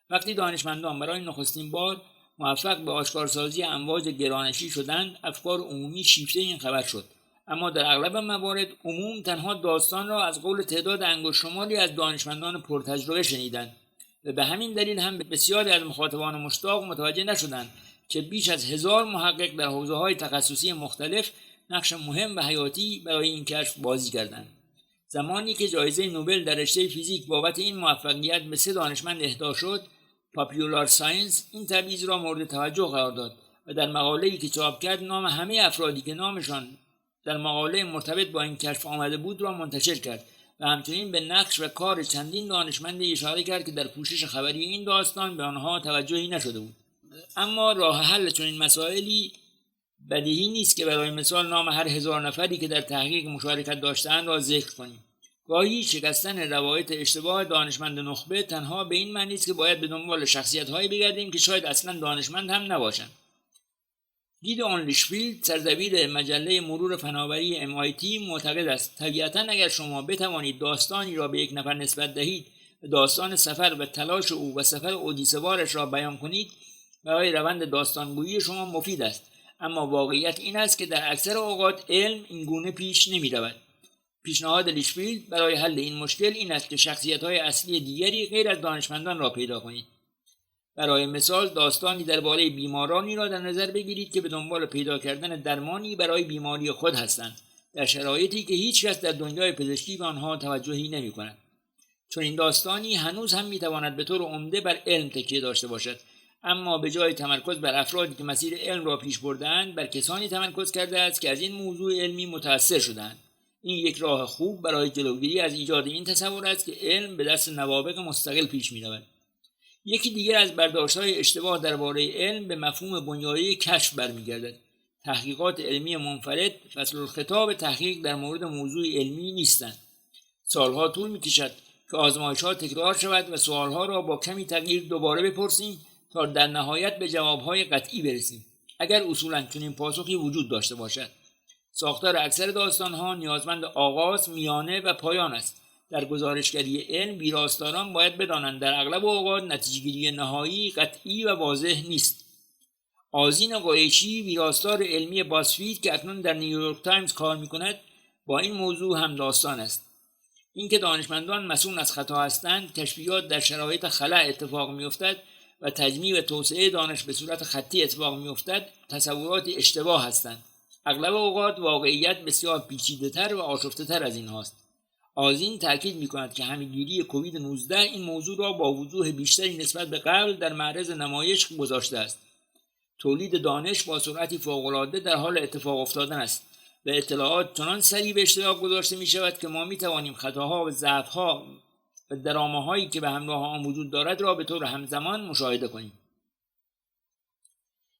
وقتی دانشمندان برای نخستین بار موفق به آشکارسازی امواج گرانشی شدند، افکار عمومی شیفته این خبر شد. اما در اغلب موارد عموم تنها داستان را از قول تعداد انگشت‌شماری از دانشمندان پرتجربه شنیدند و به همین دلیل هم بسیاری از مخاطبان مشتاق متوجه نشدند که بیش از 1000 محقق در حوزه‌های تخصصی مختلف نقش مهم و حیاتی برای این کشف بازی کردند. زمانی که جایزه نوبل در رشته فیزیک بابت این موفقیت به 3 دانشمند اهدا شد، پاپیولار ساینس این تبعیض را مورد توجه قرار داد و در مقاله‌ای که چاپ کرد نام همه افرادی که نامشان در مقاله مرتبط با این کشف آمده بود را منتشر کرد و همچنین به نقش و کار چندین دانشمند اشاره کرد که در پوشش خبری این داستان به آنها توجهی نشده بود. اما راه حل چنین مسائلی بدیهی نیست که برای مثال نام هر 1000 نفری که در تحقیق مشارکت داشتند را ذکر کنیم. گاهی شکستن روایت اشتباه دانشمند نخبه تنها به این معنی است که باید به دنبال شخصیت‌هایی بگردیم که شاید اصلا دانشمند هم نباشند. گیدئون لیشفیلد سردبیر مجله مرور فناوری MIT معتقد است طبیعتاً اگر شما بتوانید داستانی را به یک نفر نسبت دهید و داستان سفر و تلاش او و سفر اودیسه‌وارش را بیان کنید برای روند داستانگویی شما مفید است. اما واقعیت این است که در اکثر اوقات علم این گونه پیش نمی رود. پیشنهاد لیشفیلد برای حل این مشکل این است که شخصیت‌های اصلی دیگری غیر از دانشمندان را پیدا کنید. برای مثال داستانی درباره بیمارانی را در نظر بگیرید که به دنبال پیدا کردن درمانی برای بیماری خود هستند، در شرایطی که هیچ کس در دنیای پزشکی به آنها توجهی نمی‌کند. چون این داستانی هنوز هم می‌تواند به طور عمده بر علم تکیه داشته باشد، اما به جای تمرکز بر افرادی که مسیر علم را پیش برده‌اند، بر کسانی تمرکز کرده است که از این موضوع علمی متأثر شده‌اند. این یک راه خوب برای جلوگیری از ایجاد این تصور است که علم به دست نوابغ مستقل پیش می‌رود. یکی دیگر از برداشت‌های اشتباه درباره علم به مفهوم بنیادی کشف برمیگردد. تحقیقات علمی منفرد فصل الخطاب تحقیق در مورد موضوع علمی نیستند. سالها طول می‌کشد که آزمایش‌ها تکرار شود و سوال‌ها را با کمی تغییر دوباره بپرسیم تا در نهایت به جواب‌های قطعی برسیم، اگر اصولاً چنین پاسخی وجود داشته باشد. ساختار اکثر داستان‌ها نیازمند آغاز، میانه و پایان است. در گزارشگری علم ویراستاران باید بدانند در اغلب اوقات نتیجه‌گیری نهایی قطعی و واضح نیست. آذین قریشی ویراستار علمی بازفید که اکنون در نیویورک تایمز کار می‌کند با این موضوع هم داستان است. اینکه دانشمندان مسئول از خطا هستند، کشفیات در شرایط خلأ اتفاق می‌افتد و تجمیع و توسعه دانش به صورت خطی اتفاق می‌افتد، تصورات اشتباه هستند. اغلب اوقات واقعیت بسیار پیچیده‌تر و آشفته‌تر از این هاست. آذین تأکید می‌کند که همه‌گیری کووید 19 این موضوع را با وضوح بیشتری نسبت به قبل در معرض نمایش گذاشته است. تولید دانش با سرعتی فوق‌العاده در حال اتفاق افتادن است و اطلاعات چنان سریع به اشتراک گذاشته می‌شود که ما می‌توانیم خطاها و ضعف‌ها و درامه‌هایی که به همراه آن وجود دارد را به طور همزمان مشاهده کنیم.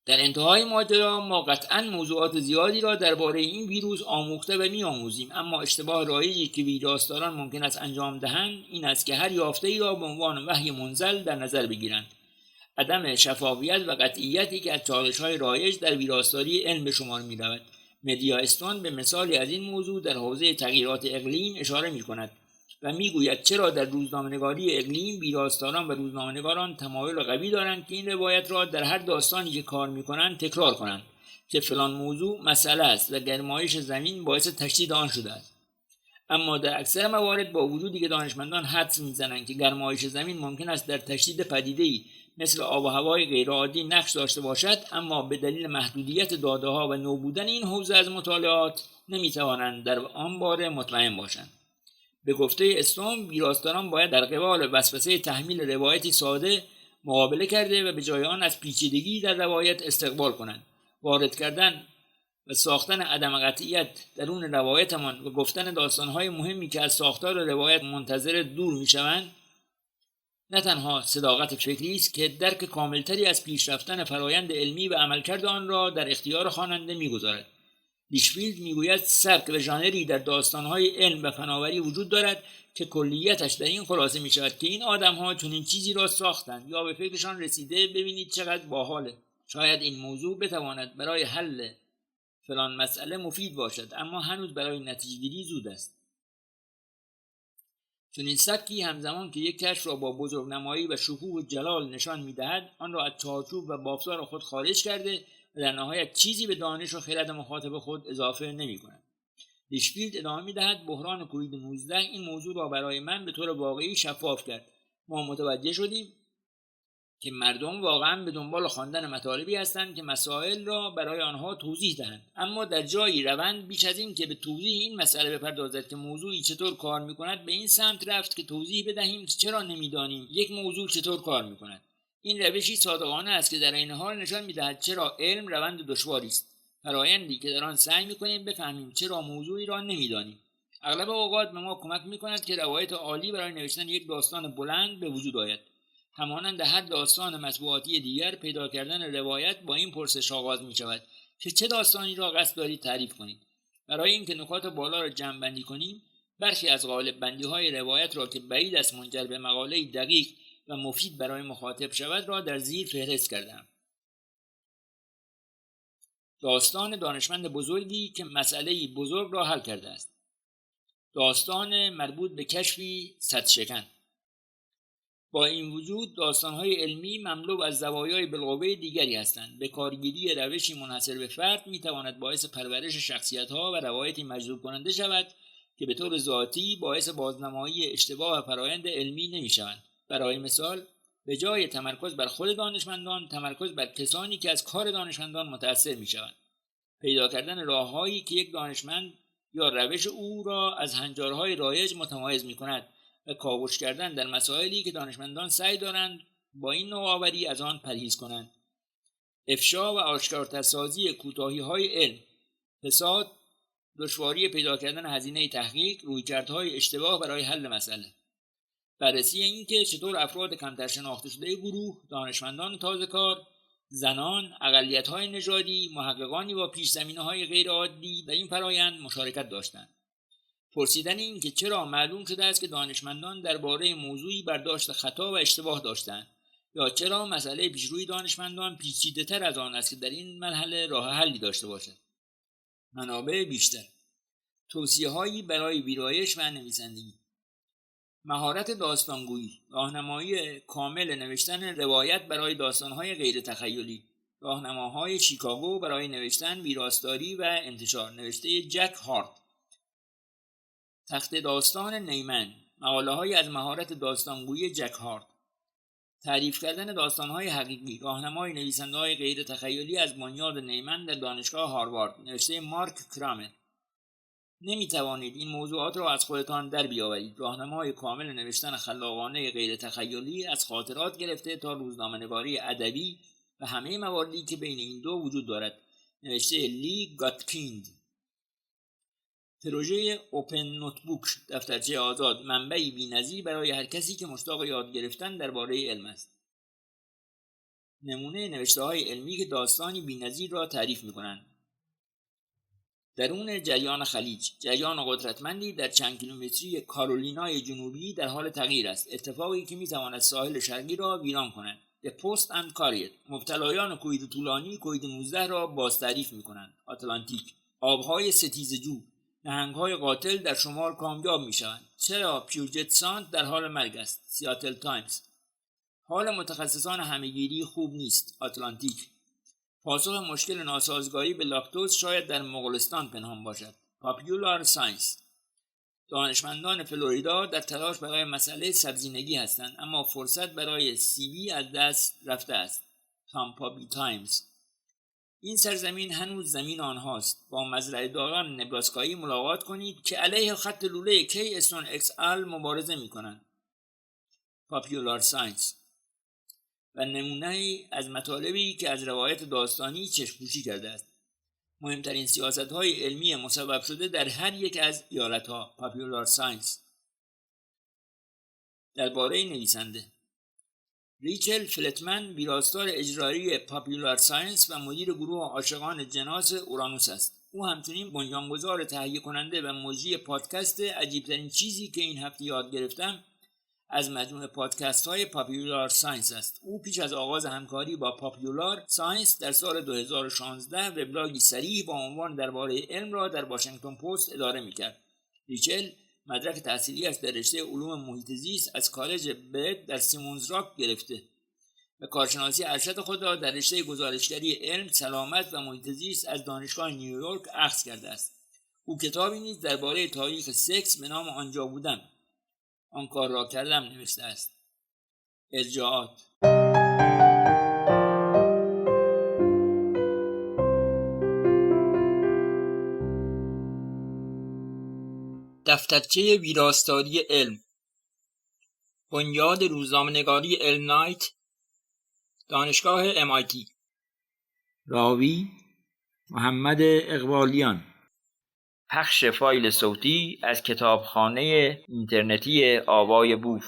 در انتهای ماجرا ما قطعاً موضوعات زیادی را درباره این ویروس آموخته و می‌آموزیم، اما اشتباه رایجی که ویراستاران ممکن است انجام دهند این است که هر یافته‌ای را به عنوان وحی منزل در نظر بگیرند. عدم شفافیت و قطعیتی که از چالش‌های رایج در ویراستاری علم به شمار می‌رود. مدیا استون به مثالی از این موضوع در حوزه تغییرات اقلیم اشاره می‌کند. و میگوید چرا در روزنامه‌نگاری اقلیم ویراستاران و روزنامه‌نگاران تمایل قوی دارند که این روایت را در هر داستانی که کار می‌کنند تکرار کنند که فلان موضوع مسئله است و گرمایش زمین باعث تشدید آن شده است. اما در اکثر موارد با وجودی که دانشمندان حدس می‌زنند که گرمایش زمین ممکن است در تشدید پدیده‌ای مثل آب و هوای غیرعادی نقش داشته باشد، اما به دلیل محدودیت داده‌ها و نوبودن این حوزه از مطالعات نمی‌توانند در آن باره مطمئن باشند. به گفته اسلام ویراستاران باید در قبال وسوسه تحمیل روایتی ساده مقابله کرده و به جای آن از پیچیدگی در روایت استقبال کنند. وارد کردن و ساختن عدم قطعیت درون روایتمان و گفتن داستان‌های مهمی که از ساختار روایت منتظر دور می‌شوند نه تنها صداقت فکری است که درک کاملتری از پیشرفتن فرایند علمی و عملکرد آن را در اختیار خواننده می‌گذارد. لیشفیلد میگوید سبک و ژانری در داستان‌های علم و فناوری وجود دارد که کلیتش در این خلاصه می‌شود که این آدم‌ها چنین چیزی را ساختند یا به فکرشان رسیده، ببینید چقدر باحاله. شاید این موضوع بتواند برای حل فلان مسئله مفید باشد، اما هنوز برای نتیجه‌گیری زود است. چنین سبکی همزمان که یک کشف را با بزرگنمایی و شکوه و جلال نشان می‌دهد، آن را از چارچوب و بافزار خود خارج کرده و در نهایت چیزی به دانش و خرد مخاطب خود اضافه نمی‌کند. لیشفیلد ادامه می‌دهد بحران کووید 19 این موضوع را برای من به طور واقعی شفاف کرد. ما متوجه شدیم که مردم واقعا به دنبال خواندن مطالبی هستند که مسائل را برای آنها توضیح دهند، اما در جایی روند بیش از این که به توضیح این مسئله بپردازد که موضوعی چطور کار می‌کند به این سمت رفت که توضیح بدهیم که چرا نمی‌دانیم یک موضوع چطور کار می‌کند. این روشی صادقانه است که در این حال نشان می‌دهد چرا علم روند دشواری است، فرآیندی که در آن سعی می‌کنیم بفهمیم چرا موضوعی را نمی‌دانیم. اغلب اوقات به ما کمک می‌کند که روایت عالی برای نوشتن یک داستان بلند به وجود آید. همانند هر داستان مطبوعاتی دیگر، پیدا کردن روایت با این پرسش آغاز می‌شود که چه داستانی را قصد دارید تعریف کنید. برای اینکه نکات بالا را جمع‌بندی کنیم، برخی از قالب بندی‌های روایت را که بعید است منجر به مقاله دقیق و مفید برای مخاطب شود را در زیر فهرست کردم. داستان دانشمند بزرگی که مسئله بزرگ را حل کرده است. داستان مربوط به کشفی سدشکن. با این وجود داستان‌های علمی مملو از زوایای بالقوه دیگری هستند. به کارگیری روشی منحصر به فرد می‌تواند باعث پرورش شخصیت‌ها و روایتی مجذوب کننده شود که به طور ذاتی باعث بازنمایی اشتباه و فرایند علمی نمی‌شوند. برای مثال، به جای تمرکز بر خود دانشمندان، تمرکز بر کسانی که از کار دانشمندان متأثر می‌شوند. پیدا کردن راه‌هایی که یک دانشمند یا روش او را از هنجارهای رایج متمایز می‌کند و کاوش کردن در مسائلی که دانشمندان سعی دارند با این نوآوری از آن پرهیز کنند. افشا و آشکارترسازی کوتاهی‌های علم، فساد، دشواری پیدا کردن هزینه تحقیق، رویکردهای اشتباه برای حل مسئله. بررسی این که چطور افراد کمتر شناخته شده گروه، دانشمندان تازه‌کار، زنان، اقلیت‌های نژادی، محققانی با پیش‌زمینه‌های غیرعادی در این فرایند مشارکت داشتند. پرسیدن این که چرا معلوم شده است که دانشمندان درباره موضوعی برداشت خطا و اشتباه داشتند، یا چرا مسئله پیشروی دانشمندان پیچیده‌تر از آن است که در این مرحله راه حلی داشته باشد. منابع بیشتر. توصیه‌هایی برای ویرایش و نویسندگی. مهارت داستانگویی، راهنمایی کامل نوشتن روایت برای داستان‌های غیر تخیلی، راهنماهای شیکاگو برای نوشتن ویراستاری و انتشار، نوشته جک هارت. تخت داستان نیمن، مقاله‌های از مهارت داستانگویی جک هارت. تعریف کردن داستان‌های حقیقی، راهنمای نویسنده‌های غیر تخیلی از بنیاد نیمن در دانشگاه هاروارد، نوشته مارک کرامر. نمی‌توانید این موضوعات را از خودتان در بیاورید. راهنمای کامل نوشتن خلاقانه غیر تخیلی از خاطرات گرفته تا روزنامه‌نگاری ادبی و همه مواردی که بین این دو وجود دارد، نوشته لی گاتکیند. پروژه اوپن نوتبوک، دفترچه آزاد، منبعی بی‌نظیر برای هر کسی که مشتاق یاد گرفتن درباره علم است. نمونه نوشته‌های علمی که داستانی بی‌نظیر را تعریف می‌کنند. درون جریان خلیج، جریان قدرتمندی در چند کیلومتری کارولینای جنوبی در حال تغییر است. اتفاقی که می‌تواند ساحل شرقی را ویران کند. The Post and Courier. مبتلایان کووید طولانی کووید 19 را باز تعریف می‌کنند. آتلانتیک. آب‌های ستیزجو، نهنگ‌های قاتل در شمال کامیاب می‌شوند. چرا پیوجت ساند در حال مرگ است؟ سیاتل تایمز. حال متخصصان همه‌گیری خوب نیست. آتلانتیک. پاسخ مشکل ناسازگاری به لاکتوز شاید در مغولستان پنهان باشد. پاپیولار ساینس. دانشمندان فلوریدا در تلاش برای مسئله سبزینگی هستند، اما فرصت برای سیبی از دست رفته است. تامپا بی تایمز. این سرزمین هنوز زمین آنهاست. با مزرعه‌داران نبراسکایی ملاقات کنید که علیه خط لوله KSON XL مبارزه می‌کنند. پاپیولار ساینس. و نمونه‌ای از مطالبی که از روایت داستانی چشم‌پوشی کرده است. مهمترین سیاست‌های علمی مصوب شده در هر یک از ایالت‌ها. پاپیولار ساینس. درباره نویسنده ریچل فلتمن ویراستار اجرایی پاپیولار ساینس و مدیر گروه عاشقان جناس اورانوس است. او همچنین بنیانگذار، تهیه کننده و مجری پادکست عجیبترین چیزی که این هفته یاد گرفتم از مجموعه پادکست های پاپیولار ساینس است. او پیش از آغاز همکاری با پاپیولار ساینس در سال 2016 وبلاگی صریح با عنوان درباره علم را در واشنگتن پست اداره می‌کرد. ریچل مدرک تحصیلی‌اش در رشته علوم محیط زیست از کالج برد در سیمونز راک گرفته و کارشناسی ارشد خود را در رشته گزارشگری علم، سلامت و محیط زیست از دانشگاه نیویورک اخذ کرده است. او کتابی نیز درباره تاریخ سکس به نام آنجا بودم، آن کار را کردم نوشته است. ارجاعات. دفترچه ویراستاری علم. بنیاد روزنامه‌نگاری ال نایت، دانشگاه MIT. راوی محمد اقبالیان. پخش فایل صوتی از کتابخانه اینترنتی آوای بوف.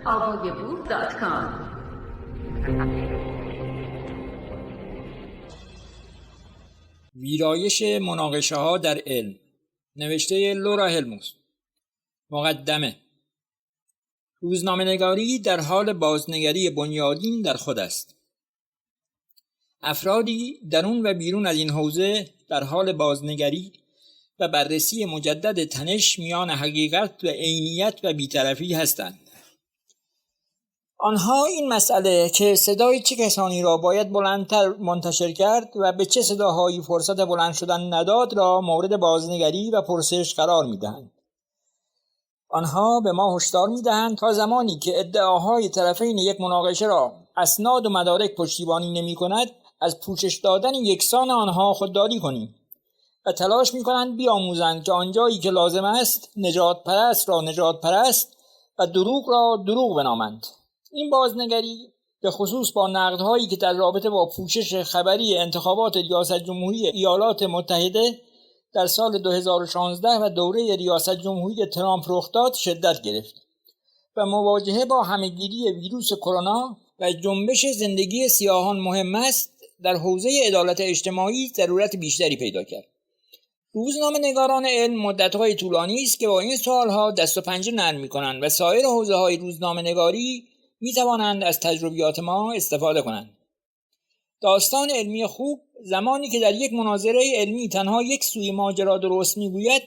avayaboof.com. ویرایش مناقشه ها در علم. نوشته لورا هلموس. مقدمه. روزنامه‌نگاری در حال بازنگری بنیادین در خود است. افرادی درون و بیرون از این حوزه در حال بازنگری و بررسی مجدد تنش میان حقیقت و عینیت و بی‌طرفی هستند. آنها این مسئله که صدای چه کسانی را باید بلندتر منتشر کرد و به چه صداهایی فرصت بلند شدن نداد را مورد بازنگری و پرسش قرار می‌دهند. آنها به ما هشدار می‌دهند تا زمانی که ادعاهای طرفین یک مناقشه را اسناد و مدارک پشتیبانی نمی‌کند، از پوشش دادن یکسان آنها خودداری کنیم و تلاش می‌کنند بیاموزند که آنجایی که لازم است نجات پرست را نجات پرست و دروغ را دروغ بنامند. این بازنگری به خصوص با نقدهایی که در رابطه با پوشش خبری انتخابات ریاست جمهوری ایالات متحده در سال 2016 و دوره ریاست جمهوری ترامپ رخ داد شدت گرفت و مواجهه با همه‌گیری ویروس کرونا و جنبش زندگی سیاهان مهم است در حوزه عدالت اجتماعی ضرورت بیشتری پیدا کرد. روزنامه‌نگاران علم مدت‌های طولانی است که با این سوال‌ها دست و پنجه نرم می‌کنند و سایر حوزه‌های روزنامه‌نگاری می‌توانند از تجربیات ما استفاده کنند. داستان علمی خوب زمانی که در یک مناظره علمی تنها یک سوی ماجرا درست می‌گوید،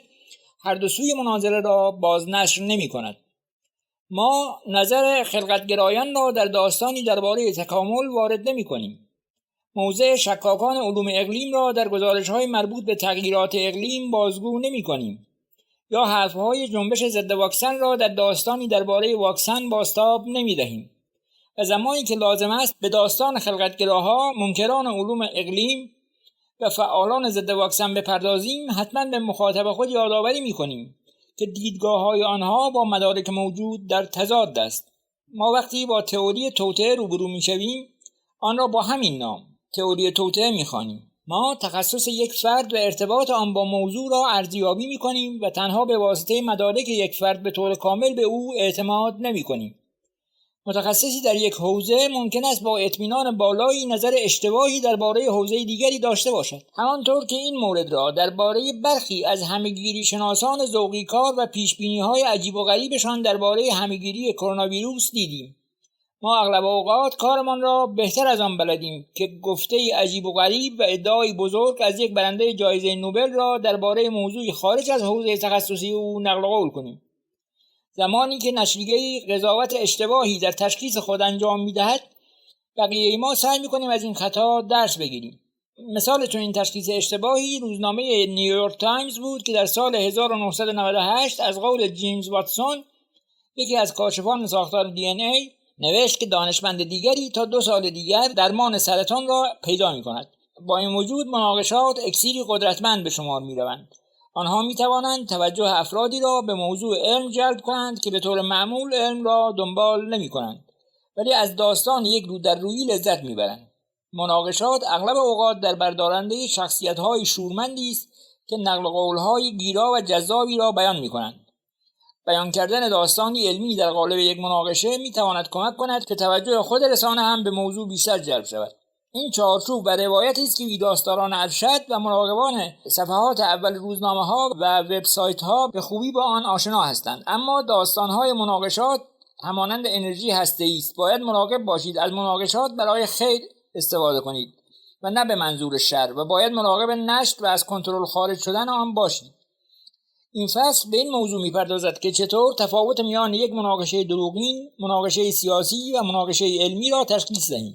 هر دو سوی مناظره را بازنشر نمی‌کند. ما نظر خلقتگرایان را در داستانی درباره تکامل وارد نمی‌کنیم. موضع شکاکان علوم اقلیم را در گزارش‌های مربوط به تغییرات اقلیم بازگو نمی‌کنیم یا حرف‌های جنبش ضد واکسن را در داستانی درباره واکسن بازتاب نمی‌دهیم. و زمانی که لازم است به داستان خلقتگراها، منکران علوم اقلیم و فعالان ضد واکسن بپردازیم، حتما به مخاطب خود یادآوری می‌کنیم که دیدگاه‌های آنها با مدارک موجود در تضاد است. ما وقتی با تئوری توطئه روبرو می‌شویم، آن را با همین نام تئوری توطئه می‌خوانیم. ما تخصص یک فرد و ارتباط آن با موضوع را ارزیابی می‌کنیم و تنها به واسطه مدارک یک فرد به طور کامل به او اعتماد نمی‌کنیم. متخصصی در یک حوزه ممکن است با اطمینان بالایی نظر اشتباهی درباره حوزه دیگری داشته باشد. همانطور که این مورد را درباره برخی از همه‌گیری شناسان ذوقی‌کار و پیشبینی‌های عجیب و غریبشان درباره همه‌گیری کرونا ویروس دیدیم. ما اغلب اوقات کارمان را بهتر از آن بلدیم که گفته عجیب و غریب و ادعای بزرگ از یک برنده جایزه نوبل را درباره موضوعی خارج از حوزه تخصصی او نقل قول کنیم. زمانی که نشریه‌ای قضاوت اشتباهی در تشخیص خود انجام می‌دهد، بقیه ما سعی می‌کنیم از این خطا درس بگیریم. مثال چنین تشخیص اشتباهی روزنامه نیویورک تایمز بود که در سال 1998 از قول جیمز واتسون، یکی از کاشفان ساختار دی ان ای، نوشت که دانشمند دیگری تا 2 سال دیگر درمان سرطان را پیدا می‌کند. با این وجود مناقشات اکسیری قدرتمند به شمار می‌روند. آنها می‌توانند توجه افرادی را به موضوع علم جلب کنند که به طور معمول علم را دنبال نمی‌کنند، ولی از داستان یک رو در رویی لذت می‌برند. مناقشات اغلب اوقات در بردارنده شخصیت‌های شورمندی است که نقل قول‌های گیرا و جذابی را بیان می‌کنند. بیان کردن داستانی علمی در قالب یک مناقشه می‌تواند کمک کند که توجه خود رسانه هم به موضوع بیشتر جلب شود. این چارچوب و روایتی است که ویراستاران ارشد و مراقبان صفحات اول روزنامه‌ها و وبسایت‌ها به خوبی با آن آشنا هستند. اما داستان‌های مناقشات همانند انرژی هسته‌ای است. باید مراقب باشید از مناقشات برای خیر استفاده کنید و نه به منظور شر، و باید مراقب نشت و از کنترل خارج شدن آن باشید. این فصل به این موضوع می‌پردازد که چطور تفاوت میان یک مناقشه دروغین، مناقشه سیاسی و مناقشه علمی را تشخیص دهیم.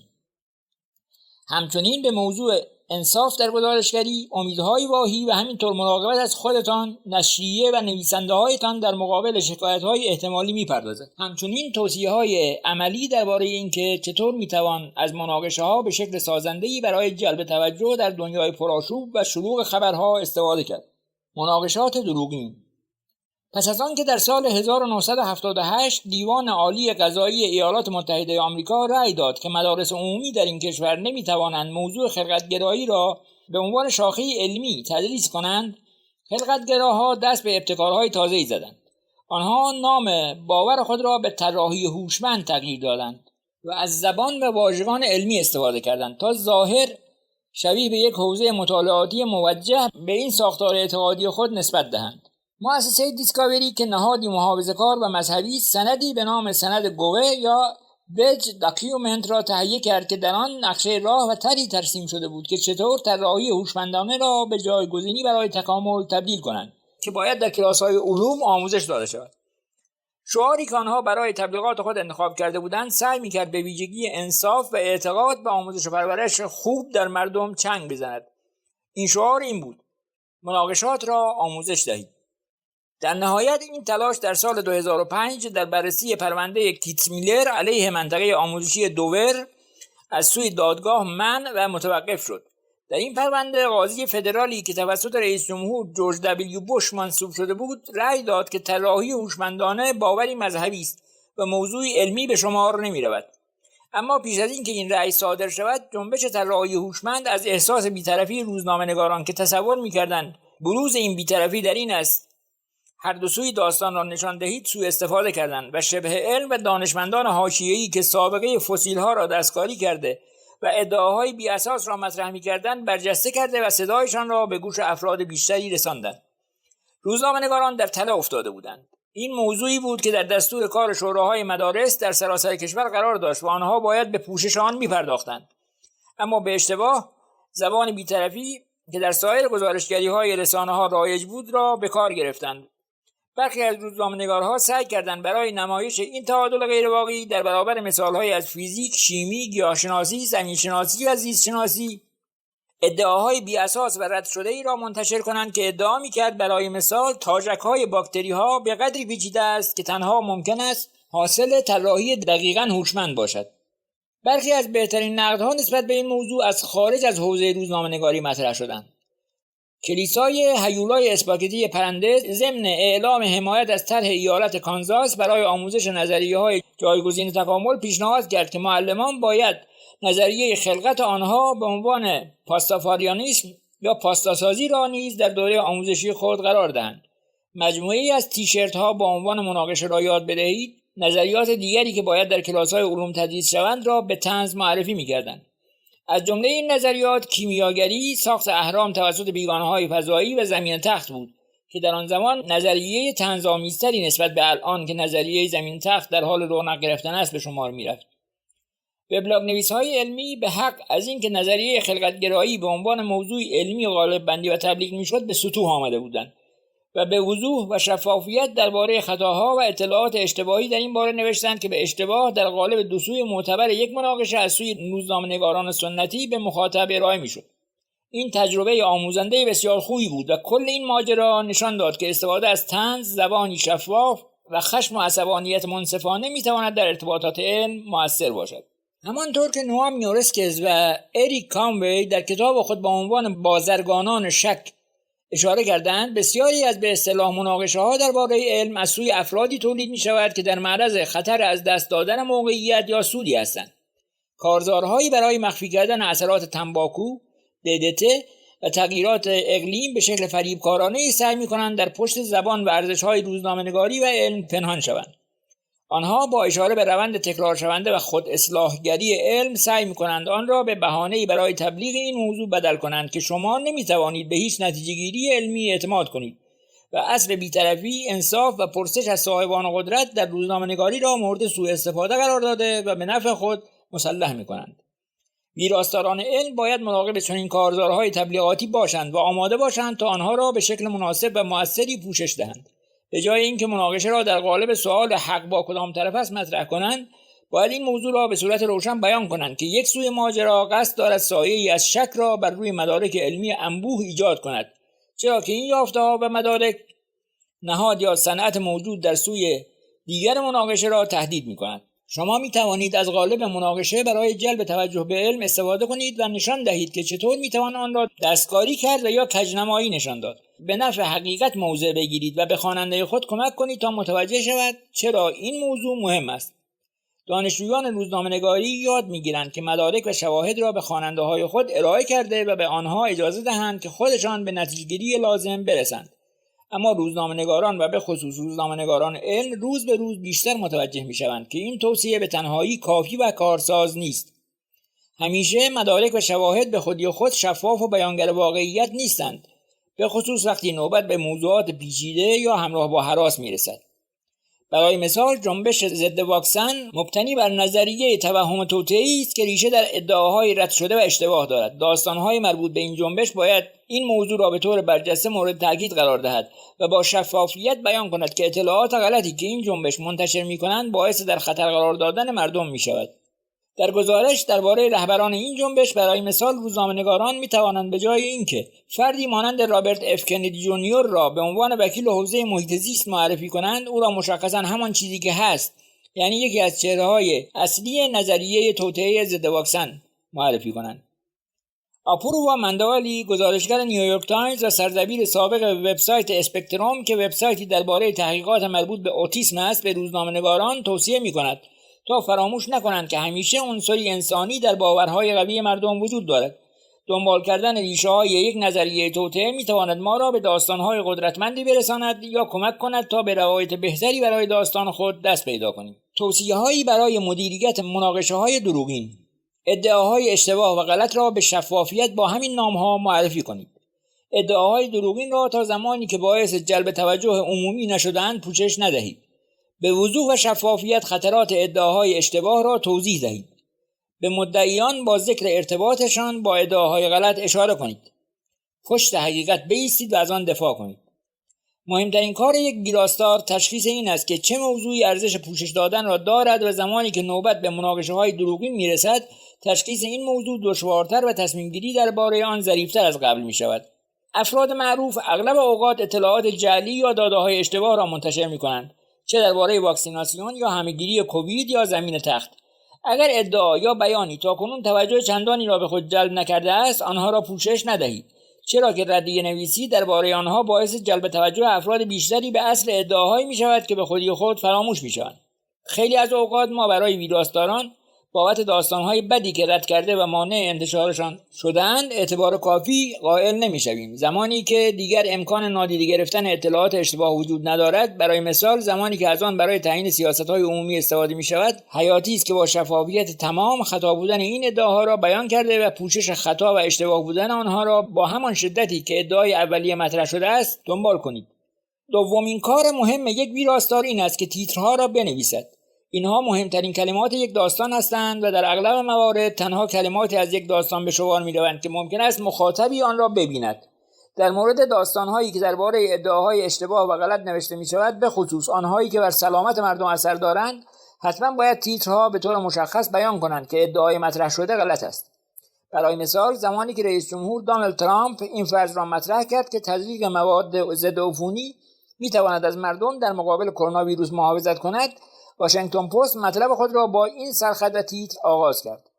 همچنین به موضوع انصاف در گزارشگری، امیدهای واهی و همینطور مراقبت از خودتان، نشریه و نویسنده‌هایتان در مقابل شکایت‌های احتمالی می‌پردازد. همچنین توصیه‌های عملی درباره اینکه چطور می‌توان از مناقشه‌ها به شکل سازنده‌ای برای جلب توجه در دنیای پرآشوب و شلوغ خبرها استفاده کرد. مناقشات دروغین. پس از آن که در سال 1978 دیوان عالی قضایی ایالات متحده آمریکا رأی داد که مدارس عمومی در این کشور نمی‌توانند موضوع خلقت‌گرایی را به عنوان شاخه علمی تدریس کنند، خلقت‌گراها دست به ابتکارهای تازه‌ای زدند. آنها نام باور خود را به طراحی هوشمند تغییر دادند و از زبان و واژگان علمی استفاده کردند تا ظاهر شبیه به یک حوزه مطالعاتی موجه به این ساختار اعتقادی خود نسبت دهند. مؤسسه دیسکاوری که نهادی محافظه‌کار و مذهبی سندی به نام سند گوه یا بج داکیومنت را تهیه کرد که در آن نقشه راه و طرحی ترسیم شده بود که چطور طراحی هوشمندانه را به جایگزینی برای تکامل تبدیل کنند که باید در کلاس‌های علوم آموزش داده شود. شعاری که آنها برای تبلیغات خود انتخاب کرده بودند سعی می‌کرد به ویژگی انصاف و اعتقاد به آموزش و پرورش خوب در مردم چنگ بزند. این شعار این بود: مناقشات را آموزش دهید. در نهایت این تلاش در سال 2005 در بررسی پرونده کیتسمیلر علیه منطقه آموزشی دوور از سوی دادگاه منع و متوقف شد. در این پرونده قاضی فدرالی که توسط رئیس جمهور جورج دبلیو بوش منصوب شده بود رأی داد که طراحی هوشمندانه باوری مذهبی است و موضوعی علمی به شمار نمی‌رود. اما پیش از این که این رأی صادر شود، جنبش طراحی هوشمند از احساس بی‌طرفی روزنامه‌نگاران که تصور می‌کردند بروز این بی‌طرفی در این است هر دو سوی داستان را نشان دهید سوء استفاده کردند و شبه علم و دانشمندان حاشیه‌ای که سابقه فسیل‌ها را دستکاری کرده و ادعاهای بی اساس را مطرح می‌کردند برجسته کرده و صدایشان را به گوش افراد بیشتری رساندند. روزنامه‌نگاران در تله افتاده بودند. این موضوعی بود که در دستور کار شوراهای مدارس در سراسر کشور قرار داشت و آنها باید به پوشش آن می‌پرداختند. اما به اشتباه زبان بی‌طرفی که در سایر گزارشگری‌های رسانه‌ها رایج بود را به کار گرفتند. برخی از روزنامه‌نگارها سعی کردند برای نمایش این تعادل غیرواقعی در برابر مثال‌های از فیزیک، شیمی، گیاهشناسی، زمینشناسی و زیستشناسی ادعاهای بی‌اساس و رد شده‌ای را منتشر کنند که ادعا می‌کرد برای مثال تاژک‌های باکتری‌ها به قدری پیچیده است که تنها ممکن است حاصل طراحی دقیقاً هوشمند باشد. برخی از بهترین نقدها نسبت به این موضوع از خارج از حوزه روزنامه‌نگاری مطرح شدند. کلیسای هیولای اسپاگتی پرنده ضمن اعلام حمایت از طرح ایالت کانزاس برای آموزش نظریه‌های جایگزین تکامل پیشنهاد کرد که معلمان باید نظریه خلقت آنها به عنوان پاستافاریانیسم یا پاستاسازی را نیز در دوره آموزشی خود قرار دهند. مجموعه‌ای از تیشرت‌ها با عنوان مناقشه را یاد بدهید نظریات دیگری که باید در کلاس‌های علوم تدریس شوند را به طنز معرفی می‌کردند. از جمله این نظریات کیمیاگری، ساخت اهرام توسط بیگانه‌های فضایی و زمین تخت بود که در آن زمان نظریه طنزآمیزتری نسبت به الان که نظریه زمین تخت در حال رونق گرفتن است به شمار می‌رفت. وبلاگ‌نویس‌های علمی به حق از اینکه نظریه خلقت‌گرایی به عنوان موضوع علمی غالب بندی و تبلیغ میشد به سطوح آمده بودند و به وضوح و شفافیت درباره خطاها و اطلاعات اشتباهی در این باره نوشتند که به اشتباه در قالب دو سوی معتبر یک مناقشه از سوی روزنامه‌نگاران سنتی به مخاطب ارائه میشد. این تجربه آموزنده بسیار خوبی بود و کل این ماجرا نشان داد که استفاده از طنز، زبانی شفاف و خشم و عصبانیت منصفانه میتواند در ارتباطات علم مؤثر باشد. همانطور که نوام میورسکز و اریک کاموی در کتاب خود با عنوان بازرگانان شک اشاره کردند، بسیاری از به اصطلاح مناقشه‌ها درباره علم از سوی افرادی تولید می‌شود که در معرض خطر از دست دادن موقعیت یا سودی هستند. کارزارهایی برای مخفی کردن اثرات تنباکو، DDT و تغییرات اقلیم به شکل فریبکارانه سعی می‌کنند در پشت زبان و ارزش‌های روزنامه‌نگاری و علم پنهان شوند. آنها با اشاره به روند تکرار شونده و خود اصلاحگری علم سعی می‌کنند آن را به بهانه‌ای برای تبلیغ این موضوع بدل کنند که شما نمی‌توانید به هیچ نتیجه‌گیری علمی اعتماد کنید و اصل بی‌طرفی، انصاف و پرسش از صاحبان قدرت در روزنامه‌نگاری را مورد سوء استفاده قرار داده و به نفع خود مسلح می‌کنند. ویراستاران علم باید مراقب چنین کارزارهای تبلیغاتی باشند و آماده باشند تا آنها را به شکل مناسب و مؤثری پوشش دهند. به جای اینکه مناقشه را در قالب سوال حق با کدام طرف است مطرح کنند، باید این موضوع را به صورت روشن بیان کنند که یک سوی ماجرا قصد دارد سایه‌ای از شک را بر روی مدارک علمی انبوه ایجاد کند، چرا که این یافته‌ها و مدارک نهاد یا صنعت موجود در سوی دیگر مناقشه را تهدید می‌کنند. شما می توانید از قالب مناقشه برای جلب توجه به علم استفاده کنید و نشان دهید که چطور می توان آن را دستکاری کرد و یا کجنمایی نشان داد. به نفع حقیقت موضع بگیرید و به خواننده خود کمک کنید تا متوجه شود چرا این موضوع مهم است. دانشجویان روزنامه‌نگاری یاد می‌گیرند که مدارک و شواهد را به خواننده‌های خود ارائه کرده و به آنها اجازه دهند که خودشان به نتیجه‌گیری لازم برسند. اما روزنامه‌نگاران و به خصوص روزنامه‌نگاران علم روز به روز بیشتر متوجه می‌شوند که این توصیه به تنهایی کافی و کارساز نیست. همیشه مدارک و شواهد به خودی خود شفاف و بیانگر واقعیت نیستند، به خصوص وقتی نوبت به موضوعات پیچیده یا همراه با هراس می‌رسد. برای مثال جنبش ضد واکسن مبتنی بر نظریه توهم توطئه‌ای است که ریشه در ادعاهای رد شده و اشتباه دارد. داستان‌های مربوط به این جنبش باید این موضوع را به طور برجسته مورد تاکید قرار دهد و با شفافیت بیان کند که اطلاعات غلطی که این جنبش منتشر می‌کنند باعث در خطر قرار دادن مردم می‌شود. در گزارش درباره رهبران این جنبش برای مثال روزنامه‌نگاران می‌توانند به جای اینکه فردی مانند رابرت اف کندی جونیور را به عنوان وکیل حوزه محیط زیست معرفی کنند، او را مشخصاً همان چیزی که هست، یعنی یکی از چهره‌های اصلی نظریه توطئه ضد واکسن معرفی کنند. آپوروا مندالی، گزارشگر نیویورک تایمز و سردبیر سابق وبسایت اسپکتروم که وبسایتی درباره تحقیقات مربوط به اوتیسم است، به روزنامه‌نگاران توصیه می‌کند تا فراموش نکنند که همیشه عنصری انسانی در باورهای قوی مردم وجود دارد. دنبال کردن ریشه‌های یک نظریه توطئه می‌تواند ما را به داستان‌های قدرتمندی برساند یا کمک کند تا به روایت بهتری برای داستان خود دست پیدا کنیم. توصیه‌هایی برای مدیریت مناقشه‌های دروغین. ادعاهای اشتباه و غلط را به شفافیت با همین نام‌ها معرفی کنید. ادعاهای دروغین را تا زمانی که باعث جلب توجه عمومی نشده‌اند پوشش ندهید. به وضوح و شفافیت خطرات ادعاهای اشتباه را توضیح دهید. به مدعیان با ذکر ارتباطشان با ادعاهای غلط اشاره کنید. پشت حقیقت بایستید و از آن دفاع کنید. مهمترین کار یک ویراستار تشخیص این است که چه موضوعی ارزش پوشش دادن را دارد و زمانی که نوبت به مناقشه‌های دروغین میرسد، تشخیص این موضوع دشوارتر و تصمیم‌گیری درباره آن ظریف‌تر از قبل می‌شود. افراد معروف اغلب اوقات اطلاعات جعلی یا داده‌های اشتباه را منتشر می‌کنند، چه درباره واکسیناسیون یا همه‌گیری کووید یا زمین تخت. اگر ادعا یا بیانی تاکنون توجه چندانی را به خود جلب نکرده است، آنها را پوشش ندهید، چرا که ردیه نویسی درباره آنها باعث جلب توجه افراد بیشتری به اصل ادعاهایی می شود که به خودی خود فراموش می شوند. خیلی از اوقات ما برای ویراستاران بابت داستان‌های بدی که رد کرده و مانع انتشارشان شدند اعتبار کافی قائل نمی‌شویم. زمانی که دیگر امکان نادیده گرفتن اطلاعات اشتباه وجود ندارد، برای مثال زمانی که از آن برای تعیین سیاست‌های عمومی استفاده می‌شود، حیاتی است که با شفافیت تمام خطا بودن این ادعاها را بیان کرده و پوشش خطا و اشتباه بودن آنها را با همان شدتی که ادعای اولیه مطرح شده است دنبال کنید. دومین کار مهم یک ویراستار این است که تیترها را بنویسد. اینها مهمترین کلمات یک داستان هستند و در اغلب موارد تنها کلماتی از یک داستان به شمار می‌روند که ممکن است مخاطبی آن را ببیند. در مورد داستان‌هایی که درباره ادعاهای اشتباه و غلط نوشته می‌شود، به خصوص آنهایی که بر سلامت مردم اثر دارند، حتما باید تیترها به طور مشخص بیان کنند که ادعای مطرح شده غلط است. برای مثال، زمانی که رئیس جمهور دونالد ترامپ این فرض را مطرح کرد که تزریق مواد ضد عفونی می‌تواند از مردم در مقابل کرونا ویروس محافظت کند، واشنگتن پست مطلب خود را با این سرخط و تیتر آغاز کرد: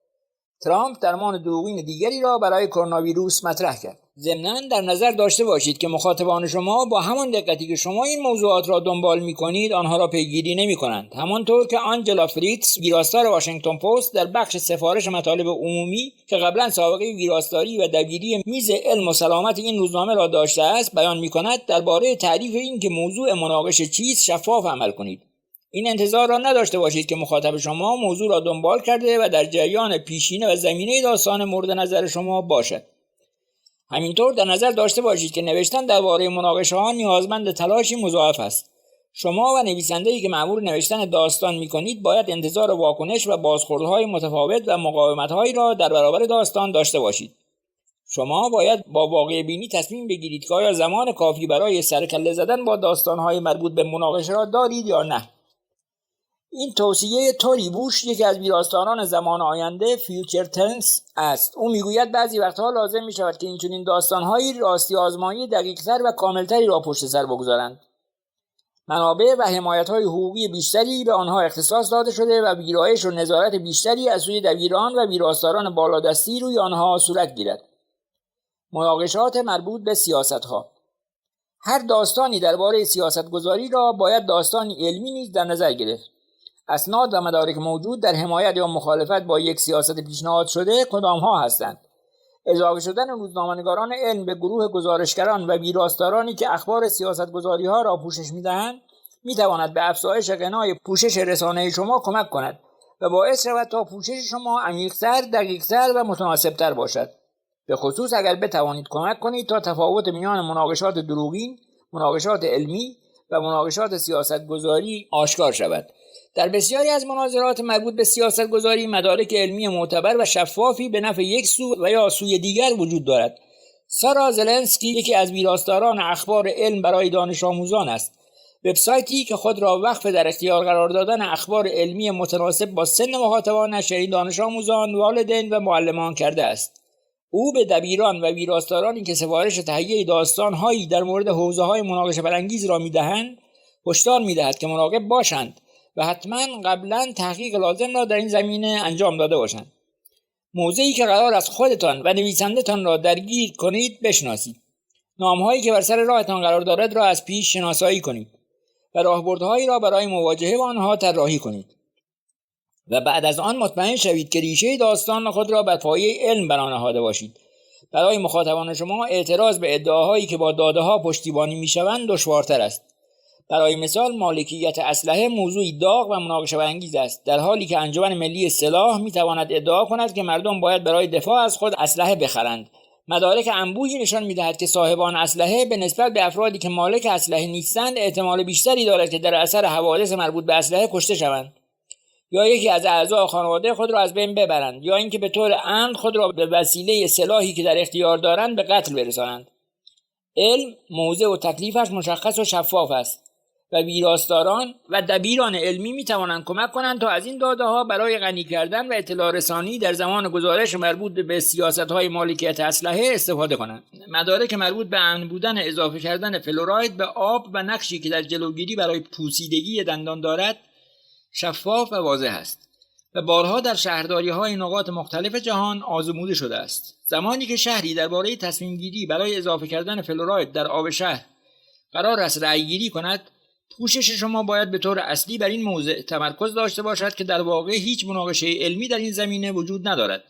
ترامپ درمان دروغین دیگری را برای کرونا ویروس مطرح کرد. ضمناً در نظر داشته باشید که مخاطبان شما با همان دقتی که شما این موضوعات را دنبال می‌کنید آنها را پیگیری نمی‌کنند، همانطور که آنجلا فریتز، ویراستار واشنگتن پست، در بخش سفارش مطالب عمومی که قبلا سابقه ویراستاری و دبیری میز علم و سلامت این روزنامه را داشته است بیان می‌کند درباره تعریف این که موضوع مناقشه چیست شفاف عمل کنید. این انتظار را نداشته باشید که مخاطب شما موضوع را دنبال کرده و در جریان پیشینه و زمینه داستان مورد نظر شما باشد. همینطور در نظر داشته باشید که نوشتن درباره مناقشه‌ها نیازمند تلاشی مضاعف است. شما و نویسنده‌ای که مأمور نوشتن داستان می‌کنید باید انتظار واکنش و بازخوردهای متفاوت و مقاومت‌هایی را در برابر داستان داشته باشید. شما باید با واقع بینی تصمیم بگیرید که آیا زمان کافی برای سرکله زدن با داستان‌های مربوط به مناقشه را دارید یا نه. این توصیه توری بوش، یکی از ویراستاران زمان آینده، فیوچر تنس است. او میگوید بعضی وقتها لازم می شود که اینچنین داستانهایی راستی آزمایی دقیق‌تر و کاملتری را پشت سر بگذارند. منابع و حمایت‌های حقوقی بیشتری به آنها اختصاص داده شده و ویرایش و نظارت بیشتری از سوی دبیران و ویراستاران بالادستی روی آنها صورت گیرد. مناقشات مربوط به سیاست‌ها. هر داستانی درباره سیاست‌گذاری را باید داستانی علمی نیز در نظر گرفت. اسناد و مدارک موجود در حمایت یا مخالفت با یک سیاست پیشنهاد شده کدام ها هستند؟ اضافه شدن روزنامه‌نگاران علم به گروه گزارشگران و ویراستارانی که اخبار سیاست‌گذاری ها را پوشش می‌دهند می‌تواند به افزایش غنای پوشش رسانه‌ای شما کمک کند و باعث شود تا پوشش شما عمیق‌تر، دقیق‌تر و متناسب‌تر باشد. به خصوص اگر بتوانید کمک کنید تا تفاوت میان مناقشات دروغین، مناقشات علمی و مناقشات سیاست‌گذاری آشکار شود. در بسیاری از مناظرات مربوط به سیاست‌گذاری مدارک علمی معتبر و شفافی به نفع یک سو و یا سوی دیگر وجود دارد. سارا زلنسکی یکی از ویراستاران اخبار علم برای دانش آموزان است. وبسایتی که خود را وقف در اختیار قرار دادن اخبار علمی متناسب با سن مخاطبانش یعنی دانش آموزان، والدین و معلمان کرده است. او به دبیران و ویراستارانی که سفارش تهیه داستان‌هایی در مورد حوزه‌های مناقشه برانگیز را می‌دهند، هشدار می‌دهد که مراقب باشند و حتما قبلا تحقیق لازم را در این زمینه انجام داده باشند. موضعی که قرار است خودتان و نویسنده‌تان را درگیر کنید بشناسید. نام‌هایی که بر سر راهتان قرار دارد را از پیش شناسایی کنید و راهبردهایی را برای مواجهه با آنها طراحی کنید. و بعد از آن مطمئن شوید که ریشه داستان خود را بر پایه علم بنا نهاده باشید. برای مخاطبان شما اعتراض به ادعاهایی که با داده‌ها پشتیبانی می‌شوند دشوارتر است. برای مثال مالکیت اسلحه موضوعی داغ و مناقشه برانگیز است، در حالی که انجمن ملی سلاح می‌تواند ادعا کند که مردم باید برای دفاع از خود اسلحه بخرند. مدارک انبوهی نشان می‌دهد که صاحبان اسلحه به نسبت به افرادی که مالک اسلحه نیستند احتمال بیشتری دارد که در اثر حوادث مربوط به اسلحه کشته شوند، یا یکی از اعضای خانواده خود را از بین ببرند، یا اینکه به طور عمد خود را به وسیله سلاحی که در اختیار دارند به قتل برسانند. علم، موضع و تکلیفش مشخص و شفاف است و ویراستاران و دبیران علمی می توانند کمک کنند تا از این داده‌ها برای غنی کردن و اطلاع رسانی در زمان گزارش مربوط به سیاست‌های مالکیت اسلحه استفاده کنند. مدارک مربوط به امن بودن اضافه کردن فلوراید به آب و نقشی که در جلوگیری برای پوسیدگی دندان دارد شفاف و واضح است و بارها در شهرداری‌های نقاط مختلف جهان آزموده شده است. زمانی که شهری درباره تصمیم گیری برای اضافه کردن فلوراید در آب شهر قرار است رأی‌گیری کند، پوشش شما باید به طور اصلی بر این موضوع تمرکز داشته باشد که در واقع هیچ مناقشه علمی در این زمینه وجود ندارد.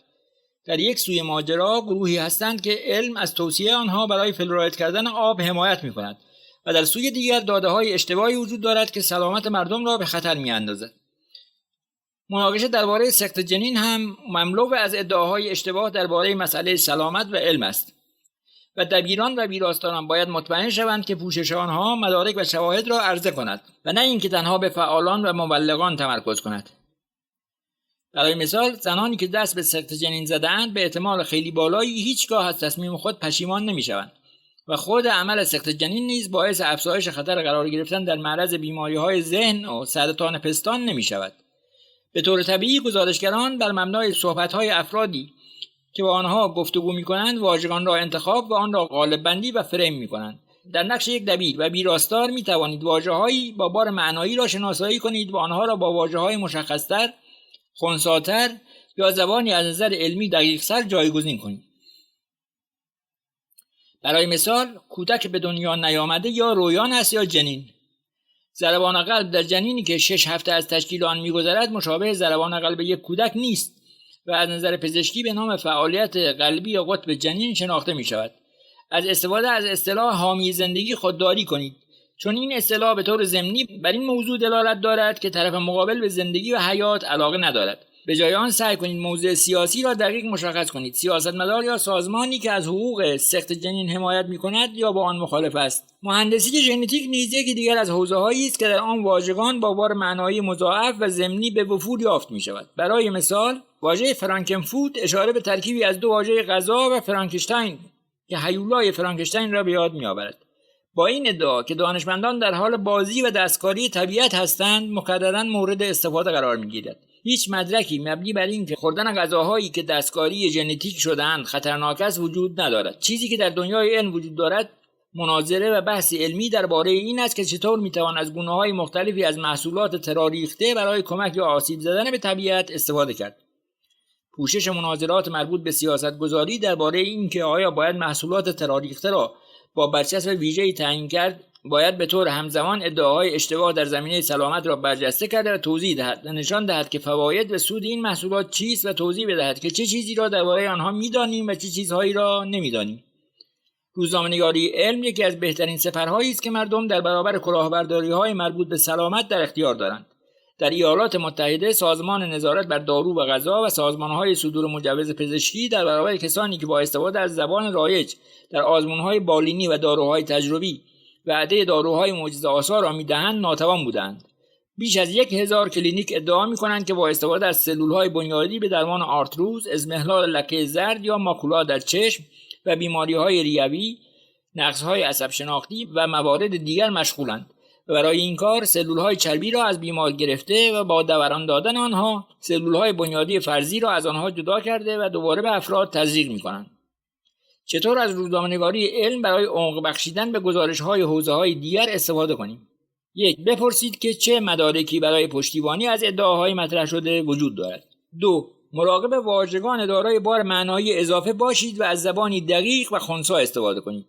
در یک سوی ماجرا گروهی هستند که علم از توصیه آنها برای فلوراید کردن آب حمایت می‌کند و در سوی دیگر داده‌های اشتباهی وجود دارد که سلامت مردم را به خطر می‌اندازد. مناقشه درباره سقط جنین هم مملو از ادعاهای اشتباه درباره مسئله سلامت و علم است و دبیران و ویراستاران باید مطمئن شوند که پوشش آنها مدارک و شواهد را عرضه کند و نه اینکه تنها به فعالان و مبلغان تمرکز کند. برای مثال زنانی که دست به سقط جنین زده‌اند به احتمال خیلی بالایی هیچگاه از تصمیم خود پشیمان نمی‌شوند و خود عمل سقط جنین نیز باعث افزایش خطر قرار گرفتن در معرض بیماری‌های ذهن و سرطان پستان نمی‌شود. به طور طبیعی گزارشگران بر مبنای صحبت‌های افرادی که با آنها گفتگو می‌کنند واژگان را انتخاب و آن را قالب بندی و فریم می‌کنند. در نقش یک دبیر و ویراستار می‌توانید واژه‌هایی با بار معنایی را شناسایی کنید و آنها را با واژه‌های مشخص‌تر، خنثی‌تر یا زبانی از نظر علمی دقیق‌تر جایگزین کنید. برای مثال کودک به دنیا نیامده یا رویان است یا جنین. ضربان قلب در جنینی که 6 هفته از تشکیل آن می‌گذرد مشابه ضربان قلب یک کودک نیست و از نظر پزشکی به نام فعالیت قلبی یا قطب جنین شناخته می‌شود. از استفاده از اصطلاح حامی زندگی خودداری کنید، چون این اصطلاح به طور ضمنی بر این موضوع دلالت دارد که طرف مقابل به زندگی و حیات علاقه ندارد. به جای آن سعی کنید موضوع سیاسی را دقیق مشخص کنید. سیاستمدار یا سازمانی که از حقوق سقط جنین حمایت می‌کند یا با آن مخالف است. مهندسی ژنتیک نیز یکی دیگر از حوزه‌هایی است که در آن واژگان با بار معنایی مضاعف و ضمنی به وفور یافت می‌شود. برای مثال واژه فرانکنفوت اشاره به ترکیبی از دو واژه غذا و فرانکشتاین که هیولای فرانکشتاین را به یاد می‌آورد. با این ادعا که دانشمندان در حال بازی و دستکاری طبیعت هستند مکرراً مورد استفاده قرار می‌گیرد. هیچ مدرکی مبنی بر این که خوردن غذاهایی که دستکاری ژنتیک شده‌اند خطرناک است وجود ندارد. چیزی که در دنیای علم وجود دارد مناظره و بحث علمی درباره این است که چطور میتوان از گونه‌های مختلفی از محصولات تراریخته برای کمک یا آسیب زدن به طبیعت استفاده کرد. پوشش مناظرات مربوط به سیاستگذاری درباره این که آیا باید محصولات تراریخته را با برچسب ویژه‌ای تعیین کرد، باید به طور همزمان ادعاهای اشتباه در زمینه سلامت را برجسته کرده و توضیح دهد و نشان دهد که فواید و سود این محصولات چیست و توضیح بدهد که چه چیزی را درباره آنها می‌دانیم و چه چیزهایی را نمی‌دانیم. روزنامه‌نگاری علم یکی از بهترین سپرهایی است که مردم در برابر کلاهبرداری‌های مربوط به سلامت در اختیار دارند. در ایالات متحده سازمان نظارت بر دارو و غذا و سازمان‌های صدور مجوز پزشکی در برابر کسانی که با استفاده از زبان رایج در آزمون‌های بالینی و داروهای تجربی وعده داروهای معجزه‌آسا را می‌دهند ناتوان بودند. بیش از 1000 کلینیک ادعا می‌کنند که با استفاده از سلول‌های بنیادی به درمان آرتروز، اضمحلال لکه زرد یا ماکولا در چشم و بیماری‌های ریوی، نقص‌های عصب شناختی و موارد دیگر مشغولند. و برای این کار سلول‌های چربی را از بیمار گرفته و با دوران دادن آنها سلول‌های بنیادی فرضی را از آنها جدا کرده و دوباره به افراد تزریق می‌کنند. چطور از روزنامه‌نگاری علم برای عمق بخشیدن به گزارش‌های حوزه‌های دیگر استفاده کنیم؟ 1. بپرسید که چه مدارکی برای پشتیبانی از ادعاهای مطرح شده وجود دارد. 2. مراقب واژگان دارای بار معنایی اضافه باشید و از زبانی دقیق و خنثی استفاده کنید.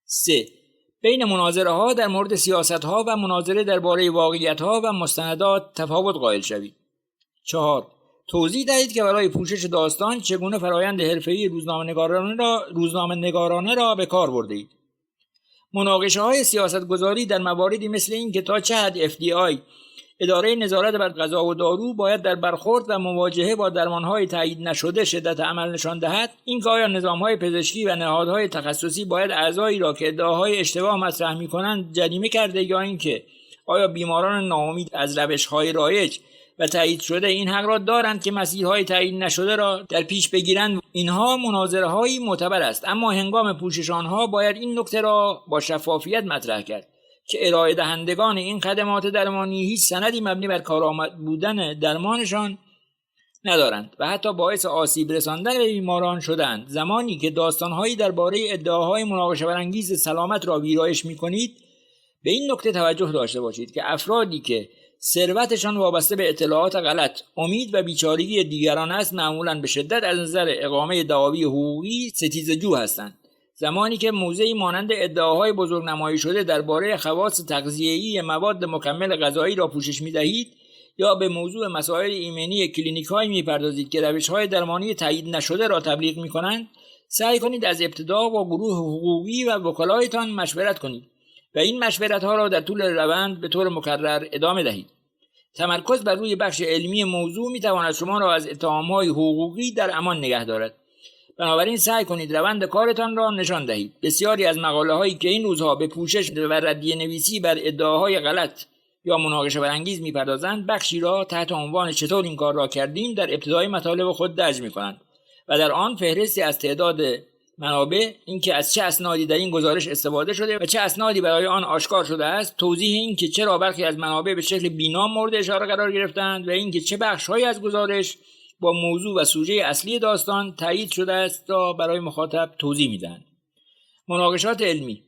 3. بین مناظره‌ها در مورد سیاست‌ها و مناظره درباره واقعیت‌ها و مستندات تفاوت قائل شوید. 4. توضیح دهید که برای پوشش داستان چگونه فرایند حرفه‌ای روزنامه‌نگارانه را به کار برده‌اید. مناقشه‌های سیاستگذاری در مواردی مثل این که تا چه حد FDA اداره نظارت بر غذا و دارو باید در برخورد و مواجهه با درمان‌های تایید نشده شدت عمل نشان دهد، اینکه آیا نظام‌های پزشکی و نهادهای تخصصی باید اعضایی را که ادعاهای اشتباه مطرح می‌کنند جریمه کرده یا اینکه آیا بیماران ناامید از روش‌های رایج و تایید شده این حق را دارند که مسیرهای تایید نشده را در پیش بگیرند. اینها مناظره‌های معتبر است، اما هنگام پوشش آنها باید این نکته را با شفافیت مطرح کرد که ارائه دهندگان این خدمات درمانی هیچ سندی مبنی بر کارآمد بودن درمانشان ندارند و حتی باعث آسیب رساندن به بیماران شدند. زمانی که داستان‌هایی درباره ادعاهای مناقشه برانگیز سلامت را ویرایش می‌کنید، به این نکته توجه داشته باشید که افرادی که ثروتشان وابسته به اطلاعات غلط، امید و بیچارگی دیگران است معمولاً به شدت از نظر اقامه دعاوی حقوقی ستیزجو هستند. زمانی که موضعی مانند ادعاهای بزرگنمایی شده درباره خواص تغذیه‌ای مواد مکمل غذایی را پوشش می‌دهید یا به موضوع مسائل ایمنی کلینیک‌هایی می‌پردازید که روش‌های درمانی تایید نشده را تبلیغ می‌کنند، سعی کنید از ابتدا با گروه حقوقی و وکلایتان مشورت کنید و این مشورت‌ها را در طول روند به طور مکرر ادامه دهید. تمرکز بر روی بخش علمی موضوع می‌تواند شما را از اتهام‌های حقوقی در امان نگه دارد. بنابراین سعی کنید روند کارتان را نشان دهید. بسیاری از مقاله هایی که این روزها به پوشش و ردیه نویسی بر ادعاهای غلط یا مناقشه برانگیز میپردازند، بخشی را تحت عنوان چطور این کار را کردیم در ابتدای مطالب خود درج میکنند و در آن فهرستی از تعداد منابع، اینکه از چه اسنادی در این گزارش استفاده شده و چه اسنادی برای آن آشکار شده است، توضیح اینکه چرا برخی از منابع به شکل بینام مورد اشاره قرار گرفتند و اینکه چه بخش‌هایی از گزارش با موضوع و سوژه اصلی داستان تایید شده است را برای مخاطب توضیح میدهند. مناقشات علمی.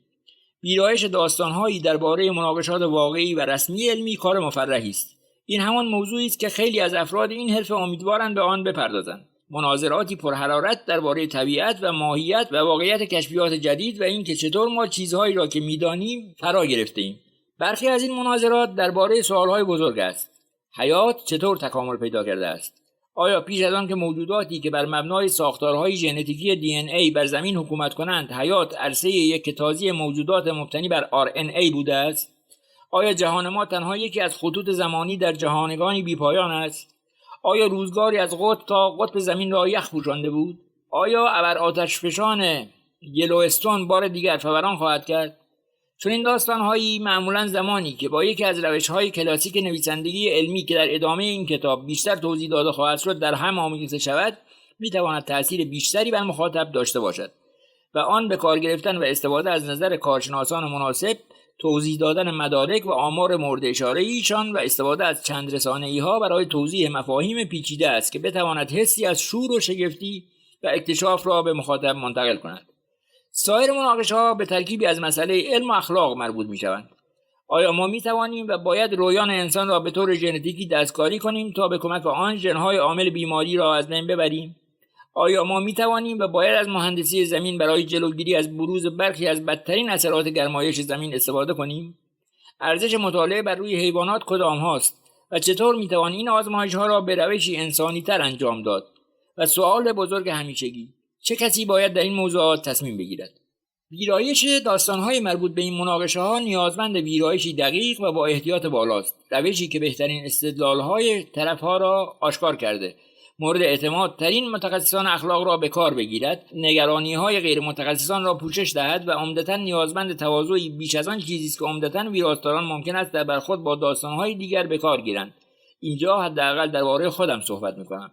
ویرایش داستان‌هایی درباره مناقشات واقعی و رسمی علمی کار مفرحی است. این همان موضوعی است که خیلی از افراد این حرفه امیدوارند به آن بپردازند. مناظراتی پرحرارت درباره طبیعت و ماهیت و واقعیت کشفیات جدید و اینکه چطور ما چیزهایی را که می‌دانیم فرا گرفته‌ایم. برخی از این مناظرات درباره سوال‌های بزرگ است. حیات چطور تکامل پیدا کرده است؟ آیا پیش از آن که موجوداتی که بر مبنای ساختارهای ژنتیکی DNA بر زمین حکومت کنند، حیات عرصه یک کتازی موجودات مبتنی بر RNA بوده است؟ آیا جهان ما تنها یکی از خطوط زمانی در جهانگانی بی‌پایان است؟ آیا روزگاری از قطب تا قطب زمین را یخ پوشانده بود؟ آیا ابر آتشفشان یلوستون بار دیگر فوران خواهد کرد؟ چون این داستان‌هایی معمولاً زمانی که با یکی از روش‌های کلاسیک نویسندگی علمی که در ادامه این کتاب بیشتر توضیح داده خواهد شد در هم آمیخته شود، می‌تواند تأثیر بیشتری بر مخاطب داشته باشد و آن به کار گرفتن و استفاده از نظر کارشناسان مناسب، توضیح دادن مدارک و آمار مورد اشاره ایشان و استفاده از چند رسانه‌ای‌ها برای توضیح مفاهیم پیچیده است که بتواند حسی از شور و شگفتی و اکتشاف را به مخاطب منتقل کند. سایر مناقشه‌ها به ترکیبی از مسئله علم و اخلاق مربوط می‌شوند. آیا ما می‌توانیم و باید رویان انسان را به طور ژنتیکی دستکاری کنیم تا به کمک آن ژن‌های عامل بیماری را از بین ببریم؟ آیا ما می‌توانیم و باید از مهندسی زمین برای جلوگیری از بروز برخی از بدترین اثرات گرمایش زمین استفاده کنیم؟ ارزش مطالعه بر روی حیوانات کدام هاست و چطور می‌توان این آزمایش‌ها را به روشی انسانی‌تر انجام داد؟ و سوال بزرگ همیشگی: چه کسی باید در این موضوعات تصمیم بگیرد؟ ویرایش داستان‌های مربوط به این مناقشه‌ها نیازمند ویرایشی دقیق و با احتیاط بالاست، روشی که بهترین استدلال‌های طرف‌ها را آشکار کرده، مورد اعتماد ترین متخصصان اخلاق را به کار بگیرد، نگرانی‌های غیر متخصصان را پوشش دهد و عمدتاً نیازمند تواضعی بیش از آن چیزی است که عمدتاً ویراستاران ممکن است در برخورد با داستان‌های دیگر به کار گیرند. اینجا حداقل درباره خودم صحبت می‌کنم.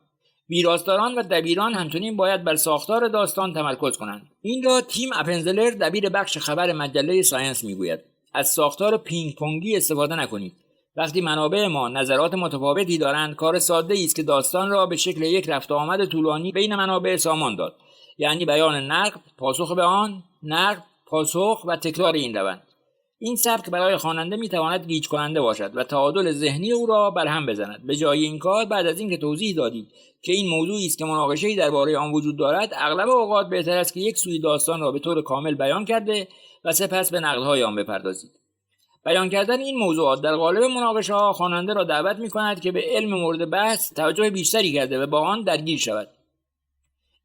ویراستاران و دبیران همچنین باید بر ساختار داستان تمرکز کنند. این را تیم اپنزلر، دبیر بخش خبر مجله ساینس میگوید. از ساختار پینگ پونگی استفاده نکنید. وقتی منابع ما نظرات متفاوتی دارند، کار ساده است که داستان را به شکل یک رفت و آمد طولانی بین منابع سامان داد، یعنی بیان نقد، پاسخ به آن، نقد، پاسخ و تکرار این روند. این سبک برای خواننده میتواند گیج کننده باشد و تعادل ذهنی او را برهم بزند. به جای این کار، بعد از اینکه توضیح دادید که این موضوعی است که مناقشه‌ای درباره آن وجود دارد، اغلب اوقات بهتر است که یک سوی داستان را به طور کامل بیان کرده و سپس به نقدهای آن بپردازید. بیان کردن این موضوعات در قالب مناقشه‌ها خواننده را دعوت می‌کند که به علم مورد بحث توجه بیشتری کرده و با آن درگیر شود.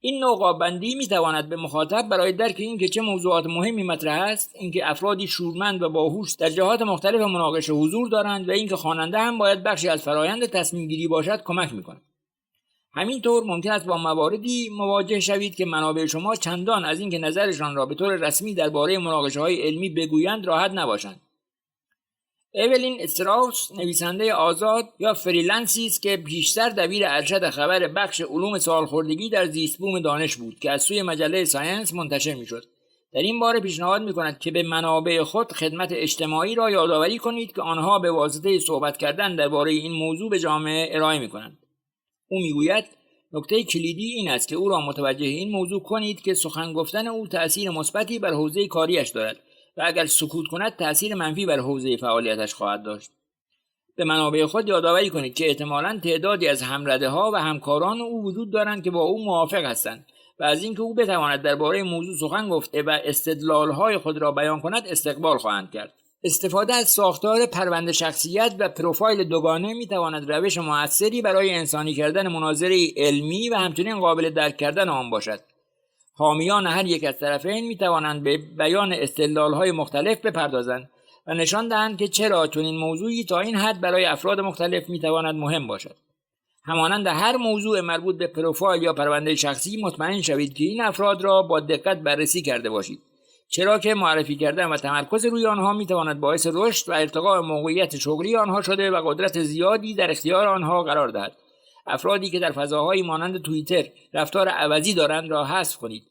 این نوع بندی می‌تواند به مخاطب برای درک اینکه چه موضوعات مهمی مطرح است، اینکه افرادی شورمند و باهوش در جهات مختلف مناقشه حضور دارند و اینکه خواننده هم باید بخشی از فرایند تصمیم گیری باشد کمک می‌کند. همینطور ممکن است با مواردی مواجه شوید که منابع شما چندان از اینکه نظرشان را به طور رسمی درباره مناقشه‌های علمی بگویند راحت نباشند. اولین استراوس، نویسنده آزاد یا فریلنسی است که پیشتر دبیر ارشد خبر بخش علوم سالخوردگی در زیست بوم دانش بود که از سوی مجله ساینس منتشر می‌شد. در این باره پیشنهاد می‌کند که به منابع خود خدمت اجتماعی را یادآوری کنید که آنها به واسطه صحبت کردن درباره این موضوع به جامعه ارائه می‌کنند. او میگوید نکته کلیدی این است که او را متوجه این موضوع کنید که سخن گفتن او تأثیر مثبتی بر حوزه کاریش دارد و اگر سکوت کند تأثیر منفی بر حوزه فعالیتش خواهد داشت. به منابع خود یادآوری کنید که احتمالاً تعدادی از همرده‌ها و همکاران او وجود دارند که با او موافق هستند و از اینکه او بتواند درباره موضوع سخن گفته و استدلال‌های خود را بیان کند استقبال خواهند کرد. استفاده از ساختار پرونده شخصیت و پروفایل دوگانه می‌تواند روش موثری برای انسانی کردن مناظره علمی و همچنین قابل درک کردن آن باشد. حامیان هر یک از طرفین می‌توانند به بیان استدلال‌های مختلف بپردازند و نشان دهند که چرا چنین موضوعی تا این حد برای افراد مختلف می‌تواند مهم باشد. همانند هر موضوع مربوط به پروفایل یا پرونده شخصی مطمئن شوید که این افراد را با دقت بررسی کرده باشید، چرا که معرفی کردن و تمرکز روی آنها میتواند باعث رشد و ارتقاء موقعیت شغلی آنها شده و قدرت زیادی در اختیار آنها قرار دهد. افرادی که در فضاهایی مانند توییتر رفتار عوضی دارند را حذف کنید.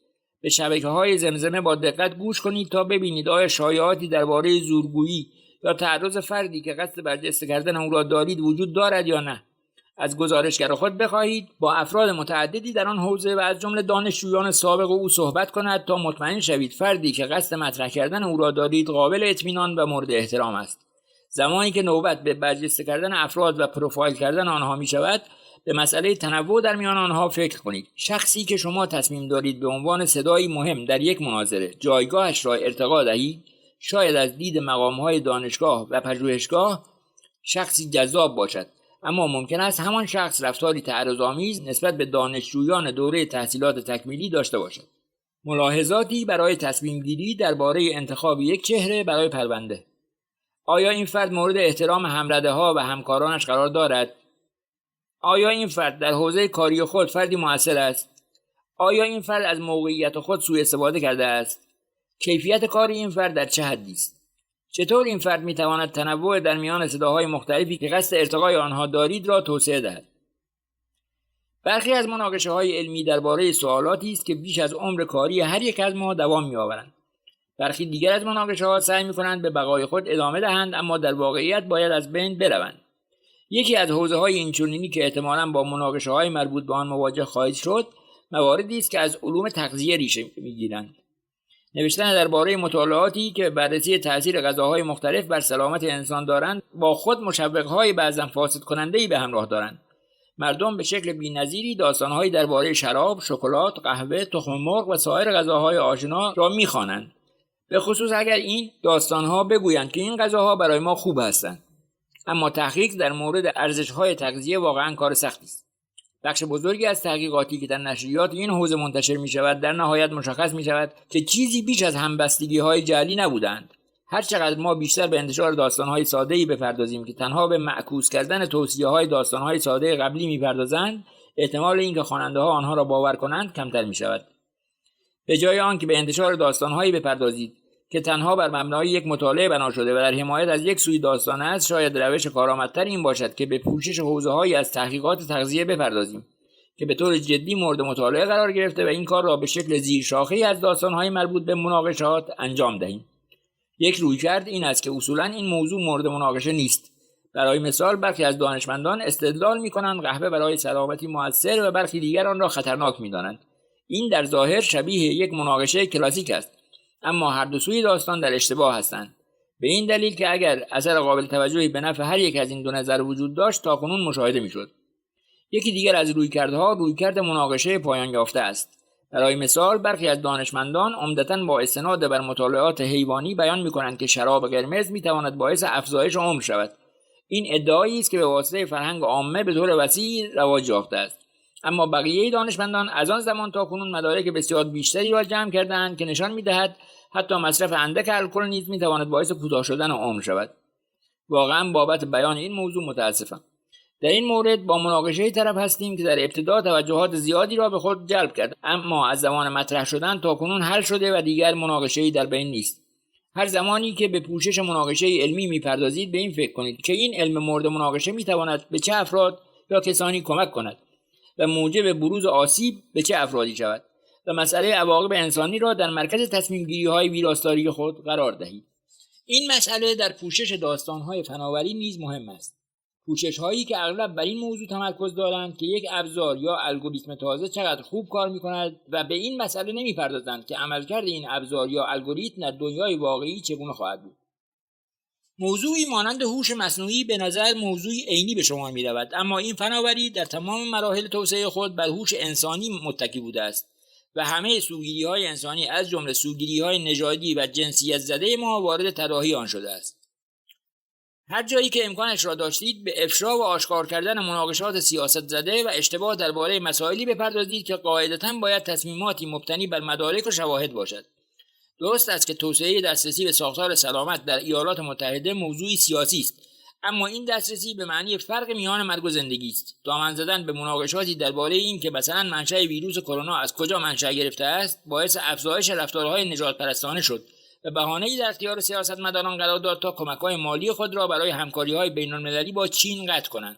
به شبکه‌های زمزمه با دقت گوش کنید تا ببینید آیا شایعاتی درباره زورگویی یا تعرض فردی که قصد برجسته کردن او را دارید وجود دارد یا نه. از گزارشگر خود بخواهید با افراد متعددی در آن حوزه و از جمله دانشجویان سابق او صحبت کند تا مطمئن شوید فردی که قصد مطرح کردن او را دارید قابل اطمینان و مورد احترام است. زمانی که نوبت به برجسته کردن افراد و پروفایل کردن آنها می شود، به مسئله تنوع در میان آنها فکر کنید. شخصی که شما تصمیم دارید به عنوان صدایی مهم در یک مناظره جایگاهش را ارتقا دهید، شاید از دید مقام‌های دانشگاه و پژوهشگاه شخصی جذاب باشد، اما ممکن است همان شخص رفتاری تعرض‌آمیز نسبت به دانشجویان دوره تحصیلات تکمیلی داشته باشد. ملاحظاتی برای تصمیم گیری درباره انتخاب یک چهره برای پرونده. آیا این فرد مورد احترام همرده‌ها و همکارانش قرار دارد؟ آیا این فرد در حوزه کاری خود فردی مؤثر است؟ آیا این فرد از موقعیت خود سوء استفاده کرده است؟ کیفیت کار این فرد در چه حدی است؟ چطور این فرد میتواند تنوع در میان صداهای مختلفی که قصد ارتقای آنها دارید را توسعه دهد؟ برخی از مناقشه‌های علمی درباره سوالاتی است که بیش از عمر کاری هر یک از ما دوام می‌آورند. برخی دیگر از مناقشه‌ها سعی می‌کنند به بقای خود ادامه دهند، اما در واقعیت باید از بین بروند. یکی از حوزه‌های اینچنینی که احتمالاً با مناقشه‌های مربوط به آن مواجه خواهید شد، مواردی است که از علوم تغذیه ریشه می‌گیرند. نوشتن درباره مطالعاتی که بررسی تاثیر غذاهای مختلف بر سلامت انسان دارند، با خود مشوق‌های بعضاً فاسد کننده‌ای به همراه دارند. مردم به شکل بی‌نظیری داستان‌هایی درباره شراب، شکلات، قهوه، تخم مرغ و سایر غذاهای آشنا را می‌خوانند. به خصوص اگر این داستان‌ها بگویند که این غذاها برای ما خوب هستند. اما تحقیق در مورد ارزش‌های تغذیه واقعاً کار سختی است. بخش بزرگی از تحقیقاتی که در نشریات این حوزه منتشر می‌شود در نهایت مشخص می‌شود که چیزی بیش از همبستگی‌های جعلی نبودند. هر چقدر ما بیشتر به انتشار داستان‌های ساده‌ای بپردازیم که تنها به معکوس کردن توصیه‌های داستان‌های ساده قبلی می‌پردازند، احتمال اینکه خواننده‌ها آنها را باور کنند کمتر می‌شود. به جای آنکه به انتشار داستان‌هایی بپردازید که تنها بر مبنای یک مطالعه بنا شده و در حمایت از یک سوی داستان است، شاید روش کارآمدتر این باشد که به پوشش حوزه‌هایی از تحقیقات تغذیه بپردازیم که به طور جدی مورد مطالعه قرار گرفته و این کار را به شکل زیرشاخه‌ای از داستان‌های مربوط به مناقشات انجام دهیم. یک رویکرد این است که اصولاً این موضوع مورد مناقشه نیست. برای مثال برخی از دانشمندان استدلال می‌کنند قهوه برای سلامتی مؤثر و برخی دیگر آن را خطرناک می‌دانند. این در ظاهر شبیه یک مناقشه کلاسیک است، اما هر دو سوی داستان در اشتباه هستند. به این دلیل که اگر اثر قابل توجهی به نفع هر یک از این دو نظر وجود داشت تاکنون مشاهده می‌شد. یکی دیگر از رویکردها رویکرد مناقشه پایان یافته است. برای مثال برخی از دانشمندان عمدتاً با استناد بر مطالعات حیوانی بیان می‌کنند که شراب قرمز می‌تواند باعث افزایش عمر شود. این ادعایی است که به واسطه فرهنگ عامه به طور وسیع رواج یافته است. اما بقیه دانشمندان از آن زمان تا کنون مدارک بسیار بیشتری را جمع کردند که نشان می‌دهد حتی مصرف اندک الکل نیز می‌تواند باعث کوتاه شدن عمر شود. واقعاً بابت بیان این موضوع متأسفم. در این مورد با مناقشه طرف هستیم که در ابتدا توجهات زیادی را به خود جلب کرد، اما از زمان مطرح شدن تا کنون حل شده و دیگر مناقشه‌ای در بین نیست. هر زمانی که به پوشش مناقشه علمی می‌پردازید به این فکر کنید که این علم مورد مناقشه می‌تواند به چه افراد یا کسانی کمک کند و موجب بروز آسیب به چه افرادی شود و مسئله عواقب انسانی را در مرکز تصمیم‌گیری‌های ویراستاری خود قرار دهید. این مسئله در پوشش داستان‌های فناوری نیز مهم است. پوشش‌هایی که اغلب بر این موضوع تمرکز دارند که یک ابزار یا الگوریتم تازه چقدر خوب کار می‌کند و به این مسئله نمی‌پردازند که عملکرد این ابزار یا الگوریتم در دنیای واقعی چگونه خواهد بود. موضوعی مانند هوش مصنوعی به نظر موضوعی عینی به شما می‌رود، اما این فناوری در تمام مراحل توسعه خود بر هوش انسانی متکی بوده است و همه سوگیری‌های انسانی از جمله سوگیری‌های نژادی و جنسیت زده ما وارد طراحی آن شده است. هر جایی که امکانش را داشتید به افشا و آشکار کردن مناقشات سیاست زده و اشتباه درباره مسائلی بپردازید که قاعدتاً باید تصمیماتی مبتنی بر مدارک و شواهد باشد. درست است که توسعه دسترسی به ساختار سلامت در ایالات متحده موضوعی سیاسی است، اما این دسترسی به معنی فرق میان مرگ و زندگی است. دامن زدن به مناقشاتی درباره این که مثلا منشأ ویروس کرونا از کجا منشأ گرفته است باعث افزایش رفتارهای نجات پرستانه شد و بهانه‌ای در اختیار سیاستمداران قرار داد تا کمک‌های مالی خود را برای همکاری‌های بین‌المللی با چین قطع کنند.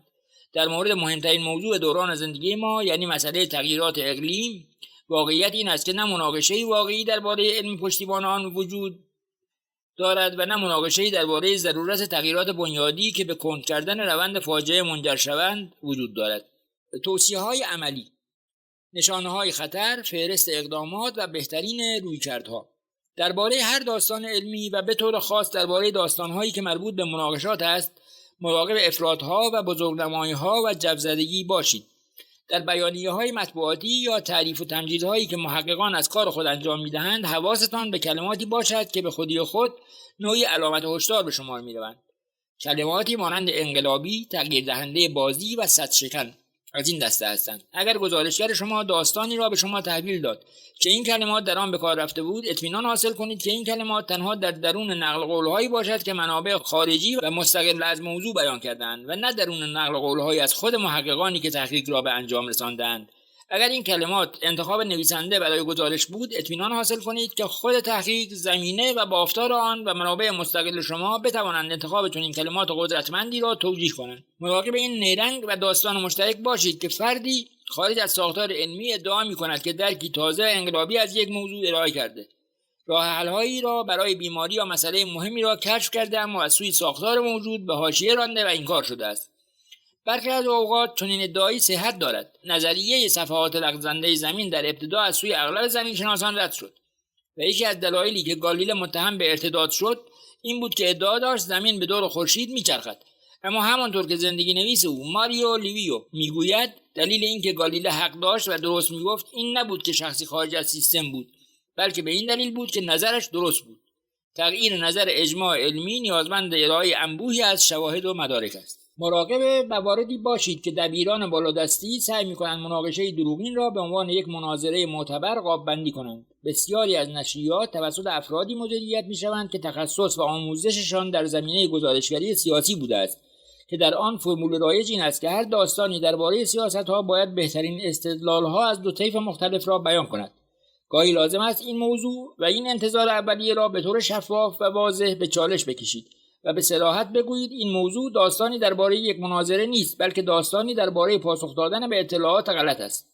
در مورد مهمترین موضوع دوران زندگی ما، یعنی مسئله تغییرات اقلیم، واقعیت این است که نه مناقشه‌ای واقعی درباره علم پشتیبان آن وجود دارد و نه مناقشه‌ای درباره ضرورت تغییرات بنیادی که به کند کردن روند فاجعه منجر شوند وجود دارد. توصیه‌های عملی، نشانه‌های خطر، فهرست اقدامات و بهترین رویکردها درباره هر داستان علمی و به طور خاص درباره داستان‌هایی که مربوط به مناقشات است، مراقب افراط‌ها و بزرگنمایی‌ها و جوزدگی باشید. در بیانیه‌های مطبوعاتی یا تعریف و تمجیدهایی که محققان از کار خود انجام می‌دهند، حواستان به کلماتی باشد که به خودی خود نوعی علامت هشدار به شمار می‌روند. کلماتی مانند انقلابی، تغییر دهنده بازی و سدشکن از این دسته هستند. اگر گزارشگر شما داستانی را به شما تحویل داد که این کلمات در آن به کار رفته بود، اطمینان حاصل کنید که این کلمات تنها در درون نقل قول‌هایی باشد که منابع خارجی و مستقل از موضوع بیان کردند و نه درون نقل قول‌هایی از خود محققانی که تحقیق را به انجام رساندند. اگر این کلمات انتخاب نویسنده برای گزارش بود، اطمینان حاصل کنید که خود تحقیق، زمینه و بافتار آن و منابع مستقل شما بتوانند انتخاب چنین کلمات قدرتمندی را توجیه کنند. مراقب این نیرنگ و داستان مشترک باشید که فردی خارج از ساختار علمی ادعا می‌کند که درکی تازه انقلابی از یک موضوع ارائه کرده، راه حل‌هایی را برای بیماری یا مسئله مهمی را کشف کرده اما از سوی ساختار موجود به حاشیه رانده و انکار شده است. برخی از اوقات چنین ادعایی صحت دارد. نظریه صفحات لغزنده زمین در ابتدا از سوی اغلب زمینشناسان رد شد و یکی از دلایلی که گالیله متهم به ارتداد شد این بود که ادعا داشت زمین به دور خورشید میچرخد. اما همانطور که زندگی نویس او ماریو لیویو میگوید، دلیل این که گالیله حق داشت و درست میگفت این نبود که شخصی خارج از سیستم بود، بلکه به این دلیل بود که نظرش درست بود. تغییر نظر اجماع علمی نیازمند ارائه انبوهی از شواهد و مدارک است. مراقب مواردی باشید که دبیران بالادستی سعی می‌کنند مناقشه دروغین را به عنوان یک مناظره معتبر قاب‌بندی کنند. بسیاری از نشریات توسط افرادی مدیریت می‌شوند که تخصص و آموزششان در زمینه گزارشگری سیاسی بوده است که در آن فرمول رایج این است که هر داستانی درباره سیاست‌ها باید بهترین استدلال‌ها از دو طیف مختلف را بیان کند. گاهی لازم است این موضوع و این انتظار اولیه را به طور شفاف و واضح به چالش بکشید و به صراحت بگویید این موضوع داستانی درباره یک مناظره نیست، بلکه داستانی درباره پاسخ دادن به اطلاعات غلط است.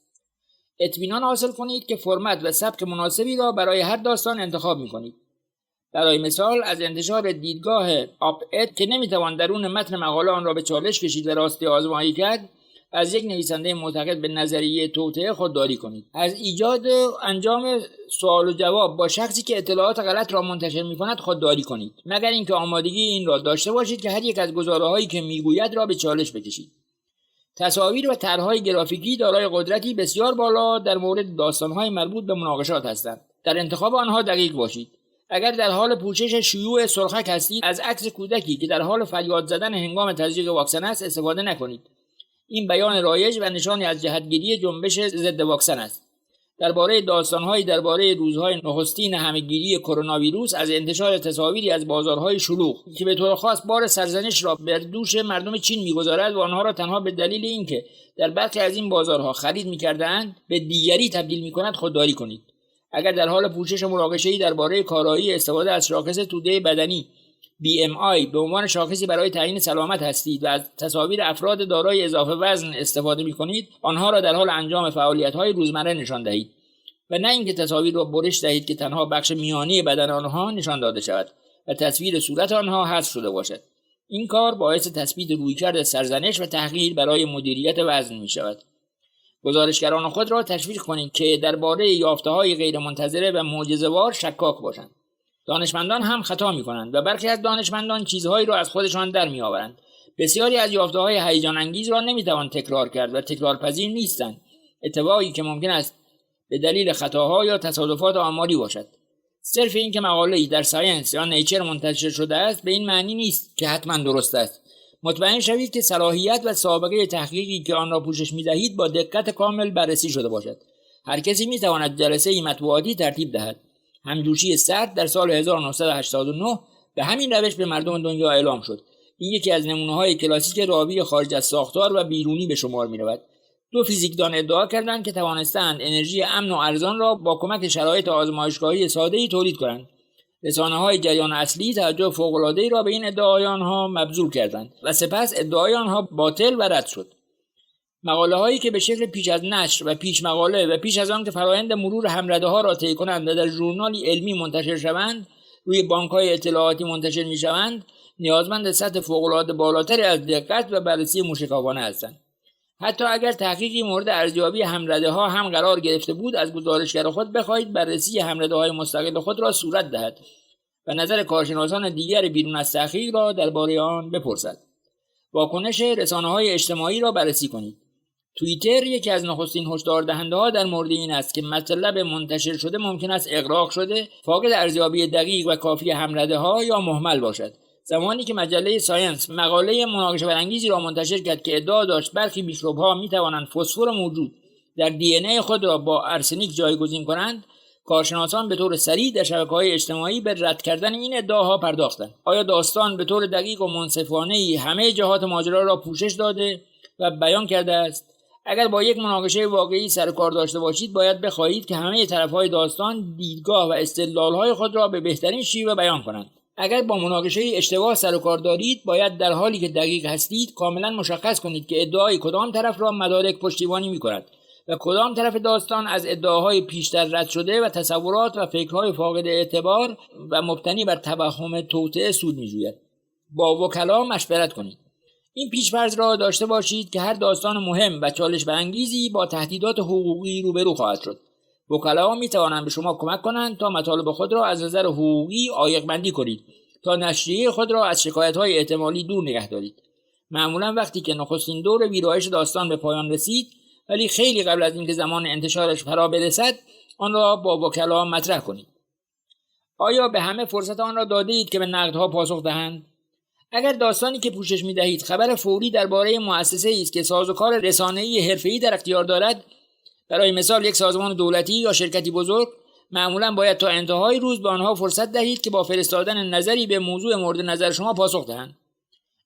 اطمینان حاصل کنید که فرمت و سبک مناسبی را برای هر داستان انتخاب می‌کنید. برای مثال از انتشار دیدگاه آپ-اد که نمی‌توان درون متن مقاله آن را به چالش کشید و راستی آزمایی کرد، از یک نویسنده معتقد به نظریه توطئه خودداری کنید. از ایجاد انجام سوال و جواب با شخصی که اطلاعات غلط را منتشر می‌کند خودداری کنید، مگر اینکه آمادگی این را داشته باشید که هر یک از گزاره‌هایی که میگوید را به چالش بکشید. تصاویر و طرح‌های گرافیکی دارای قدرتی بسیار بالا در مورد داستان‌های مربوط به مناقشات هستند. در انتخاب آنها دقیق باشید. اگر در حال پوشش شیوع سرخک هستید، از عکس کودکی که در حال فریاد زدن هنگام تزریق واکسن است استفاده نکنید. این بیان رایج و نشانی از جهتگیری جنبش ضد واکسن است. درباره داستان‌های درباره روزهای نخستین همه‌گیری کرونا ویروس از انتشار تصاویری از بازارهای شلوغ که به طور خاص بار سرزنش را بر دوش مردم چین می‌گذارد و آنها را تنها به دلیل اینکه در برخی از این بازارها خرید می‌کردند به دیگری تبدیل می‌کند خودداری کنید. اگر در حال پوشش مناقشه‌ای درباره کارایی استفاده از شاخص توده بدنی BMI به عنوان شاخصی برای تعیین سلامت هستید و از تصاویر افراد دارای اضافه وزن استفاده می‌کنید، آنها را در حال انجام فعالیت‌های روزمره نشان دهید و نه اینکه تصاویر را برش دهید که تنها بخش میانی بدن آنها نشان داده شود و تصویر صورت آنها حذف شده باشد. این کار باعث تثبیت رویکرد سرزنش و تحقیر برای مدیریت وزن می‌شود. گزارشگران خود را تشویق کنید که درباره یافته‌های غیرمنتظره و معجزه‌وار شکاک باشند. دانشمندان هم خطا می‌کنند و برخی از دانشمندان چیزهایی را از خودشان در می‌آورند. بسیاری از یافته‌های هیجان انگیز را نمی‌توان تکرار کرد و تکرارپذیر نیستند، اتفاقی که ممکن است به دلیل خطاها یا تصادفات آماری باشد. صرف این که مقاله‌ای در ساینس یا نیچر منتشر شده است به این معنی نیست که حتما درست است. مطمئن شوید که صلاحیت و سابقه تحقیقی که آن را پوشش می‌دهید با دقت کامل بررسی شده باشد. هر کسی می‌تواند جلسه مطبوعاتی ترتیب دهد. همجوشی سرد در سال 1989 به همین روش به مردم دنیا اعلام شد. این یکی از نمونه‌های کلاسیک راوی خارج از ساختار و بیرونی به شمار می‌رود. دو فیزیکدان ادعا کردند که توانستند انرژی امن و ارزان را با کمک شرایط آزمایشگاهی ساده‌ای تولید کنند. رسانه‌های جریان اصلی توجه فوق‌العاده‌ای را به این ادعای آنها مبذول کردند و سپس ادعای آنها باطل و رد شد. مقاله‌هایی که به شکل پیش از نشر و پیش مقاله و پیش از آن که فرآیند مرور همرده‌ها را طی کنند و در ژورنالی علمی منتشر شوند، روی بانک‌های اطلاعاتی منتشر می‌شوند، نیازمند سطح فوق‌العاده بالاتری از دقت و بررسی موشکافانه هستند. حتی اگر تحقیقی مورد ارزیابی همرده‌ها هم قرار گرفته بود، از گزارشگر خود بخواهید بررسی همرده‌های مستقل خود را صورت دهد و نظر کارشناسان دیگر بیرون از تحقیق را درباره آن بپرسد. واکنش رسانه‌های اجتماعی را بررسی کنید. توییتر یکی از نخستین هشدار دهنده‌ها در مورد این است که مطلب منتشر شده ممکن است اغراق شده، فاقد ارزیابی دقیق و کافی همرده‌ها یا مهمل باشد. زمانی که مجله ساینس مقاله مناقشه برانگیزی را منتشر کرد که ادعا داشت برخی میکروب‌ها می‌توانند فسفر موجود در دی ان ای خود را با ارسنیک جایگزین کنند، کارشناسان به طور سریع در شبکه‌های اجتماعی به رد کردن این ادعاها پرداختند. آیا داستان به طور دقیق و منصفانه‌ای همه جهات ماجرا را پوشش داده و بیان کرده است؟ اگر با یک مناقشه واقعی سر کار داشته باشید، باید بخواهید که همه طرف‌های داستان دیدگاه و استدلال‌های خود را به بهترین شیوه بیان کنند. اگر با مناقشه اشتباه سر و کار دارید، باید در حالی که دقیق هستید کاملا مشخص کنید که ادعای کدام طرف را مدارک پشتیبانی می‌کند و کدام طرف داستان از ادعاهای پیشتر رد شده و تصورات و فکرهای فاقد اعتبار و مبتنی بر توهم توطئه سود می‌جوید. با وکلا مشورت کنید. این پیش‌فرض را داشته باشید که هر داستان مهم و چالش برانگیزی با تهدیدات حقوقی روبرو خواهد شد. وکلا می‌توانند به شما کمک کنند تا مطالب خود را از نظر حقوقی عایق‌بندی کنید تا نشریه خود را از شکایت‌های احتمالی دور نگه دارید. معمولاً وقتی که نخستین دور ویرایش داستان به پایان رسید، ولی خیلی قبل از اینکه زمان انتشارش فرا برسد، آن را با وکلا مطرح کنید. آیا به همه فرصت آن را دادید که به نقدها پاسخ دهند؟ اگر داستانی که پوشش می‌دهید خبر فوری درباره مؤسسه‌ای است که سازوکار رسانه‌ای حرفه‌ای در اختیار دارد، برای مثال یک سازمان دولتی یا شرکتی بزرگ، معمولاً باید تا انتهای روز به آنها فرصت دهید که با فرستادن نظری به موضوع مورد نظر شما پاسخ دهند.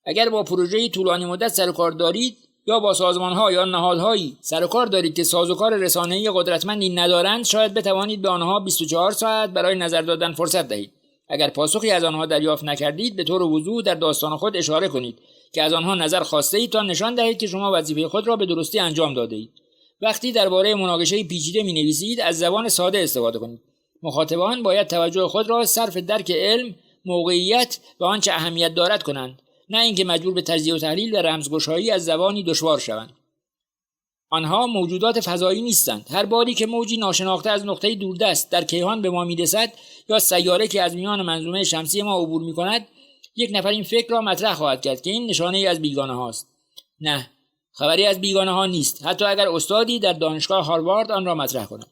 اگر با پروژه‌ای طولانی مدت سر و کار دارید یا با سازمان‌ها یا نهادهایی سر و کار دارید که سازوکار رسانه‌ای قدرتمندی ندارند، شاید بتوانید به آنها 24 ساعت برای نظر دادن فرصت دهید. اگر پاسخی از آنها دریافت نکردید، به طور وضوح در داستان خود اشاره کنید که از آنها نظر خواسته اید تا نشان دهید که شما وظیفه خود را به درستی انجام داده اید. وقتی درباره مناقشه پیچیده می‌نویسید، از زبان ساده استفاده کنید. مخاطبان باید توجه خود را صرف درک علم، موقعیت و آنچه اهمیت دارد کنند، نه اینکه مجبور به تجزیه و تحلیل و رمزگشایی از زبانی دشوار شوند. آنها موجودات فضایی نیستند. هر باری که موجی ناشناخته از نقطه دوردست در کیهان به ما میرسد یا سیاره که از میان منظومه شمسی ما عبور میکند، یک نفر این فکر را مطرح خواهد کرد که این نشانه ای از بیگانه هاست. نه، خبری از بیگانه ها نیست، حتی اگر استادی در دانشگاه هاروارد آن را مطرح کند.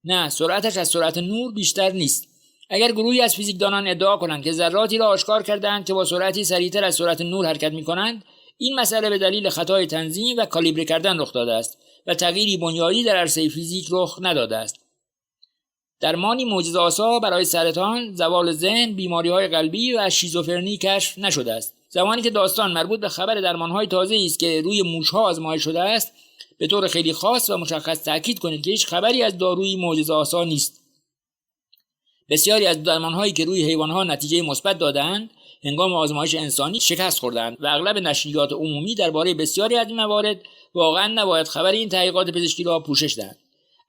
نه، سرعتش از سرعت نور بیشتر نیست. اگر گروهی از فیزیکدانان ادعا کنند که ذراتی را آشکار کردند که با سرعتی سریعتر از سرعت نور حرکت می‌کنند، این مسئله به دلیل خطای تنظیم و کالیبره کردن رخ داده است و تغییری بنیادی در عرصه فیزیک رخ نداده است. درمانی معجزه‌آسا برای سرطان، زوال ذهن، بیماری‌های قلبی و شیزوفرنی کشف نشده است. زمانی که داستان مربوط به خبر درمان‌های تازه‌ای است که روی موش‌ها آزمایش شده است، به طور خیلی خاص و مشخص تاکید کنید که هیچ خبری از دارویی معجزه‌آسا نیست. بسیاری از درمان‌هایی که روی حیوان‌ها نتیجه مثبت دادند، هنگام آزمایش انسانی شکست خوردند و اغلب نشریات عمومی درباره بسیاری از این موارد واقعاً نباید خبر این تحقیقات پزشکی را پوشش دهند.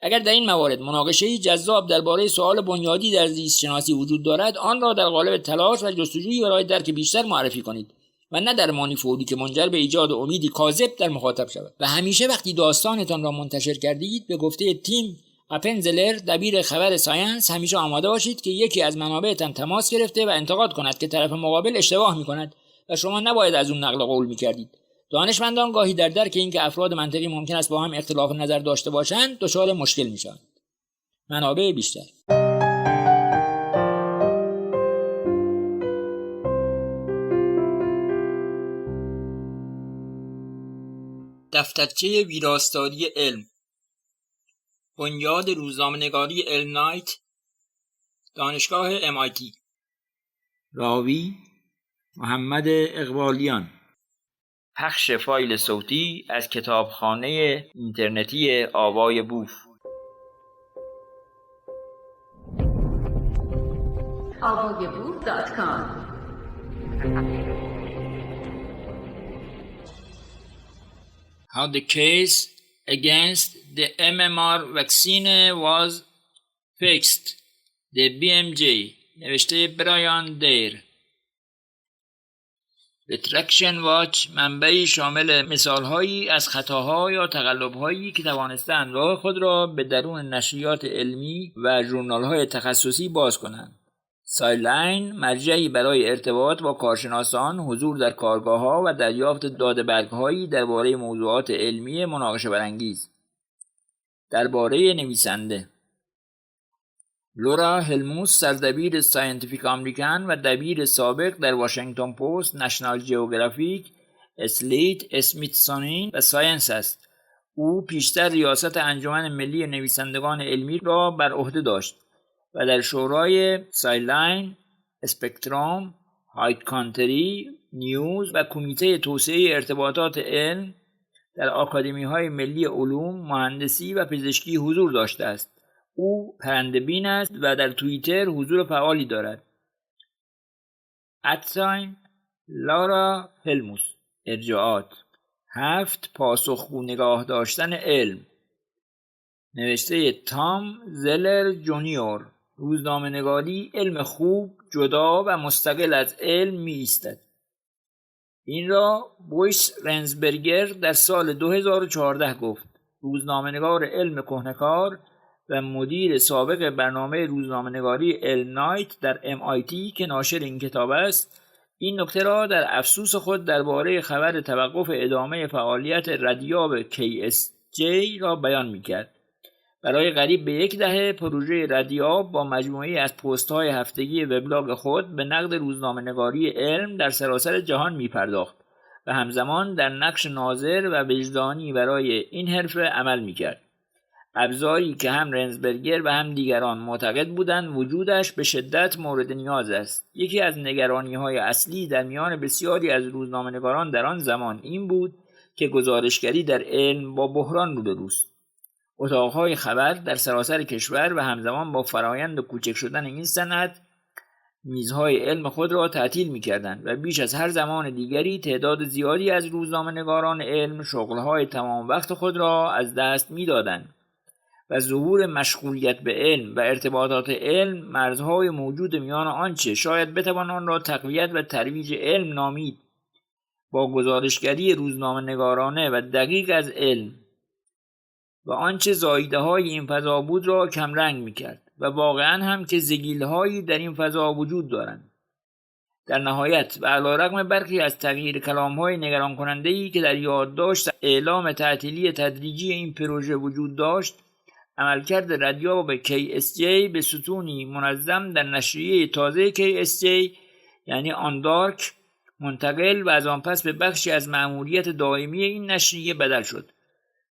اگر در این موارد مناقشه‌ای جذاب درباره سوال بنیادی در زیست شناسی وجود دارد، آن را در قالب تلاش و جستجویی برای درک بیشتر معرفی کنید و نه درمانی فوری که منجر به ایجاد امیدی کاذب در مخاطب شود. و همیشه وقتی داستانتان را منتشر کردید، به گفته تیم اپنزلر، دبیر خبر ساینس، همیشه آماده باشید که یکی از منابعتان تماس گرفته و انتقاد کند که طرف مقابل اشتباه می‌کند و شما نباید از اون نقل قول می‌کردید. دانشمندان گاهی در درک اینکه افراد منطقی ممکن است با هم اختلاف نظر داشته باشند، دچار مشکل می‌شوند. منابع بیشتر. دفترچه ویراستاری علم، بنیاد روزنامه‌نگاری علم نایت، دانشگاه MIT. راوی محمد اقبالیان. پخش فایل صوتی از کتابخانه اینترنتی آوای بوف. avayaboof.com. How the case against the MMR vaccine was fixed. The BMJ. نوشته برایان دیر. ریترکشن واچ منبعی شامل مثالهایی از خطاها یا تقلب‌هایی که توانستند راه خود را به درون نشریات علمی و ژورنال‌های تخصصی باز کنند. سایدلاین مرجعی برای ارتباط با کارشناسان، حضور در کارگاه‌ها و دریافت داده‌برگ‌هایی درباره موضوعات علمی مناقشه برانگیز. درباره نویسنده لورا هلموس، سردبیر ساینتیفیک امریکن و دبیر سابق در واشنگتن پست، نشنال جیوگرافیک، اسلیت، اسمیتسونین و ساینس است. او پیشتر ریاست انجمن ملی نویسندگان علمی را بر عهده داشت و در شورای سایدلاین، اسپکتروم، هایت کانتری، نیوز و کمیته توسعه ارتباطات علم در آکادمی‌های ملی علوم، مهندسی و پزشکی حضور داشته است. او پرنده‌بین است و در توییتر حضور فعالی دارد. ادساین لورا هلموس. ارجاعات 7. پاسخگو نگاه داشتن علم. نوشته تام زلر جونیور. روزنامه‌نگاری علم خوب، جدا و مستقل از علم می ایستد. این را بویس رنزبرگر در سال 2014 گفت. روزنامه‌نگار علم کهنه‌کار و مدیر سابق برنامه روزنامه‌نگاری علم نایت در MIT که ناشر این کتاب است، این نکته را در افسوس خود درباره خبر توقف ادامه فعالیت ردیاب KSJ را بیان می‌کرد. برای قریب به 1 دهه پروژه ردیاب با مجموعه‌ای از پست‌های هفتگی وبلاگ خود به نقد روزنامه‌نگاری علم در سراسر جهان می‌پرداخت و همزمان در نقش ناظر و وجدانی برای این حرفه عمل می‌کرد. ابزاری که هم رنزبرگر و هم دیگران معتقد بودند وجودش به شدت مورد نیاز است. یکی از نگرانی‌های اصلی در میان بسیاری از روزنامه‌نگاران در آن زمان این بود که گزارشگری در علم با بحران روبروست. اتاق‌های خبر در سراسر کشور و همزمان با فرایند کوچک شدن این صنعت میزهای علم خود را تعطیل می‌کردند و بیش از هر زمان دیگری تعداد زیادی از روزنامه‌نگاران علم شغل‌های تمام وقت خود را از دست می‌دادند و ظهور مشغولیت به علم و ارتباطات علم مرزهای موجود میان آنچه شاید بتوان آن را تقویت و ترویج علم نامید با گزارشگری روزنامه‌نگارانه و دقیق از علم و آنچه زایده‌های این فضا بود را کمرنگ می‌کرد و واقعاً هم که زگیل‌هایی در این فضا وجود دارند. در نهایت و علی‌رغم برخی از تغییر کلام‌های نگران کننده‌ای که در یادداشت اعلام تعطیلی تدریجی این پروژه وجود داشت، عملکرد ردیاب KSJ به ستونی منظم در نشریه تازه KSJ یعنی آندارک منتقل و از آن پس به بخشی از مأموریت دائمی این نشریه بدل شد.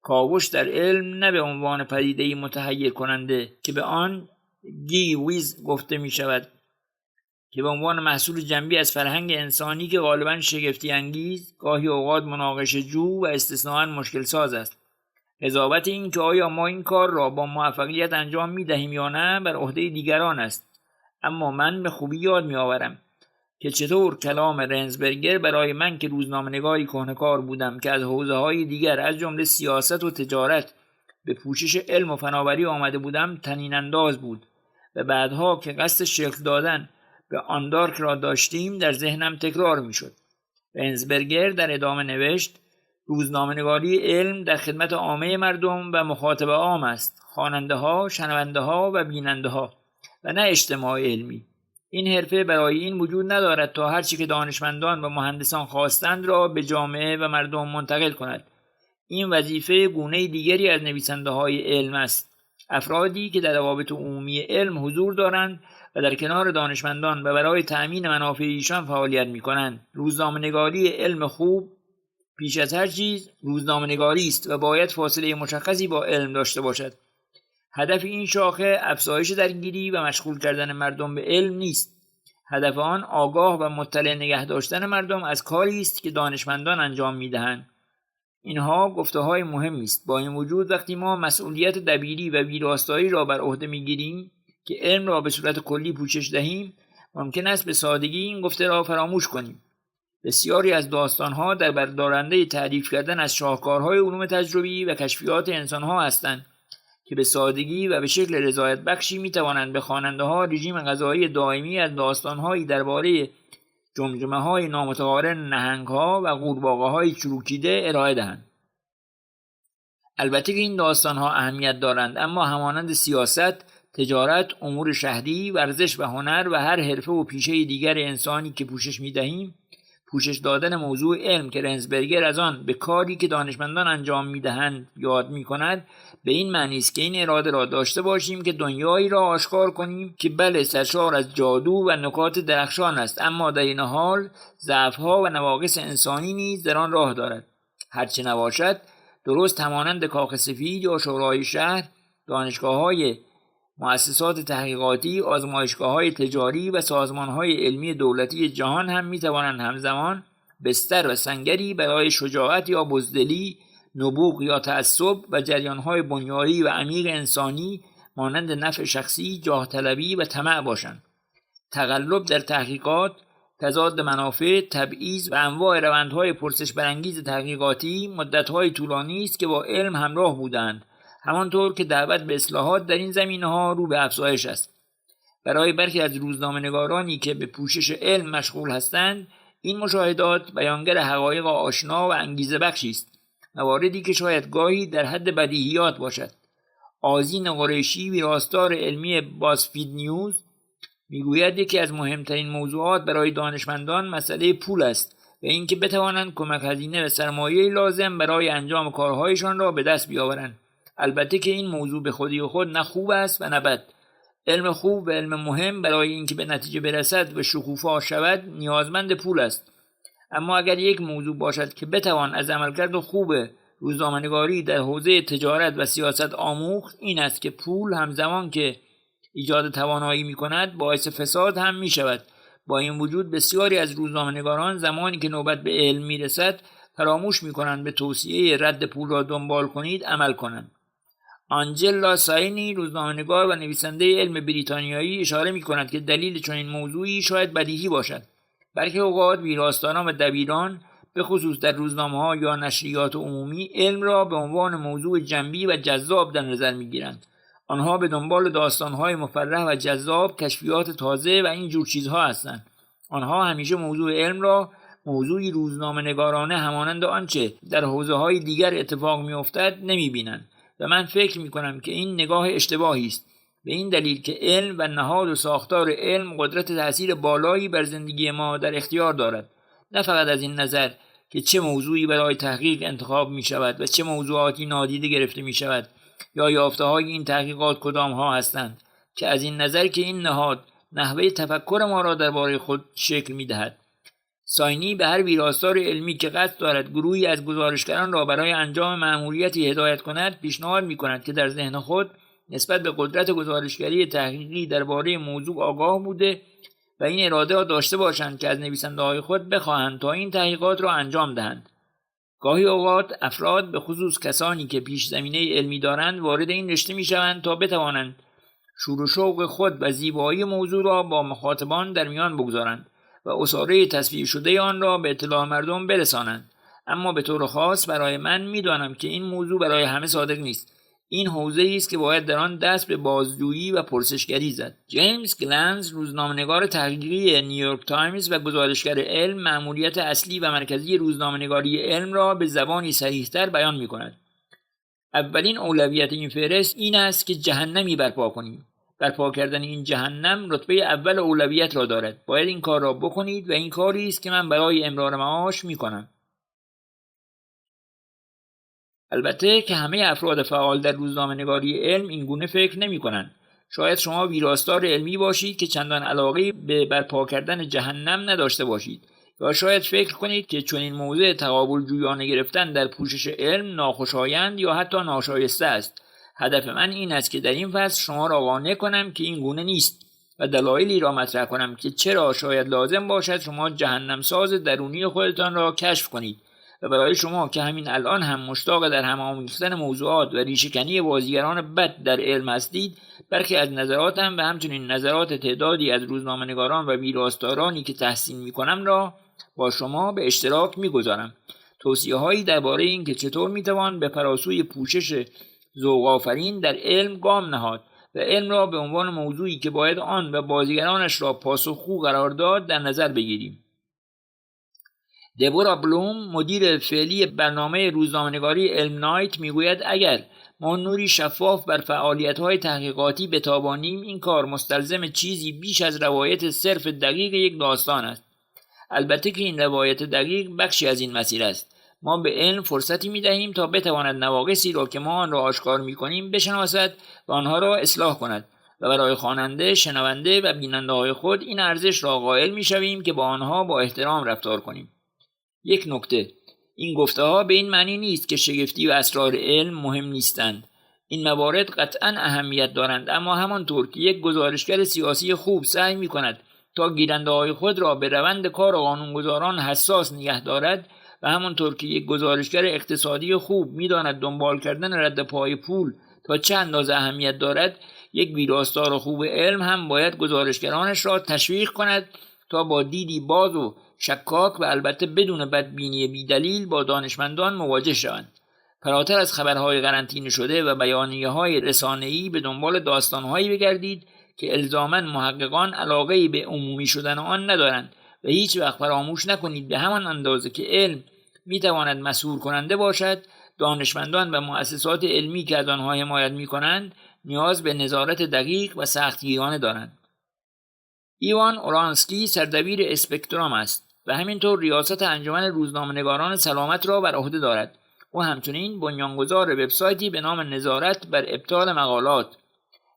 کاوش در علم نه به عنوان پدیده‌ای متحیر کننده که به آن گی ویز گفته می شود که به عنوان محصول جنبی از فرهنگ انسانی که غالباً شگفتی انگیز، گاهی اوقات مناقشه جو و استثناءً مشکل ساز است. قضاوت این که آیا ما این کار را با موفقیت انجام می دهیم یا نه بر عهده دیگران است. اما من به خوبی یاد می آورم که چطور کلام رنزبرگر برای من که روزنامه‌نگاری کهنه‌کار بودم که از حوزه‌های دیگر از جمله سیاست و تجارت به پوشش علم و فناوری آمده بودم طنین انداز بود و بعدها که قصد شکل دادن به آندارک را داشتیم در ذهنم تکرار می شد. رنزبرگر در ادامه نوشت: روزنامه‌نگاری علم در خدمت عامه مردم و مخاطب عام است، خواننده‌ها، شنونده‌ها و بیننده‌ها و نه اجتماع علمی. این حرفه برای این وجود ندارد تا هرچی که دانشمندان و مهندسان خواستند را به جامعه و مردم منتقل کند. این وظیفه گونه دیگری از نویسنده‌های علم است، افرادی که در روابط عمومی علم حضور دارند و در کنار دانشمندان و برای تأمین منافع ایشان فعالیت می‌کنند. روزنامه‌نگاری علم خوب پیش از هر چیز روزنامه‌نگاری است و باید فاصله مشخصی با علم داشته باشد. هدف این شاخه افزایش درگیری و مشغول کردن مردم به علم نیست، هدف آن آگاه و مطلع نگه داشتن مردم از کاری است که دانشمندان انجام می‌دهند. اینها گفته‌های مهمی است. با این وجود وقتی ما مسئولیت دبیری و ویراستاری را بر عهده می‌گیریم که علم را به صورت کلی پوشش دهیم، ممکن است به سادگی این گفته را فراموش کنیم. بسیاری از داستان‌ها در بردارنده تعریف کردن از شاهکارهای علوم تجربی و کشفیات انسان‌ها هستند که به سادگی و به شکل رضایت بخشی می‌توانند به خواننده‌ها رژیم غذایی دائمی از داستان‌هایی درباره جمجمه‌های نامتقارن نهنگ‌ها و قورباغه‌های چروکیده ارائه دهند. البته که این داستان‌ها اهمیت دارند، اما همانند سیاست، تجارت، امور شهری، ورزش و هنر و هر حرفه و پیشه دیگر انسانی که پوشش می‌دهیم، پوشش دادن موضوع علم که رنسبرگر از آن به کاری که دانشمندان انجام می‌دهند یاد می‌کند، به این معنی است که این اراده را داشته باشیم که دنیایی را آشکار کنیم که بله سرشار از جادو و نکات درخشان است، اما در این حال ضعف‌ها و نواقص انسانی نیز در آن راه دارد. هرچه نباشد، درست همانند کاخ سفید یا شورای شهر، دانشگاه‌های، مؤسسات تحقیقاتی، آزمایشگاه‌های تجاری و سازمان‌های علمی دولتی جهان هم می‌توانند همزمان بستر و سنگری برای شجاعت یا بزدلی، نبوغ یا تعصب و جریان‌های بنیادی و عمیق انسانی مانند نفع شخصی، جاه طلبی و طمع باشند. تقلب در تحقیقات، تضاد منافع، تبعیض و انواع روندهای پرسش برانگیز تحقیقاتی مدت‌های طولانی است که با علم همراه بودند، همانطور که دعوت به اصلاحات در این زمینه‌ها رو به افزایش است. برای برخی از روزنامه‌نگارانی که به پوشش علم مشغول هستند، این مشاهدات بیانگر حقایق آشنا و انگیزه بخشی است، مواردی که شاید گاهی در حد بدیهیات باشد. آذین قریشی، ویراستار علمی بازفید نیوز، میگوید یکی از مهمترین موضوعات برای دانشمندان مسئله پول است و اینکه بتوانند کمک هزینه و سرمایه لازم برای انجام کارهایشان را به دست بیاورند. البته که این موضوع به خودی خود نه خوب است و نه بد. علم خوب و علم مهم برای اینکه به نتیجه برسد و شکوفا شود نیازمند پول است. اما اگر یک موضوع باشد که بتوان از عملکرد خوب روزنامه‌نگاری در حوزه تجارت و سیاست آموخت، این است که پول همزمان که ایجاد توانایی می‌کند باعث فساد هم می‌شود. با این وجود بسیاری از روزنامه‌نگاران زمانی که نوبت به علم می‌رسد فراموش می‌کنند به توصیه رد پول را دنبال کنید عمل کنند. آنجلا ساینی، روزنامه‌نگار و نویسنده علم بریتانیایی، اشاره می‌کند که دلیل چنین موضوعی شاید بدیهی باشد. برخی اوقات ویراستاران و دبیران به خصوص در روزنامه‌ها یا نشریات عمومی علم را به عنوان موضوع جنبی و جذاب در نظر می‌گیرند. آنها به دنبال داستان‌های مفرح و جذاب، کشفیات تازه و این جور چیزها هستند. آنها همیشه موضوع علم را موضوعی روزنامه‌نگارانه همانند آنچه در حوزه‌های دیگر اتفاق می‌افتد نمی‌بینند و من فکر می‌کنم که این نگاه اشتباهی است، به این دلیل که علم و نهاد و ساختار علم قدرت تأثیر بالایی بر زندگی ما در اختیار دارد، نه فقط از این نظر که چه موضوعی برای تحقیق انتخاب می‌شود و چه موضوعاتی نادیده گرفته می‌شود یا یافته‌های این تحقیقات کدام‌ها هستند، که از این نظر که این نهاد نحوه تفکر ما را درباره خود شکل می‌دهد. ساینی به هر ویراستار علمی که قصد دارد گروهی از گزارشگران را برای انجام مأموریتی هدایت کند پیشنهاد می‌کند که در ذهن خود نسبت به قدرت گزارشگری تحقیقی درباره موضوع آگاه بوده و این اراده را داشته باشند که از نویسنده‌های خود بخواهند تا این تحقیقات را انجام دهند. گاهی اوقات افراد به خصوص کسانی که پیش زمینه علمی دارند وارد این رشته می‌شوند تا بتوانند شور و شوق خود و زیبایی موضوع را با مخاطبان در میان بگذارند و اساره تصویر شده آن را به اطلاع مردم برسانند. اما به طور خاص برای من می‌دانم که این موضوع برای همه صادق نیست. این حوزه‌ای است که باید در آن دست به بازجویی و پرسشگری زد. جیمز گلنز، روزنامه‌نگار تحقیقی نیویورک تایمز و گزارشگر علم، مأموریت اصلی و مرکزی روزنامه‌نگاری علم را به زبانی صحیح‌تر بیان می‌کند. اولین اولویت این فهرست این است که جهنمی برپا کنیم. برپا کردن این جهنم رتبه اول اولویت را دارد. باید این کار را بکنید و این کاری است که من برای امرار معاش می‌کنم. البته که همه افراد فعال در روزنامه‌نگاری علم این گونه فکر نمی‌کنند. شاید شما ویراستار علمی باشید که چندان علاقه به برپا کردن جهنم نداشته باشید، یا شاید فکر کنید که چنین موضوع تقابل جویانه گرفتن در پوشش علم ناخوشایند یا حتی ناشایسته است. هدف من این است که در این فصل شما را قانع کنم که این گونه نیست. و دلایلی را مطرح کنم که چرا شاید لازم باشد شما جهنم ساز درونی خودتان را کشف کنید و برای شما که همین الان هم مشتاق در هم آمیختن موضوعات و ریشه‌کنی بازیگران بد در علم هستید، برخی از نظراتم و همچنین نظرات تعدادی از روزنامه‌نگاران و ویراستارانی که تحسین می‌کنم را با شما به اشتراک می‌گذارم. توصیه‌هایی درباره این که چطور می‌توان به فراسوی پوشش ذوق‌آفرین در علم گام نهاد و علم را به عنوان موضوعی که باید آن و بازیگرانش را پاسخگو قرار داد در نظر بگیریم. دبورا بلوم، مدیر فعلی برنامه روزنامه‌نگاری علم نایت، میگوید اگر ما نوری شفاف بر فعالیت‌های تحقیقاتی بتابانیم، این کار مستلزم چیزی بیش از روایت صرف دقیق یک داستان است. البته که این روایت دقیق بخشی از این مسیر است. ما به علم فرصتی می‌دهیم تا بتواند نواقصی را که ما آن را آشکار می‌کنیم بشناسد و آنها را اصلاح کند و برای خواننده، شنونده و بیننده‌های خود این ارزش را قائل می‌شویم که با آنها با احترام رفتار کنیم. یک نکته: این گفته‌ها به این معنی نیست که شگفتی و اسرار علم مهم نیستند. این موارد قطعاً اهمیت دارند، اما همانطور که یک گزارشگر سیاسی خوب سعی می‌کند تا گیرنده‌های خود را به روند کار قانونگذاران حساس نگه دارد و همانطور که یک گزارشگر اقتصادی خوب می‌داند دنبال کردن رد پای پول تا چه اندازه اهمیت دارد، یک ویراستار خوب علم هم باید گزارشگرانش را تشویق کند تا با دیدی باز و شکاک و البته بدون بدبینی بیدلیل با دانشمندان مواجه شوند. فراتر از خبرهای قرنطینه شده و بیانیه‌های رسانه‌ای به دنبال داستان‌هایی بگردید که الزاماً محققان علاقه‌ای به عمومی شدن آن ندارند و هیچ وقت فراموش نکنید به همان اندازه که علم می‌تواند مسحور کننده باشد، دانشمندان و مؤسسات علمی که از آنها حمایت می‌کنند نیاز به نظارت دقیق و سختگیرانه دارند. ایوان اورانسکی سردبیر اسپکترام است و همینطور ریاست انجمن روزنامه‌نگاران سلامت را بر عهده دارد. او همچنین بنیانگذار وبسایتی به نام نظارت بر ابطال مقالات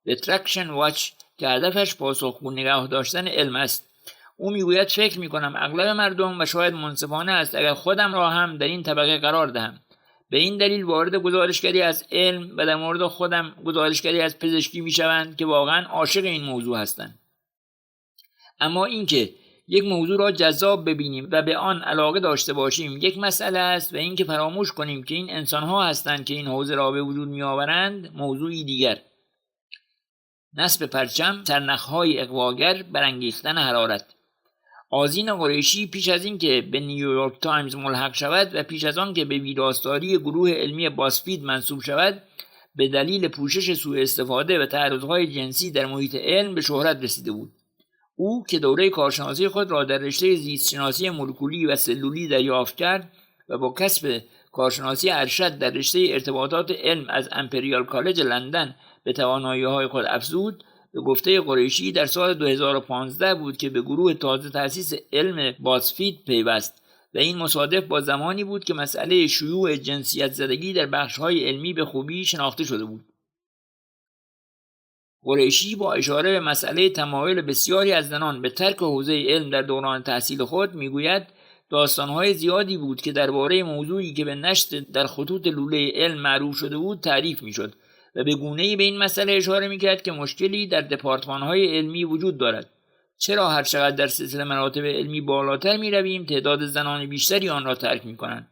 Retraction Watch که هدفش پاسخگو نگاه داشتن علم است. او میگوید فکر میکنم اغلب مردم و شاید منصفانه است اگر خودم را هم در این طبقه قرار دهم. به این دلیل وارد گزارشگری از علم و در مورد خودم گزارشگری از پزشکی میشوند که واقعا عاشق این موضوع هستند. اما اینکه یک موضوع را جذاب ببینیم و به آن علاقه داشته باشیم یک مسئله است و اینکه فراموش کنیم که این انسان‌ها هستند که این حوزه را به وجود می‌آورند موضوعی دیگر. نصب پرچم، سرنخ‌های اغواگر، برانگیختن حرارت. آذین قریشی پیش از اینکه به نیویورک تایمز ملحق شود و پیش از آن که به ویراستاری گروه علمی بازفید منصوب شود، به دلیل پوشش سوء استفاده و تعرض‌های جنسی در محیط علم به شهرت رسیده بود. او که دوره کارشناسی خود را در رشته زیستشناسی مولکولی و سلولی دریافت کرد و با کسب کارشناسی ارشد در رشته ارتباطات علم از امپریال کالج لندن به توانایی‌های خود افزود، به گفته قریشی در سال 2015 بود که به گروه تازه تأسیس علم بازفید پیوست و این مصادف با زمانی بود که مسئله شیوع جنسیت زدگی در بخش‌های علمی به خوبی شناخته شده بود. قریشی با اشاره به مسئله تمایل بسیاری از زنان به ترک حوزه علم در دوران تحصیل خود میگوید داستان‌های زیادی بود که درباره موضوعی که به نشر در خطوط لوله علم معروف شده بود تعریف میشد و به گونه‌ای به این مسئله اشاره میکرد که مشکلی در دپارتمان‌های علمی وجود دارد. چرا هر چقدر در سلسله مراتب علمی بالاتر میرویم تعداد زنان بیشتری آن را ترک میکنند؟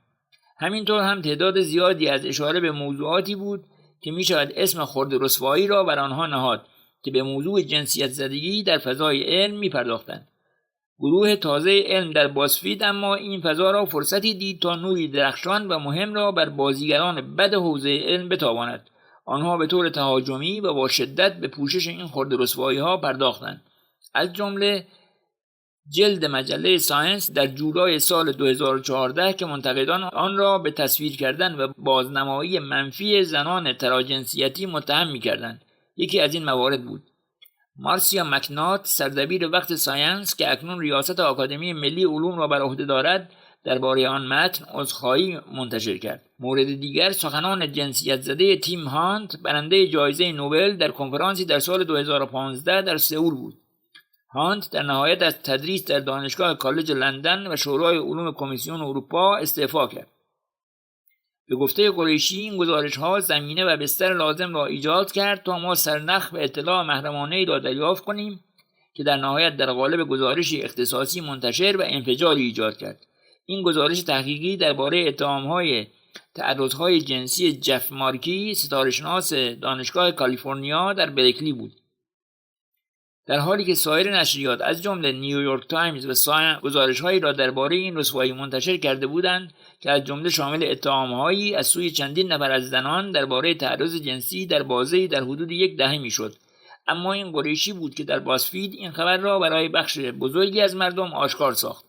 همینطور هم تعداد زیادی از اشاره به موضوعاتی بود که می شود اسم خرد رسوایی را بر آنها نهاد که به موضوع جنسیت زدگی در فضای علم می پرداختند. گروه تازه علم در بازفید اما این فضا را فرصتی دید تا نوری درخشان و مهم را بر بازیگران بد حوزه علم بتاباند. آنها به طور تهاجمی و با شدت به پوشش این خرد رسوایی ها پرداختند. از جمله جلد مجله ساینس در جولای سال 2014 که منتقدان آن را به تصویر کردن و بازنمایی منفی زنان تراجنسیتی متهم می‌کردند. یکی از این موارد بود. مارسیا مکنات سردبیر وقت ساینس که اکنون ریاست آکادمی ملی علوم را بر عهده دارد درباره آن متن عذرخواهی منتشر کرد. مورد دیگر سخنان جنسیت زده تیم هانت برنده جایزه نوبل در کنفرانسی در سال 2015 در سئول بود. هانت در نهایت از تدریس در دانشگاه کالج لندن و شورای علوم کمیسیون اروپا استعفا کرد. به گفته قریشی این گزارش‌ها زمینه و بستر لازم را ایجاد کرد تا ما سرنخ و اطلاع محرمانه‌ای را دریافت کنیم که در نهایت در قالب گزارشی اختصاصی منتشر و انفجاری ایجاد کرد. این گزارش تحقیقی درباره اتهام‌های تعرض‌های جنسی جف مارکی، ستاره‌شناس دانشگاه کالیفرنیا در برکلی بود. در حالی که سایر نشریات از جمله نیویورک تایمز و ساین گزارش‌هایی را درباره این رسوایی منتشر کرده بودند که از جمله شامل اتهام‌هایی از سوی چندین نفر از زنان درباره تعرض جنسی در بازه‌ای در حدود 10 دهه میشد. اما این قریشی بود که در بازفید این خبر را برای بخش بزرگی از مردم آشکار ساخت.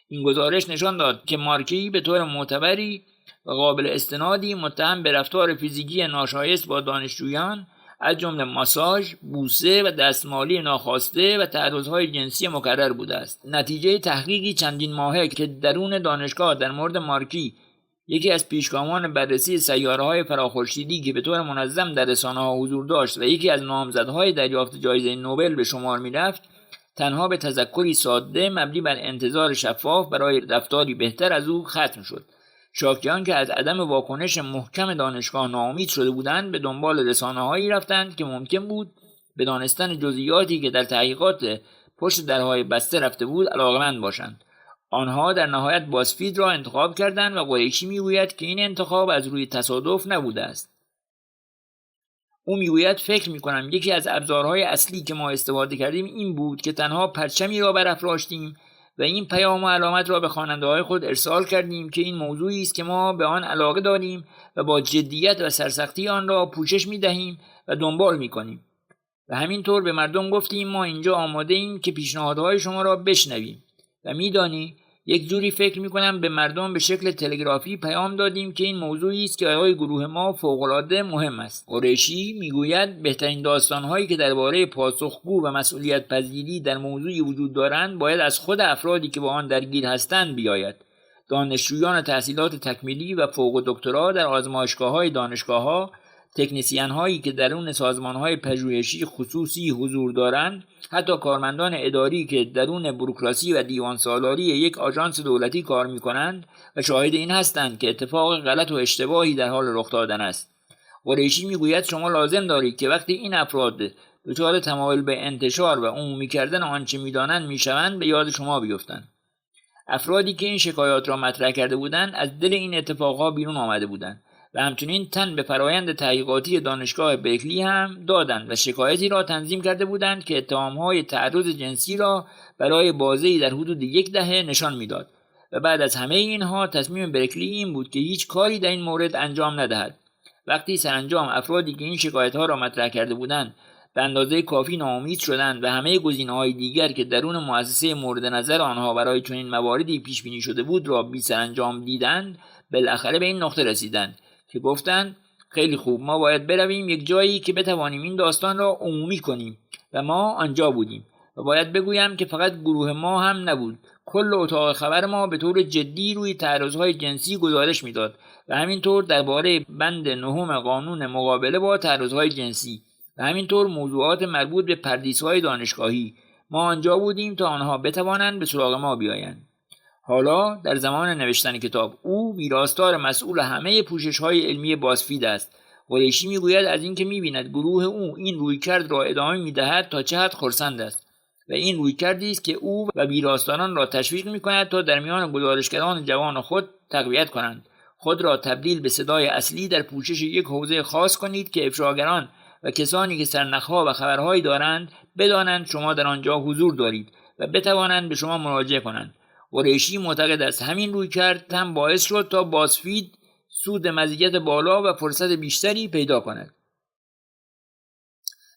این گزارش نشان داد که مارکی به طور معتبری و قابل استنادی متهم به رفتار فیزیکی ناشایست با دانشجویان از جمله ماساژ، بوسه و دستمالی ناخواسته و تعرضهای جنسی مکرر بوده است. نتیجه تحقیقی چندین ماهه که درون دانشگاه در مورد مارکی، یکی از پیشگامان بررسی سیاره‌های فراخورشیدی که به طور منظم در رسانه‌ها حضور داشت و یکی از نامزدهای دریافت جایزه نوبل به شمار می‌رفت، تنها به تذکری ساده مبنی بر انتظار شفاف برای رفتاری بهتر از او ختم شد. شاکیان که از عدم واکنش محکم دانشگاه ناامید شده بودند به دنبال رسانه‌هایی رفتند که ممکن بود به دانستن جزئیاتی که در تحقیقات پشت درهای بسته رفته بود علاقه‌مند باشند. آنها در نهایت بازفید را انتخاب کردند و قریشی میگوید که این انتخاب از روی تصادف نبوده است. او میگوید فکر میکنم یکی از ابزارهای اصلی که ما استفاده کردیم این بود که تنها پرچمی را برافراشتیم و این پیام و علامت را به خواننده‌های خود ارسال کردیم که این موضوعی است که ما به آن علاقه داریم و با جدیت و سرسختی آن را پوشش میدهیم و دنبال میکنیم. و همینطور به مردم گفتیم ما اینجا آماده ایم که پیشنهادهای شما را بشنویم. و میدانی یک جوری فکر میکنم به مردم به شکل تلگرافی پیام دادیم که این موضوعی است که برای گروه ما فوق‌العاده مهم است. قریشی میگوید بهترین داستانهایی که درباره پاسخگو و مسئولیت پذیری در موضوعی وجود دارند باید از خود افرادی که با آن درگیر هستند بیاید. دانشجویان تحصیلات تکمیلی و فوق دکترا در آزمایشگاه‌های دانشگاه‌ها، تکنسین‌هایی که درون سازمان‌های پژوهشی خصوصی حضور دارند، حتی کارمندان اداری که درون بوروکراسی و دیوان سالاری یک آژانس دولتی کار می‌کنند و شاهد این هستند که اتفاق غلط و اشتباهی در حال رخ دادن است. قریشی میگوید شما لازم دارید که وقتی این افراد دچار تمایل به انتشار و عمومی کردن آنچه می‌دانند می‌شوند به یاد شما بیفتند. افرادی که این شکایات را مطرح کرده بودند از دل این اتفاقها بیرون آمده بودند و همچنین تن به فرایند تحقیقاتی دانشگاه برکلی هم دادند و شکایتی را تنظیم کرده بودند که اتهام‌های تعرض جنسی را برای بازه‌ای در حدود 1 دهه نشان می‌داد. و بعد از همه اینها تصمیم برکلی این بود که هیچ کاری در این مورد انجام ندهد. وقتی سرانجام افرادی که این شکایت‌ها را مطرح کرده بودند به اندازه کافی ناامید شدند و همه گزینه‌های دیگر که درون مؤسسه مورد نظر آنها برای چنین مواردی پیش بینی شده بود را بی سرانجام دیدند، بالاخره به این نقطه رسیدند که گفتند خیلی خوب، ما باید برویم یک جایی که بتوانیم این داستان را عمومی کنیم و ما آنجا بودیم. و باید بگویم که فقط گروه ما هم نبود، کل اتاق خبر ما به طور جدی روی تعرضهای جنسی گزارش میداد و همینطور درباره بند 9 قانون مقابله با تعرضهای جنسی و همینطور موضوعات مربوط به پردیس‌های دانشگاهی. ما آنجا بودیم تا آنها بتوانند به سراغ ما بیایند. حالا در زمان نوشتن کتاب او ویراستار مسئول همه پوشش‌های علمی بازفید است. قریشی میگوید از اینکه می‌بیند گروه او این رویکرد را ادامه می‌دهد تا چه حد خرسند است و این رویکردی است که او و ویراستاران را تشویق می‌کند تا در میان گزارشگران جوان خود تقویت کنند. خود را تبدیل به صدای اصلی در پوشش یک حوزه خاص کنید که افشاگران و کسانی که سرنخ‌ها و خبرهایی دارند بدانند شما در آنجا حضور دارید و بتوانند به شما مراجعه کنند. قریشی معتقد است همین رویکرد هم باعث شد تا بازفید سود مزیت بالا و فرصت بیشتری پیدا کند.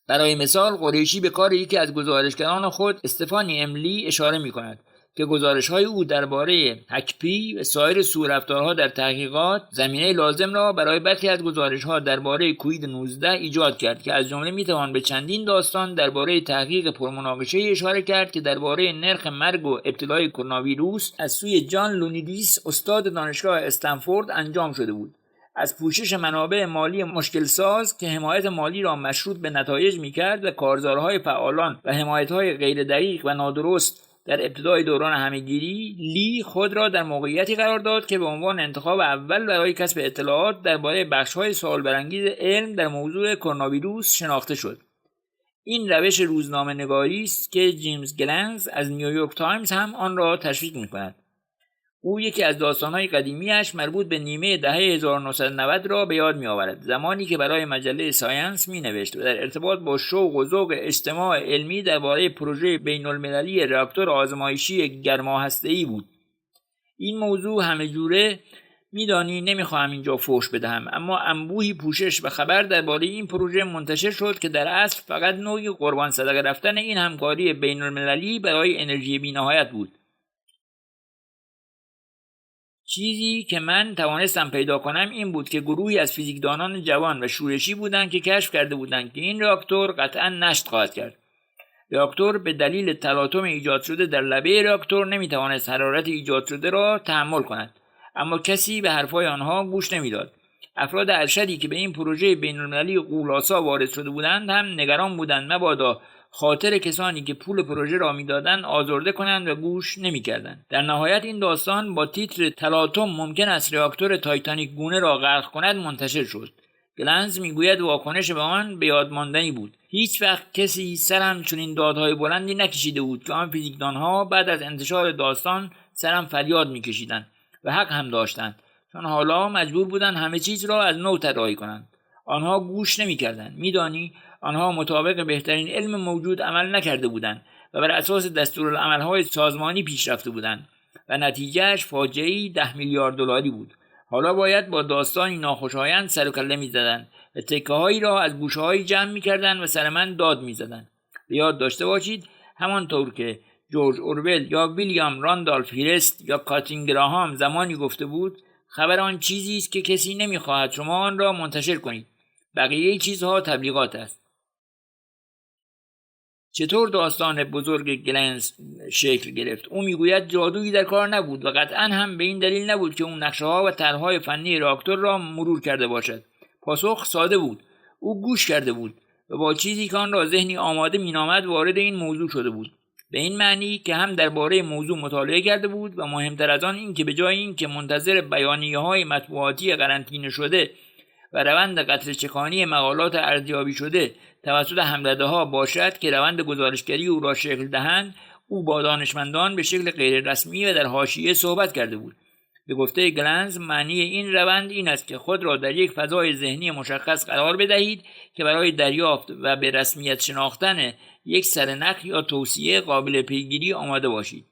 برای مثال قریشی به کار یکی از گزارشگران خود استفانی املی اشاره می کند که گزارش‌های او درباره هکپی و سایر سوء رفتارها در تحقیقات زمینه لازم را برای برخی از گزارش‌ها درباره کووید 19 ایجاد کرد که از جمله می‌توان به چندین داستان درباره تحقیق پرمناقشه اشاره کرد که درباره نرخ مرگ و ابتلای کرونا ویروس از سوی جان لونیدیس استاد دانشگاه استنفورد انجام شده بود. از پوشش منابع مالی مشکل ساز که حمایت مالی را مشروط به نتایج می‌کرد و کارزارهای فعالان و حمایت‌های غیر دقیق و نادرست در ابتدای دوران همه‌گیری، لی خود را در موقعیتی قرار داد که به عنوان انتخاب اول برای کسب اطلاعات درباره بخش‌های سوال برانگیز علم در موضوع کرونا ویروس شناخته شد. این روش روزنامه نگاری است که جیمز گلنز از نیویورک تایمز هم آن را تشویق می‌کند. او یکی از داستان‌های قدیمی‌اش مربوط به نیمه دهه 1990 را به یاد می‌آورد، زمانی که برای مجله ساینس می‌نوشت و در ارتباط با شوق و ذوق اجتماع علمی درباره پروژه بین‌المللی راکتور آزمایشی گرما هسته‌ای بود. این موضوع همه جوره میدانی نمیخواهم اینجا فحش بدهم، اما انبوهی پوشش و خبر درباره این پروژه منتشر شد که در اصل فقط نوعی قربان صدقه رفتن این همکاری بین‌المللی برای انرژی بی‌نهایت بود. چیزی که من توانستم پیدا کنم این بود که گروهی از فیزیکدانان جوان و شورشی بودند که کشف کرده بودند که این راکتور قطعاً نشت خواهد کرد. راکتور به دلیل تلاطم ایجاد شده در لبه راکتور نمیتوانست حرارت ایجاد شده را تحمل کند، اما کسی به حرفای آنها گوش نمیداد. افراد ارشدی که به این پروژه بین‌المللی غول‌آسا وارد شده بودند هم نگران بودند مبادا خاطر کسانی که پول پروژه را میدادند آزرده کنند و گوش نمیکردند. در نهایت این داستان با تیتر تلاطم ممکن است راکتور تایتانیک گونه را غرق کند منتشر شد. گلنز میگوید واکنش به آن به یاد ماندنی بود. هیچ وقت کسی سرم چنین دادهای بلندی نکشیده بود که آن فیزیکدانها بعد از انتشار داستان سرم فریاد میکشیدند و حق هم داشتند، چون حالا مجبور بودند همه چیز را از نو طراحی کنند. آنها گوش نمی‌کردند. می‌دانی آنها مطابق بهترین علم موجود عمل نکرده بودند و بر اساس دستورالعمل‌های سازمانی پیش رفته بودند و نتیجهش فاجعه‌ای 10 میلیارد دلاری بود. حالا باید با داستانی ناخوشایند سر و کله می‌زدند و تکه‌هایی را از گوشه‌هایی جمع می‌کردند و سر من داد می‌زدند. یاد داشته باشید همانطور که جورج اورول یا ویلیام راندالف هیرست یا کاترین گراهام زمانی گفته بود، خبر آن چیزی است که کسی نمی‌خواهد شما آن را منتشر کنید. بقیه چیزها تبلیغات است. چطور داستان بزرگ گلنز شکل گرفت؟ او میگوید جادویی در کار نبود و قطعاً هم به این دلیل نبود که اون نقشه‌ها و طرح‌های فنی راکتور را مرور کرده باشد. پاسخ ساده بود. او گوش کرده بود و با چیزی که آن را ذهنی آماده مینامد وارد این موضوع شده بود. به این معنی که هم درباره موضوع مطالعه کرده بود و مهمتر از آن این که به جای این که منتظر بیانیه‌های مطبوعاتی قرنطینه شده و روند قطره‌چکانی مقالات ارزیابی شده توسط هم‌رده‌ها باشد که روند گزارشگری او را شکل دهند، او با دانشمندان به شکل غیر رسمی و در حاشیه صحبت کرده بود. به گفته گلنز معنی این روند این است که خود را در یک فضای ذهنی مشخص قرار بدهید که برای دریافت و به رسمیت شناختن یک سرنخ یا توصیه قابل پیگیری آماده باشید.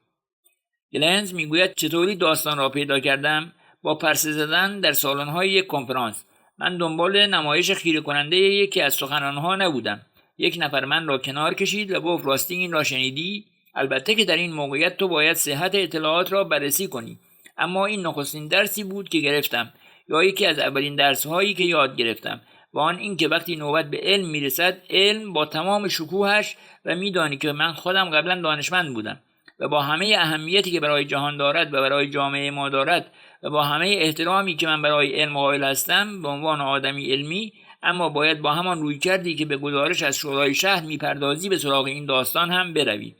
گلنز میگوید چطوری داستان را پیدا کردم؟ با پرسه زدن در سالن‌های یک کنفرانس. من دنبال نمایش خیره کننده یکی از سخنران‌ها نبودم. یک نفر من را کنار کشید و گفت راستی این را شنیدی؟ البته که در این موقعیت تو باید صحت اطلاعات را بررسی کنی، اما این نخستین درسی بود که گرفتم یا یکی از اولین درس‌هایی که یاد گرفتم و آن این که وقتی نوبت به علم میرسد، علم با تمام شکوهش و میدانی که من خودم قبلا دانشمند بودم و با همه اهمیتی که برای جهان دارد و برای جامعه ما دارد و با همه احترامی که من برای علم قائل هستم به عنوان آدمی علمی، اما باید با همان رویکردی که به گزارش از شورای شهر میپردازی به سراغ این داستان هم بروی.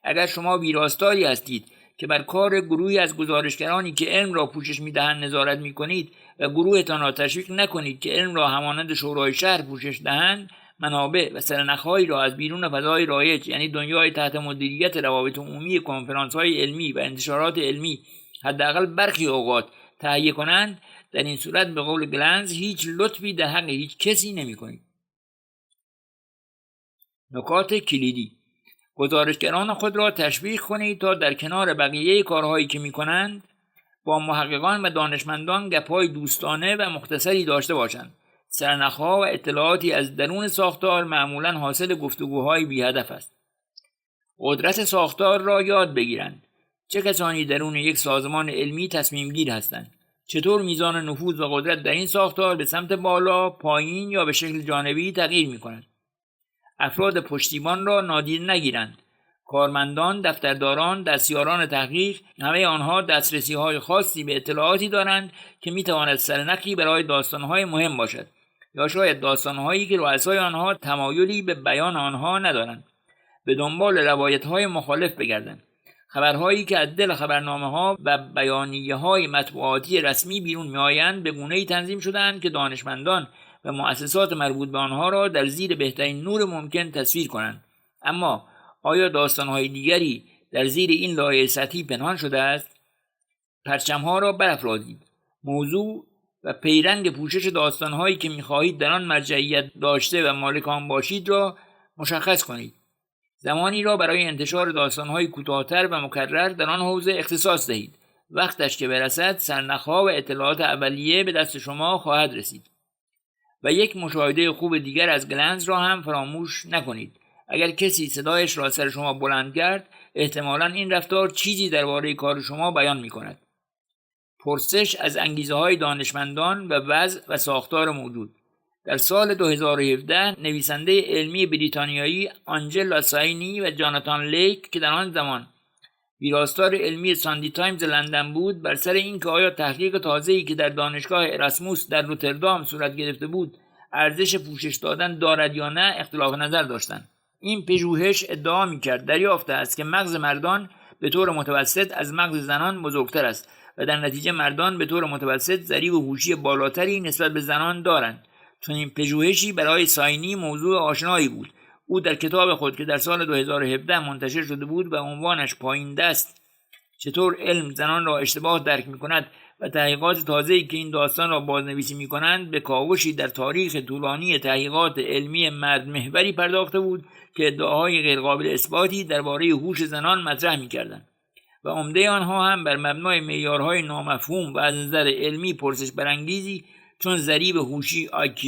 اگر شما ویراستاری هستید که بر کار گروهی از گزارشگرانی که علم را پوشش میدهند نظارت میکنید و گروهتان را تشویق نکنید که علم را همانند شورای شهر پوشش دهند، منابع و سرنخ‌هایی را از بیرون فضای رایج یعنی دنیای تحت مدیریت روابط عمومی کنفرانس‌های علمی و انتشارات علمی حداقل برخی اوقات تهیه کنند، در این صورت به قول گلنز هیچ لطفی در حق هیچ کسی نمی‌کنید. نکات کلیدی: گزارشگران خود را تشویق کنید تا در کنار بقیه کارهایی که می‌کنند با محققان و دانشمندان گپ‌های دوستانه و مختصری داشته باشند. سرنخ‌ها و اطلاعاتی از درون ساختار معمولاً حاصل گفتگوهای بی‌هدف است. قدرت ساختار را یاد بگیرند. چه کسانی درون یک سازمان علمی تصمیم گیر هستند؟ چطور میزان نفوذ و قدرت در این ساختار به سمت بالا، پایین یا به شکل جانبی تغییر می‌کند؟ افراد پشتیبان را نادیده نگیرند. کارمندان، دفترداران، دستیاران تحقیق، همه آنها دسترسی‌های خاصی به اطلاعاتی دارند که می‌تواند سرنخی برای داستان‌های مهم باشد یا شاید داستان‌هایی که رؤسای آنها تمایلی به بیان آنها ندارند. به دنبال روایت‌های مخالف بگردند. خبرهایی که از دل خبرنامه‌ها و بیانیه‌های مطبوعاتی رسمی بیرون می‌آیند به گونه‌ای تنظیم شده‌اند که دانشمندان و مؤسسات مربوط به آنها را در زیر بهترین نور ممکن تصویر کنند. اما آیا داستان‌های دیگری در زیر این لایه سطحی پنهان شده است؟ پرچم‌ها را برافرازید. موضوع و پیرنگ پوشش داستان‌هایی که می‌خواهید در آن مرجعیت داشته و مالک آن باشید را مشخص کنید. زمانی را برای انتشار داستان‌های کوتاه‌تر و مکرر در آن حوزه اختصاص دهید. وقتش که برسد سرنخ‌ها و اطلاعات اولیه به دست شما خواهد رسید. و یک مشاهده خوب دیگر از گلنز را هم فراموش نکنید. اگر کسی صدایش را سر شما بلند کرد، احتمالاً این رفتار چیزی درباره کار شما بیان می‌کند. پرسش از انگیزه‌های دانشمندان و وضع و ساختار موجود. در سال 2017 نویسنده علمی بریتانیایی آنجلا ساینی و جاناتان لیک که در آن زمان ویراستار علمی ساندی تایمز لندن بود، بر سر اینکه آیا تحقیق تازه‌ای که در دانشگاه اراسموس در روتردام صورت گرفته بود ارزش پوشش دادن دارد یا نه اختلاف نظر داشتند. این پژوهش ادعا می‌کرد دریافته است که مغز مردان به طور متوسط از مغز زنان بزرگتر است و در نتیجه مردان به طور متوسط ضریب هوشی بالاتری نسبت به زنان دارند. چون این پژوهشی برای ساینی موضوع آشنایی بود. او در کتاب خود که در سال 2017 منتشر شده بود و عنوانش پایین دست چطور علم زنان را اشتباه درک می‌کند و تحقیقات تازه‌ای که این داستان را بازنویسی می‌کنند به کاوشی در تاریخ طولانی تحقیقات علمی مرد محوری پرداخته بود که ادعاهای غیرقابل اثباتی درباره هوش زنان مطرح می‌کردند و عمده آنها هم بر مبنای معیارهای نامفهوم و از نظر علمی پرسش برانگیزی چون ضریب هوشی IQ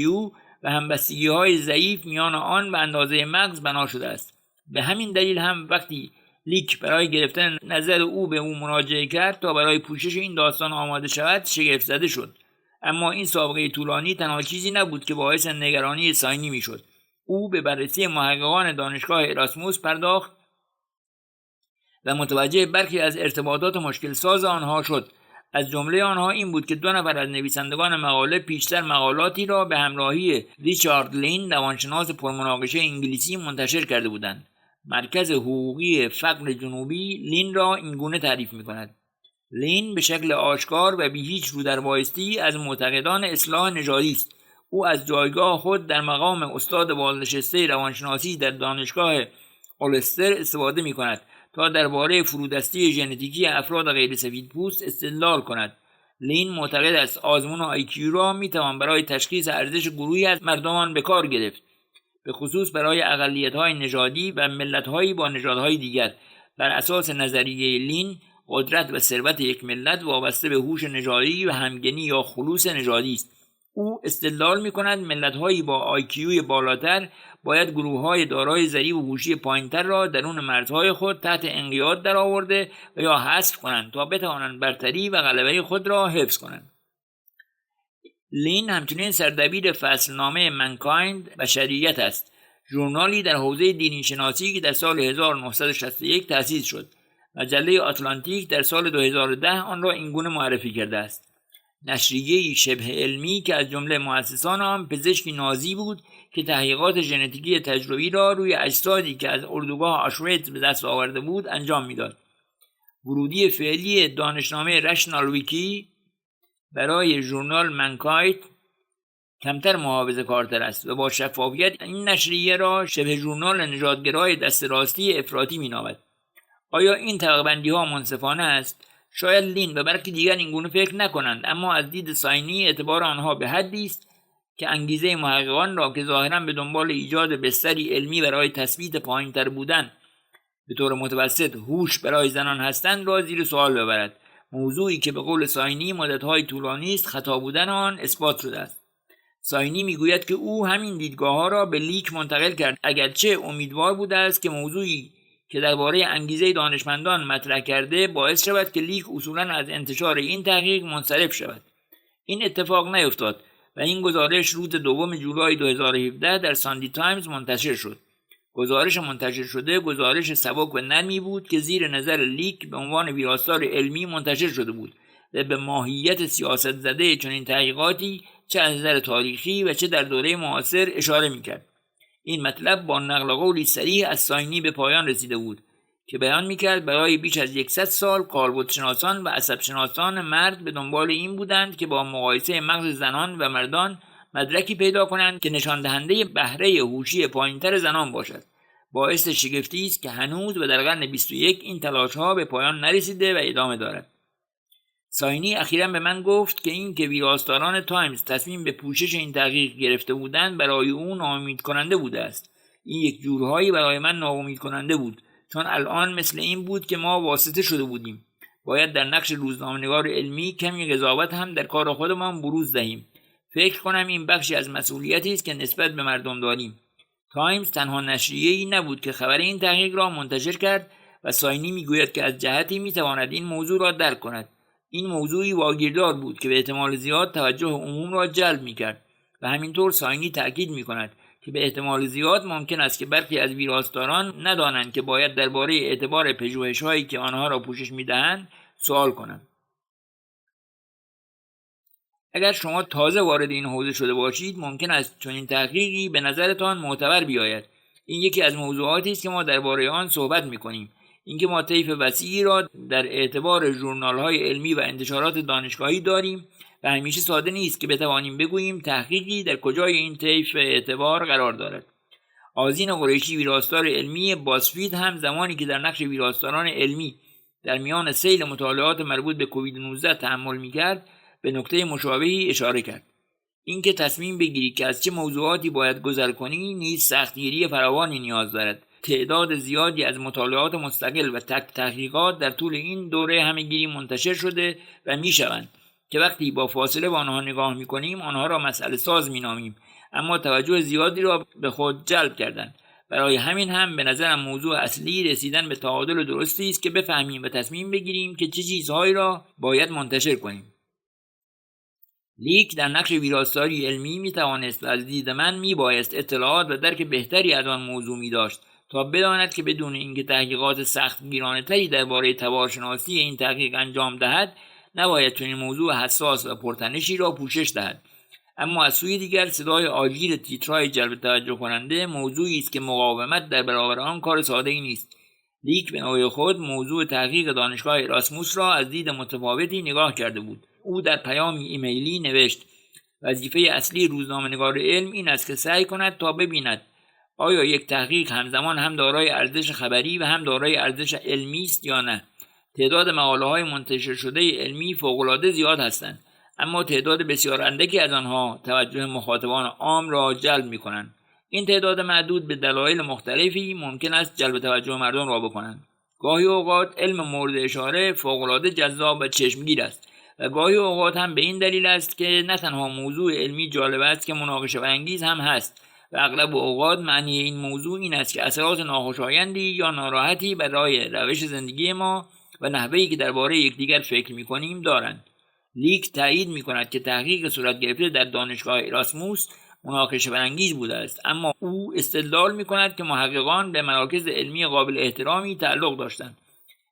و همبستگی‌های ضعیف میان آن و اندازه مغز بنا شده است. به همین دلیل هم وقتی لیک برای گرفتن نظر او به او مراجعه کرد تا برای پوشش این داستان آماده شود، شگفت زده شد. اما این سابقه طولانی تنها چیزی نبود که باعث نگرانی ساینی میشد. او به بررسی محققان دانشگاه اراسموس پرداخت و متوجه برخی از ارتباطات مشکل ساز آنها شد. از جمله آنها این بود که 2 نفر از نویسندگان مقاله پیشتر مقالاتی را به همراهی ریچارد لین، روانشناس پرمناقشه انگلیسی، منتشر کرده بودند. مرکز حقوقی فقر جنوبی لین را اینگونه تعریف می‌کند: لین به شکل آشکار و بی هیچ رودربایستی از معتقدان اصلاح نژادی است. او از جایگاه خود در مقام استاد بازنشسته روانشناسی در دانشگاه اولستر استفاده می‌کند تا درباره فرودستی ژنتیکی افراد غیر سفیدپوست استدلال کند. لین معتقد است آزمون IQ را میتوان برای تشخیص ارزش گروهی از مردمان به کار گرفت، به خصوص برای اقلیت‌های نژادی و ملت‌هایی با نژادهای دیگر. بر اساس نظریه لین، قدرت و ثروت یک ملت وابسته به هوش نژادی و همگنی یا خلوص نژادی است. او استدلال می‌کند ملت‌هایی با IQ بالاتر باید گروه‌های دارای ضریب هوشی پایین‌تر را درون مرزهای خود تحت انقیاد درآورده و یا حذف کنند تا بتوانند برتری و غلبه خود را حفظ کنند. لین همچنین سردبیر فصلنامه منکایند بشریت است، ژورنالی در حوزه دینی‌شناسی که در سال 1961 تأسیس شد. مجله آتلانتیک در سال 2010 آن را اینگونه معرفی کرده است: نشریه‌ای شبه علمی که از جمله مؤسسان آن پزشکی نازی بود که تحقیقات ژنتیکی تجربی را روی اجسادی که از اردوگاه آشویتز به دست آورده بود انجام میداد. ورودی فعلی دانشنامه رشنال ویکی برای ژورنال منکایند کمتر محافظه‌کارتر است و با شفافیت این نشریه را شبه ژورنال نژادگرای دست راستی افراطی مینامد. آیا این طبقه‌بندی‌ها منصفانه است؟ شاید لین و برخی دیگر اینگونه فکر نکنند، اما از دید ساینی اعتبار آنها به حدی است که انگیزه محققان را که ظاهراً به دنبال ایجاد بستری علمی برای تثبیت پایین‌تر بودن به طور متوسط هوش برای زنان هستند را زیر سوال ببرد. موضوعی که به قول ساینی مدت‌های طولانی است خطا بودن آن اثبات شده است. ساینی میگوید که او همین دیدگاه‌ها را به لیک منتقل کرد، اگرچه امیدوار بوده است که موضوعی که درباره انگیزه دانشمندان مطرح کرده باعث شود که لیک اصولاً از انتشار این تحقیق منصرف شود. این اتفاق نیفتاد و این گزارش روز 2 جولای 2017 در ساندی تایمز منتشر شد. گزارش منتشر شده گزارش سبک و نرمی بود که زیر نظر لیک به عنوان ویراستار علمی منتشر شده بود و به ماهیت سیاست زده چنین تحقیقاتی چه از نظر تاریخی و چه در دوره معاصر اشاره می‌کرد. این مطلب با نقل قولی صریح از ساینی به پایان رسیده بود که بیان می‌کرد برای بیش از 100 سال کالبدشناسان و عصبشناسان مرد به دنبال این بودند که با مقایسه مغز زنان و مردان مدرکی پیدا کنند که نشان دهنده بهره هوشی پایینتر زنان باشد. باعث شگفتی است که هنوز و در قرن 21 این تلاش‌ها به پایان نرسیده و ادامه دارد. ساینی اخیراً به من گفت که این که ویراستاران تایمز تصمیم به پوشش این تحقیق گرفته بودند برای او ناامید کننده بوده است. این یک جورهایی برای من ناامید کننده بود، چون الان مثل این بود که ما واسطه شده بودیم. باید در نقش روزنامه‌نگار علمی کمی قضاوت هم در کار خودمان بروز دهیم. فکر کنم این بخشی از مسئولیتی است که نسبت به مردم داریم. تایمز تنها نشریه‌ای نبود که خبر این تحقیق را منتشر کرد و ساینی میگوید که از جهتی میتواند این موضوع را درک کند. این موضوعی واگیردار بود که به احتمال زیاد توجه عموم را جلب میکرد و همینطور ساینی تأکید میکند که به احتمال زیاد ممکن است که برخی از ویراستاران ندانند که باید درباره اعتبار پژوهش‌هایی که آنها را پوشش میدهند سوال کنند. اگر شما تازه وارد این حوزه شده باشید ممکن است چنین تحقیقی به نظرتان معتبر بیاید. این یکی از موضوعاتی است که ما درباره آن صحبت می‌کنیم. اینکه ما طیف وسیعی را در اعتبار ژورنال‌های علمی و انتشارات دانشگاهی داریم و همیشه ساده نیست که بتوانیم بگوییم تحقیقی در کجای این طیف اعتبار قرار دارد. آذین قریشی ویراستار علمی بازفید هم زمانی که در نقش ویراستاران علمی در میان سیل مطالعات مربوط به کووید 19 تأمل می‌کرد به نکته مشابهی اشاره کرد. اینکه تصمیم بگیری که از چه موضوعاتی باید گذر کنی نیز سختگیری فراوانی نیاز دارد. تعداد زیادی از مطالعات مستقل و تحقیقات در طول این دوره همه‌گیری منتشر شده و میشوند که وقتی با فاصله به آنها نگاه میکنیم آنها را مسئله ساز مینامیم، اما توجه زیادی را به خود جلب کردند. برای همین هم به نظرم موضوع اصلی رسیدن به تعادل درستی است که بفهمیم و تصمیم بگیریم که چه چیزهایی را باید منتشر کنیم. لیک در نقش ویراستاری علمی میتوانست و از دید من میبایست اطلاعات و درک بهتری از آن موضوع میداشت تا بداند که بدون اینکه تحقیقات سختگیرانه تری درباره تبارشناسی این تحقیق انجام دهد نباید چنین موضوع حساس و پرتنشی را پوشش دهد. اما از سوی دیگر صدای آژیر تیترهای جلب توجه کننده موضوعی است که مقاومت در برابر آن کار ساده‌ای نیست. لیک به نوع خود موضوع تحقیق دانشگاه اراسموس را از دید متفاوتی نگاه کرده بود. او در پیامی ایمیلی نوشت: وظیفه اصلی روزنامه‌نگار علم این است که سعی کند تا ببیند آیا یک تحقیق همزمان هم دارای ارزش خبری و هم دارای ارزش علمی است یا نه. تعداد مقاله‌های منتشر شده علمی فوق‌العاده زیاد هستند، اما تعداد بسیار اندکی از آنها توجه مخاطبان عام را جلب می‌کنند. این تعداد معدود به دلایل مختلفی ممکن است جلب توجه مردم را بکنند. گاهی اوقات علم مورد اشاره فوق‌العاده جذاب و چشمگیر است و گاهی اوقات هم به این دلیل است که نه تنها موضوع علمی جالب است که مناقشه برانگیز هم هست و اغلب اوقات معنی این موضوع این است که اثرات ناخوشایندی یا ناراحتی برای روش زندگی ما و نحوهی که درباره یکدیگر فکر می‌کنیم دارند. لیک تایید می‌کند که تحقیق صورت گرفته در دانشگاه اراسموس مناقشه برانگیز بوده است، اما او استدلال می‌کند که محققان به مراکز علمی قابل احترامی تعلق داشتند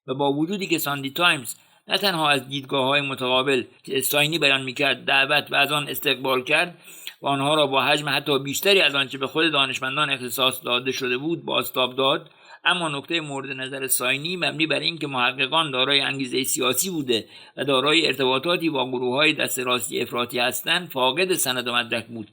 و با وجودی که ساندی تایمز نه تنها از دیدگاه‌های متقابل که ساینی بیان می‌کرد دعوت و از آن استقبال کرد و آنها را با حجم حتی بیشتری از آنچه به خود دانشمندان اختصاص داده شده بود بازتاب داد، اما نکته مورد نظر ساینی مبنی بر این که محققان دارای انگیزه سیاسی بوده و دارای ارتباطاتی با گروه‌های دست راستی افراطی هستند فاقد سند و مدرک بود.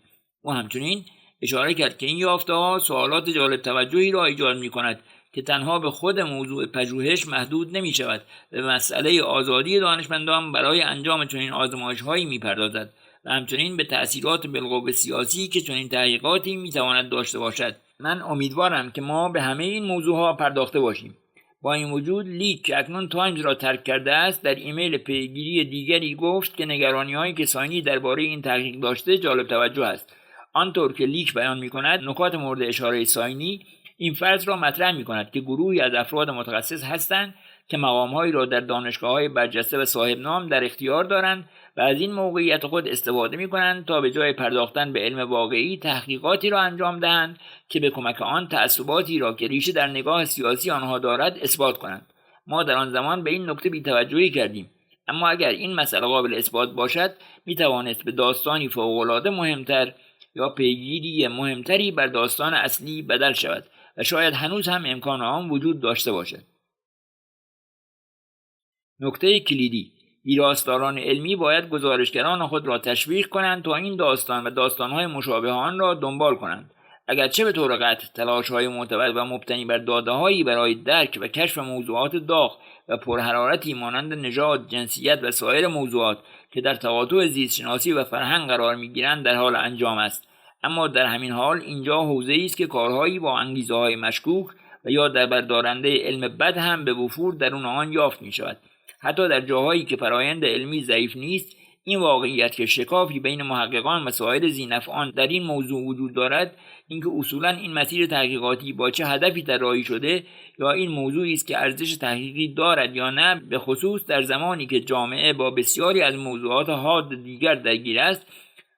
و همچنین اشاره کرد که این یافته‌ها سوالات جالب توجهی را ایجاد می‌کند که تنها به خود موضوع پژوهش محدود نمی‌شود و به مسئله آزادی دانشمندان برای انجام چنین آزمایش‌هایی می‌پردازد و همچنین به تأثیرات بالقوه سیاسی که چنین تحقیقاتی می‌تواند داشته باشد. من امیدوارم که ما به همه این موضوعها پرداخته باشیم. با این وجود لیک که اکنون تایمز را ترک کرده است در ایمیل پیگیری دیگری گفت که نگرانی‌هایی که ساینی درباره این تحقیق داشته جالب توجه است. آنطور که لیک بیان می‌کند نکات مورد اشاره ساینی این فرض را مطرح می‌کند که گروهی از افراد متخصص هستند که مقام‌هایی را در دانشگاه‌های برجسته و صاحب نام در اختیار دارند و از این موقعیت خود استفاده می‌کنند تا به جای پرداختن به علم واقعی تحقیقاتی را انجام دهند که به کمک آن تعصباتی را که ریشه در نگاه سیاسی آنها دارد اثبات کنند. ما در آن زمان به این نکته بی‌توجهی کردیم، اما اگر این مسئله قابل اثبات باشد می‌توانست به داستانی فوق‌العاده مهمتر یا پیگیری مهمتری بر داستان اصلی بدل شود و شاید هنوز هم امکان آن وجود داشته باشد. نکته کلیدی: ویراستاران علمی باید گزارشگران خود را تشویق کنند تا این داستان و داستانهای مشابه آن را دنبال کنند. اگرچه به طور قطع تلاش‌های معتبر و مبتنی بر داده‌هایی برای درک و کشف موضوعات داغ و پرحرارتی مانند نژاد، جنسیت و سایر موضوعات که در تقاطع زیستشناسی و فرهنگ قرار می‌گیرند در حال انجام است، اما در همین حال اینجا حوزه‌ای است که کارهایی با انگیزه‌های مشکوک و یا در بردارنده علم بد هم به وفور درون آن یافت می‌شود. حتی در جاهایی که فرایند علمی ضعیف نیست، این واقعیت که شکافی بین محققان و سایر ذی‌نفعان در این موضوع وجود دارد، اینکه اصولاً این مسیر تحقیقاتی با چه هدفی طراحی شده یا این موضوعی است که ارزش تحقیقی دارد یا نه، به خصوص در زمانی که جامعه با بسیاری از موضوعات حاد دیگر درگیر است،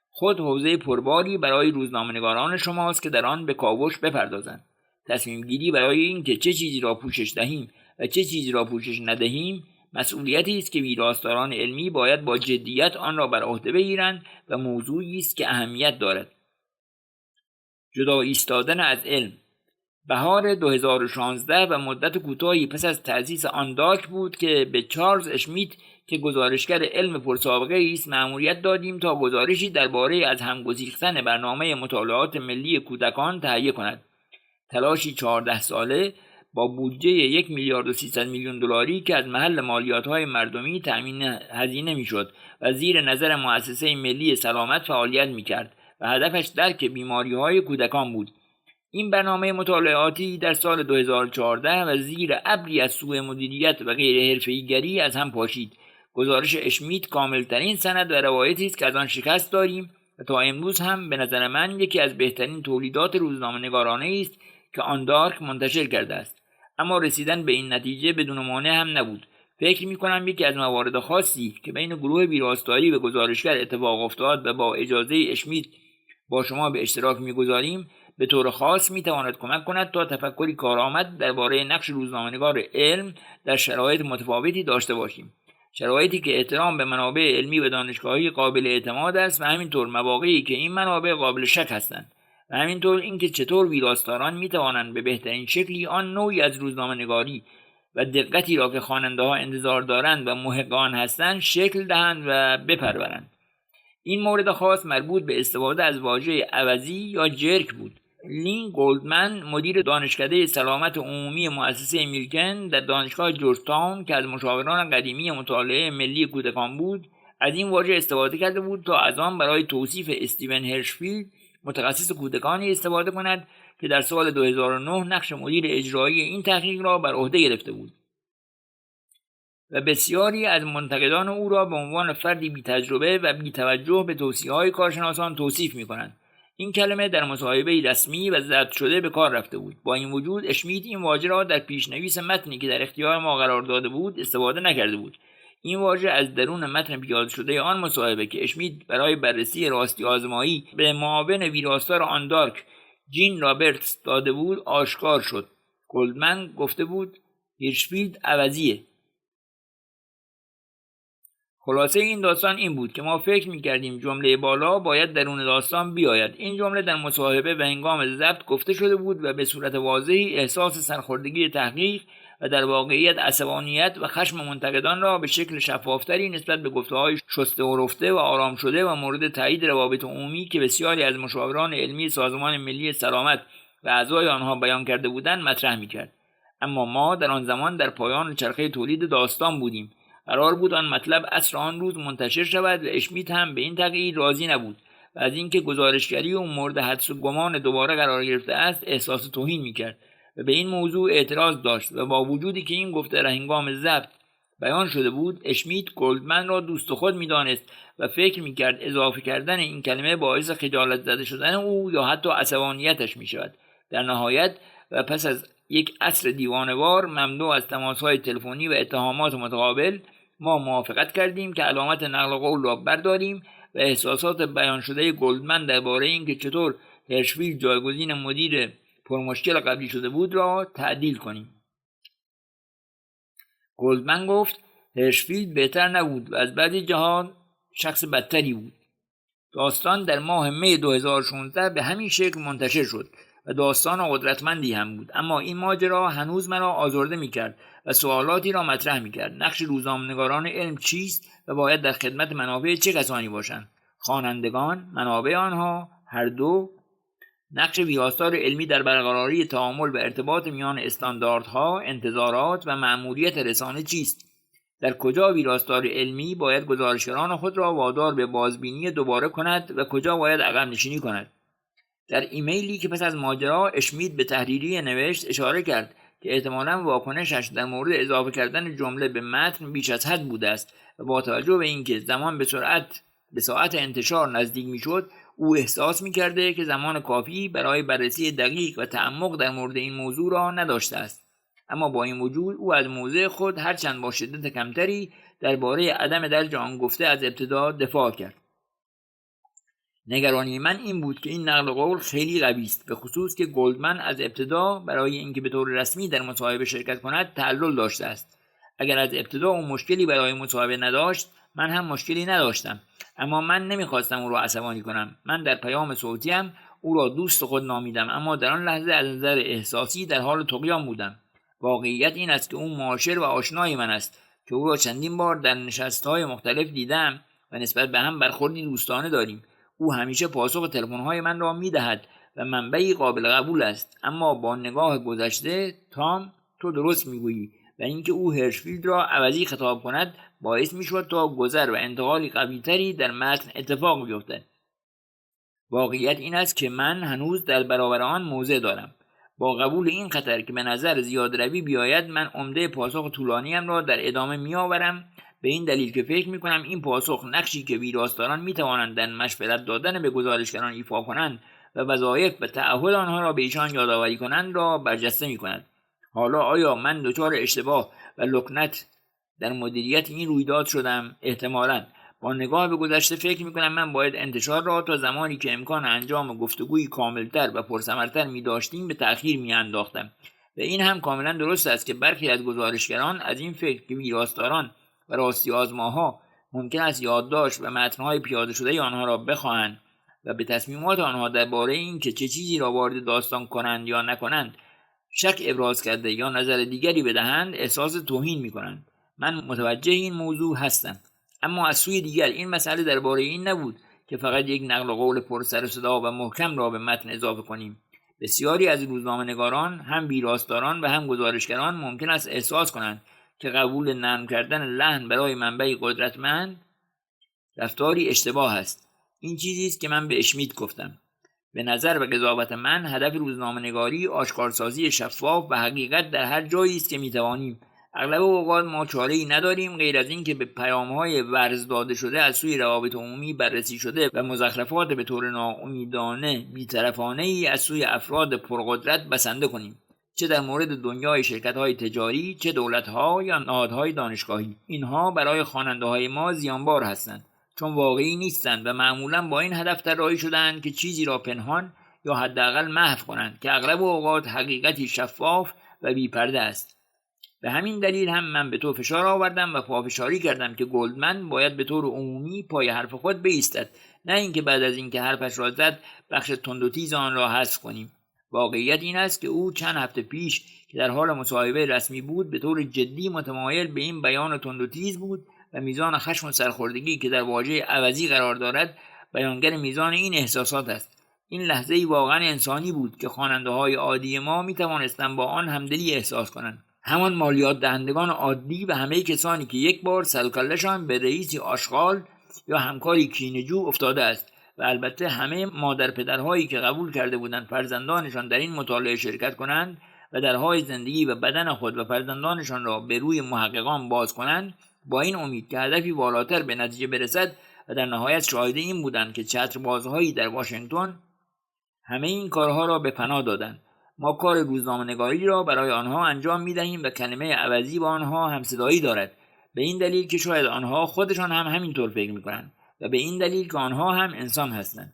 خود حوزه پرباری برای روزنامه‌نگاران شماست که در آن به کاوش بپردازند. تصمیم گیری برای اینکه چه چیزی را پوشش دهیم و چه چیزی را پوشش ندهیم مسئولیتی است که ویراستاران علمی باید با جدیت آن را بر عهده بگیرند و موضوعی است که اهمیت دارد. جدا ایستادن از علم. بهار 2016 و مدت کوتاهی پس از تأسیس آندارک بود که به چارلز اشمیت که گزارشگر علم پرسابقه است مأموریت دادیم تا گزارشی درباره از همگسیختن برنامه مطالعات ملی کودکان تهیه کند. تلاشی 14 ساله با بودجه 1,300,000,000 دلاری که از محل مالیات‌های مردمی تأمین هزینه می‌شد و زیر نظر مؤسسه ملی سلامت فعالیت می‌کرد و هدفش درک بیماری‌های کودکان بود. این برنامه مطالعاتی در سال 2014 و زیر ابری از سوء مدیریت و غیر حرفه‌ای‌گری از هم پاشید. گزارش اشمیت کاملترین سند و روایتی است که از آن شکست داریم و تا امروز هم به نظر من یکی از بهترین تولیدات روزنامه‌نگارانه است که آندارک منتشر کرده است. اما رسیدن به این نتیجه بدون مانع هم نبود. فکر می‌کنم یکی از موارد خاصی که بین گروه ویراستاری و گزارشگر اتفاق افتاد و با اجازه اشمیت با شما به اشتراک می‌گذاریم به طور خاص می‌تواند کمک کند تا تفکری کارآمد درباره نقش روزنامه‌نگار علم در شرایط متفاوتی داشته باشیم. شرایطی که احترام به منابع علمی و دانشگاهی قابل اعتماد است و همینطور مواقعی که این منابع قابل شک هستند و همینطور اینکه چطور ویراستاران می‌توانند به بهترین شکلی آن نوعی از روزنامه‌نگاری و دقتی را که خواننده‌ها انتظار دارند و محق آن هستند شکل دهند و بپرورند. این مورد خاص مربوط به استفاده از واژه عوضی یا جرک بود. لین گولدمن مدیر دانشکده سلامت عمومی مؤسسه میلکن در دانشگاه جورجتاون که از مشاوران قدیمی مطالعه ملی کودکان بود از این واژه استفاده کرده بود تا از آن برای توصیف استیون هرشفیلد متخصص کودکانی استفاده کند که در سال 2009 نقش مدیر اجرایی این تحقیق را بر عهده گرفته بود و بسیاری از منتقدان او را به عنوان فردی بی تجربه و بی توجه به توصیه‌های کارشناسان توصیف می‌کنند. این کلمه در مصاحبه رسمی و ضبط شده به کار رفته بود. با این وجود اشمیت این واژه را در پیشنویس متنی که در اختیار ما قرار داده بود استفاده نکرده بود. این واژه از درون متن پیاده شده آن مصاحبه که اشمیت برای بررسی راستی آزمایی به معاون ویراستار آندارک جین رابرتس داده بود آشکار شد. گولدمن گفته بود هیرشفیلد عوضیه. خلاصه این داستان این بود که ما فکر می‌کردیم جمله بالا باید درون داستان بیاید. این جمله در مصاحبه و هنگام ضبط گفته شده بود و به صورت واضحی احساس سرخوردگی تحقیق و در واقعیت عصبانیت و خشم منتقدان را به شکل شفافتری نسبت به گفته‌های شسته و رفته و آرام شده و مورد تایید روابط عمومی که بسیاری از مشاوران علمی سازمان ملی سلامت و اعضای آنها بیان کرده بودند مطرح می‌کرد. اما ما در آن زمان در پایان چرخه تولید داستان بودیم. قرار بود آن مطلب عصر آن روز منتشر شود و اشمیت هم به این تغییر راضی نبود و از اینکه گزارشگری و مورد حدس و گمان دوباره قرار گرفته است احساس توهین می‌کرد و به این موضوع اعتراض داشت و با وجودی که این گفته در هنگام ضبط بیان شده بود اشمیت گولدمن را دوست خود می‌دانست و فکر می‌کرد اضافه کردن این کلمه باعث خجالت زده شدن او یا حتی عصبانیتش می‌شود. در نهایت و پس از یک عصر دیوانه‌وار مملو از تماس‌های تلفنی و اتهامات متقابل ما موافقت کردیم که علامت نقل قول را برداریم و احساسات بیان شده گولدمن درباره اینکه چطور هرشفیلد جایگزین مدیر پرمشکل قبلی شده بود را تعدیل کنیم. گولدمن گفت هرشفیلد بهتر نبود و از بعضی جهات شخص بدتری بود. داستان در ماه می 2016 به همین شکل منتشر شد و داستان قدرتمندی هم بود، اما این ماجرا هنوز مرا آزرده می‌کرد و سوالاتی را مطرح می‌کرد. نقش روزنامه‌نگاران علم چیست و باید در خدمت منافع چه کسانی باشند؟ خوانندگان، منابع آنها، هر دو؟ نقش ویراستار علمی در برقراری تعامل و ارتباط میان استانداردها، انتظارات و مأموریت رسانه چیست؟ در کجا ویراستار علمی باید گزارشگران خود را وادار به بازبینی دوباره کند و کجا باید عقب نشینی کند؟ در ایمیلی که پس از ماجرا اشمیت به تحریریه نوشت اشاره کرد که احتمالاً واکنشش در مورد اضافه کردن جمله به متن بیش از حد بوده است و با توجه به اینکه زمان به ساعت انتشار نزدیک میشد، او احساس می‌کرده که زمان کافی برای بررسی دقیق و تعمق در مورد این موضوع را نداشته است. اما با این وجود او از موضع خود هرچند با شدت کمتری درباره عدم درج آن گفته از ابتدا دفاع کرد. نگرانی من این بود که این نقل قول خیلی قوی است، به خصوص که گلدمن از ابتدا برای اینکه به طور رسمی در مصاحبه شرکت کند تعلل داشته است. اگر از ابتدا او مشکلی برای مصاحبه نداشت، من هم مشکلی نداشتم، اما من نمیخواستم او را عصبانی کنم. من در پیام صوتیم او را دوست خود نامیدم، اما در آن لحظه از نظر احساسی در حال طغیان بودم. واقعیت این است که او معاشر و آشنای من است که او را چندین بار در نشست‌های مختلف دیدم و نسبت به هم برخوردی دوستانه داریم. او همیشه پاسخ تلفن‌های من را می‌دهد و منبعی قابل قبول است. اما با نگاه گذشته، تام، تو درست می‌گویی و اینکه او هرشفیلد را عوضی خطاب کند باعث می‌شد تا گذر و انتقالی قوی‌تری در متن اتفاق بیفتد. واقعیت این است که من هنوز در برابر آن موضع دارم. با قبول این خطر که به نظر زیاد روی بیاید، من عمده پاسخ طولانیم را در ادامه می‌آورم، به این دلیل که فکر می‌کنم این پاسخ نقشی که ویراستاران می‌توانند در مشورت دادن به گزارشگران ایفا کنند و وظایف و تعهد آنها را به ایشان یادآوری کنند را برجسته می‌کند. حالا آیا من دچار اشتباه و لکنت در مدیریت این رویداد شدم؟ احتمالاً. با نگاه به گذشته فکر می‌کنم من باید انتشار را تا زمانی که امکان انجام گفتگویی کاملتر و پرثمرتر می‌داشتیم به تأخیر می‌انداختم. و این هم کاملا درست است که برخی از گزارشگران از این فکر که ویراستاران و راستی آزماها ممکن است یادداشت و متن‌های پیاده شده آنها را بخواهند و به تصمیمات آنها درباره اینکه چه چیزی را وارد داستان کنند یا نکنند شک ابراز کرده یا نظر دیگری بدهند، احساس توهین می‌کنند. من متوجه این موضوع هستم، اما از سوی دیگر این مسئله درباره این نبود که فقط یک نقل قول پر سر و صدا و محکم را به متن اضافه کنیم. بسیاری از روزنامه‌نگاران، هم ویراستاران و هم گزارشگران ممکن است احساس کنند که قبول نرم کردن لحن برای منبعی قدرتمند رفتاری اشتباه است. این چیزی است که من به اشمیت گفتم. به نظر و قضاوت من هدف روزنامه‌نگاری آشکارسازی شفاف و حقیقت در هر جایی است که می‌توانیم. اغلب اوقات ما چاره‌ای نداریم غیر از این که به پیام‌های ورز داده شده از سوی روابط عمومی بررسی شده و مزخرفات به طور ناامیدانه بی‌طرفانه‌ای از سوی افراد پرقدرت بسنده کنیم، چه در مورد دنیای شرکت‌های تجاری، چه دولت‌ها یا نهادهای دانشگاهی. اینها برای خواننده‌های ما زیانبار هستند، چون واقعی نیستند و معمولاً با این هدف طراحی شده‌اند که چیزی را پنهان یا حداقل محو کنند که اغلب اوقات حقیقتی شفاف و بی‌پرده است. به همین دلیل هم من به تو فشار آوردم و پافشاری کردم که گلدمن باید به طور عمومی پای حرف خود بایستد، نه اینکه بعد از اینکه حرفش را زد بخش تند و تیز آن را حذف کنیم. واقعیت این است که او چند هفته پیش که در حال مصاحبه رسمی بود به طور جدی متمایل به این بیان تند و تیز بود و میزان خشم و سرخوردگی که در واژه عوضی قرار دارد بیانگر میزان این احساسات است. این لحظه‌ای واقعا انسانی بود که خواننده‌های عادی ما می‌توانستند با آن همدلی احساس کنند. همان مالیات دهندگان عادی و همه کسانی که یک بار سر و کله‌شان به رئیسی آشغال یا همکاری کینه‌جو افتاده است و البته همه مادر پدرهایی که قبول کرده بودند فرزندانشان در این مطالعه شرکت کنند و درهای زندگی و بدن خود و فرزندانشان را به روی محققان باز کنند با این امید که هدفی بالاتر به نتیجه برسد و در نهایت شاهد این بودند که چتربازهایی در واشنگتن همه این کارها را به پناه دادند. ما کار روزنامه‌نگاری را برای آنها انجام می‌دهیم و کلمه عوضی با آنها همصدایی دارد، به این دلیل که شاید آنها خودشان هم همینطور فکر می‌کنند و به این دلیل که آنها هم انسان هستند.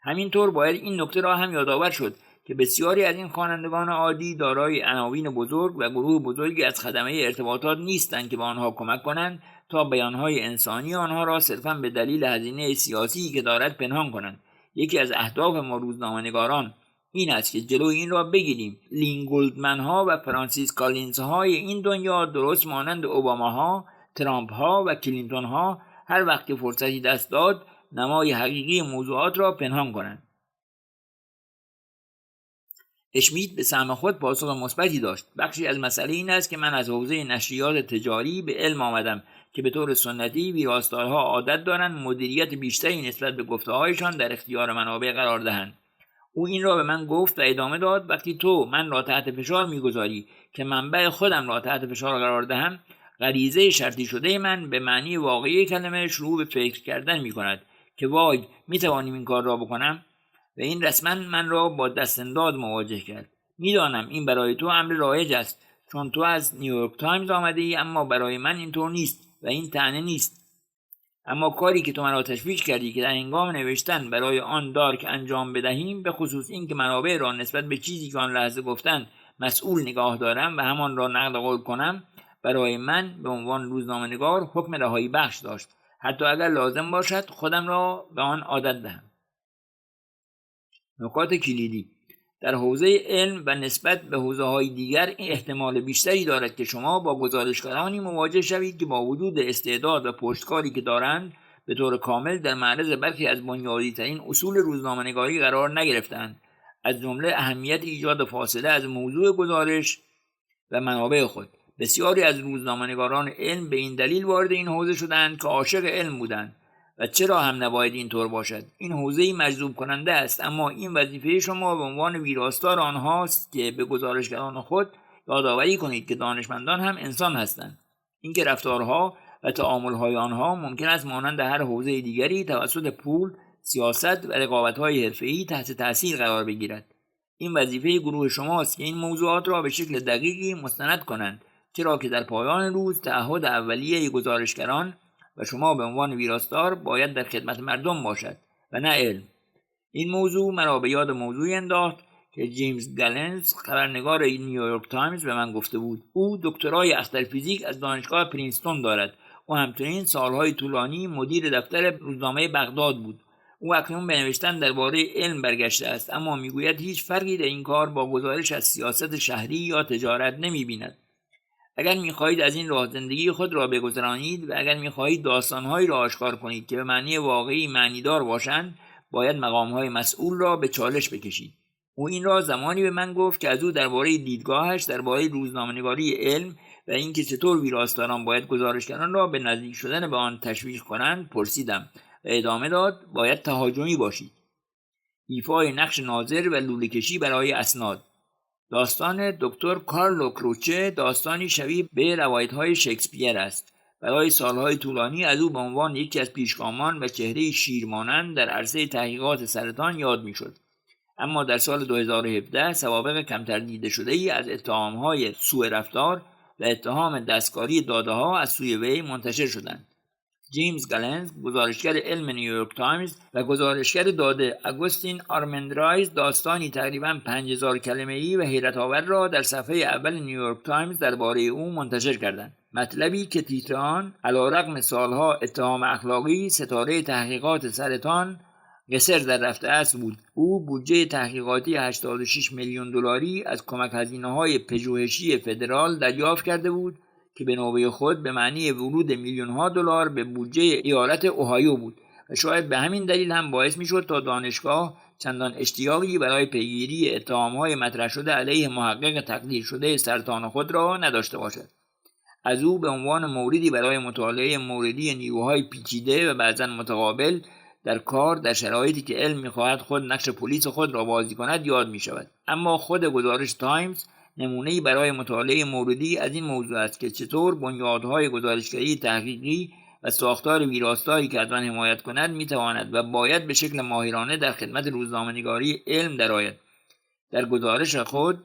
همینطور باید این نکته را هم یادآور شد که بسیاری از این خوانندگان عادی دارای عناوین بزرگ و گروه بزرگی از خدمه ارتباطات نیستند که به آنها کمک کنند تا بیانهای انسانی آنها را صرفاً به دلیل هزینه سیاسی که دارد پنهان کنند. یکی از اهداف ما روزنامه‌نگاران این است که جلوی این را بگیریم. لین گلدمن ها و فرانسیس کالینز های این دنیا درست مانند اوباما ها، ترامپ ها و کلینتون ها هر وقت که فرصتی دست داد نمای حقیقی موضوعات را پنهان کنند. اشمیت به سهم خود پاسخ مثبتی داشت. بخشی از مسئله این است که من از حوزه نشریات تجاری به علم آمدم که به طور سنتی ویراستارها عادت دارند مدیریت بیشتری نسبت به گفته‌هایشان در اختیار منابع قرار دهند. او این را به من گفت و ادامه داد: وقتی تو من را تحت فشار میگذاری که منبع خودم را تحت فشار قرار دهم، غریزه شرطی شده من به معنی واقعی کلمه شروع به فکر کردن می‌کند که وای می‌توانیم این کار را بکنم، و این رسما من را با دستانداز مواجه کرد. میدانم این برای تو امر رایج است چون تو از نیویورک تایمز آمده ای، اما برای من اینطور نیست و این طعنه نیست. اما کاری که تو مرا تشویق کردی که در هنگام نوشتن برای آن دارک انجام بدهیم، به خصوص این که منابع را نسبت به چیزی که آن لحظه گفتن مسئول نگاه دارم و همان را نقل قول کنم، برای من به عنوان روزنامه‌نگار حکم رهایی بخش داشت، حتی اگر لازم باشد خودم را به آن عادت دهم. نکات کلیدی: در حوزه علم و نسبت به حوزه‌های دیگر این احتمال بیشتری دارد که شما با گزارشگرانی مواجه شوید که با وجود استعداد و پشتکاری که دارند به طور کامل در معرض برخی از بنیادی‌ترین اصول روزنامه‌نگاری قرار نگرفتند، از جمله اهمیت ایجاد فاصله از موضوع گزارش و منابع خود. بسیاری از روزنامه‌نگاران علم به این دلیل وارد این حوزه شدند که عاشق علم بودند، و چرا هم نباید اینطور باشد؟ این حوزه‌ای مجذوب کننده است، اما این وظیفه شما به عنوان ویراستار آنهاست که به گزارشگران خود یادآوری کنید که دانشمندان هم انسان هستند. اینکه رفتارها و تعامل‌های آنها ممکن است مانند هر حوزه دیگری توسط پول، سیاست و رقابت‌های حرفه‌ای تحت تأثیر قرار بگیرد. این وظیفه گروه شماست که این موضوعات را به شکل دقیقی مستند کنند، چرا که در پایان روز تعهد اولیه گزارشگران و شما به عنوان ویراستار باید در خدمت مردم باشد و نه علم. این موضوع مرا به یاد موضوعی انداخت که جیمز گالنز، خبرنگار نیویورک تایمز، به من گفته بود. او دکترای اخترفیزیک از دانشگاه پرینستون دارد. او همچنین سالهای طولانی مدیر دفتر روزنامه بغداد بود. او اکنون به نوشتن درباره علم برگشته است، اما میگوید هیچ فرقی در این کار با گزارش از سیاست شهری یا تجارت نمی‌بیند. اگر می‌خواهید از این راه زندگی خود را بگذرانید و اگر می‌خواهید داستان‌هایی را آشکار کنید که به معنی واقعی معنیدار باشند، باید مقام‌های مسئول را به چالش بکشید. او این را زمانی به من گفت که از او درباره دیدگاهش درباره روزنامه‌نگاری علم و اینکه چطور ویراستاران باید گزارشگران را به نزدیک شدن به آن تشویق کنند پرسیدم و ادامه داد: باید تهاجمی باشید. ایفای نقش ناظر و لوله‌کشی برای اسناد. داستان دکتر کارلو کروچه داستانی شبیه به روایت‌های شکسپیر است. برای سالهای طولانی از او به عنوان یکی از پیشگامان و چهره شیرمانند در عرصه تحقیقات سرطان یاد می‌شد. اما در سال 2017 سوابق کمتر دیده شده‌ای از اتهام‌های سوء رفتار و اتهام دستکاری داده‌ها از سوی وی منتشر شدند. جیمز گالنز، گزارشگر علم نیویورک تایمز و گزارشگر داده آگوستین آرمندرایز، داستانی تقریباً 5000 کلمه‌ای و حیرت‌آور را در صفحه اول نیویورک تایمز درباره او منتشر کردند. مطلبی که تیتر آن علیرغم سالها اتهام اخلاقی ستاره تحقیقات سرطان قصر در رفته است بود. او بودجه تحقیقاتی 86 میلیون دلاری از کمک هزینه‌های پژوهشی فدرال دریافت کرده بود که به نوبه خود به معنی ورود میلیون‌ها دلار به بودجه ایالت اوهایو بود و شاید به همین دلیل هم باعث می‌شد تا دانشگاه چندان اشتیاقی برای پیگیری اتهام‌های مطرح شده علیه محقق تقدیر شده سرطان خود را نداشته باشد. از او به عنوان موردی برای مطالعه موردی نیروهای پیچیده و بعضاً متقابل در کار در شرایطی که علم می‌خواهد خود نقش پلیس خود را بازی کند یاد می‌شود. اما خود گزارش تایمز نمونه‌ای برای مطالعه موردی از این موضوع است که چطور بنیادهای گزارشگری تحقیقی و ساختار ویراستاری که از آن حمایت کند می‌تواند و باید به شکل ماهرانه در خدمت روزنامه‌نگاری علم درآید. در گزارش خود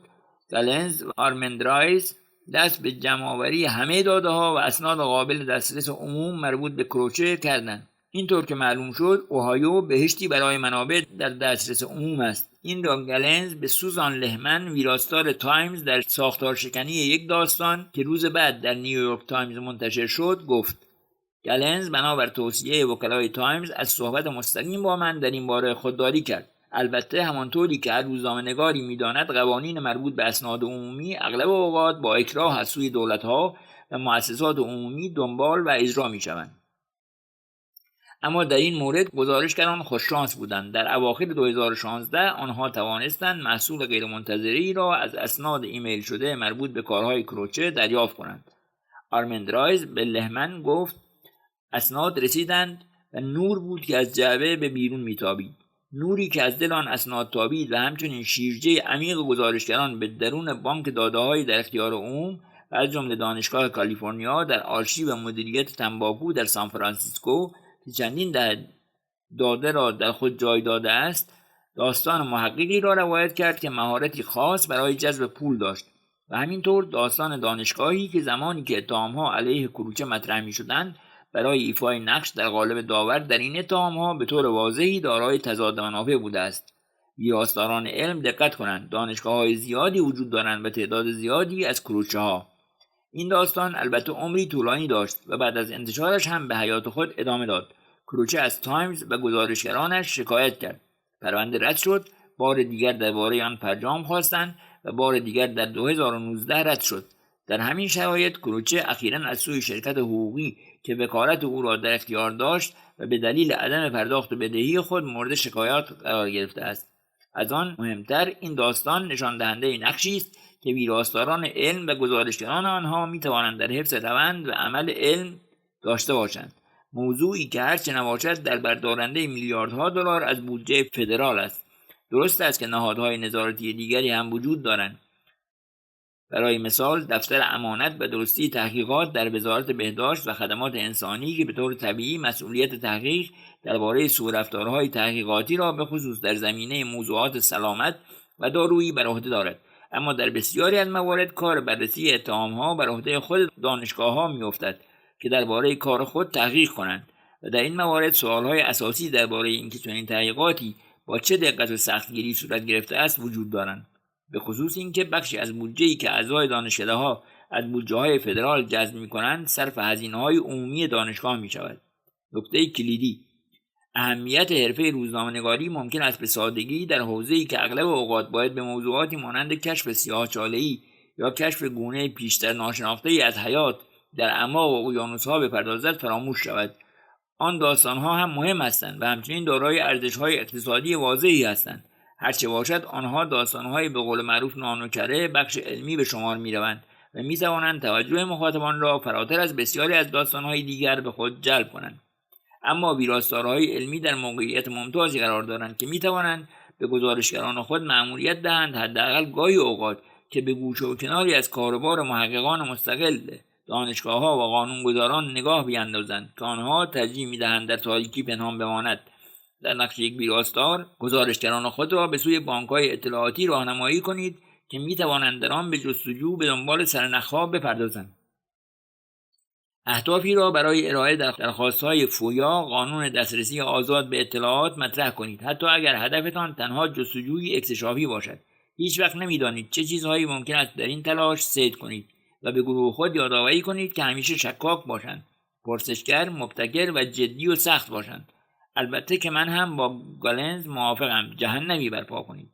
گالنز و آرمندرایز دست به جمع‌آوری همه داده‌ها و اسناد قابل دسترس عموم مربوط به کروچه کردند. اینطور که معلوم شد اوهایو بهشتی برای منابع در دسترس عموم است. این را گالنز به سوزان لهمن، ویراستار تایمز، در ساختار شکنی یک داستان که روز بعد در نیویورک تایمز منتشر شد گفت. گالنز بنابر توصیه وکلای تایمز از صحبت مستقیم با من در این باره خودداری کرد. البته همانطوری که هر روزنامه‌نگاری می‌داند قوانین مربوط به اسناد عمومی اغلب اوقات با اکراه از سوی دولت‌ها و مؤسسات عمومی دنبال و اجرا می‌شوند. اما در این مورد گزارشگران خوششانس بودند. در اواخر 2016 آنها توانستند محصول غیرمنتظره‌ای را از اسناد ایمیل شده مربوط به کارهای کروچه دریافت کنند. آرمند رایز به لهمن گفت اسناد رسیدند و نور بود که از جعبه به بیرون میتابید. نوری که از دل آن اسناد تابید و همچنین شیرجه عمیق گزارشگران به درون بانک داده‌های در اختیار عموم و از جمله دانشگاه کالیفرنیا در آرشیو مدیریت تنباکو در سانفرانسیسکو که چندین داده را در خود جای داده است، داستان محققی را روایت کرد که مهارتی خاص برای جذب پول داشت و همینطور داستان دانشگاهی که زمانی که اتهام‌ها علیه کروچه مطرح می‌شدند برای ایفای نقش در قالب داور در این اتهام‌ها به طور واضحی دارای تضاد منافع بوده است. ویراستاران علم دقت کنند، دانشگاه‌های زیادی وجود دارند و تعداد زیادی از کروچه‌ها. این داستان البته عمری طولانی داشت و بعد از انتشارش هم به حیات خود ادامه داد. کروچه از تایمز و گزارشگرانش شکایت کرد. پرونده رد شد، بار دیگر درباره آن فرجام خواستند و بار دیگر در 2019 رد شد. در همین شرایط کروچه اخیراً از سوی شرکت حقوقی که وکالت او را در اختیار داشت و به دلیل عدم پرداخت بدهی خود مورد شکایات قرار گرفته است. از آن مهمتر این داستان نشان دهنده نقشی است که ویراستاران علم و گزارشگران آنها می توانند در حفظ روند و عمل علم داشته باشند. موضوعی که هرچه نباشد در بردارنده میلیاردها دلار از بودجه فدرال است. درست است که نهادهای نظارتی دیگری هم وجود دارند. برای مثال دفتر امانت و درستی تحقیقات در وزارت بهداشت و خدمات انسانی که به طور طبیعی مسئولیت تحقیق درباره سوءرفتارهای تحقیقاتی را به خصوص در زمینه موضوعات سلامت و دارویی بر عهده دارد. اما در بسیاری از موارد کار بررسی اتهام‌ها بر عهده خود دانشگاه‌ها می‌افتد که درباره کار خود تحقیق کنند و در این موارد سوال‌های اساسی درباره اینکه چنین تحقیقاتی با چه دقت و سختگیری صورت گرفته است وجود دارند. به خصوص اینکه بخشی از بودجه‌ای که اعضای دانشکده‌ها از بودجه‌های فدرال جذب می‌کنند صرف هزینه‌های عمومی دانشگاه می‌شود. نکته کلیدی: اهمیت حرفه روزنامه‌نگاری ممکن است به سادگی در حوزه‌ای که اغلب اوقات باید به موضوعاتی مانند کشف سیاه‌چاله‌ای یا کشف گونه پیشتر ناشناخته‌ای از حیات در اعماق اقیانوس‌ها بپردازد فراموش شود. آن داستان‌ها هم مهم هستند و همچنین دارای ارزش‌های اقتصادی واضحی هستند. هرچه باشد آنها داستان‌های به قول معروف نانوکره بخش علمی به شمار می‌روند و می‌توانند توجه مخاطبان را فراتر از بسیاری از داستان‌های دیگر به خود جلب کنند. اما ویراستارهای علمی در موقعیت ممتازی قرار دارند که می‌توانند به گزارشگران خود مأموریت دهند حداقل گاهی اوقات که به گوشه و کناری از کاروبار محققان مستقل دانشگاه‌ها و قانونگذاران نگاه بیندازند که آنها ترجیح می‌دهند در تاریکی پنهان بماند. در نقش یک ویراستار گزارشگران خود را به سوی بانک‌های اطلاعاتی راهنمایی کنید که می‌توانند در آن به جستجو به دنبال سرنخ‌ها بپردازند. اهدافی را برای ارائه درخواست‌های فویا قانون دسترسی آزاد به اطلاعات مطرح کنید، حتی اگر هدفتان تنها جستجوی اکتشافی باشد. هیچ وقت نمی‌دانید چه چیزهایی ممکن است در این تلاش صید کنید و به گروه خود یادآوری کنید که همیشه شکاک باشند، پرسشگر، مبتکر و جدی و سخت باشند. البته که من هم با گالنز موافقم، جهنمی برپا کنید.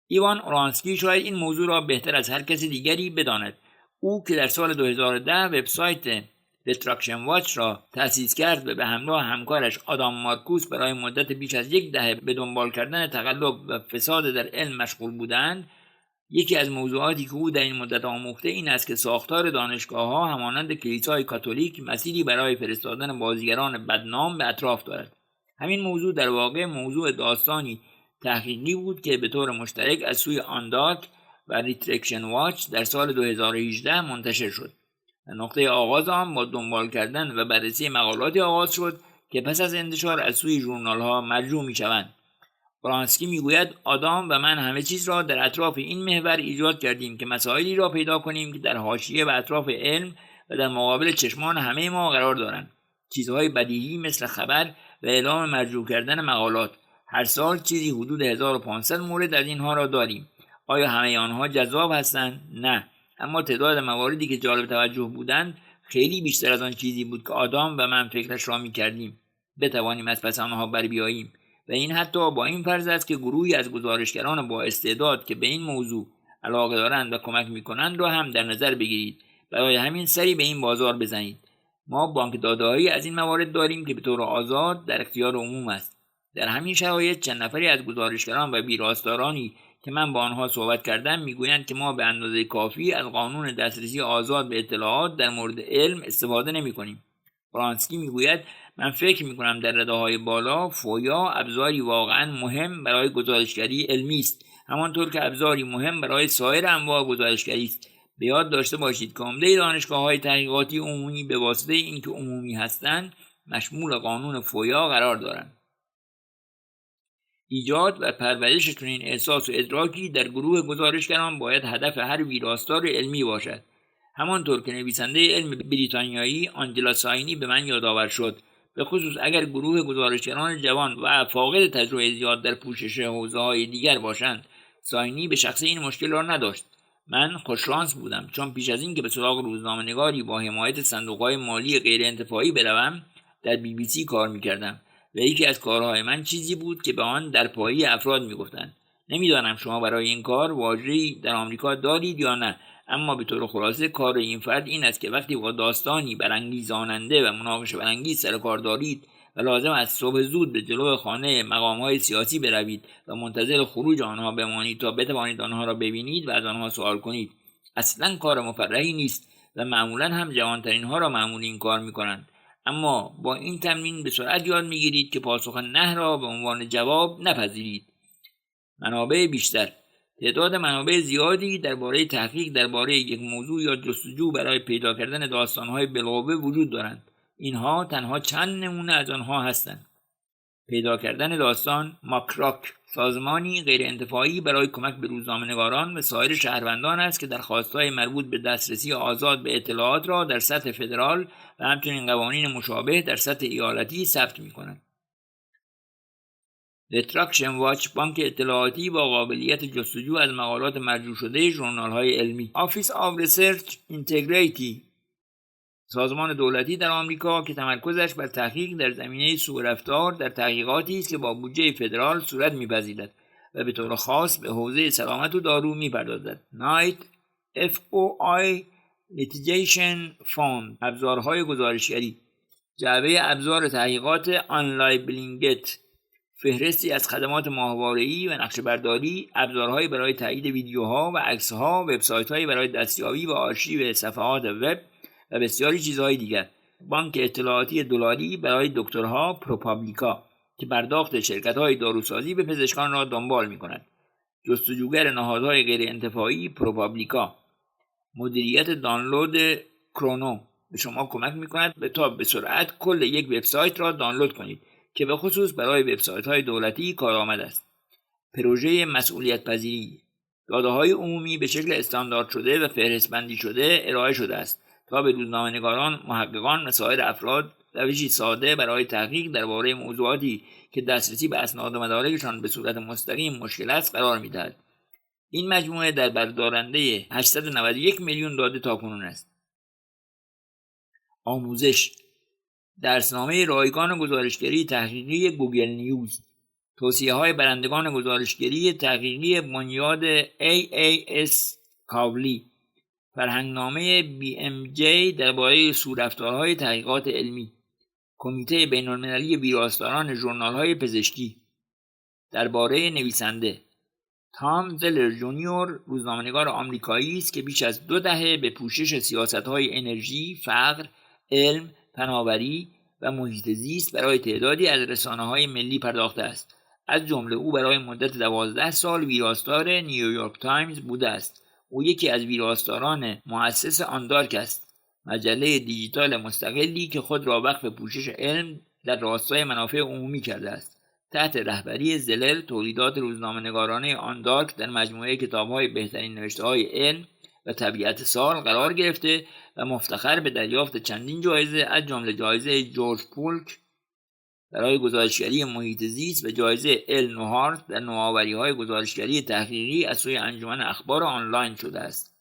ایوان اورانسکی شاید این موضوع را بهتر از هر کسی دیگری بداند. او که در سال 2010 وبسایت ریتراکشن واچ را تأسیس کرد و به همراه همکارش آدام مارکوس برای مدت بیش از 10 دهه به دنبال کردن تقلب و فساد در علم مشغول بودند، یکی از موضوعاتی که او در این مدت آموخته این است که ساختار دانشگاه‌ها همانند کلیسای کاتولیک مسیری برای فرستادن بازیگران بدنام به اطراف دارد. همین موضوع در واقع موضوع داستانی تحقیقی بود که به طور مشترک از سوی آنداک و ریتراکشن واچ در سال 2018 منتشر شد. نقطه آغاز آن با دنبال کردن و بررسی مقالاتی آغاز شد که پس از انتشار از سوی ژورنال‌ها مرجوع می‌شوند. اورانسکی میگوید آدام و من همه چیز را در اطراف این محور ایجاد کردیم که مسائلی را پیدا کنیم که در حاشیه و اطراف علم و در مقابل چشمان همه ما قرار دارند. چیزهای بدیهی مثل خبر و اعلام مرجوع کردن مقالات. هر سال چیزی حدود 1500 مورد از اینها را داریم. آیا همه آنها جذاب هستند؟ نه. اما تعداد مواردی که جالب توجه بودند خیلی بیشتر از آن چیزی بود که آدام و من فکرش را می‌کردیم. بتوانیم از پس آنها بر بیاییم. و این حتی با این فرض است که گروهی از گزارشگران با استعداد که به این موضوع علاقه دارند و کمک میکنند را هم در نظر بگیرید. برای همین سری به این بازار بزنید. ما بانک داده‌هایی از این موارد داریم که به طور آزاد در اختیار عموم است. در همین شرایط چند نفری از گزارشگران و ویراستارانی که من با آنها صحبت کردم میگویند که ما به اندازه کافی از قانون دسترسی آزاد به اطلاعات در مورد علم استفاده نمی‌کنیم. برانسکی میگوید من فکر می‌کنم در رده‌های بالا فویا ابزاری واقعاً مهم برای گزارشگری علمی است، همانطور که ابزاری مهم برای سایر انواع گزارشگری است. به یاد داشته باشید که عمده دانشگاه‌های تحقیقاتی عمومی به واسطه اینکه عمومی هستند مشمول قانون فویا قرار دارند. ایجاد و پرورش چنین احساس و ادراکی در گروه گزارشگران باید هدف هر ویراستار علمی باشد. همانطور که نویسنده علم بریتانیایی آنجلا ساینی به من یادآور شد، به خصوص اگر گروه گزارشگران جوان و فاقد تجربه زیاد در پوشش حوزه‌های دیگر باشند. ساینی به شخص این مشکل را نداشت. من خوششانس بودم چون پیش از این که به سراغ روزنامه‌نگاری با حمایت صندوق‌های مالی غیرانتفاعی بروم در BBC کار می‌کردم و یکی از کارهای من چیزی بود که به آن در پایی افراد میگفتند. نمیدانم شما برای این کار واژه‌ای در آمریکا دارید یا نه، اما به طور خلاصه کار این فرد این است که وقتی با داستانی برانگیزاننده و مناقشه برانگیز سر کار دارید و لازم است صبح زود به جلو خانه مقام‌های سیاسی بروید و منتظر خروج آنها بمانید تا بتوانید آنها را ببینید و از آنها سوال کنید، اصلا کار مفرحی نیست و معمولا هم جوانترین ها را معمول این کار میکنند. اما با این تمرین به سرعت یاد میگیرید که پاسخ نه را به عنوان جواب نپذیرید. منابع بیشتر. تعداد منابع زیادی درباره تحقیق درباره یک موضوع یا جستجو برای پیدا کردن داستان‌های بالقوه وجود دارند. اینها تنها چند نمونه از آنها هستند. پیدا کردن داستان ماکراک، سازمانی غیرانتفاعی برای کمک به روزنامه‌نگاران و سایر شهروندان است که درخواست‌های مربوط به دسترسی آزاد به اطلاعات را در سطح فدرال و همچنین قوانین مشابه در سطح ایالتی ثبت می‌کند. ریتراکشن واچ، بانک اطلاعاتی با قابلیت جستجو از مقالات مرجوع شده ژورنال‌های علمی. آفیس آف ریسرچ اینتگریتی، سازمان دولتی در آمریکا که تمرکزش بر تحقیق در زمینه سوء رفتار در تحقیقاتی است که با بودجه فدرال صورت می‌پذیرد و به طور خاص به حوزه سلامت و دارو می‌پردازد. نایت FOI Litigation Fund، ابزارهای گزارشگری، جعبه ابزار تحقیقات آنلایبلینگت، فهرستی از خدمات ماهواره‌ای و نقشه‌برداری، ابزارهایی برای تایید ویدیوها و عکس‌ها، وبسایت‌هایی برای دستیابی به آرشیو صفحات وب و بسیاری چیزهای دیگر. بانک اطلاعاتی دلاری برای دکترها پروپابلیکا که پرداخت شرکت‌های داروسازی به پزشکان را دنبال می‌کند. جستجوگر نهادهای غیرانتفاعی پروپابلیکا. مدیریت دانلود کرونو به شما کمک می‌کند تا به سرعت کل یک وبسایت را دانلود کنید که به خصوص برای وبسایت‌های دولتی کارآمد است. پروژه مسئولیت پذیری. داده‌های عمومی به شکل استاندارد شده و فهرست‌بندی شده ارائه شده است تا به روزنامه‌نگاران، محققان و سایر افراد روشی ساده برای تحقیق درباره موضوعاتی که دسترسی به اسناد و مدارکشان به صورت مستقیم مشکل است قرار می‌دهد. این مجموعه در بردارنده 891 میلیون داده تاکنون است. آموزش. درسنامه رایگان گزارشگری تحقیقی گوگل نیوز. توصیه‌های برندگان گزارشگری تحقیقی بنیاد AAS کاولی. فرهنگنامه BMJ درباره سوءرفتارهای تحقیقات علمی. کمیته بین‌المللی ویراستاران ژورنال‌های پزشکی. درباره نویسنده تام زلر جونیور، روزنامه‌نگار آمریکایی است که بیش از 2 دهه به پوشش سیاست‌های انرژی، فقر، علم، فناوری و محیط زیست برای تعدادی از رسانه‌های ملی پرداخته است. از جمله او برای مدت 12 سال ویراستار نیویورک تایمز بوده است. او یکی از ویراستاران مؤسس آندارک است، مجله دیجیتال مستقلی که خود را وقف پوشش علم در راستای منافع عمومی کرده است. تحت رهبری زلر، تولیدات روزنامه‌نگارانه آندارک در مجموعه کتاب‌های بهترین نوشته‌های علم و طبیعت سال قرار گرفته و مفتخر به دریافت چندین جایزه از جمله جایزه جورج پولک برای گزارشگری محیط زیست و جایزه ال نوهارت در نوآوری‌های گزارشگری تحقیقی از سوی انجمن اخبار آنلاین شده است.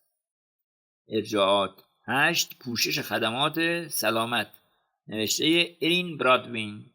ارجاعات 8. پوشش خدمات سلامت، نوشته ایرین برادوین.